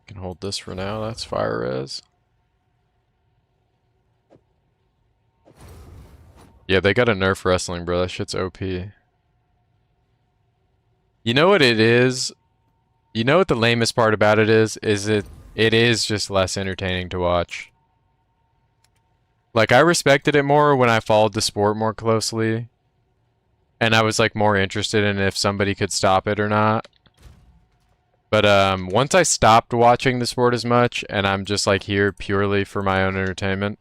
Speaker 1: Can hold this for now, that's fire res. Yeah, they got a nerf wrestling, bro. That shit's OP. You know what it is? You know what the lamest part about it is? It is just less entertaining to watch. Like, I respected it more when I followed the sport more closely. And I was, like, more interested in if somebody could stop it or not. But, once I stopped watching the sport as much, and I'm just, like, here purely for my own entertainment,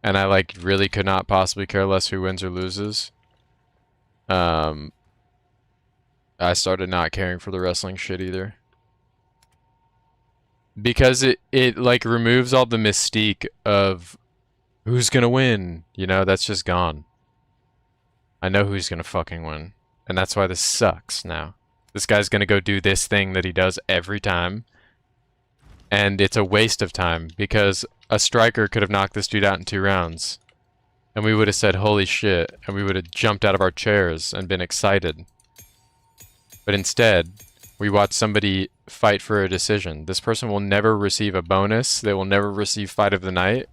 Speaker 1: and I, like, really could not possibly care less who wins or loses, I started not caring for the wrestling shit either. Because it like, removes all the mystique of who's gonna win. You know, that's just gone. I know who's gonna fucking win. And that's why this sucks now. This guy's gonna go do this thing that he does every time. And it's a waste of time, because a striker could have knocked this dude out in 2 rounds. And we would have said, holy shit, and we would have jumped out of our chairs and been excited. But instead, we watch somebody fight for a decision. This person will never receive a bonus. They will never receive fight of the night.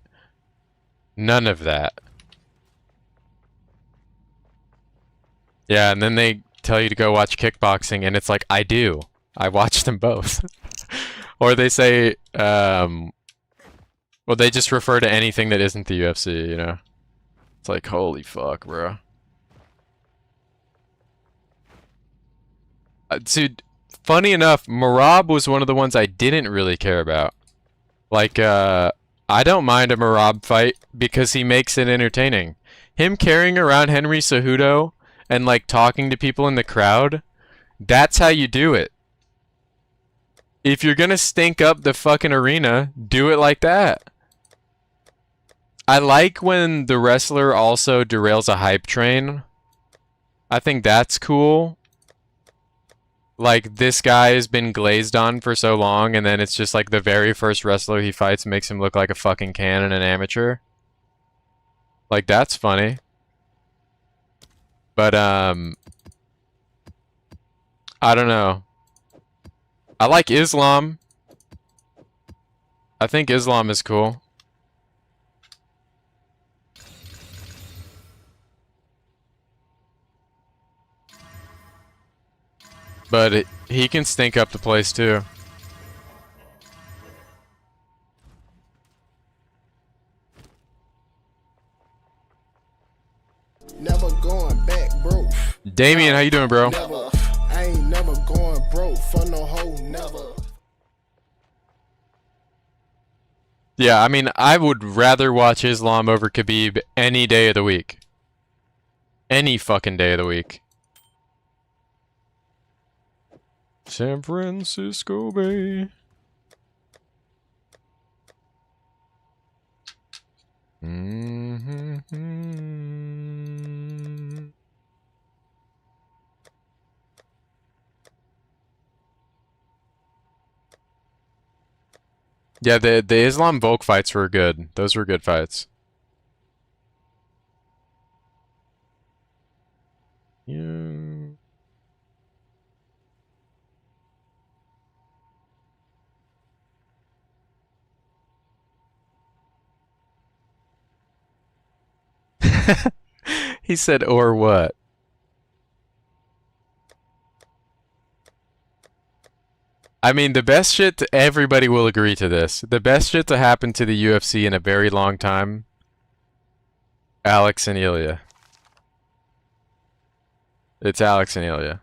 Speaker 1: None of that. Yeah, and then they tell you to go watch kickboxing, and it's like, I do. I watch them both. Or they say, well, they just refer to anything that isn't the UFC, you know? It's like, holy fuck, bro. Dude, funny enough, Marab was one of the ones I didn't really care about. Like, I don't mind a Marab fight because he makes it entertaining. Him carrying around Henry Cejudo and, like, talking to people in the crowd, that's how you do it. If you're gonna stink up the fucking arena, do it like that. I like when the wrestler also derails a hype train. I think that's cool. Like, this guy has been glazed on for so long, and then it's just like the very first wrestler he fights makes him look like a fucking can and an amateur. Like, that's funny. But, I don't know. I like Islam. I think Islam is cool. But he can stink up the place too.
Speaker 7: Never going back, bro.
Speaker 1: Damien, how you doing, bro?
Speaker 7: Never. I ain't never going broke for no hoe, never.
Speaker 1: Yeah, I mean, I would rather watch Islam over Khabib any day of the week. Any fucking day of the week. San Francisco Bay. Yeah, the Islam Volk fights were good. Those were good fights. Yeah. He said, or what? I mean, the best shit, everybody will agree to this. The best shit to happen to the UFC in a very long time, Alex and Ilya. It's Alex and Ilya.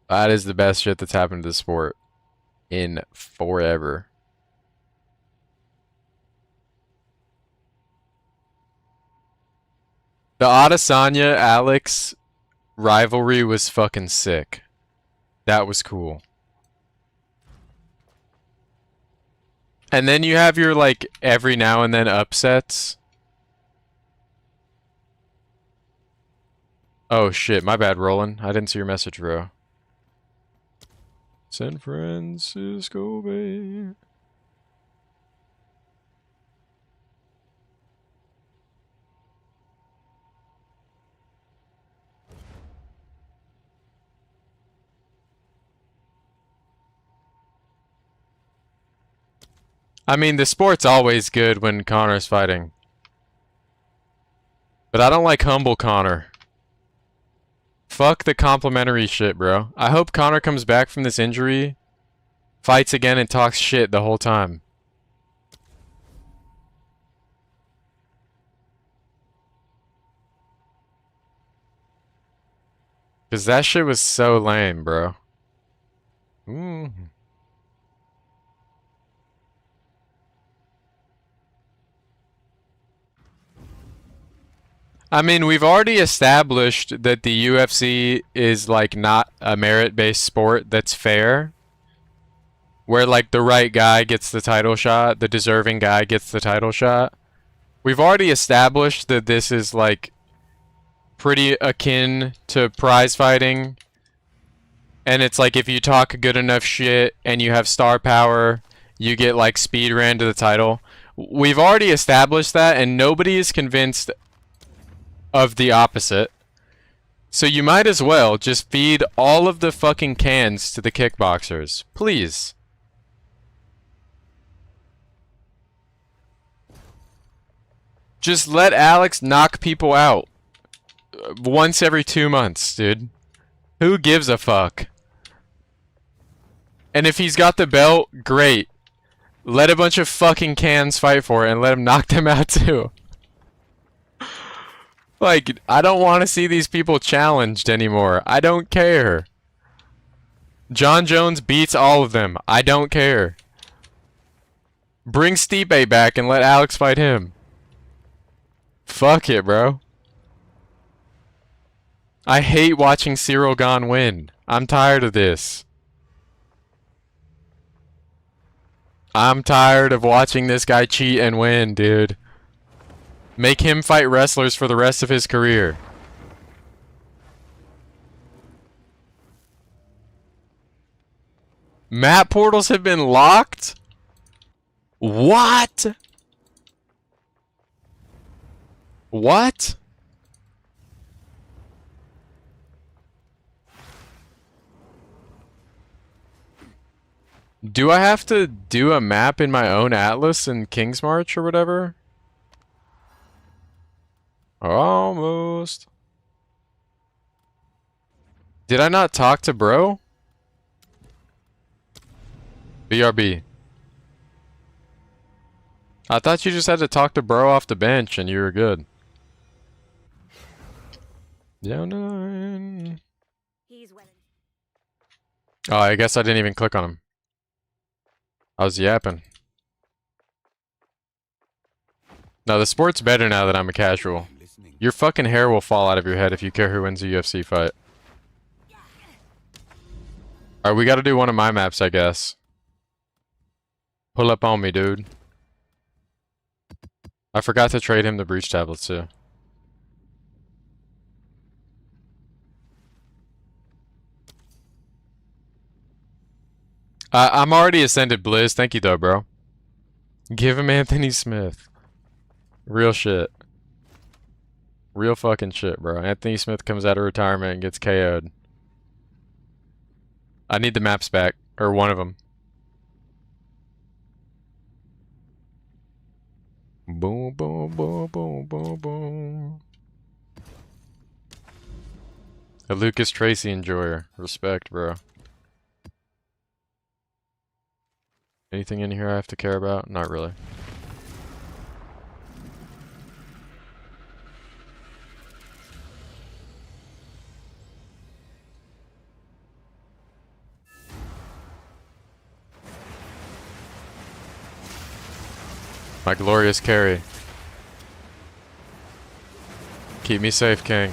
Speaker 1: That is the best shit that's happened to the sport in forever. The Adesanya Alex rivalry was fucking sick. That was cool. And then you have your, like, every now and then upsets. Oh shit, my bad, Roland. I didn't see your message, bro. San Francisco Bay. I mean, the sport's always good when Connor's fighting. But I don't like humble Connor. Fuck the complimentary shit, bro. I hope Connor comes back from this injury, fights again, and talks shit the whole time. Cause that shit was so lame, bro. I mean, we've already established that the UFC is, like, not a merit-based sport that's fair. Where, like, the right guy gets the title shot, the deserving guy gets the title shot. We've already established that this is, like, pretty akin to prize fighting. And it's like, if you talk good enough shit and you have star power, you get, like, speed ran to the title. We've already established that, and nobody is convinced of the opposite. So you might as well just feed all of the fucking cans to the kickboxers. Please. Just let Alex knock people out. Once every 2 months, dude. Who gives a fuck? And if he's got the belt, great. Let a bunch of fucking cans fight for it and let him knock them out too. Like, I don't want to see these people challenged anymore. I don't care. John Jones beats all of them. I don't care. Bring Stipe back and let Alex fight him. Fuck it, bro. I hate watching Cyril Gane win. I'm tired of this. I'm tired of watching this guy cheat and win, dude. Make him fight wrestlers for the rest of his career. Map portals have been locked? What? What? Do I have to do a map in my own atlas in King's March or whatever? Almost. Did I not talk to bro? BRB. I thought you just had to talk to bro off the bench and you were good. Down 9. Oh, I guess I didn't even click on him. I was yapping. No, the sport's better now that I'm a casual. Your fucking hair will fall out of your head if you care who wins a UFC fight. Alright, we gotta do one of my maps, I guess. Pull up on me, dude. I forgot to trade him the breach tablets, too. I'm already ascended Blizz. Thank you, though, bro. Give him Anthony Smith. Real shit. Real fucking shit, bro. Anthony Smith comes out of retirement and gets KO'd. I need the maps back. Or one of them. Boom, boom, boom, boom, boom, boom. A Lucas Tracy enjoyer. Respect, bro. Anything in here I have to care about? Not really. My glorious carry. Keep me safe, King.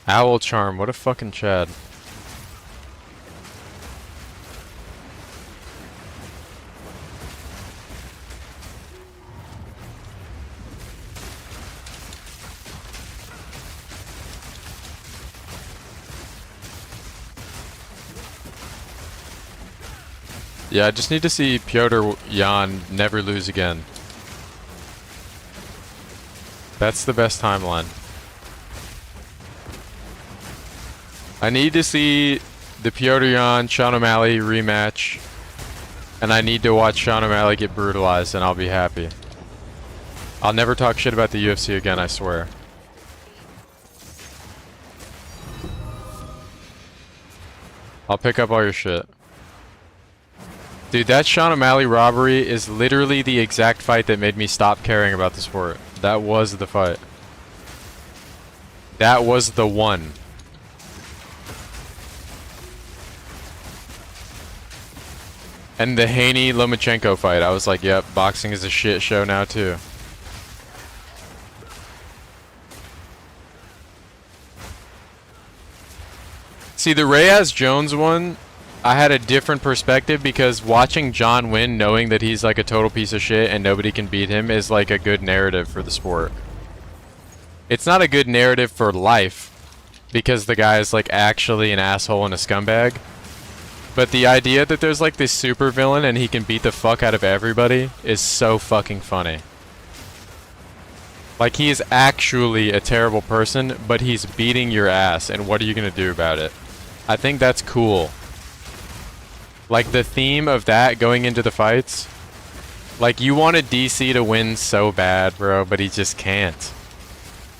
Speaker 1: Owl Charm, what a fucking Chad. Yeah, I just need to see Piotr Jan never lose again. That's the best timeline. I need to see the Piotr Jan Sean O'Malley rematch, and I need to watch Sean O'Malley get brutalized, and I'll be happy. I'll never talk shit about the UFC again, I swear. I'll pick up all your shit. Dude, that Sean O'Malley robbery is literally the exact fight that made me stop caring about the sport. That was the fight. That was the one. And the Haney-Lomachenko fight, I was like, yep, boxing is a shit show now too. See, the Reyes-Jones one, I had a different perspective because watching John win, knowing that he's like a total piece of shit and nobody can beat him, is like a good narrative for the sport. It's not a good narrative for life, because the guy is like actually an asshole and a scumbag. But the idea that there's like this super villain and he can beat the fuck out of everybody is so fucking funny. Like, he is actually a terrible person, but he's beating your ass, and what are you gonna do about it? I think that's cool. Like, the theme of that going into the fights, like, you wanted DC to win so bad, bro, but he just can't.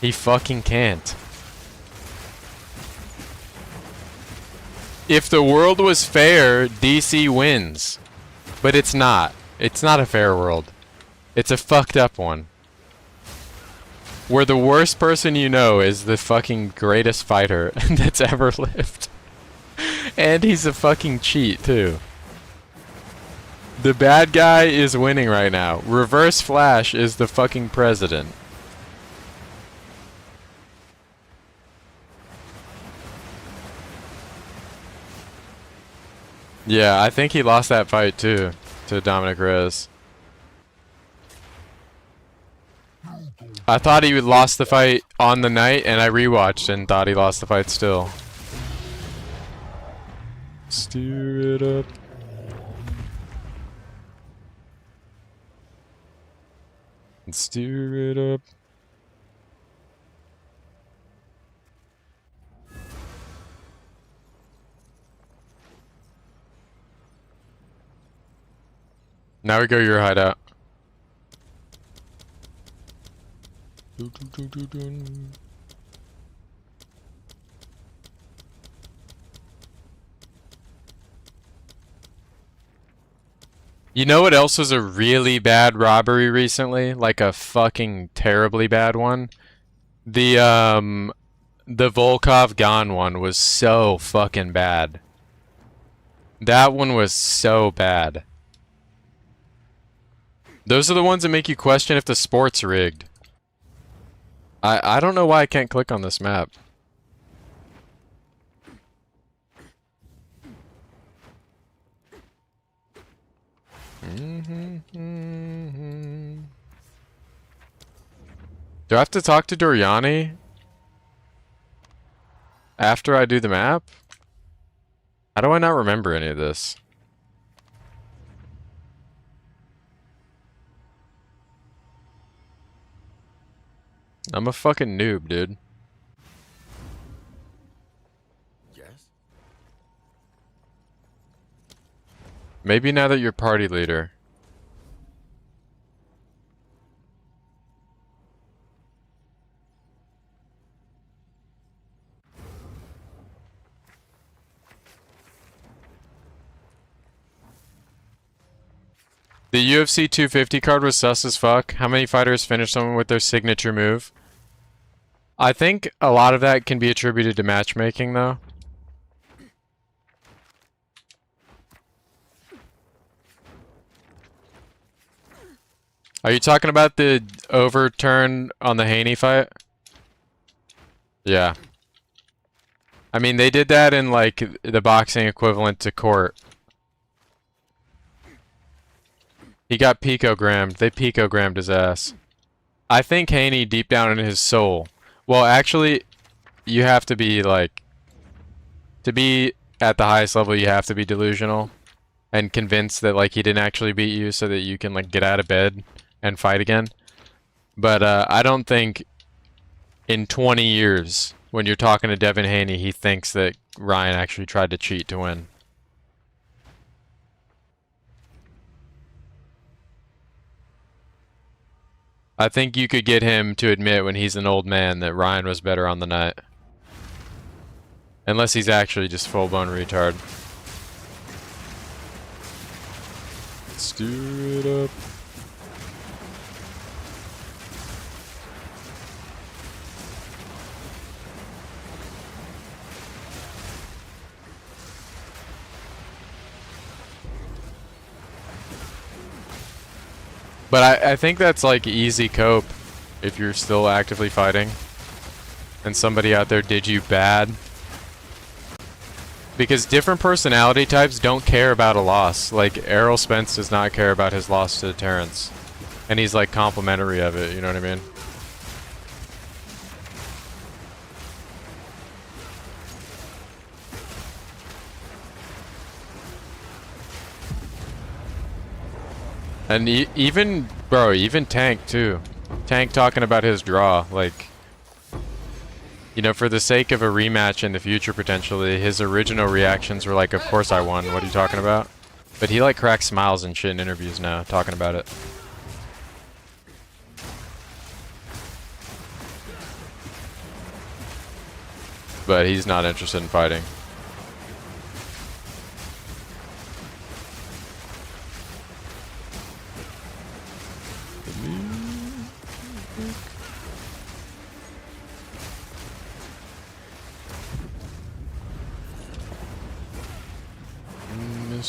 Speaker 1: He fucking can't. If the world was fair, DC wins. But it's not. It's not a fair world. It's a fucked up one. Where the worst person you know is the fucking greatest fighter that's ever lived. And he's a fucking cheat, too. The bad guy is winning right now. Reverse Flash is the fucking president. Yeah, I think he lost that fight too, to Dominic Reyes. I thought he lost the fight on the night, and I rewatched and thought he lost the fight still. Steer it up. And steer it up. Now we go your hideout. You know what else was a really bad robbery recently? Like a fucking terribly bad one? The Volkov Gone one was so fucking bad. That one was so bad. Those are the ones that make you question if the sport's rigged. I don't know why I can't click on this map. Do I have to talk to Doriani after I do the map? How do I not remember any of this? I'm a fucking noob, dude.
Speaker 5: Yes?
Speaker 1: Maybe now that you're party leader. The UFC 250 card was sus as fuck. How many fighters finish someone with their signature move? I think a lot of that can be attributed to matchmaking, though. Are you talking about the overturn on the Haney fight? Yeah. I mean, they did that in, like, the boxing equivalent to court. He got picogrammed. They picogrammed his ass. I think Haney, deep down in his soul... Well, actually, you have to be, like... To be at the highest level, you have to be delusional. And convinced that, like, he didn't actually beat you so that you can, like, get out of bed and fight again. But, I don't think... In 20 years... When you're talking to Devin Haney, he thinks that Ryan actually tried to cheat to win. I think you could get him to admit when he's an old man that Ryan was better on the night. Unless he's actually just full-blown retard. Stir it up. But I think that's like easy cope if you're still actively fighting and somebody out there did you bad. Because different personality types don't care about a loss. Like Errol Spence does not care about his loss to Terrence. And he's like complimentary of it, you know what I mean? And even, bro, even Tank too. Tank talking about his draw, like, you know, for the sake of a rematch in the future potentially, his original reactions were like, of course I won, what are you talking about? But he like cracks smiles and shit in interviews now, talking about it. But he's not interested in fighting.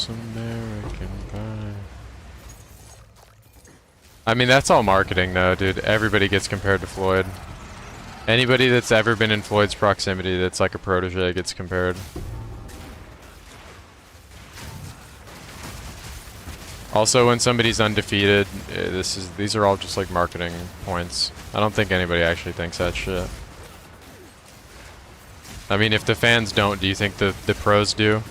Speaker 1: American Pie. I mean, that's all marketing though, dude. Everybody gets compared to Floyd. Anybody that's ever been in Floyd's proximity that's like a protege gets compared. Also, when somebody's undefeated, these are all just like marketing points. I don't think anybody actually thinks that shit. I mean, if the fans don't, do you think the pros do?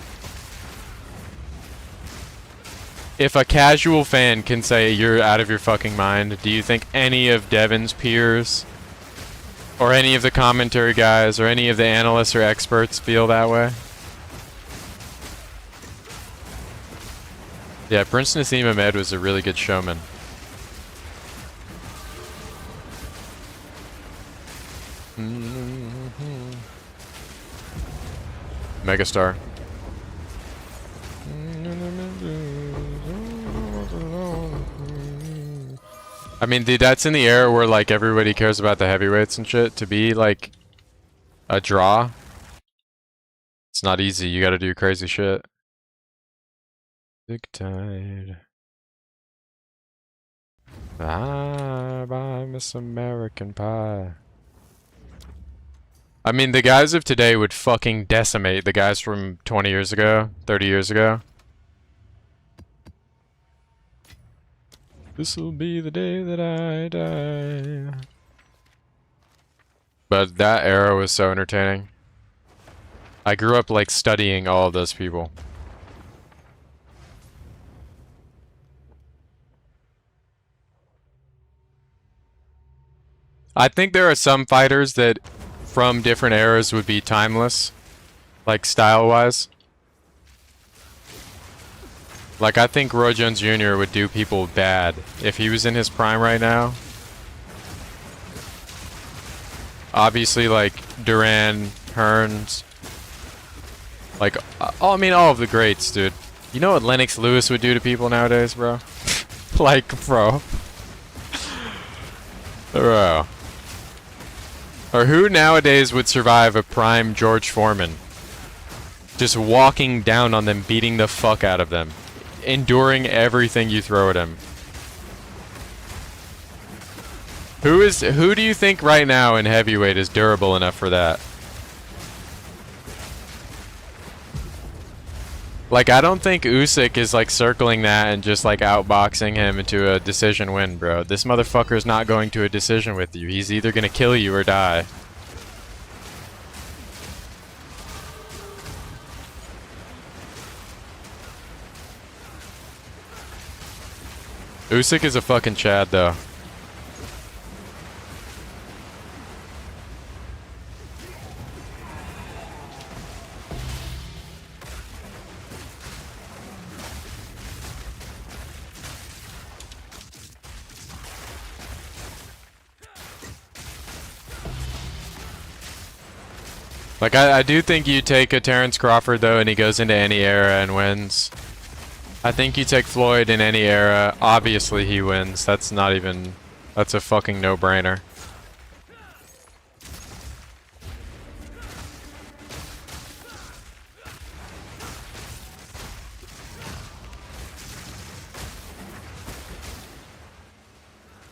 Speaker 1: If a casual fan can say you're out of your fucking mind, do you think any of Devin's peers or any of the commentary guys or any of the analysts or experts feel that way? Yeah, Prince Nassim Ahmed was a really good showman. Megastar. I mean, dude, that's in the era where, like, everybody cares about the heavyweights and shit. To be, like, a draw, it's not easy. You gotta do crazy shit. Big Tide. Bye bye, Miss American Pie. I mean, the guys of today would fucking decimate the guys from 20 years ago, 30 years ago. This'll be the day that I die. But that era was so entertaining. I grew up like studying all of those people. I think there are some fighters that from different eras would be timeless, like style-wise. Like, I think Roy Jones Jr. would do people bad if he was in his prime right now. Obviously, like, Duran, Hearns. Like, I mean, all of the greats, dude. You know what Lennox Lewis would do to people nowadays, bro? Like, bro. Bro. Or who nowadays would survive a prime George Foreman? Just walking down on them, beating the fuck out of them. Enduring everything you throw at him. Who do you think right now in heavyweight is durable enough for that? Like, I don't think Usyk is like circling that and just like outboxing him into a decision win, bro. This motherfucker's not going to a decision with you. He's either gonna kill you or die. Usyk is a fucking Chad, though. Like, I do think you take a Terrence Crawford, though, and he goes into any era and wins. I think you take Floyd in any era. Obviously, he wins. That's not even... That's a fucking no-brainer.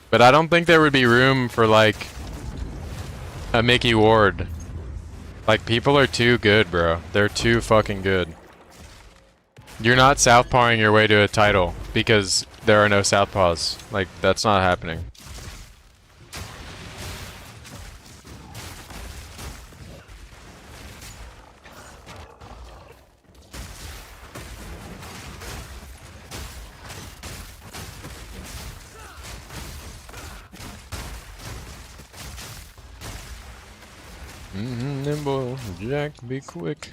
Speaker 1: But I don't think there would be room for, like, a Mickey Ward. Like, people are too good, bro. They're too fucking good. You're not southpawing your way to a title because there are no southpaws. Like, that's not happening. Nimble, Jack, be quick.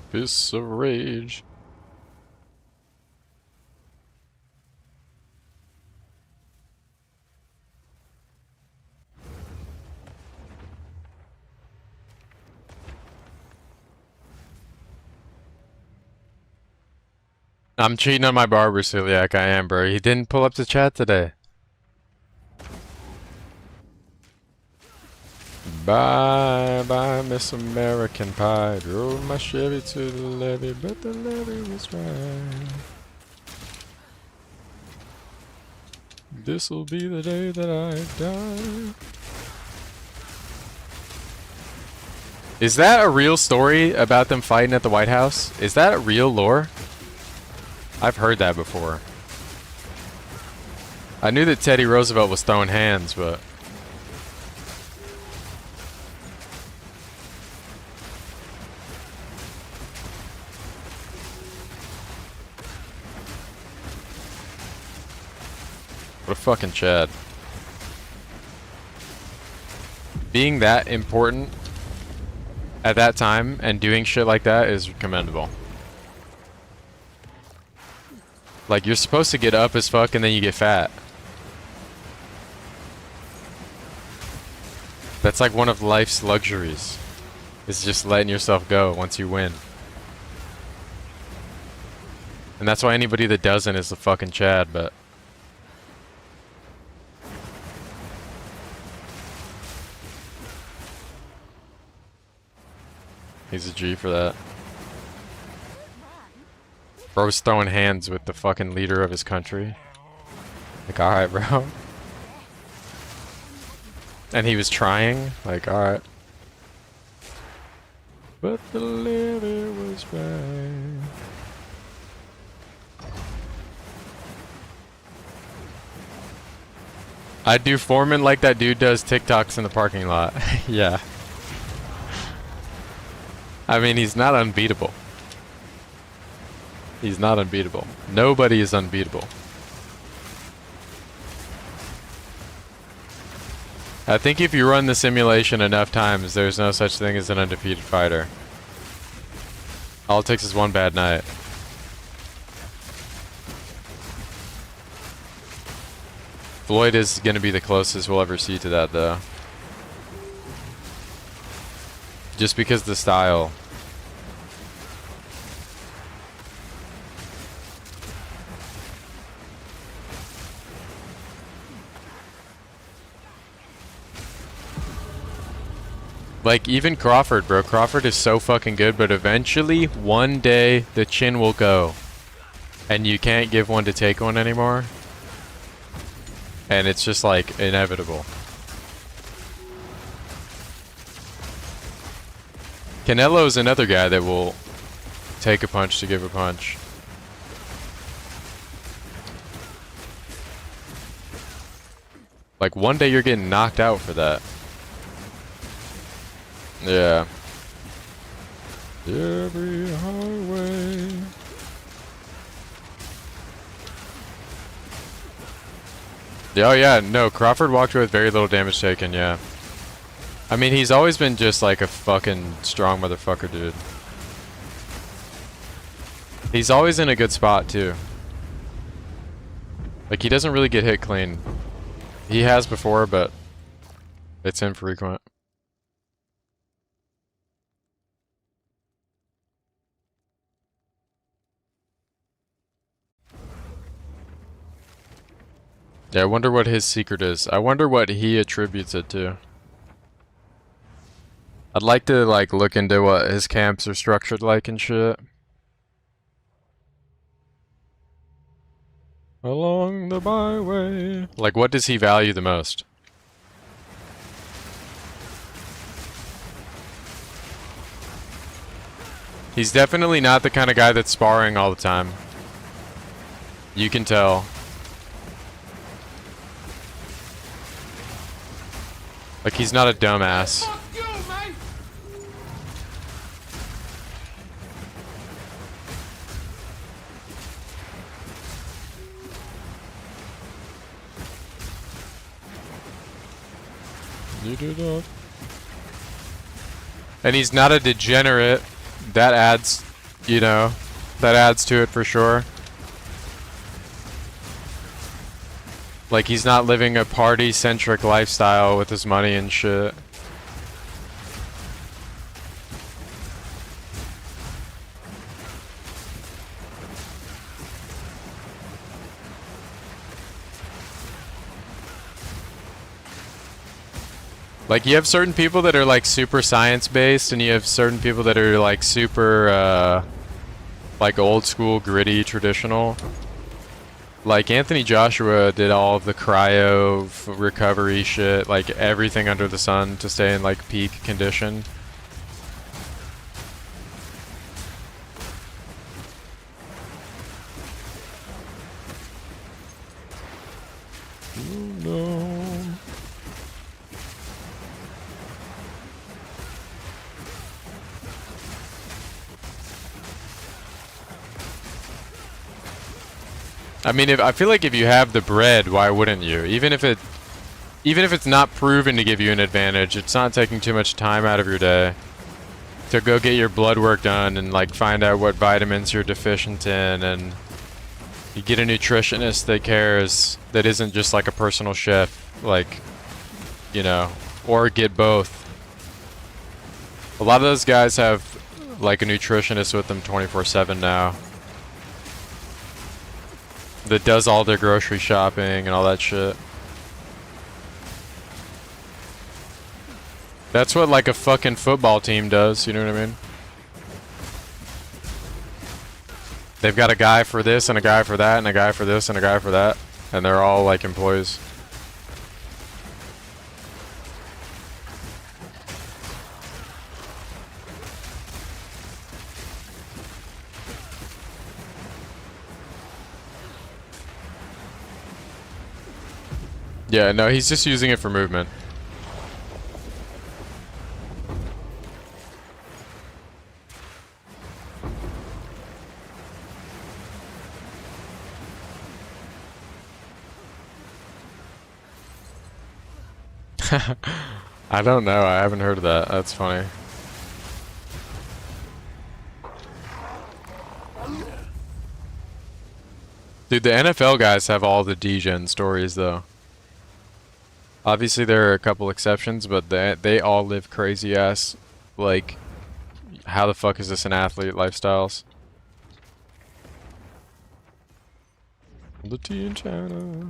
Speaker 1: Fists of rage. I'm cheating on my barber, Celiac. I am, bro. He didn't pull up the chat today. Bye, bye, Miss American Pie. Drove my Chevy to the levee, but the levee was right. This'll be the day that I die. Is that a real story about them fighting at the White House? Is that a real lore? I've heard that before. I knew that Teddy Roosevelt was throwing hands, but... What a fucking Chad. Being that important at that time and doing shit like that is commendable. Like, you're supposed to get up as fuck and then you get fat. That's like one of life's luxuries. Is just letting yourself go once you win. And that's why anybody that doesn't is a fucking Chad, but... He's a G for that. Bro's throwing hands with the fucking leader of his country. Like, alright, bro. And he was trying. Like, alright. But the letter was right. I'd do Foreman like that dude does TikToks in the parking lot. Yeah. I mean, he's not unbeatable. He's not unbeatable. Nobody is unbeatable. I think if you run the simulation enough times, there's no such thing as an undefeated fighter. All it takes is one bad night. Floyd is going to be the closest we'll ever see to that, though. Just because the style. Like, even Crawford, bro. Crawford is so fucking good, but eventually, one day, the chin will go. And you can't give one to take one anymore. And it's just, like, inevitable. Canelo's another guy that will take a punch to give a punch. Like, one day you're getting knocked out for that. Yeah. Every highway. Oh yeah, no, Crawford walked away with very little damage taken, yeah. I mean, he's always been just like a fucking strong motherfucker, dude. He's always in a good spot, too. Like, he doesn't really get hit clean. He has before, but it's infrequent. Yeah, I wonder what his secret is. I wonder what he attributes it to. I'd like to, like, look into what his camps are structured like and shit. Along the byway. Like, what does he value the most? He's definitely not the kind of guy that's sparring all the time. You can tell. Like, he's not a dumbass. And he's not a degenerate. That adds, you know, that adds to it for sure. Like, he's not living a party-centric lifestyle with his money and shit. Like, you have certain people that are, like, super science-based, and you have certain people that are, like, super, like, old-school, gritty, traditional. Like, Anthony Joshua did all of the cryo recovery shit, like, everything under the sun to stay in, like, peak condition. Oh, no. I mean, I feel like if you have the bread, why wouldn't you? Even if it's not proven to give you an advantage, it's not taking too much time out of your day to go get your blood work done and, like, find out what vitamins you're deficient in, and you get a nutritionist that cares, that isn't just like a personal chef, like, you know, or get both. A lot of those guys have, like, a nutritionist with them 24/7 now that does all their grocery shopping and all that shit. That's what, like, a fucking football team does, you know what I mean? They've got a guy for this and a guy for that and a guy for this and a guy for that, and they're all, like, employees. Yeah, no, he's just using it for movement. I don't know, I haven't heard of that. That's funny. Dude, the NFL guys have all the degen stories, though. Obviously, there are a couple exceptions, but they all live crazy ass. Like, how the fuck is this an athlete lifestyles? The tea in China.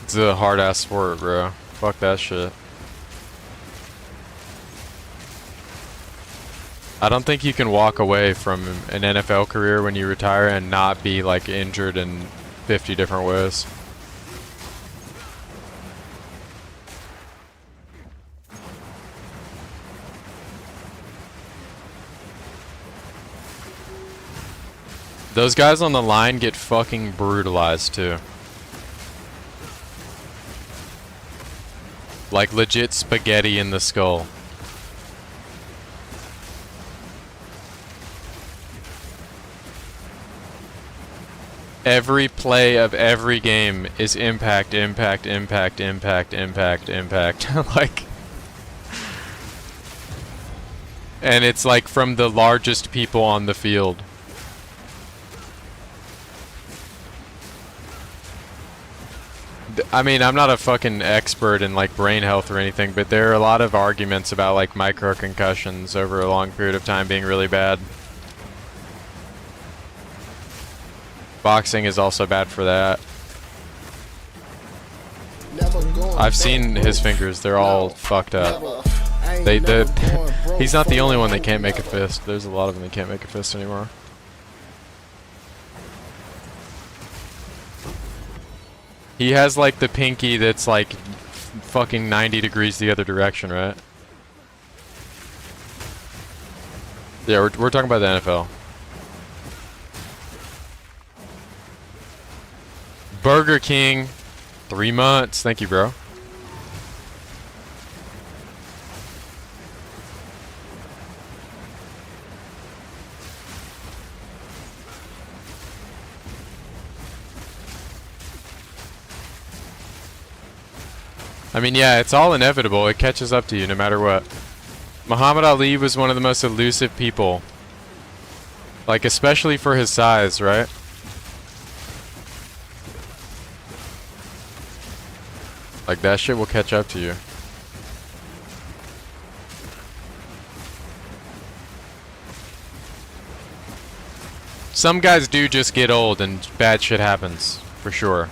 Speaker 1: It's a hard ass sport, bro. Fuck that shit. I don't think you can walk away from an NFL career when you retire and not be like injured in 50 different ways. Those guys on the line get fucking brutalized too. Like legit spaghetti in the skull. Every play of every game is impact, impact, impact, impact, impact, impact. Like, and it's like from the largest people on the field. I mean, I'm not a fucking expert in like brain health or anything, but there are a lot of arguments about like microconcussions over a long period of time being really bad. Boxing is also bad for that. I've seen his fingers, they're all fucked up. He's not the only one that can't make a fist. There's a lot of them that can't make a fist anymore. He has like the pinky that's like fucking 90 degrees the other direction, right? Yeah, we're talking about the NFL. Burger King, 3 months. Thank you, bro. I mean, yeah, it's all inevitable. It catches up to you no matter what. Muhammad Ali was one of the most elusive people. Like, especially for his size, right? Like, that shit will catch up to you. Some guys do just get old and bad shit happens, for sure.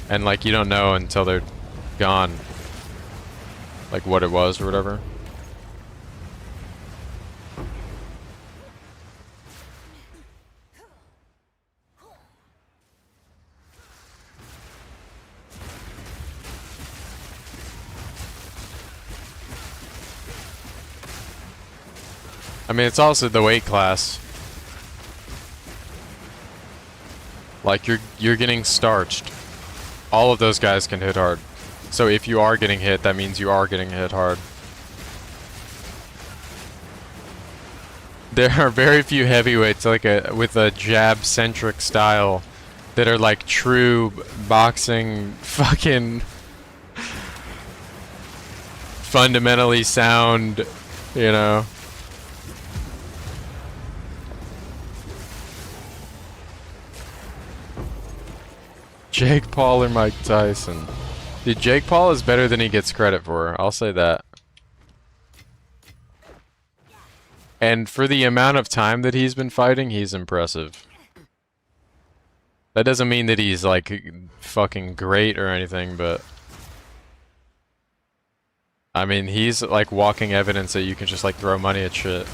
Speaker 1: And, like, you don't know until they're gone. Like, what it was or whatever. I mean, it's also the weight class. Like, you're getting starched. All of those guys can hit hard. So if you are getting hit, that means you are getting hit hard. There are very few heavyweights like with a jab-centric style that are like true boxing fucking fundamentally sound, you know. Jake Paul or Mike Tyson? Dude, Jake Paul is better than he gets credit for. I'll say that. And for the amount of time that he's been fighting, he's impressive. That doesn't mean that he's like fucking great or anything, but I mean, he's like walking evidence that you can just like throw money at shit.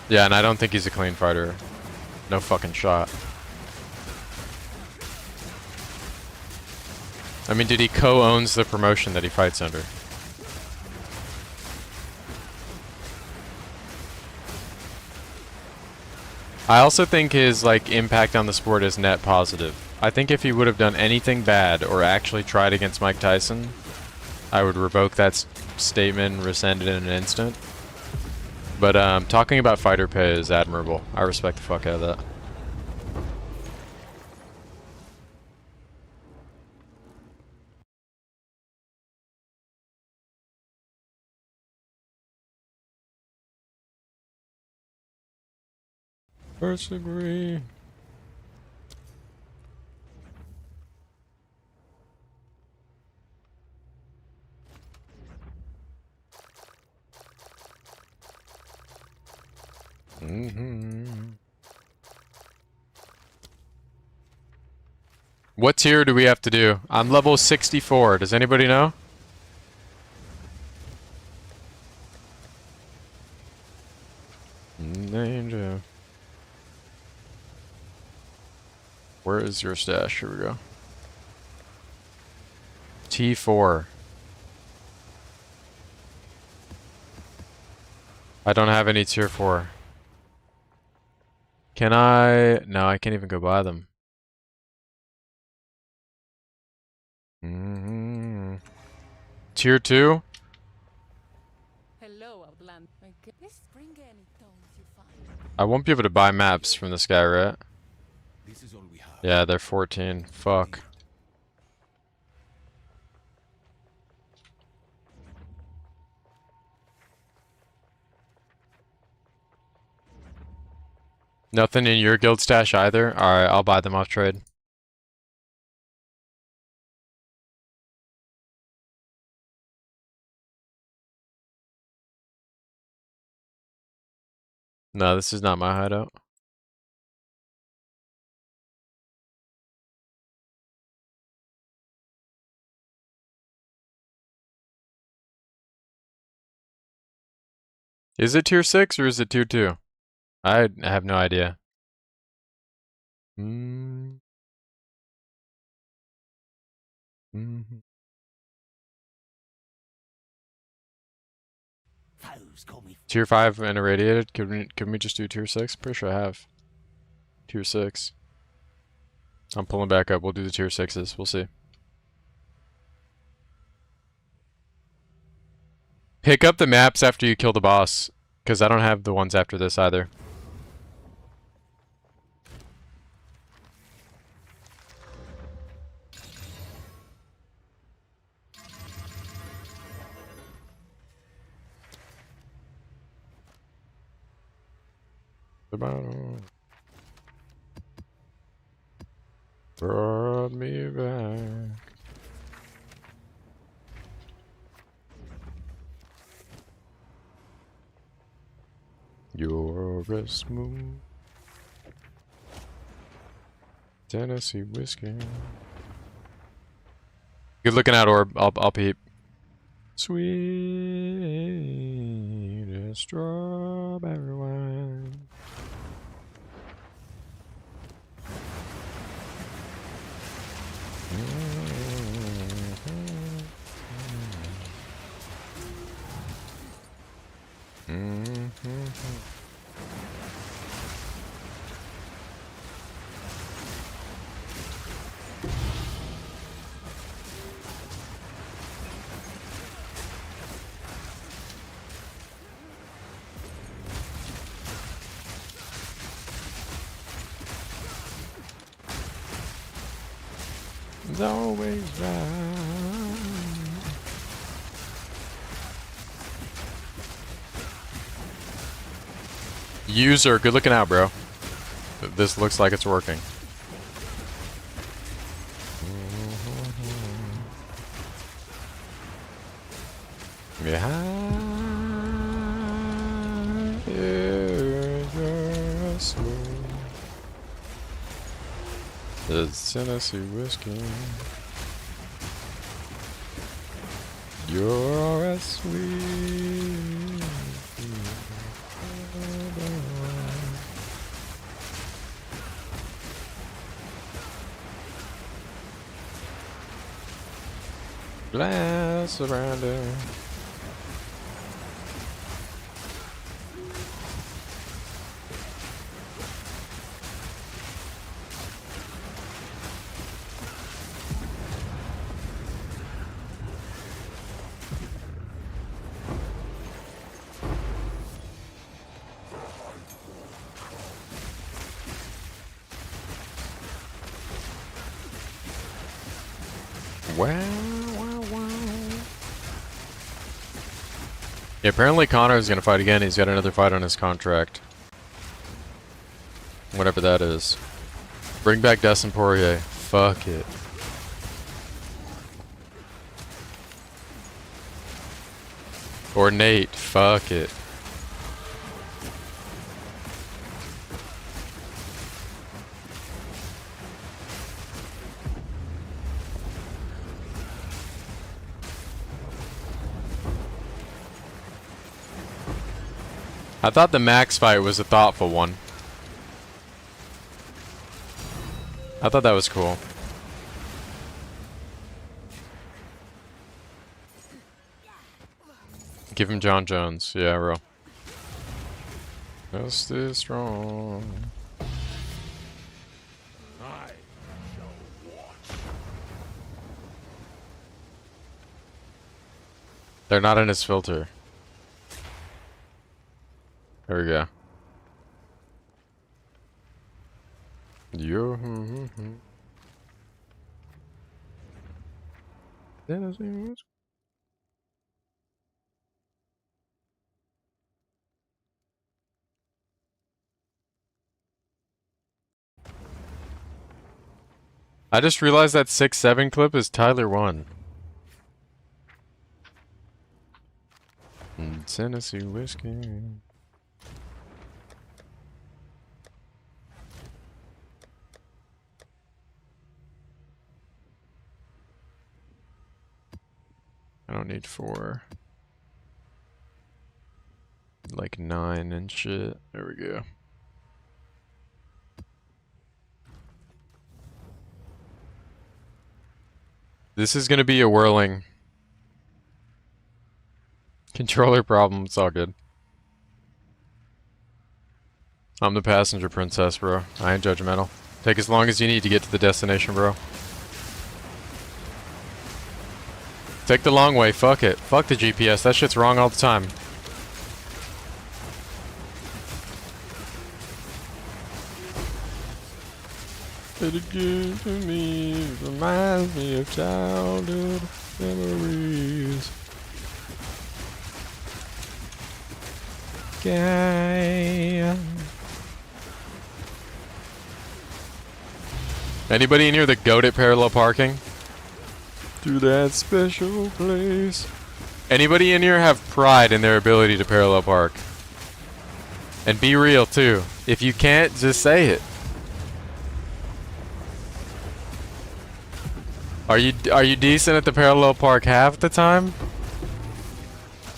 Speaker 1: Yeah, and I don't think he's a clean fighter. No fucking shot. I mean, dude, he co-owns the promotion that he fights under. I also think his like impact on the sport is net positive. I think if he would have done anything bad or actually tried against Mike Tyson, I would revoke that statement and rescind it in an instant. But talking about fighter pay is admirable. I respect the fuck out of that. First degree. What tier do we have to do? I'm level 64. Does anybody know? Danger. Where is your stash? Here we go. T4. I don't have any tier 4. Can I? No, I can't even go buy them. Tier 2?
Speaker 4: Hello, Outland. Bring any stones you find.
Speaker 1: I won't be able to buy maps from this guy, right?
Speaker 5: This is all we have.
Speaker 1: Yeah, they're 14. Fuck. Nothing in your guild stash either? Alright, I'll buy them off trade. No, this is not my hideout. Is it tier 6 or is it tier 2? I have no idea.
Speaker 5: Foes call me.
Speaker 1: Tier 5 and irradiated? Can we just do tier 6? Pretty sure I have. Tier 6. I'm pulling back up. We'll do the tier 6s. We'll see. Pick up the maps after you kill the boss, because I don't have the ones after this either. The battle brought me back. You're a smooth Tennessee whiskey. Good looking out, Orb. I'll peep. Sweet as strawberry wine. It's always right. User, good looking out, bro. This looks like it's working. Yeah. It's Tennessee whiskey. You're a sweet. Glass around her. Wow. Yeah, apparently Connor is going to fight again. He's got another fight on his contract. Whatever that is. Bring back Dustin Poirier. Fuck it. Or Nate. Fuck it. I thought the Max fight was a thoughtful one. I thought that was cool. Give him John Jones. Yeah, bro. Just is strong. They're not in his filter. There we go. Yo. I just realized that 6-7 clip is Tyler 1. Tennessee whiskey. I don't need 4. Like 9 and shit. There we go. This is gonna be a whirling controller problem. It's all good. I'm the passenger princess, bro. I ain't judgmental. Take as long as you need to get to the destination, bro. Take the long way. Fuck it. Fuck the GPS. That shit's wrong all the time. It again to me reminds me of childhood memories. Okay. Anybody in here that goat at parallel parking? To that special place. Anybody in here have pride in their ability to parallel park? And be real too. If you can't, just say it. Are you decent at the parallel park half the time?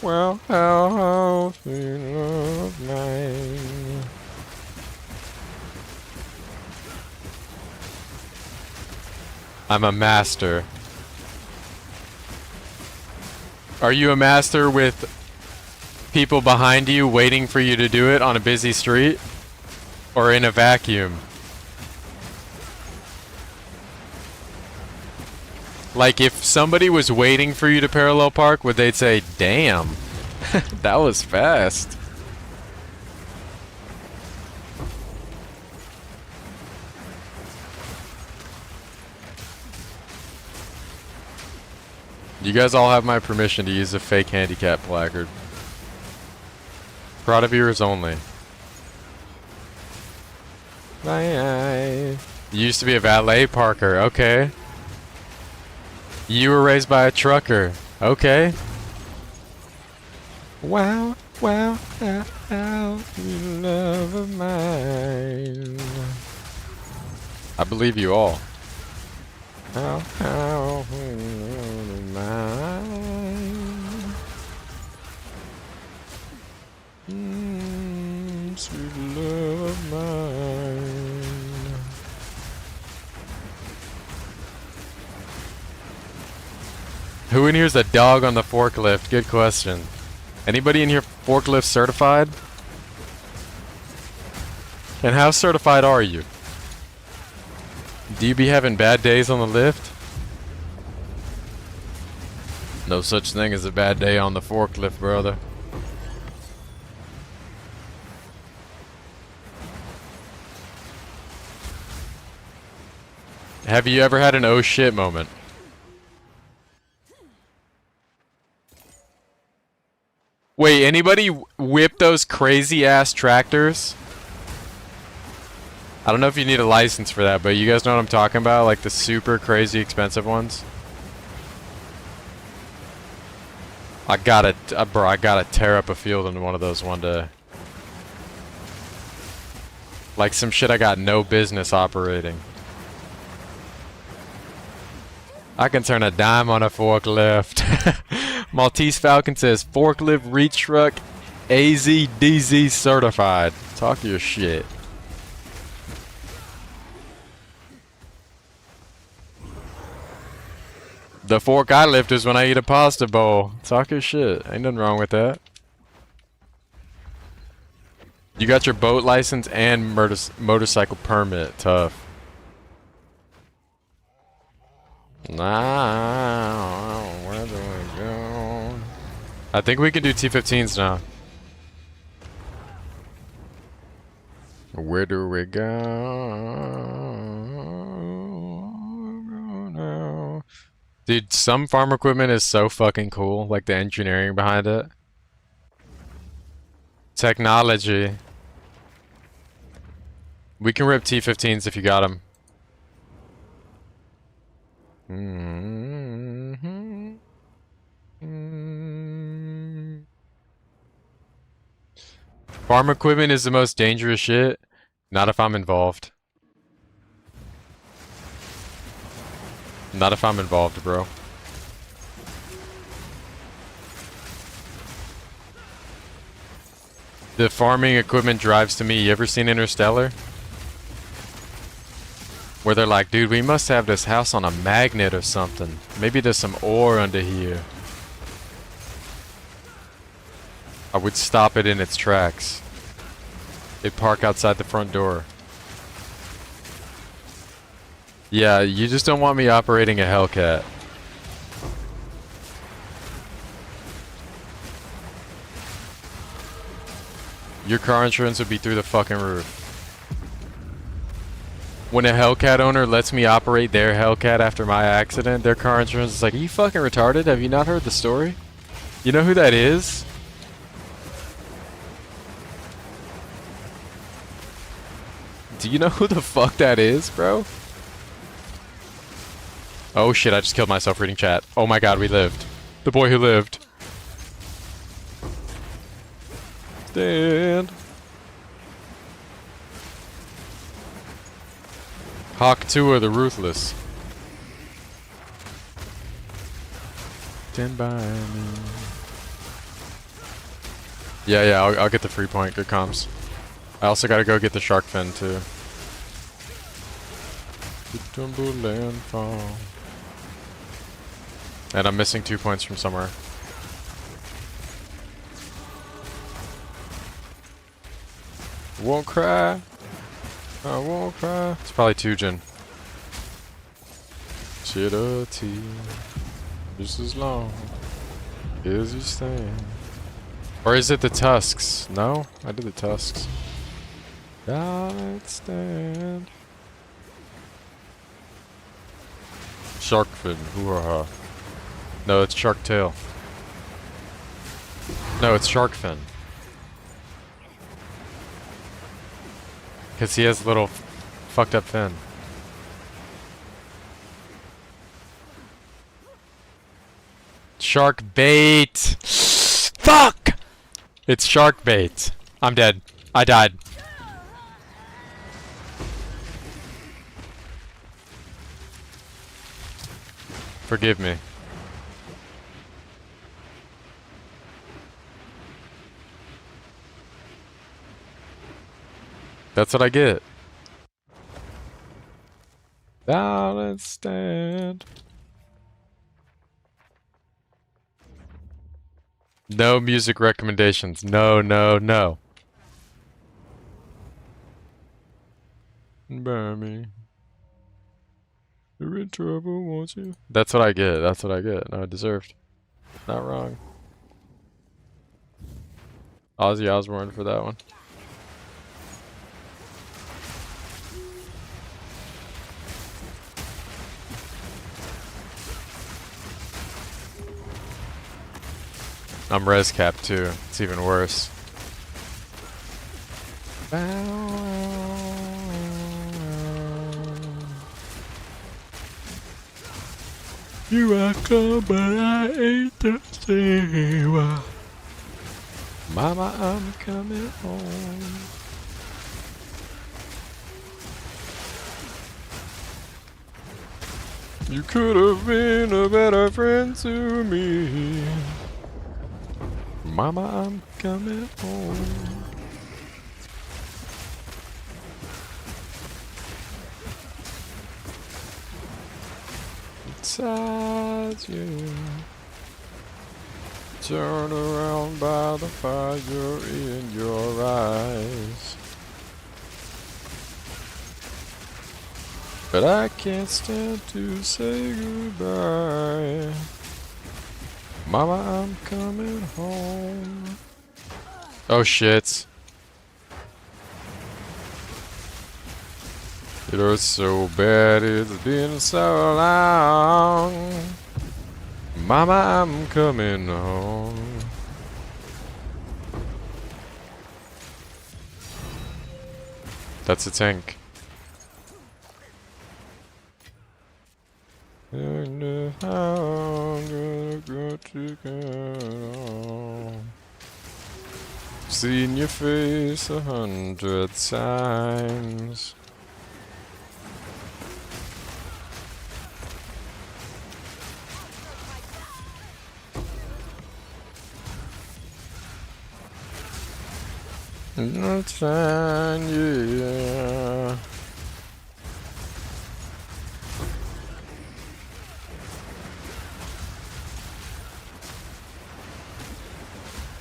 Speaker 1: Well, how sweet love mine. I'm a master. Are you a master with people behind you waiting for you to do it on a busy street? Or in a vacuum? Like, if somebody was waiting for you to parallel park, would they say, damn, that was fast? You guys all have my permission to use a fake handicap placard. Product viewers only. Bye. You used to be a valet parker, okay. You were raised by a trucker. Okay. Wow, wow, how you love of mine. I believe you all. How you love of mine. Sweet love of mine. Who in here is a dog on the forklift? Good question. Anybody in here forklift certified? And how certified are you? Do you be having bad days on the lift? No such thing as a bad day on the forklift, brother. Have you ever had an oh shit moment? Wait, anybody whip those crazy ass tractors? I don't know if you need a license for that, but you guys know what I'm talking about? Like the super crazy expensive ones. I gotta, bro, I gotta tear up a field in one of those one day. Like some shit I got no business operating. I can turn a dime on a forklift. Maltese Falcon says, forklift reach truck AZDZ certified. Talk your shit. The fork I lift is when I eat a pasta bowl. Talk your shit. Ain't nothing wrong with that. You got your boat license and motorcycle permit. Tough. Now, where do we go? I think we can do T-15s now. Where do we go now? Dude, some farm equipment is so fucking cool. Like the engineering behind it. Technology. We can rip T-15s if you got them. Farm equipment is the most dangerous shit. Not if I'm involved. Not if I'm involved, bro. The farming equipment drives to me. You ever seen Interstellar? Where they're like, dude, we must have this house on a magnet or something. Maybe there's some ore under here. I would stop it in its tracks. It'd park outside the front door. Yeah, you just don't want me operating a Hellcat. Your car insurance would be through the fucking roof. When a Hellcat owner lets me operate their Hellcat after my accident, their car insurance is like, are you fucking retarded? Have you not heard the story? You know who that is? Do you know who the fuck that is, bro? Oh shit, I just killed myself reading chat. Oh my god, we lived. The boy who lived. Stand. Hawk 2 are the ruthless. Stand by me. Yeah, I'll get the free point. Good comms. I also gotta go get the shark fin too. Tumble and fall. And I'm missing 2 points from somewhere. Won't cry. I won't cry. It's probably Tujin. Shitty. Just as long as you stand. Or is it the tusks? No? I did the tusks. Let's stand. Shark fin. Hoo-ha-ha. No, it's shark tail. No, it's shark fin. Because he has a little fucked up fin. Shark bait! Fuck! It's shark bait. I'm dead. I died. Forgive me. That's what I get. Now let's stand. No music recommendations. No, no, no. Burn me. You're in trouble, won't you? That's what I get. That's what I get. No, I deserved. Not wrong. Ozzy Osbourne for that one. I'm res cap too. It's even worse. You are cold, but I ain't the same. Mama, I'm coming home. You could have been a better friend to me. Mama, I'm coming home. Besides you, turn around by the fire in your eyes. But I can't stand to say goodbye. Mama, I'm coming home. Oh shit. It hurts so bad, it's been so long. Mama, I'm coming home. That's a tank. And how I'm gonna go to go. Seen your face 100 times. No time, yeah.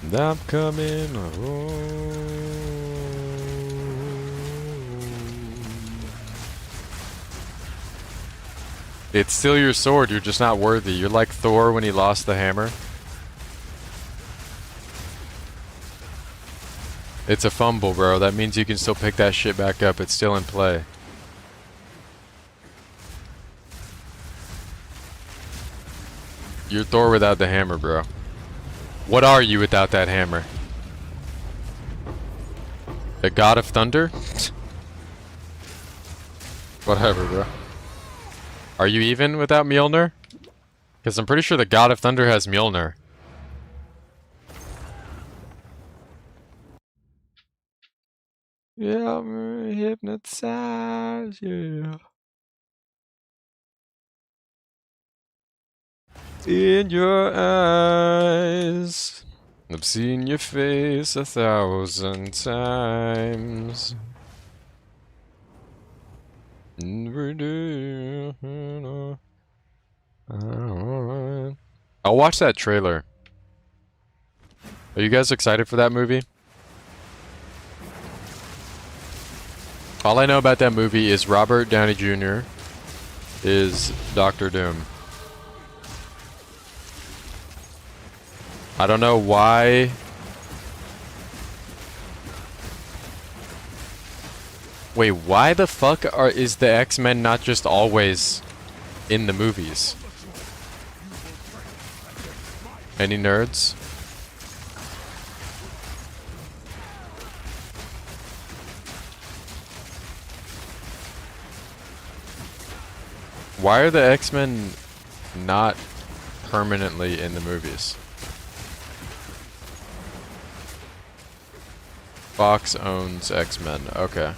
Speaker 1: And I'm coming home. It's still your sword, you're just not worthy. You're like Thor when he lost the hammer. It's a fumble, bro. That means you can still pick that shit back up. It's still in play. You're Thor without the hammer, bro. What are you without that hammer? The God of Thunder? Whatever, bro. Are you even without Mjolnir? Because I'm pretty sure the God of Thunder has Mjolnir. Yeah, I'm hypnotized, yeah. In your eyes, I've seen your face 1,000 times. Every day, I'll watch that trailer. Are you guys excited for that movie? All I know about that movie is Robert Downey Jr. is Doctor Doom. I don't know why. Wait, why the fuck is the X-Men not just always in the movies? Any nerds? Why are the X-Men not permanently in the movies? Fox owns X-Men. Okay.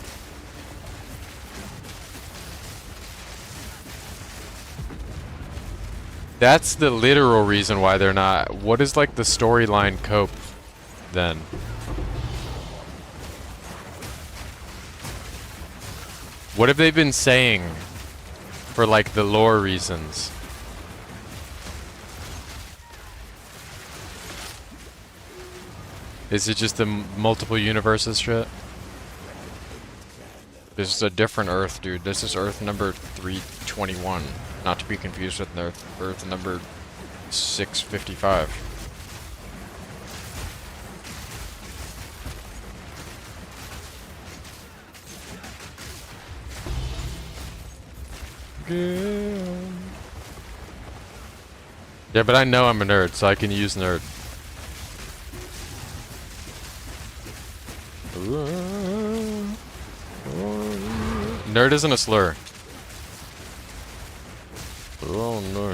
Speaker 1: That's the literal reason why they're not. What is like the storyline cope then? What have they been saying for like the lore reasons? Is it just the multiple universes shit? This is a different Earth, dude. This is Earth number 321. Not to be confused with Earth number 655. Yeah, but I know I'm a nerd, so I can use nerd. Nerd isn't a slur. Oh no.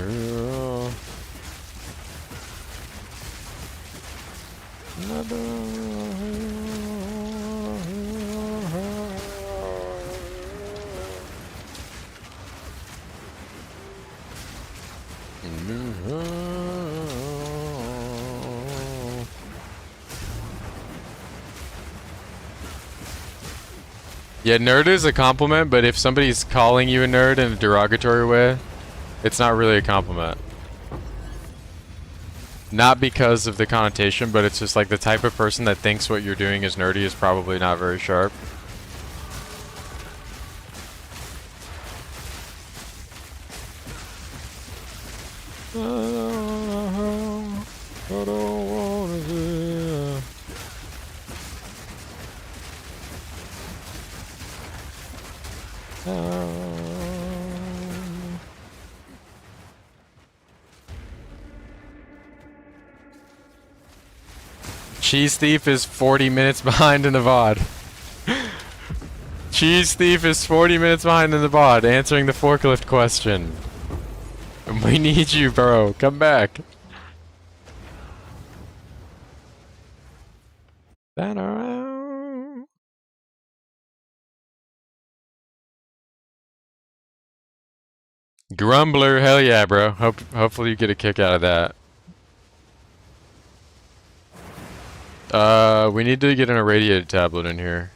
Speaker 1: Yeah, nerd is a compliment, but if somebody's calling you a nerd in a derogatory way, it's not really a compliment. Not because of the connotation, but it's just like the type of person that thinks what you're doing is nerdy is probably not very sharp. I don't wanna see. Cheese Thief is 40 minutes behind in the VOD. Cheese Thief is 40 minutes behind in the VOD answering the forklift question. We need you, bro. Come back. Grumbler, hell yeah, bro. Hopefully you get a kick out of that. We need to get an irradiated tablet in here.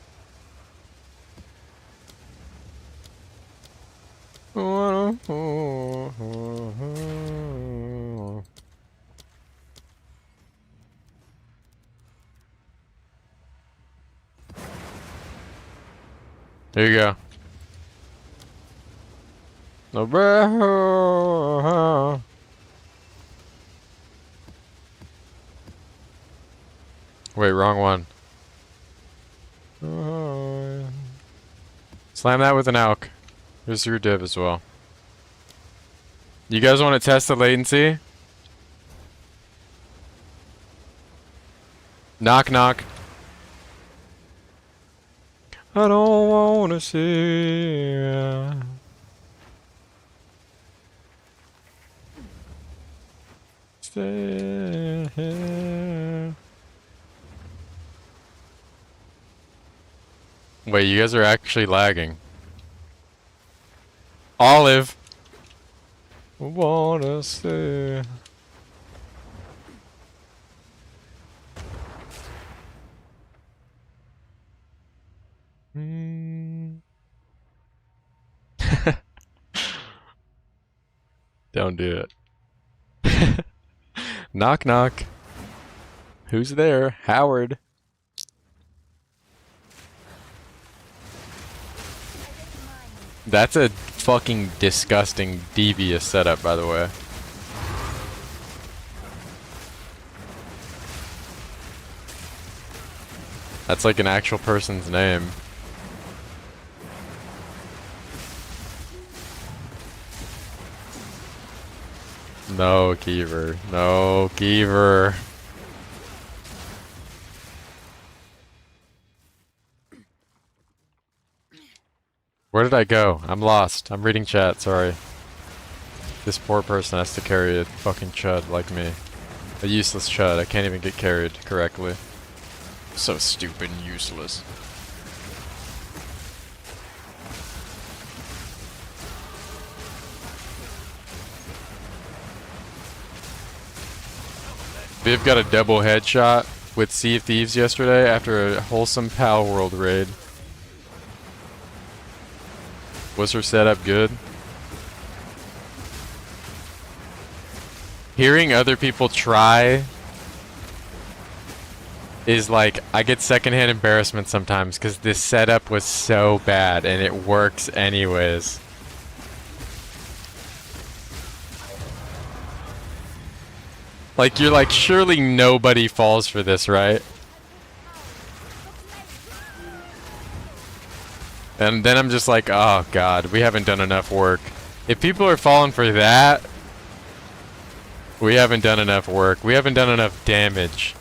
Speaker 1: There you go. Wait, wrong one. Slam that with an AUK. Here's your div as well. You guys want to test the latency? Knock knock. I don't wanna see ya. Stay here. Wait, you guys are actually lagging. Olive. Wanna see. Don't do it. Knock knock. Who's there? Howard. That's a fucking disgusting, devious setup, by the way. That's like an actual person's name. No, Kiever. No, Kiever. Where did I go? I'm lost. I'm reading chat, sorry. This poor person has to carry a fucking chud like me. A useless chud. I can't even get carried correctly. So stupid and useless. Viv got a double headshot with Sea of Thieves yesterday after a wholesome Pal World raid. Was her setup good? Hearing other people try is like, I get secondhand embarrassment sometimes because this setup was so bad and it works anyways. Like, you're like, surely nobody falls for this, right? And then I'm just like, oh god, we haven't done enough work. If people are falling for that, we haven't done enough work. We haven't done enough damage.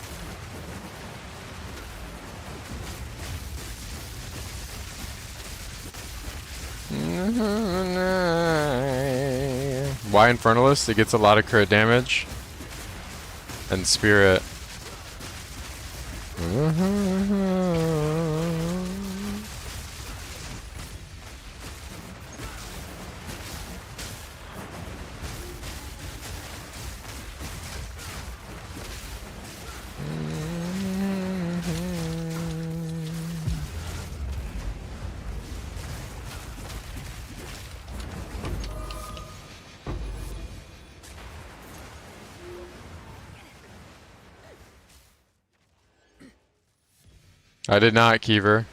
Speaker 1: Why Infernalist? It gets a lot of crit damage. And Spirit. I did not, Keever.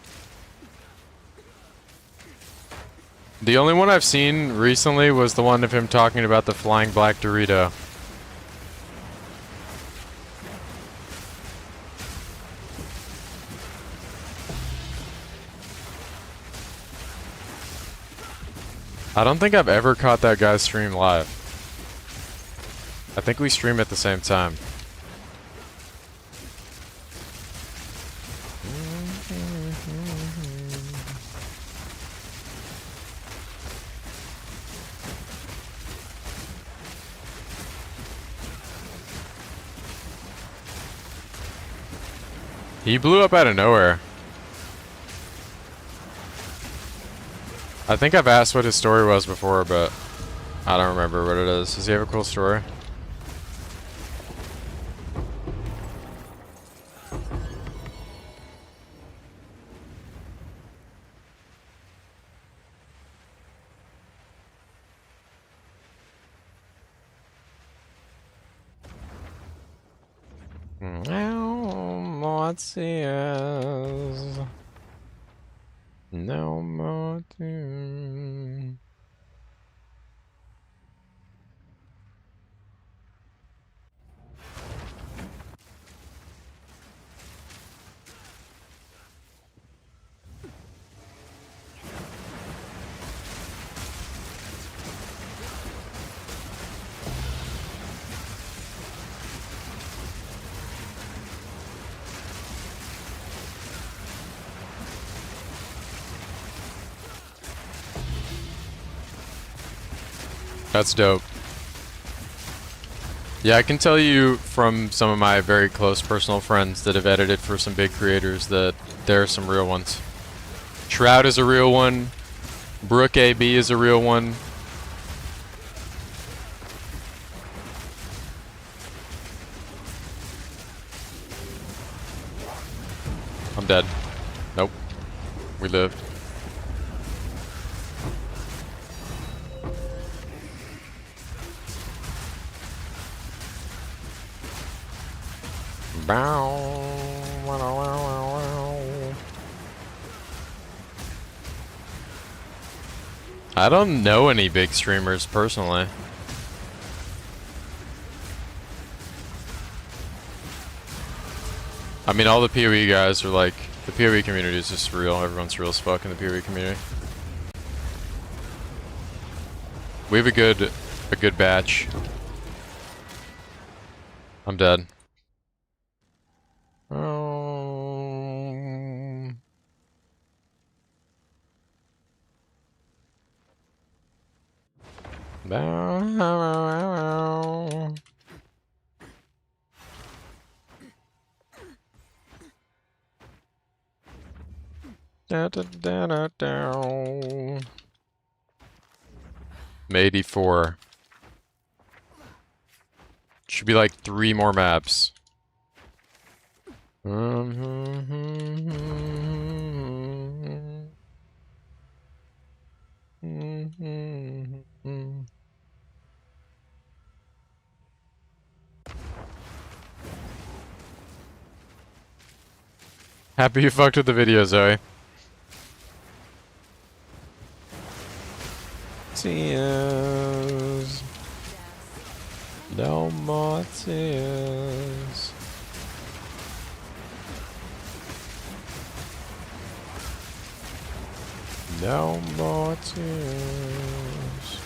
Speaker 1: The only one I've seen recently was the one of him talking about the flying black Dorito. I don't think I've ever caught that guy's stream live. I think we stream at the same time. He blew up out of nowhere. I think I've asked what his story was before, but I don't remember what it is. Does he have a cool story? What's this? No more to... That's dope. Yeah, I can tell you from some of my very close personal friends that have edited for some big creators that there are some real ones. Shroud is a real one. Brooke AB is a real one. I'm dead. Nope. We lived. I don't know any big streamers personally. I mean, all the PoE guys are like, the PoE community is just real. Everyone's real as fuck in the PoE community. We have a good batch. I'm dead. May 84. Should be like 3 more maps. Happy you fucked with the video, Zoe. Tears. No more tears. No more tears.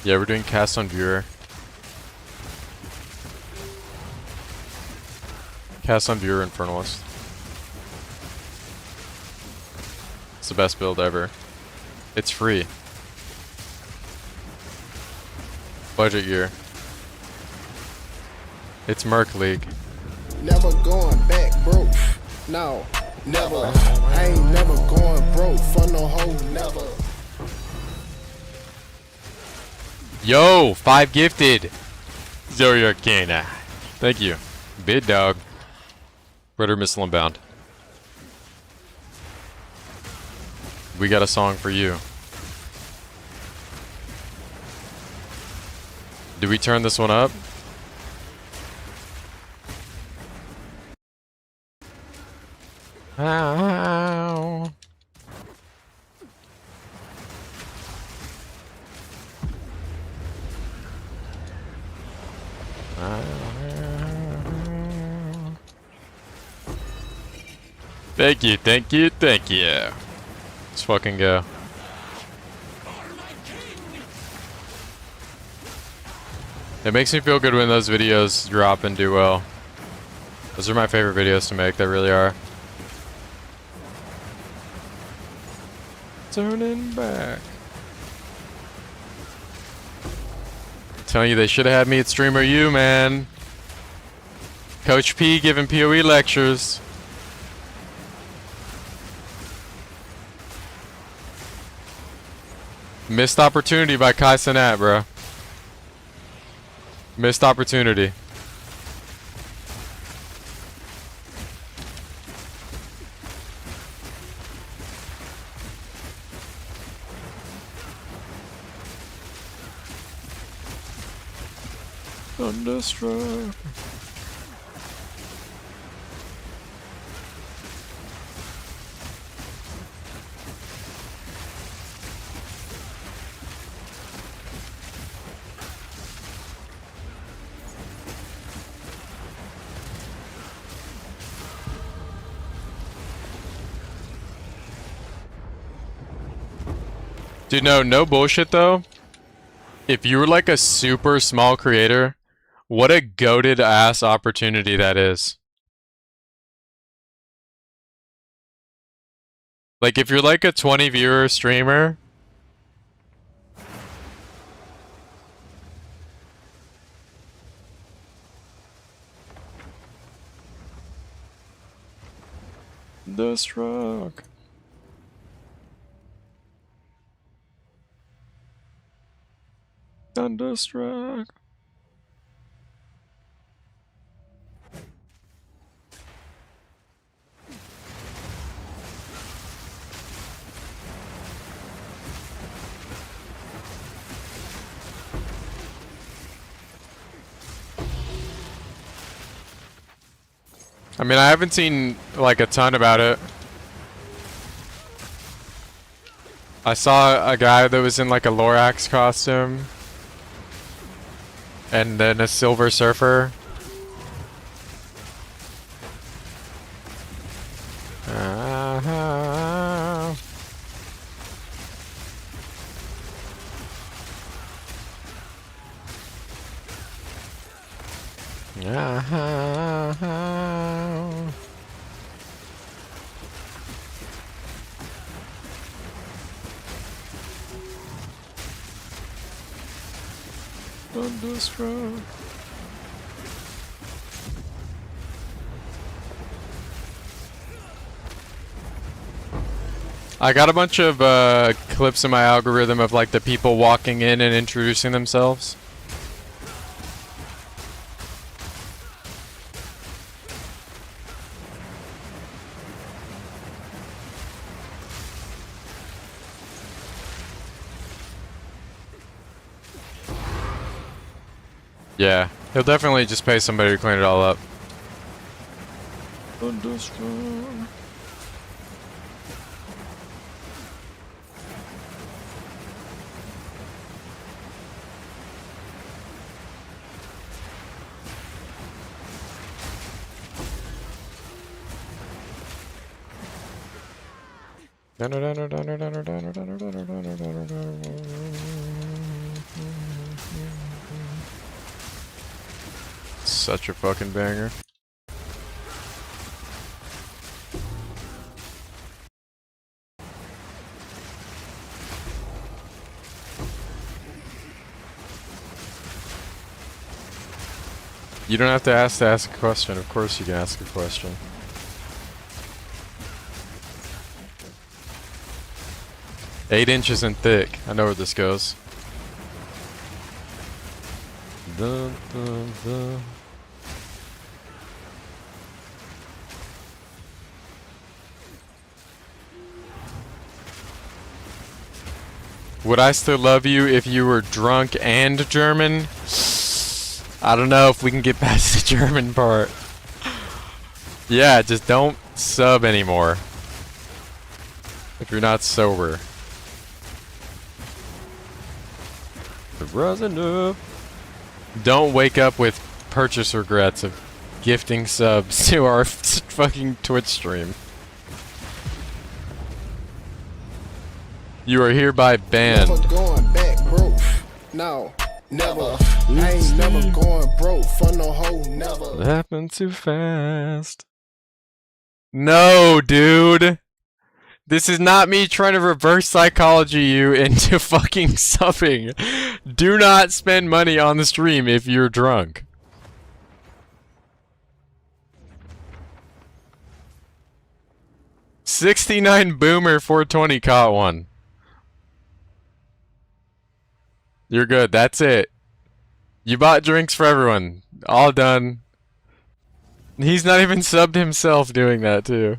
Speaker 1: Yeah, we're doing cast on viewer. Cast on viewer Infernalist. It's the best build ever. It's free. Budget year. It's Merc League.
Speaker 7: Never going back broke. No, never. I ain't never going broke for no hoe, never.
Speaker 1: Yo, 5 gifted. Zoe Arcana. Thank you. Big dog. Rudder missile inbound. We got a song for you. Do we turn this one up? Ow. Thank you, thank you, thank you. Let's fucking go. It makes me feel good when those videos drop and do well. Those are my favorite videos to make, they really are. Turning back. I'm telling you, they should have had me at Streamer U, man. Coach P giving PoE lectures. Missed opportunity by Kai Cenat, bro. Missed opportunity. Thunderstruck. Dude, no bullshit though. If you were like a super small creator, what a goated ass opportunity that is. Like if you're like a 20 viewer streamer, the struck. Thunderstruck. I mean, I haven't seen like a ton about it. I saw a guy that was in like a Lorax costume. And then a Silver Surfer. Thunderstruck. I got a bunch of clips in my algorithm of like the people walking in and introducing themselves. Yeah, he'll definitely just pay somebody to clean it all up. Thunderstruck. Such a fucking banger. You don't have to ask a question. Of course you can ask a question. "8 inches and thick." I know where this goes. Dun, dun, dun. Would I still love you if you were drunk and German? I don't know if we can get past the German part. Yeah, just don't sub anymore. If you're not sober. Don't wake up with purchase regrets of gifting subs to our fucking Twitch stream. You are hereby banned.
Speaker 7: Never going back, bro. No, never. I ain't never going broke for no hoe, never.
Speaker 1: It happened too fast. No, dude. This is not me trying to reverse psychology you into fucking subbing. Do not spend money on the stream if you're drunk. $69 boomer 420 caught one. You're good. That's it. You bought drinks for everyone. All done. He's not even subbed himself doing that too.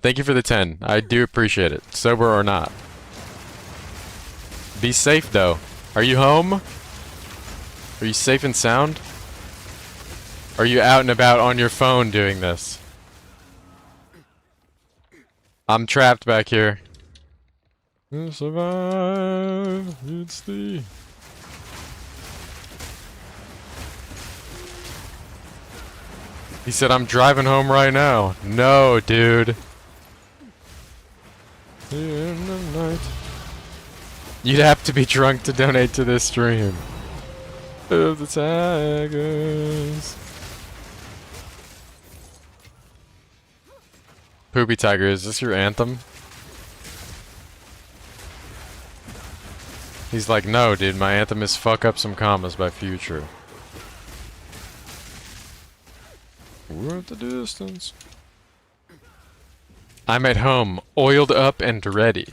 Speaker 1: Thank you for the 10. I do appreciate it. Sober or not. Be safe though. Are you home? Are you safe and sound? Are you out and about on your phone doing this? I'm trapped back here. We'll survive. It's the... He said, I'm driving home right now. No, dude. The end of night. You'd have to be drunk to donate to this stream. Of the Tigers. Poopy Tiger, is this your anthem? He's like, no, dude, my anthem is Fuck Up Some Commas by Future. We're at the distance. I'm at home, oiled up and ready.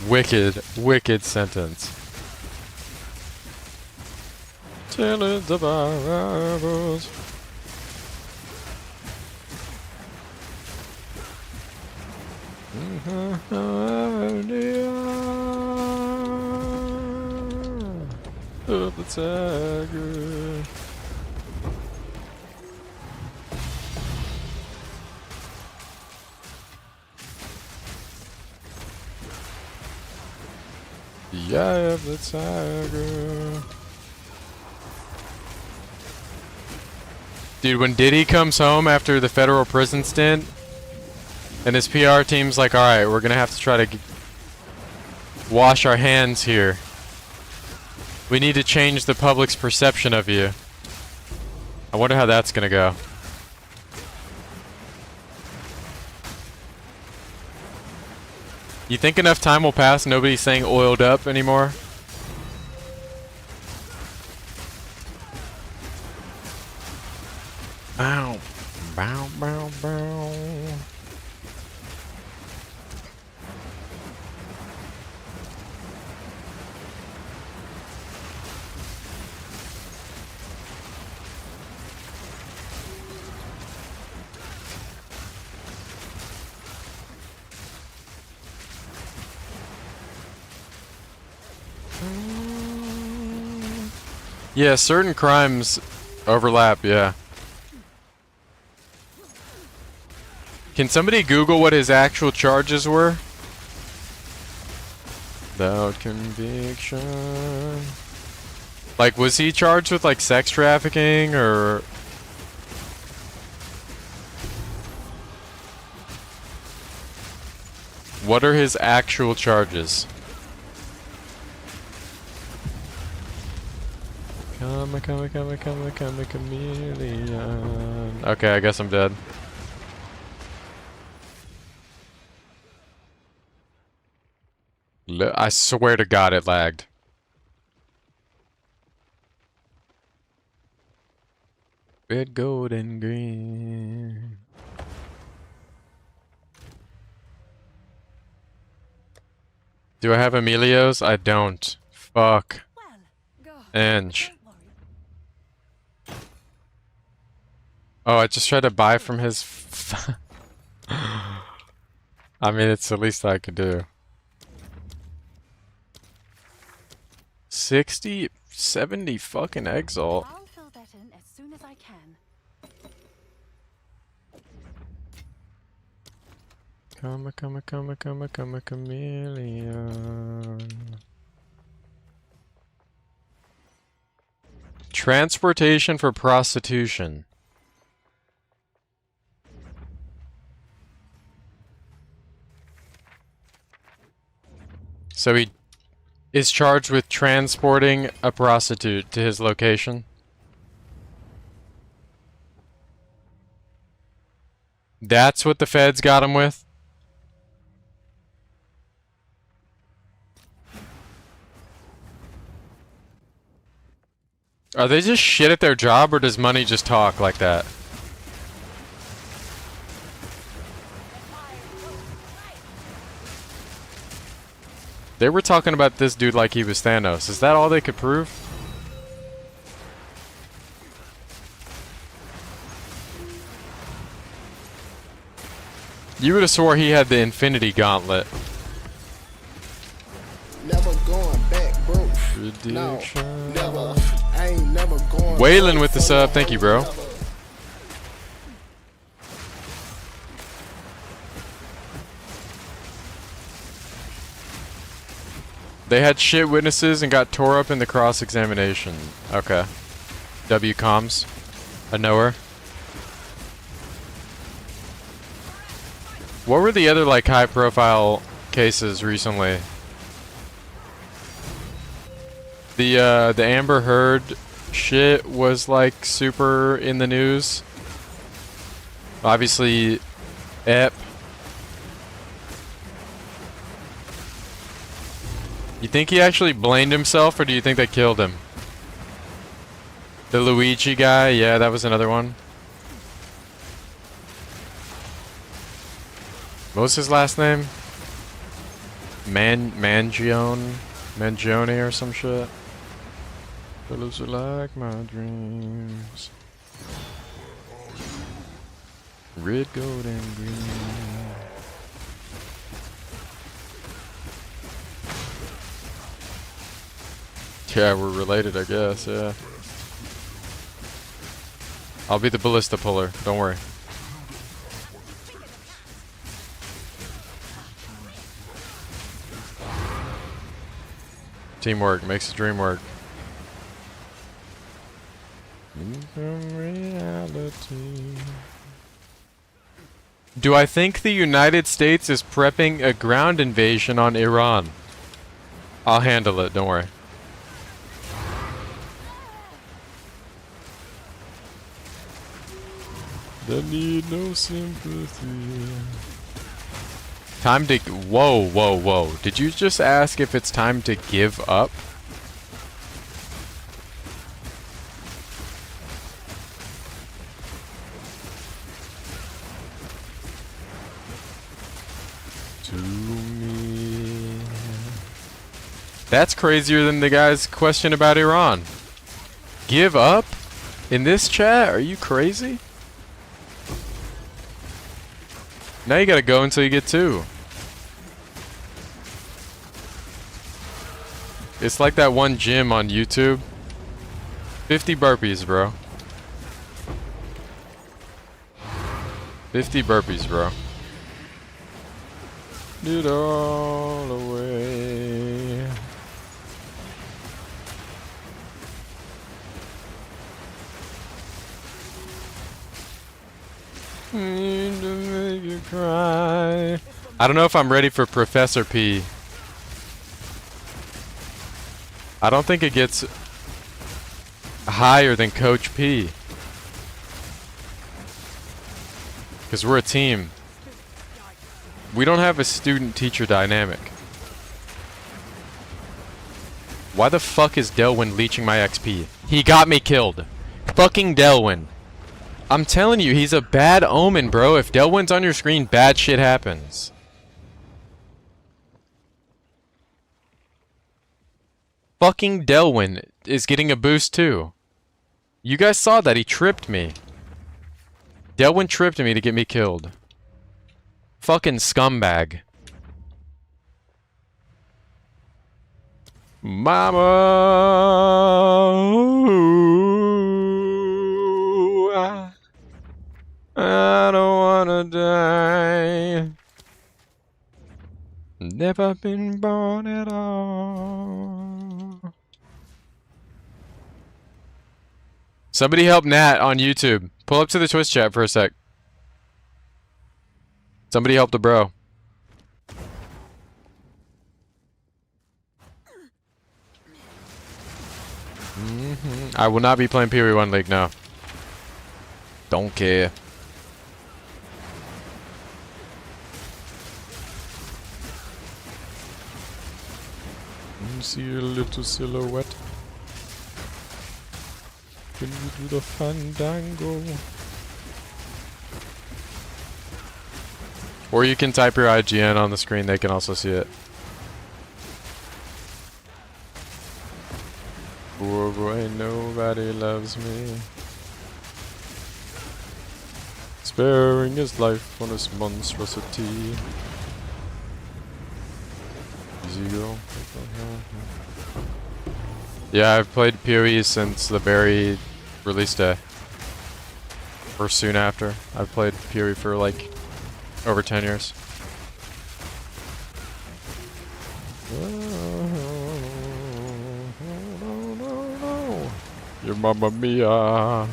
Speaker 1: Wicked, wicked sentence. Till it's the rivals. Of the tiger. The eye of the tiger. Dude, when Diddy comes home after the federal prison stint, and his PR team's like, alright, we're gonna have to try to wash our hands here. We need to change the public's perception of you. I wonder how that's gonna go. You think enough time will pass, nobody's saying oiled up anymore? Bow, bow, bow, bow. Yeah, certain crimes overlap, yeah. Can somebody Google what his actual charges were? Without conviction. Like, was he charged with, like, sex trafficking, or... What are his actual charges? Come, chameleon. Okay, I guess I'm dead. I swear to God it lagged. Red, gold, and green. Do I have Emilio's? I don't. Fuck.
Speaker 2: Well, go.
Speaker 1: Ange.
Speaker 2: Don't worry.
Speaker 1: Oh, I just tried to buy from his... I mean, it's the least I could do. 60, 70 fucking exalt.
Speaker 4: I'll fill that in as soon as I can.
Speaker 1: Come a chameleon. Transportation for prostitution. So he is charged with transporting a prostitute to his location. That's what the feds got him with? Are they just shit at their job, or does money just talk like that? They were talking about this dude like he was Thanos. Is that all they could prove? You would have swore he had the Infinity Gauntlet.
Speaker 7: Never going back, bro. No, never. I ain't never going.
Speaker 1: Waylon with the sub. Thank you, bro. They had shit witnesses and got tore up in the cross-examination. Okay. W comms. I know her. What were the other, like, high-profile cases recently? The Amber Heard shit was, like, super in the news. Obviously, Ep. You think he actually blamed himself, or do you think they killed him? The Luigi guy? Yeah, that was another one. What was his last name? Mangione or some shit. Fellows are like my dreams. Red, gold, and green. Yeah, we're related, I guess, yeah. I'll be the ballista puller, don't worry. Teamwork makes the dream work. Reality. Do I think the United States is prepping a ground invasion on Iran? I'll handle it, don't worry. They need no sympathy. Time to... Whoa, whoa, whoa. Did you just ask if it's time to give up? To me. That's crazier than the guy's question about Iran. Give up? In this chat? Are you crazy? Now you gotta go until you get 2. It's like that one gym on YouTube. 50 burpees, bro. 50 burpees, bro. It all away. Need to make you cry. I don't know if I'm ready for Professor P. I don't think it gets higher than Coach P. Because we're a team. We don't have a student-teacher dynamic. Why the fuck is Delwyn leeching my XP? He got me killed. Fucking Delwyn. I'm telling you, he's a bad omen, bro. If Delwyn's on your screen, bad shit happens. fucking Delwyn is getting a boost too. You guys saw that, he tripped me. Delwyn tripped me to get me killed. Fucking scumbag. Mama, ooh, I don't wanna die. Never been born at all. Somebody help Nat on YouTube. Pull up to the Twitch chat for a sec. Somebody help the bro. I will not be playing Pee-wee 1 League now. Don't care. See a little silhouette. Can you do the fandango? Or you can type your IGN on the screen, they can also see it. Oh boy, nobody loves me. Sparing his life on this monstrosity. Easy girl. Yeah, I've played PoE since the very release day. Or soon after. I've played PoE for like over 10 years. Your mamma mia.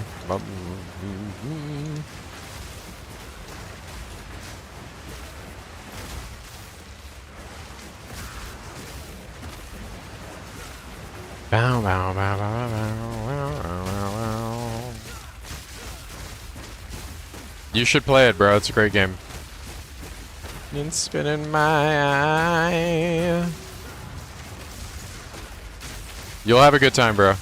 Speaker 1: Bow, bow, bow, bow, bow, bow. You should play it, bro. It's a great game. And spinning my eye. You'll have a good time, bro.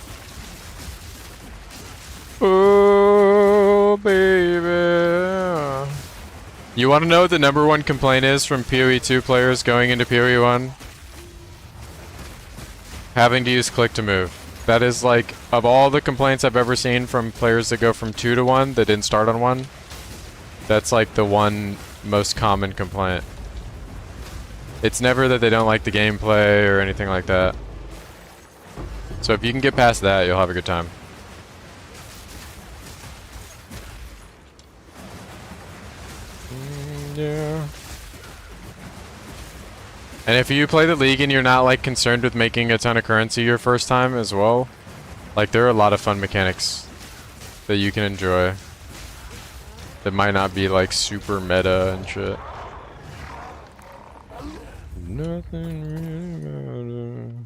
Speaker 1: Oh, baby. You want to know what the #1 complaint is from PoE 2 players going into PoE 1? Having to use click to move. That is like, of all the complaints I've ever seen from players that go from 2 to 1 that didn't start on 1, that's like the one most common complaint. It's never that they don't like the gameplay or anything like that. So if you can get past that, you'll have a good time. Yeah. And if you play the league and you're not like concerned with making a ton of currency your first time as well, like there are a lot of fun mechanics that you can enjoy that might not be like super meta and shit. Nothing really matters.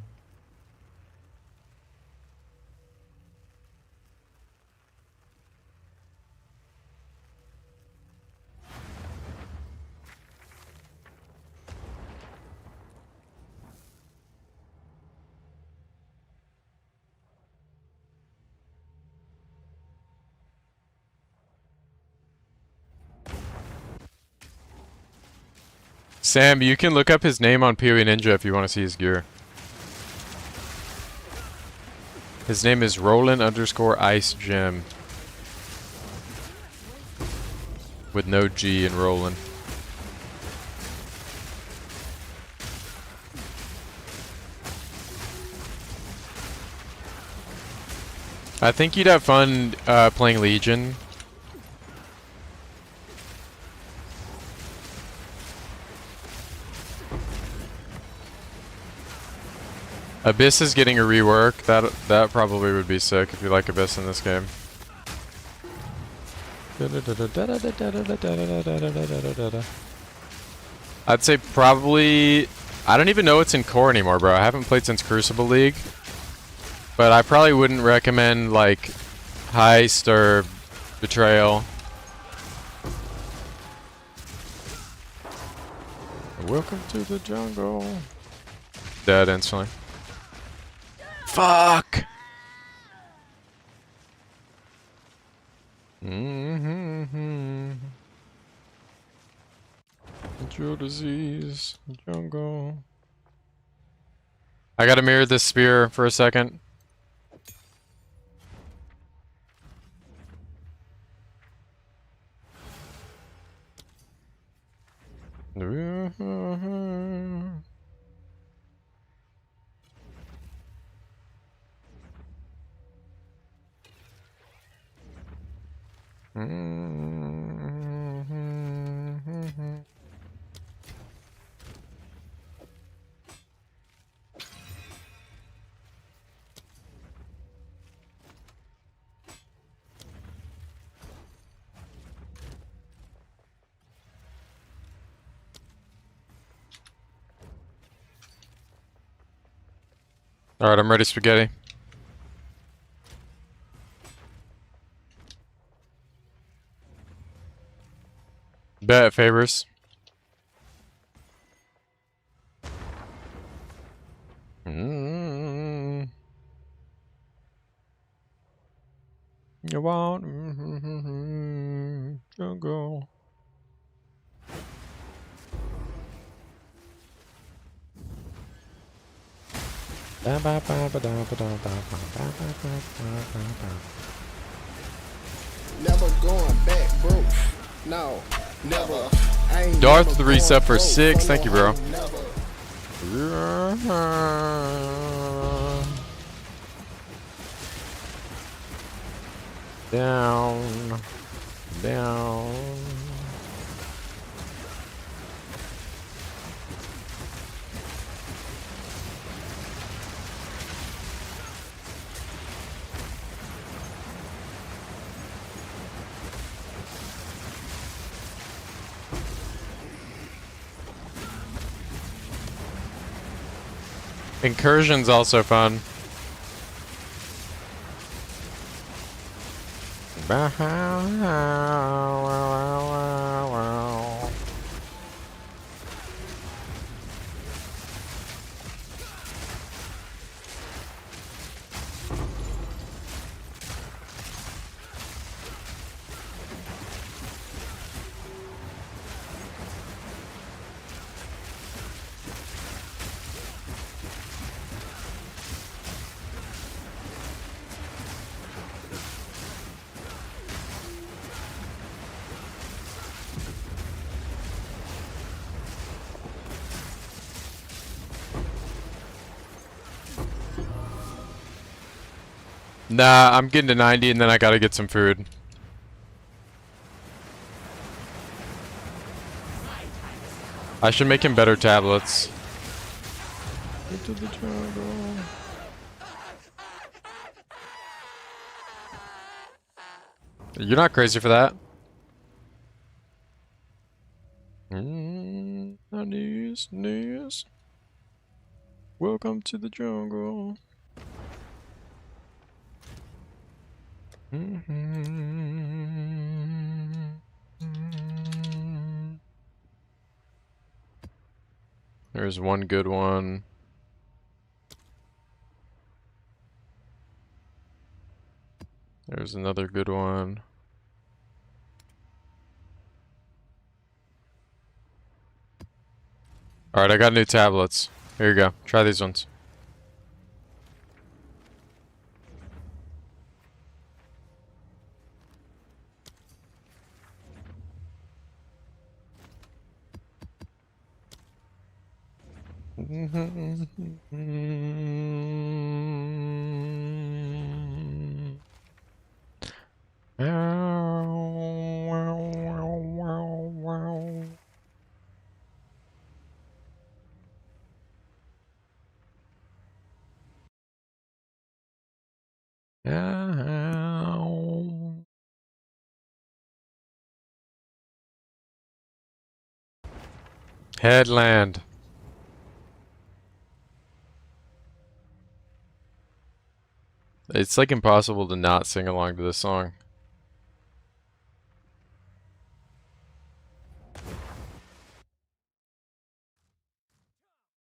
Speaker 1: Sam, you can look up his name on PoE Ninja if you want to see his gear. His name is Roland_Ice_Gem. With no G in Roland. I think you'd have fun playing Legion. Abyss is getting a rework. That probably would be sick if you like Abyss in this game. I'd say probably... I don't even know what's in core anymore, bro. I haven't played since Crucible League. But I probably wouldn't recommend, like, Heist or Betrayal. Welcome to the jungle. Dead instantly. Fuck! It's your disease, jungle. I gotta mirror this spear for a second. Alright, I'm ready, spaghetti. Bet favors. You want jungle.
Speaker 7: Never going back, bro. No, never. I ain't
Speaker 1: Darth
Speaker 7: never
Speaker 1: the reset for
Speaker 7: going
Speaker 1: 6.
Speaker 7: broke
Speaker 1: Thank you, bro.
Speaker 7: never.
Speaker 1: Down. Down. Incursion's also fun. Nah, I'm getting to 90 and then I gotta get some food. I should make him better tablets. Into the jungle. You're not crazy for that. Knees. Welcome to the jungle. There's one good one. There's another good one. Alright, I got new tablets. Here you go. Try these ones. Headland. It's like impossible to not sing along to this song.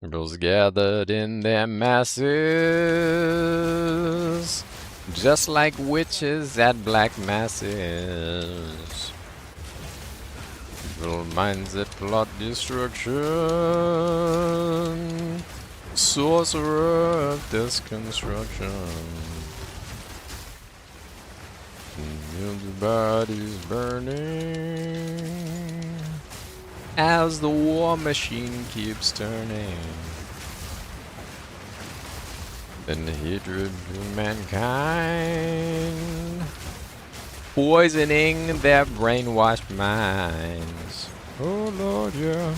Speaker 1: Girls gathered in their masses, just like witches at black masses. Evil minds that plot destruction, Sorcerer of destruction. The body's burning as the war machine keeps turning. And the hatred of mankind, poisoning their brainwashed minds. Oh Lord, yeah.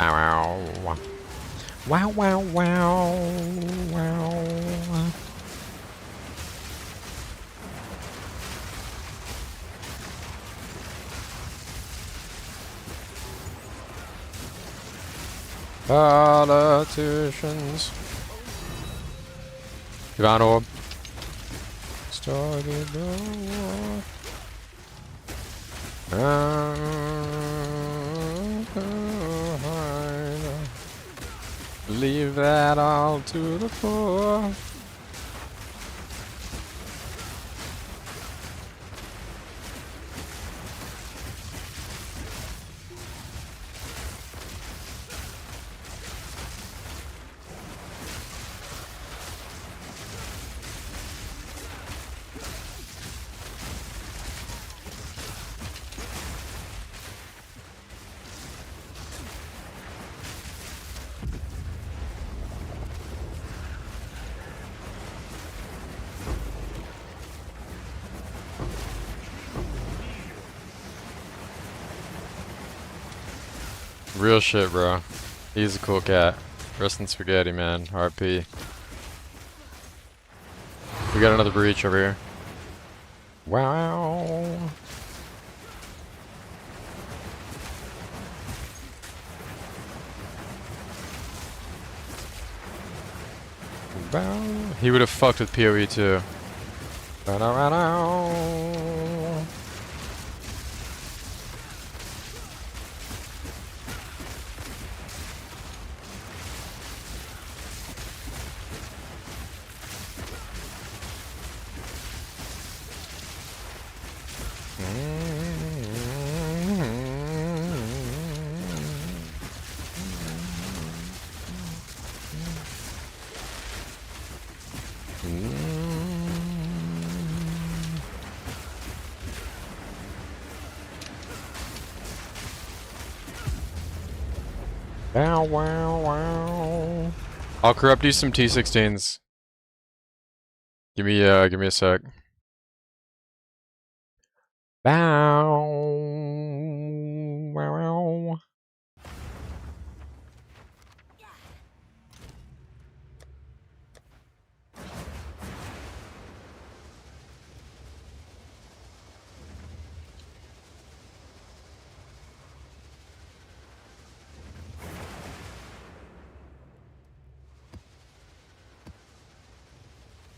Speaker 1: Ow. Wow, wow, wow, wow. Politicians. Divine Orb. Started the war. Leave that all to the poor. Real shit, bro. He's a cool cat. Rest in spaghetti, man. RP. We got another breach over here. Wow. He would have fucked with PoE too. Wow, wow, wow. I'll corrupt you some T16s. Give me a sec. Bow. Wow.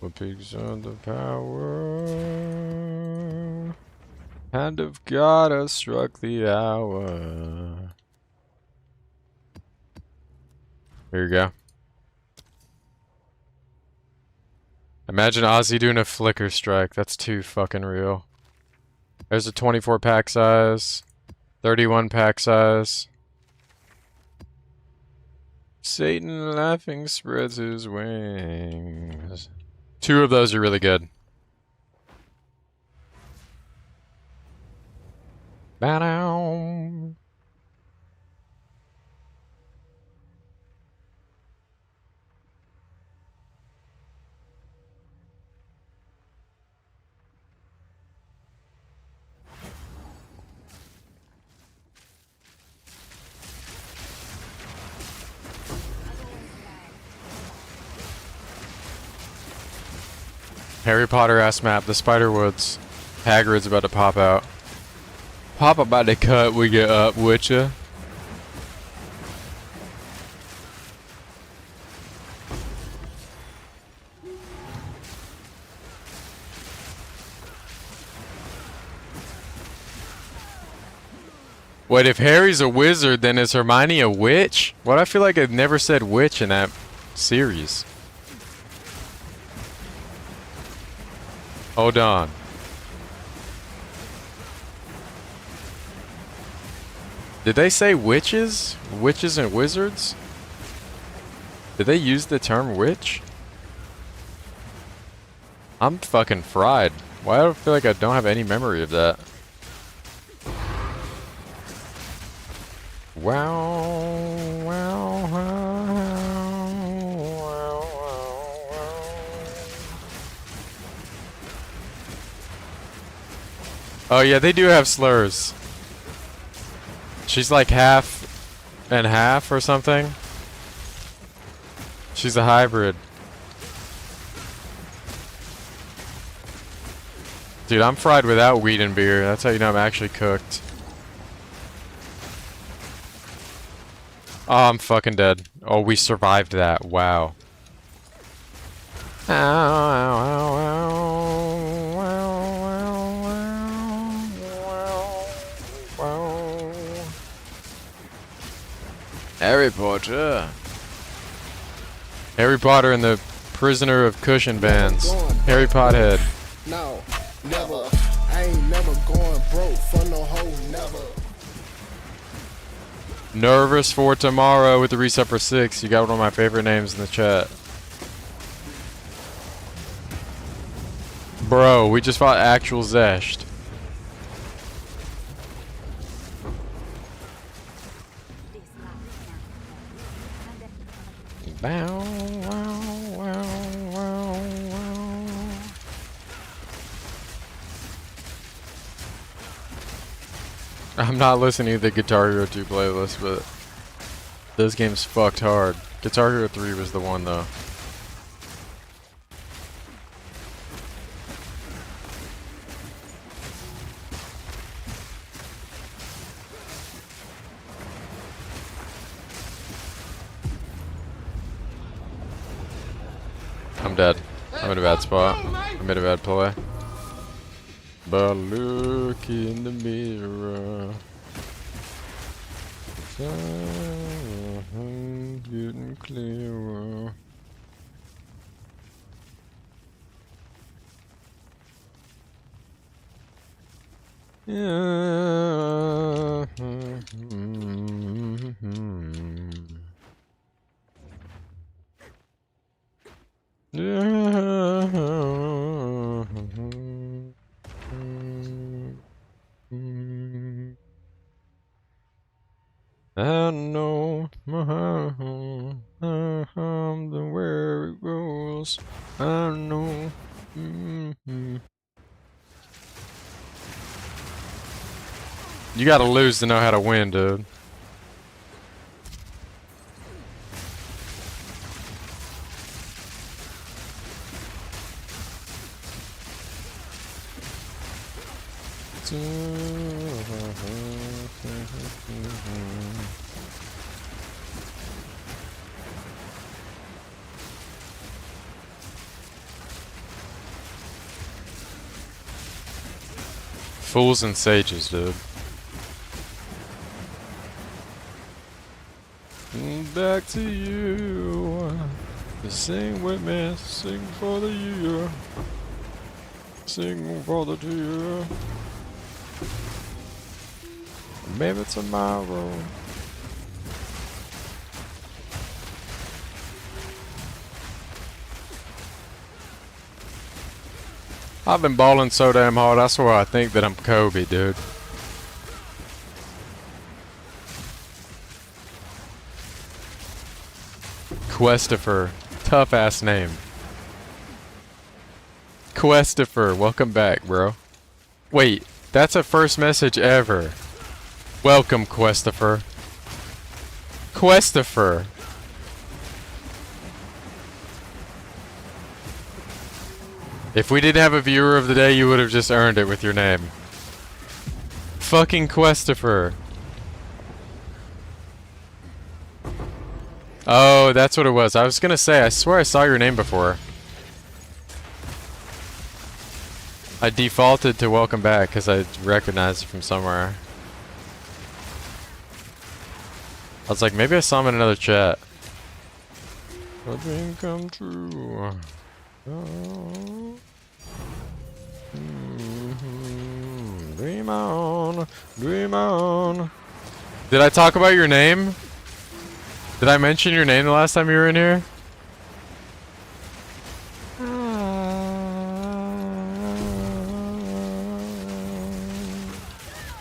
Speaker 1: What pigs on the power? Hand of God has struck the hour. Here you go. Imagine Ozzy doing a flicker strike. That's too fucking real. There's a 24 pack size, 31 pack size. Satan laughing spreads his wings. Two of those are really good. Ba-dow. Harry Potter ass map, the Spiderwoods. Hagrid's about to pop out. Pop about to cut, we get up, witcha. Wait, if Harry's a wizard, then is Hermione a witch? What? I feel like I've never said witch in that series. Hold on. Did they say witches? Witches and wizards? Did they use the term witch? I'm fucking fried. Why do I feel like I don't have any memory of that? Wow, wow, wow, wow, wow. Oh yeah, they do have slurs. She's like half and half or something. She's a hybrid. Dude, I'm fried without wheat and beer. That's how you know I'm actually cooked. Oh, I'm fucking dead. Oh, we survived that. Wow. Ow, ow, ow, ow, ow, ow, ow, ow. Harry Potter. Harry Potter and the Prisoner of Cushion Bands. Harry Pothead.
Speaker 7: No, never. I ain't never going broke for no hoe, never.
Speaker 1: Nervous for tomorrow with the reset for 6. You got one of my favorite names in the chat. Bro, we just fought actual Zesht. Bow, wow, wow, wow, wow. I'm not listening to the Guitar Hero 2 playlist, but those games fucked hard. Guitar Hero 3 was the one though. I'm dead. I'm in a bad spot. I made a bad play. But look in the mirror. Something's getting clearer. Yeah. I know the where it goes. I know. You gotta lose to know how to win, dude. Fools and sages, dude. Back to you. Sing with me, sing for the year. Sing for the tear. Maybe tomorrow. I've been balling so damn hard, I swear I think that I'm Kobe, dude. Questifer. Tough ass name. Questifer, welcome back, bro. Wait, that's a first message ever. Welcome, Questifer. Questifer. If we didn't have a viewer of the day, you would have just earned it with your name. Fucking Questifer. Oh, that's what it was. I was gonna say, I swear I saw your name before. I defaulted to welcome back because I recognized it from somewhere. I was like, maybe I saw him in another chat. A dream come true. Oh. Dream on, dream on. Did I talk about your name? Did I mention your name the last time you were in here?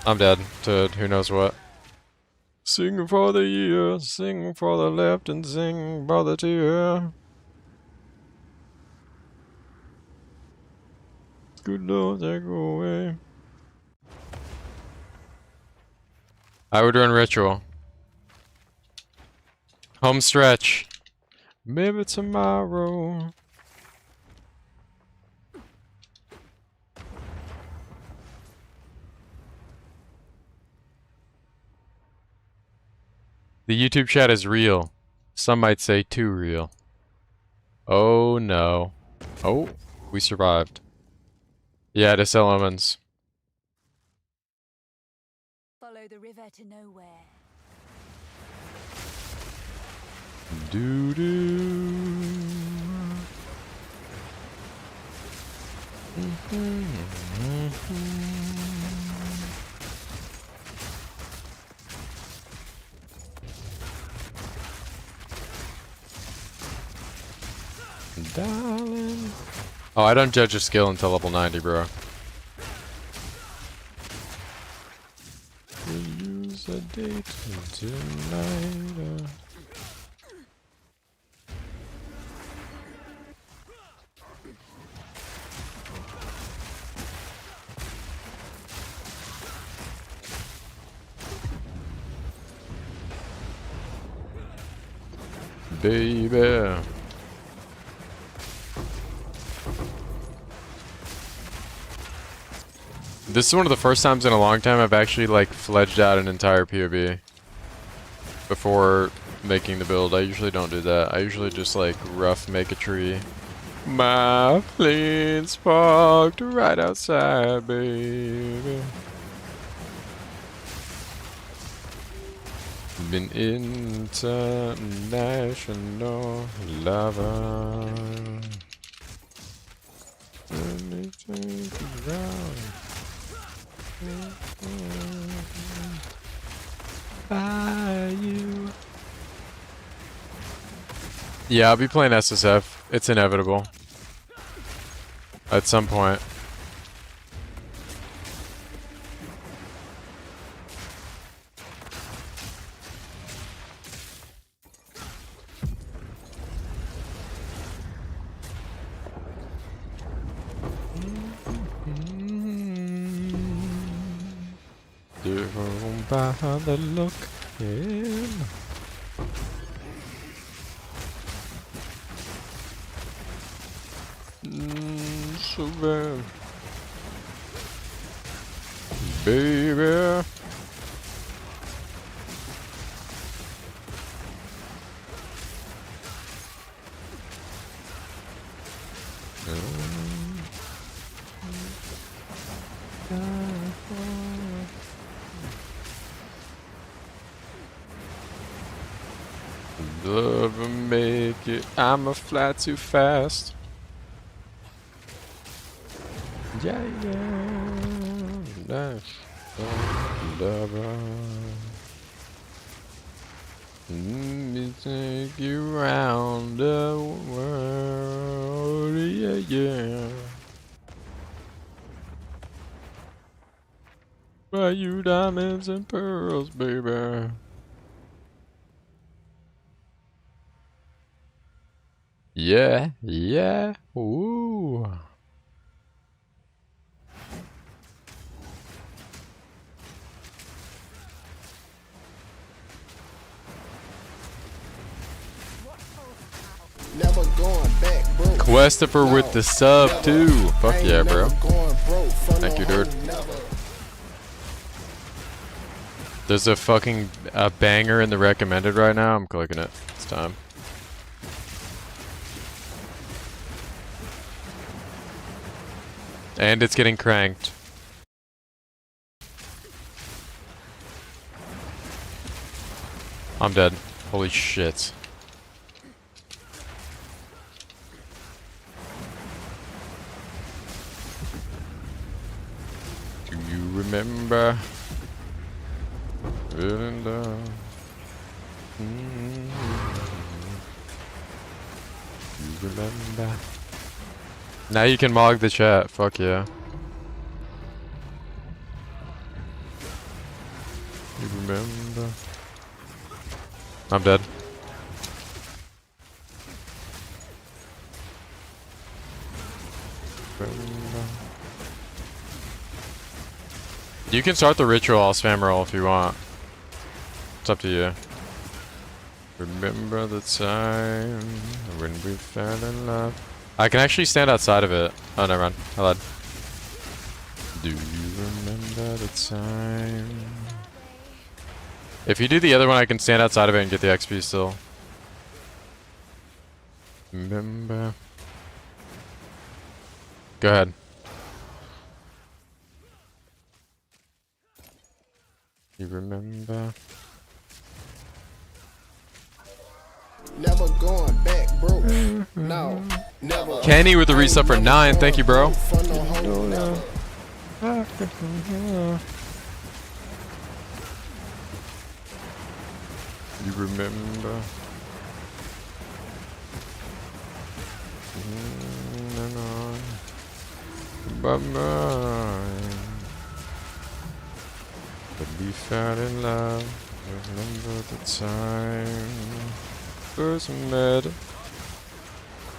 Speaker 1: I'm dead to who knows what. Sing for the year, sing for the left, and sing for the tear. Good Lord, they go away. I would run ritual. Home stretch. Maybe tomorrow. The YouTube chat is real. Some might say too real. Oh no. Oh, we survived. Yeah, to sell lemons.
Speaker 8: Follow the river to nowhere.
Speaker 1: Doo doo. Darling. Oh, I don't judge a skill until level 90, bro. We'll use a date tonight. Baby. This is one of the first times in a long time I've actually like fledged out an entire POB before making the build. I usually don't do that. I usually just like rough make a tree. My plane's parked right outside, baby. Been international lover. Let me take it down. By you. Yeah, I'll be playing SSF. It's inevitable. At some point. By the look in. So bad, baby. Love and make it. I'ma fly too fast. Yeah, yeah. Nice. Lover. Let me take you around the world. Yeah, yeah. Buy you diamonds and pearls, baby. Yeah, yeah, ooh.
Speaker 7: Never going back, bro.
Speaker 1: Questifer with the sub too. Fuck yeah, bro. Thank you, dude. There's a fucking banger in the recommended right now. I'm clicking it. It's time. And it's getting cranked. I'm dead. Holy shit. remember feeling down. You remember. Now you can mog the chat. Fuck yeah. You remember. I'm dead. You can start the ritual, I'll spam roll if you want. It's up to you. Remember the time when we fell in love. I can actually stand outside of it. Oh, never mind. I lied. Do you remember the time? If you do the other one, I can stand outside of it and get the XP still. Remember. Go ahead. You remember?
Speaker 7: Never going back, bro. No, never.
Speaker 1: Kenny with the resub for 9. Thank you, bro. You remember? Bye-bye. But we fell in love. Remember the time first met.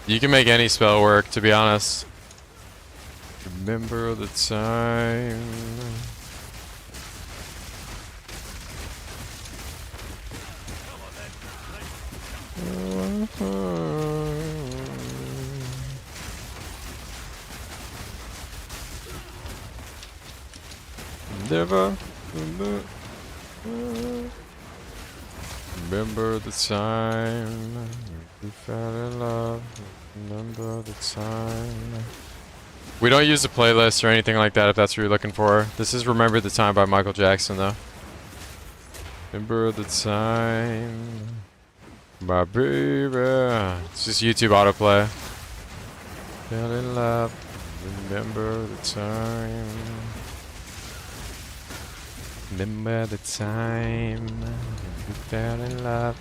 Speaker 1: You can make any spell work, to be honest. Remember the time. Never remember the time we fell in love. Remember the time. We don't use the playlist or anything like that if that's what you're looking for. This is Remember the Time by Michael Jackson though. Remember the time, my baby. It's just YouTube autoplay. Fell in love. Remember the time. Remember the time we fell in love.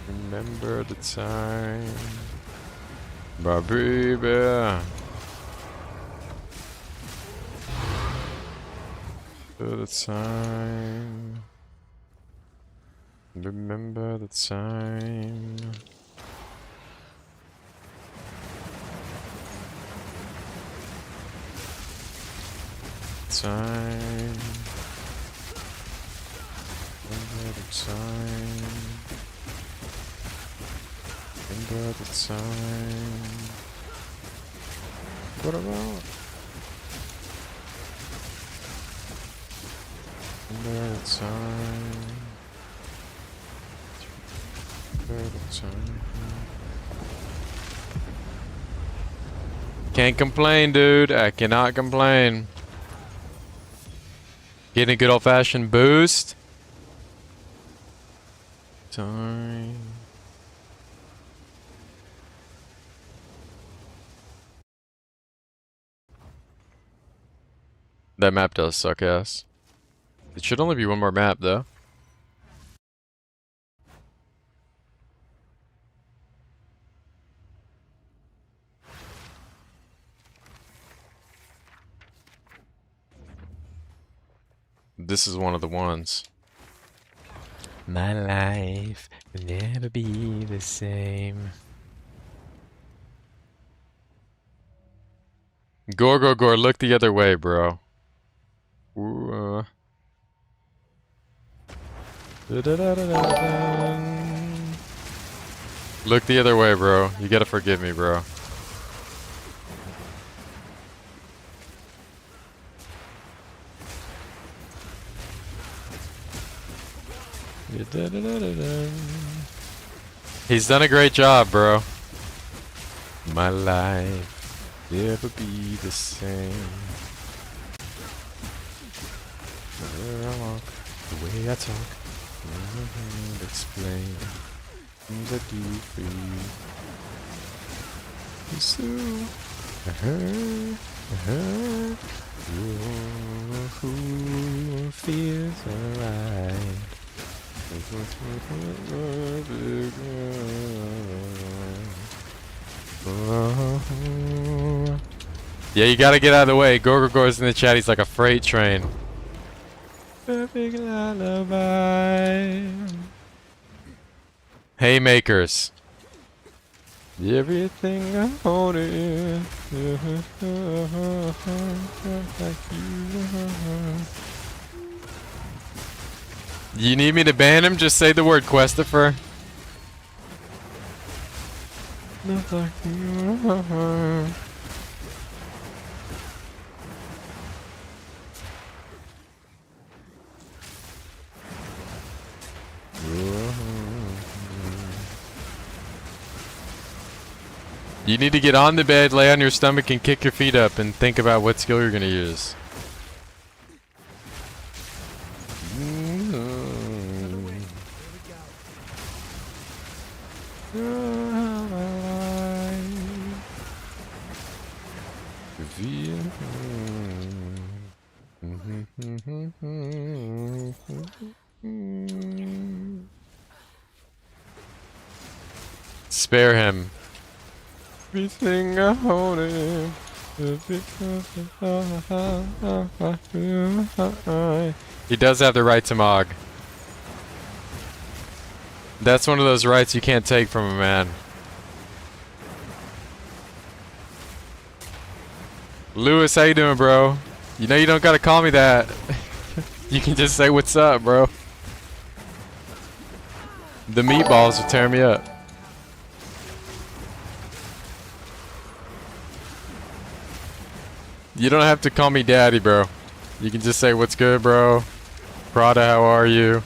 Speaker 1: Remember the time, my baby. The time. Remember the time. Time. Remember the time. Remember the time. What about? Remember the time. Remember the time. Can't complain, dude. I cannot complain. Getting a good old-fashioned boost. Time. That map does suck ass. It should only be one more map though. This is one of the ones. My life will never be the same. Gore, look the other way, bro. Ooh, Look the other way, bro. You gotta forgive me, bro. He's done a great job, bro. My life never be the same. The way I walk, the way I talk, explain things I do for you. So I heard, feels alright. Yeah, you gotta get out of the way. Gorgor's in the chat. He's like a freight train. Perfect lullaby. Haymakers. Everything I wanted. You need me to ban him? Just say the word Questifer. You need to get on the bed, lay on your stomach, and kick your feet up, and think about what skill you're gonna use. Spare him. Everything I wanted. He does have the right to Mog. That's one of those rights you can't take from a man. Lewis, how you doing, bro? You know you don't gotta call me that. You can just say what's up, bro. The meatballs will tear me up. You don't have to call me daddy, bro. You can just say what's good, bro. Prada, how are you?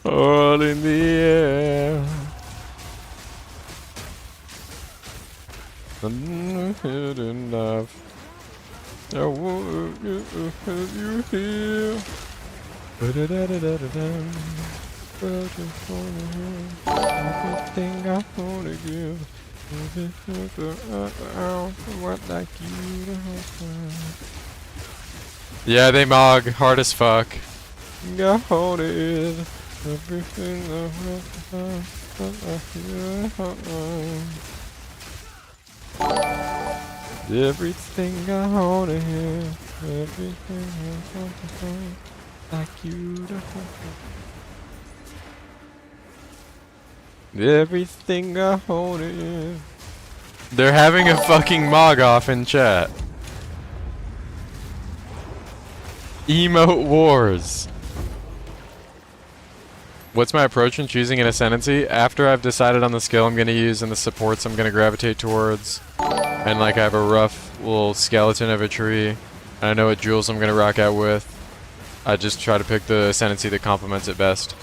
Speaker 1: All in the air. I'm good enough. I want you here. Everything I wanna give. Yeah, they Mog hard as fuck. Got it. Everything everything I wanna hear. Everything I wanna hear. Like you to everything I wanna hear. They're having a fucking Mog off in chat. Emote wars. What's my approach in choosing an ascendancy? After I've decided on the skill I'm gonna use and the supports I'm gonna gravitate towards, and like I have a rough little skeleton of a tree, and I know what jewels I'm gonna rock out with, I just try to pick the ascendancy that complements it best.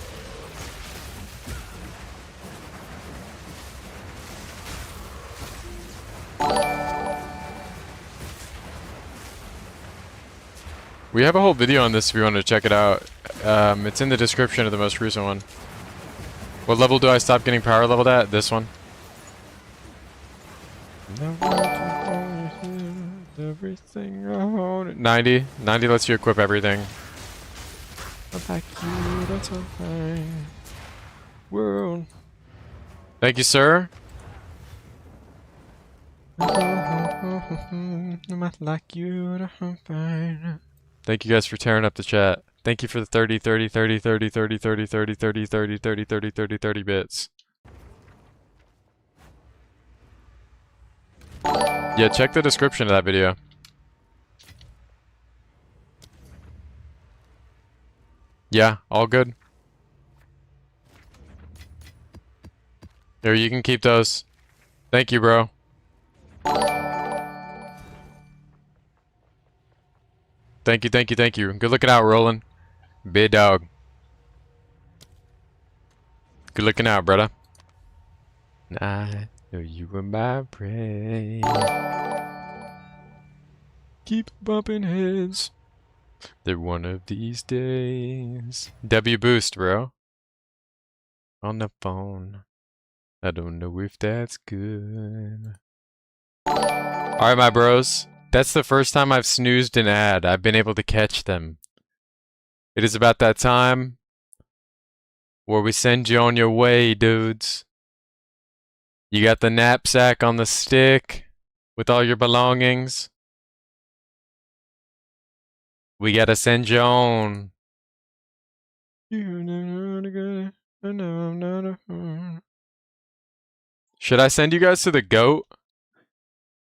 Speaker 1: We have a whole video on this if you want to check it out. It's in the description of the most recent one. What level do I stop getting power leveled at? This one. Everything I wanted. 90. 90 lets you equip everything. World. Thank you, sir. Thank you guys for tearing up the chat. Thank you for the 30, 30, 30, 30, 30, 30, 30, 30, 30, 30, 30, 30, 30 bits. Yeah, check the description of that video. Yeah, all good. Here, you can keep those. Thank you, bro. Thank you, thank you, thank you. Good looking out, Roland. Big dog. Good looking out, brother. I know you were my prey. Keep bumping heads. They're one of these days. W boost, bro. On the phone. I don't know if that's good. Alright, my bros. That's the first time I've snoozed an ad. I've been able to catch them. It is about that time where we send you on your way, dudes. You got the knapsack on the stick with all your belongings. We gotta send you on. Should I send you guys to the GOAT?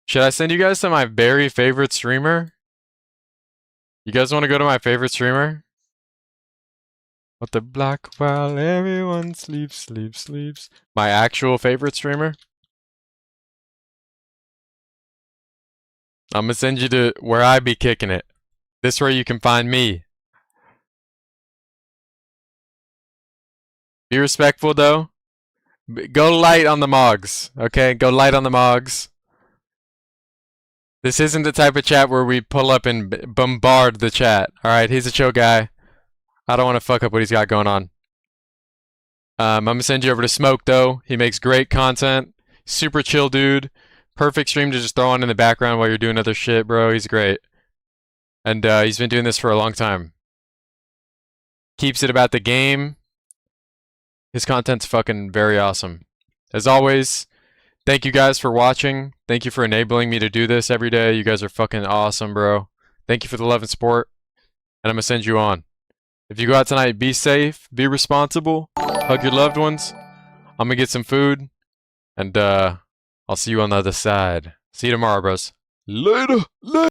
Speaker 1: Should I send you guys to my very favorite streamer? You guys want to go to my favorite streamer? What the block while everyone sleeps. My actual favorite streamer? I'm gonna send you to where I be kicking it. This way you can find me. Be respectful though. Go light on the Mogs, okay? Go light on the Mogs. This isn't the type of chat where we pull up and bombard the chat. Alright, he's a chill guy. I don't want to fuck up what he's got going on. I'm gonna send you over to Smoke though. He makes great content. Super chill dude. Perfect stream to just throw on in the background while you're doing other shit, bro. He's great. And he's been doing this for a long time. Keeps it about the game. His content's fucking very awesome. As always, thank you guys for watching. Thank you for enabling me to do this every day. You guys are fucking awesome, bro. Thank you for the love and support. And I'm gonna send you on. If you go out tonight, be safe, be responsible, hug your loved ones. I'm gonna get some food. And I'll see you on the other side. See you tomorrow, bros. Later.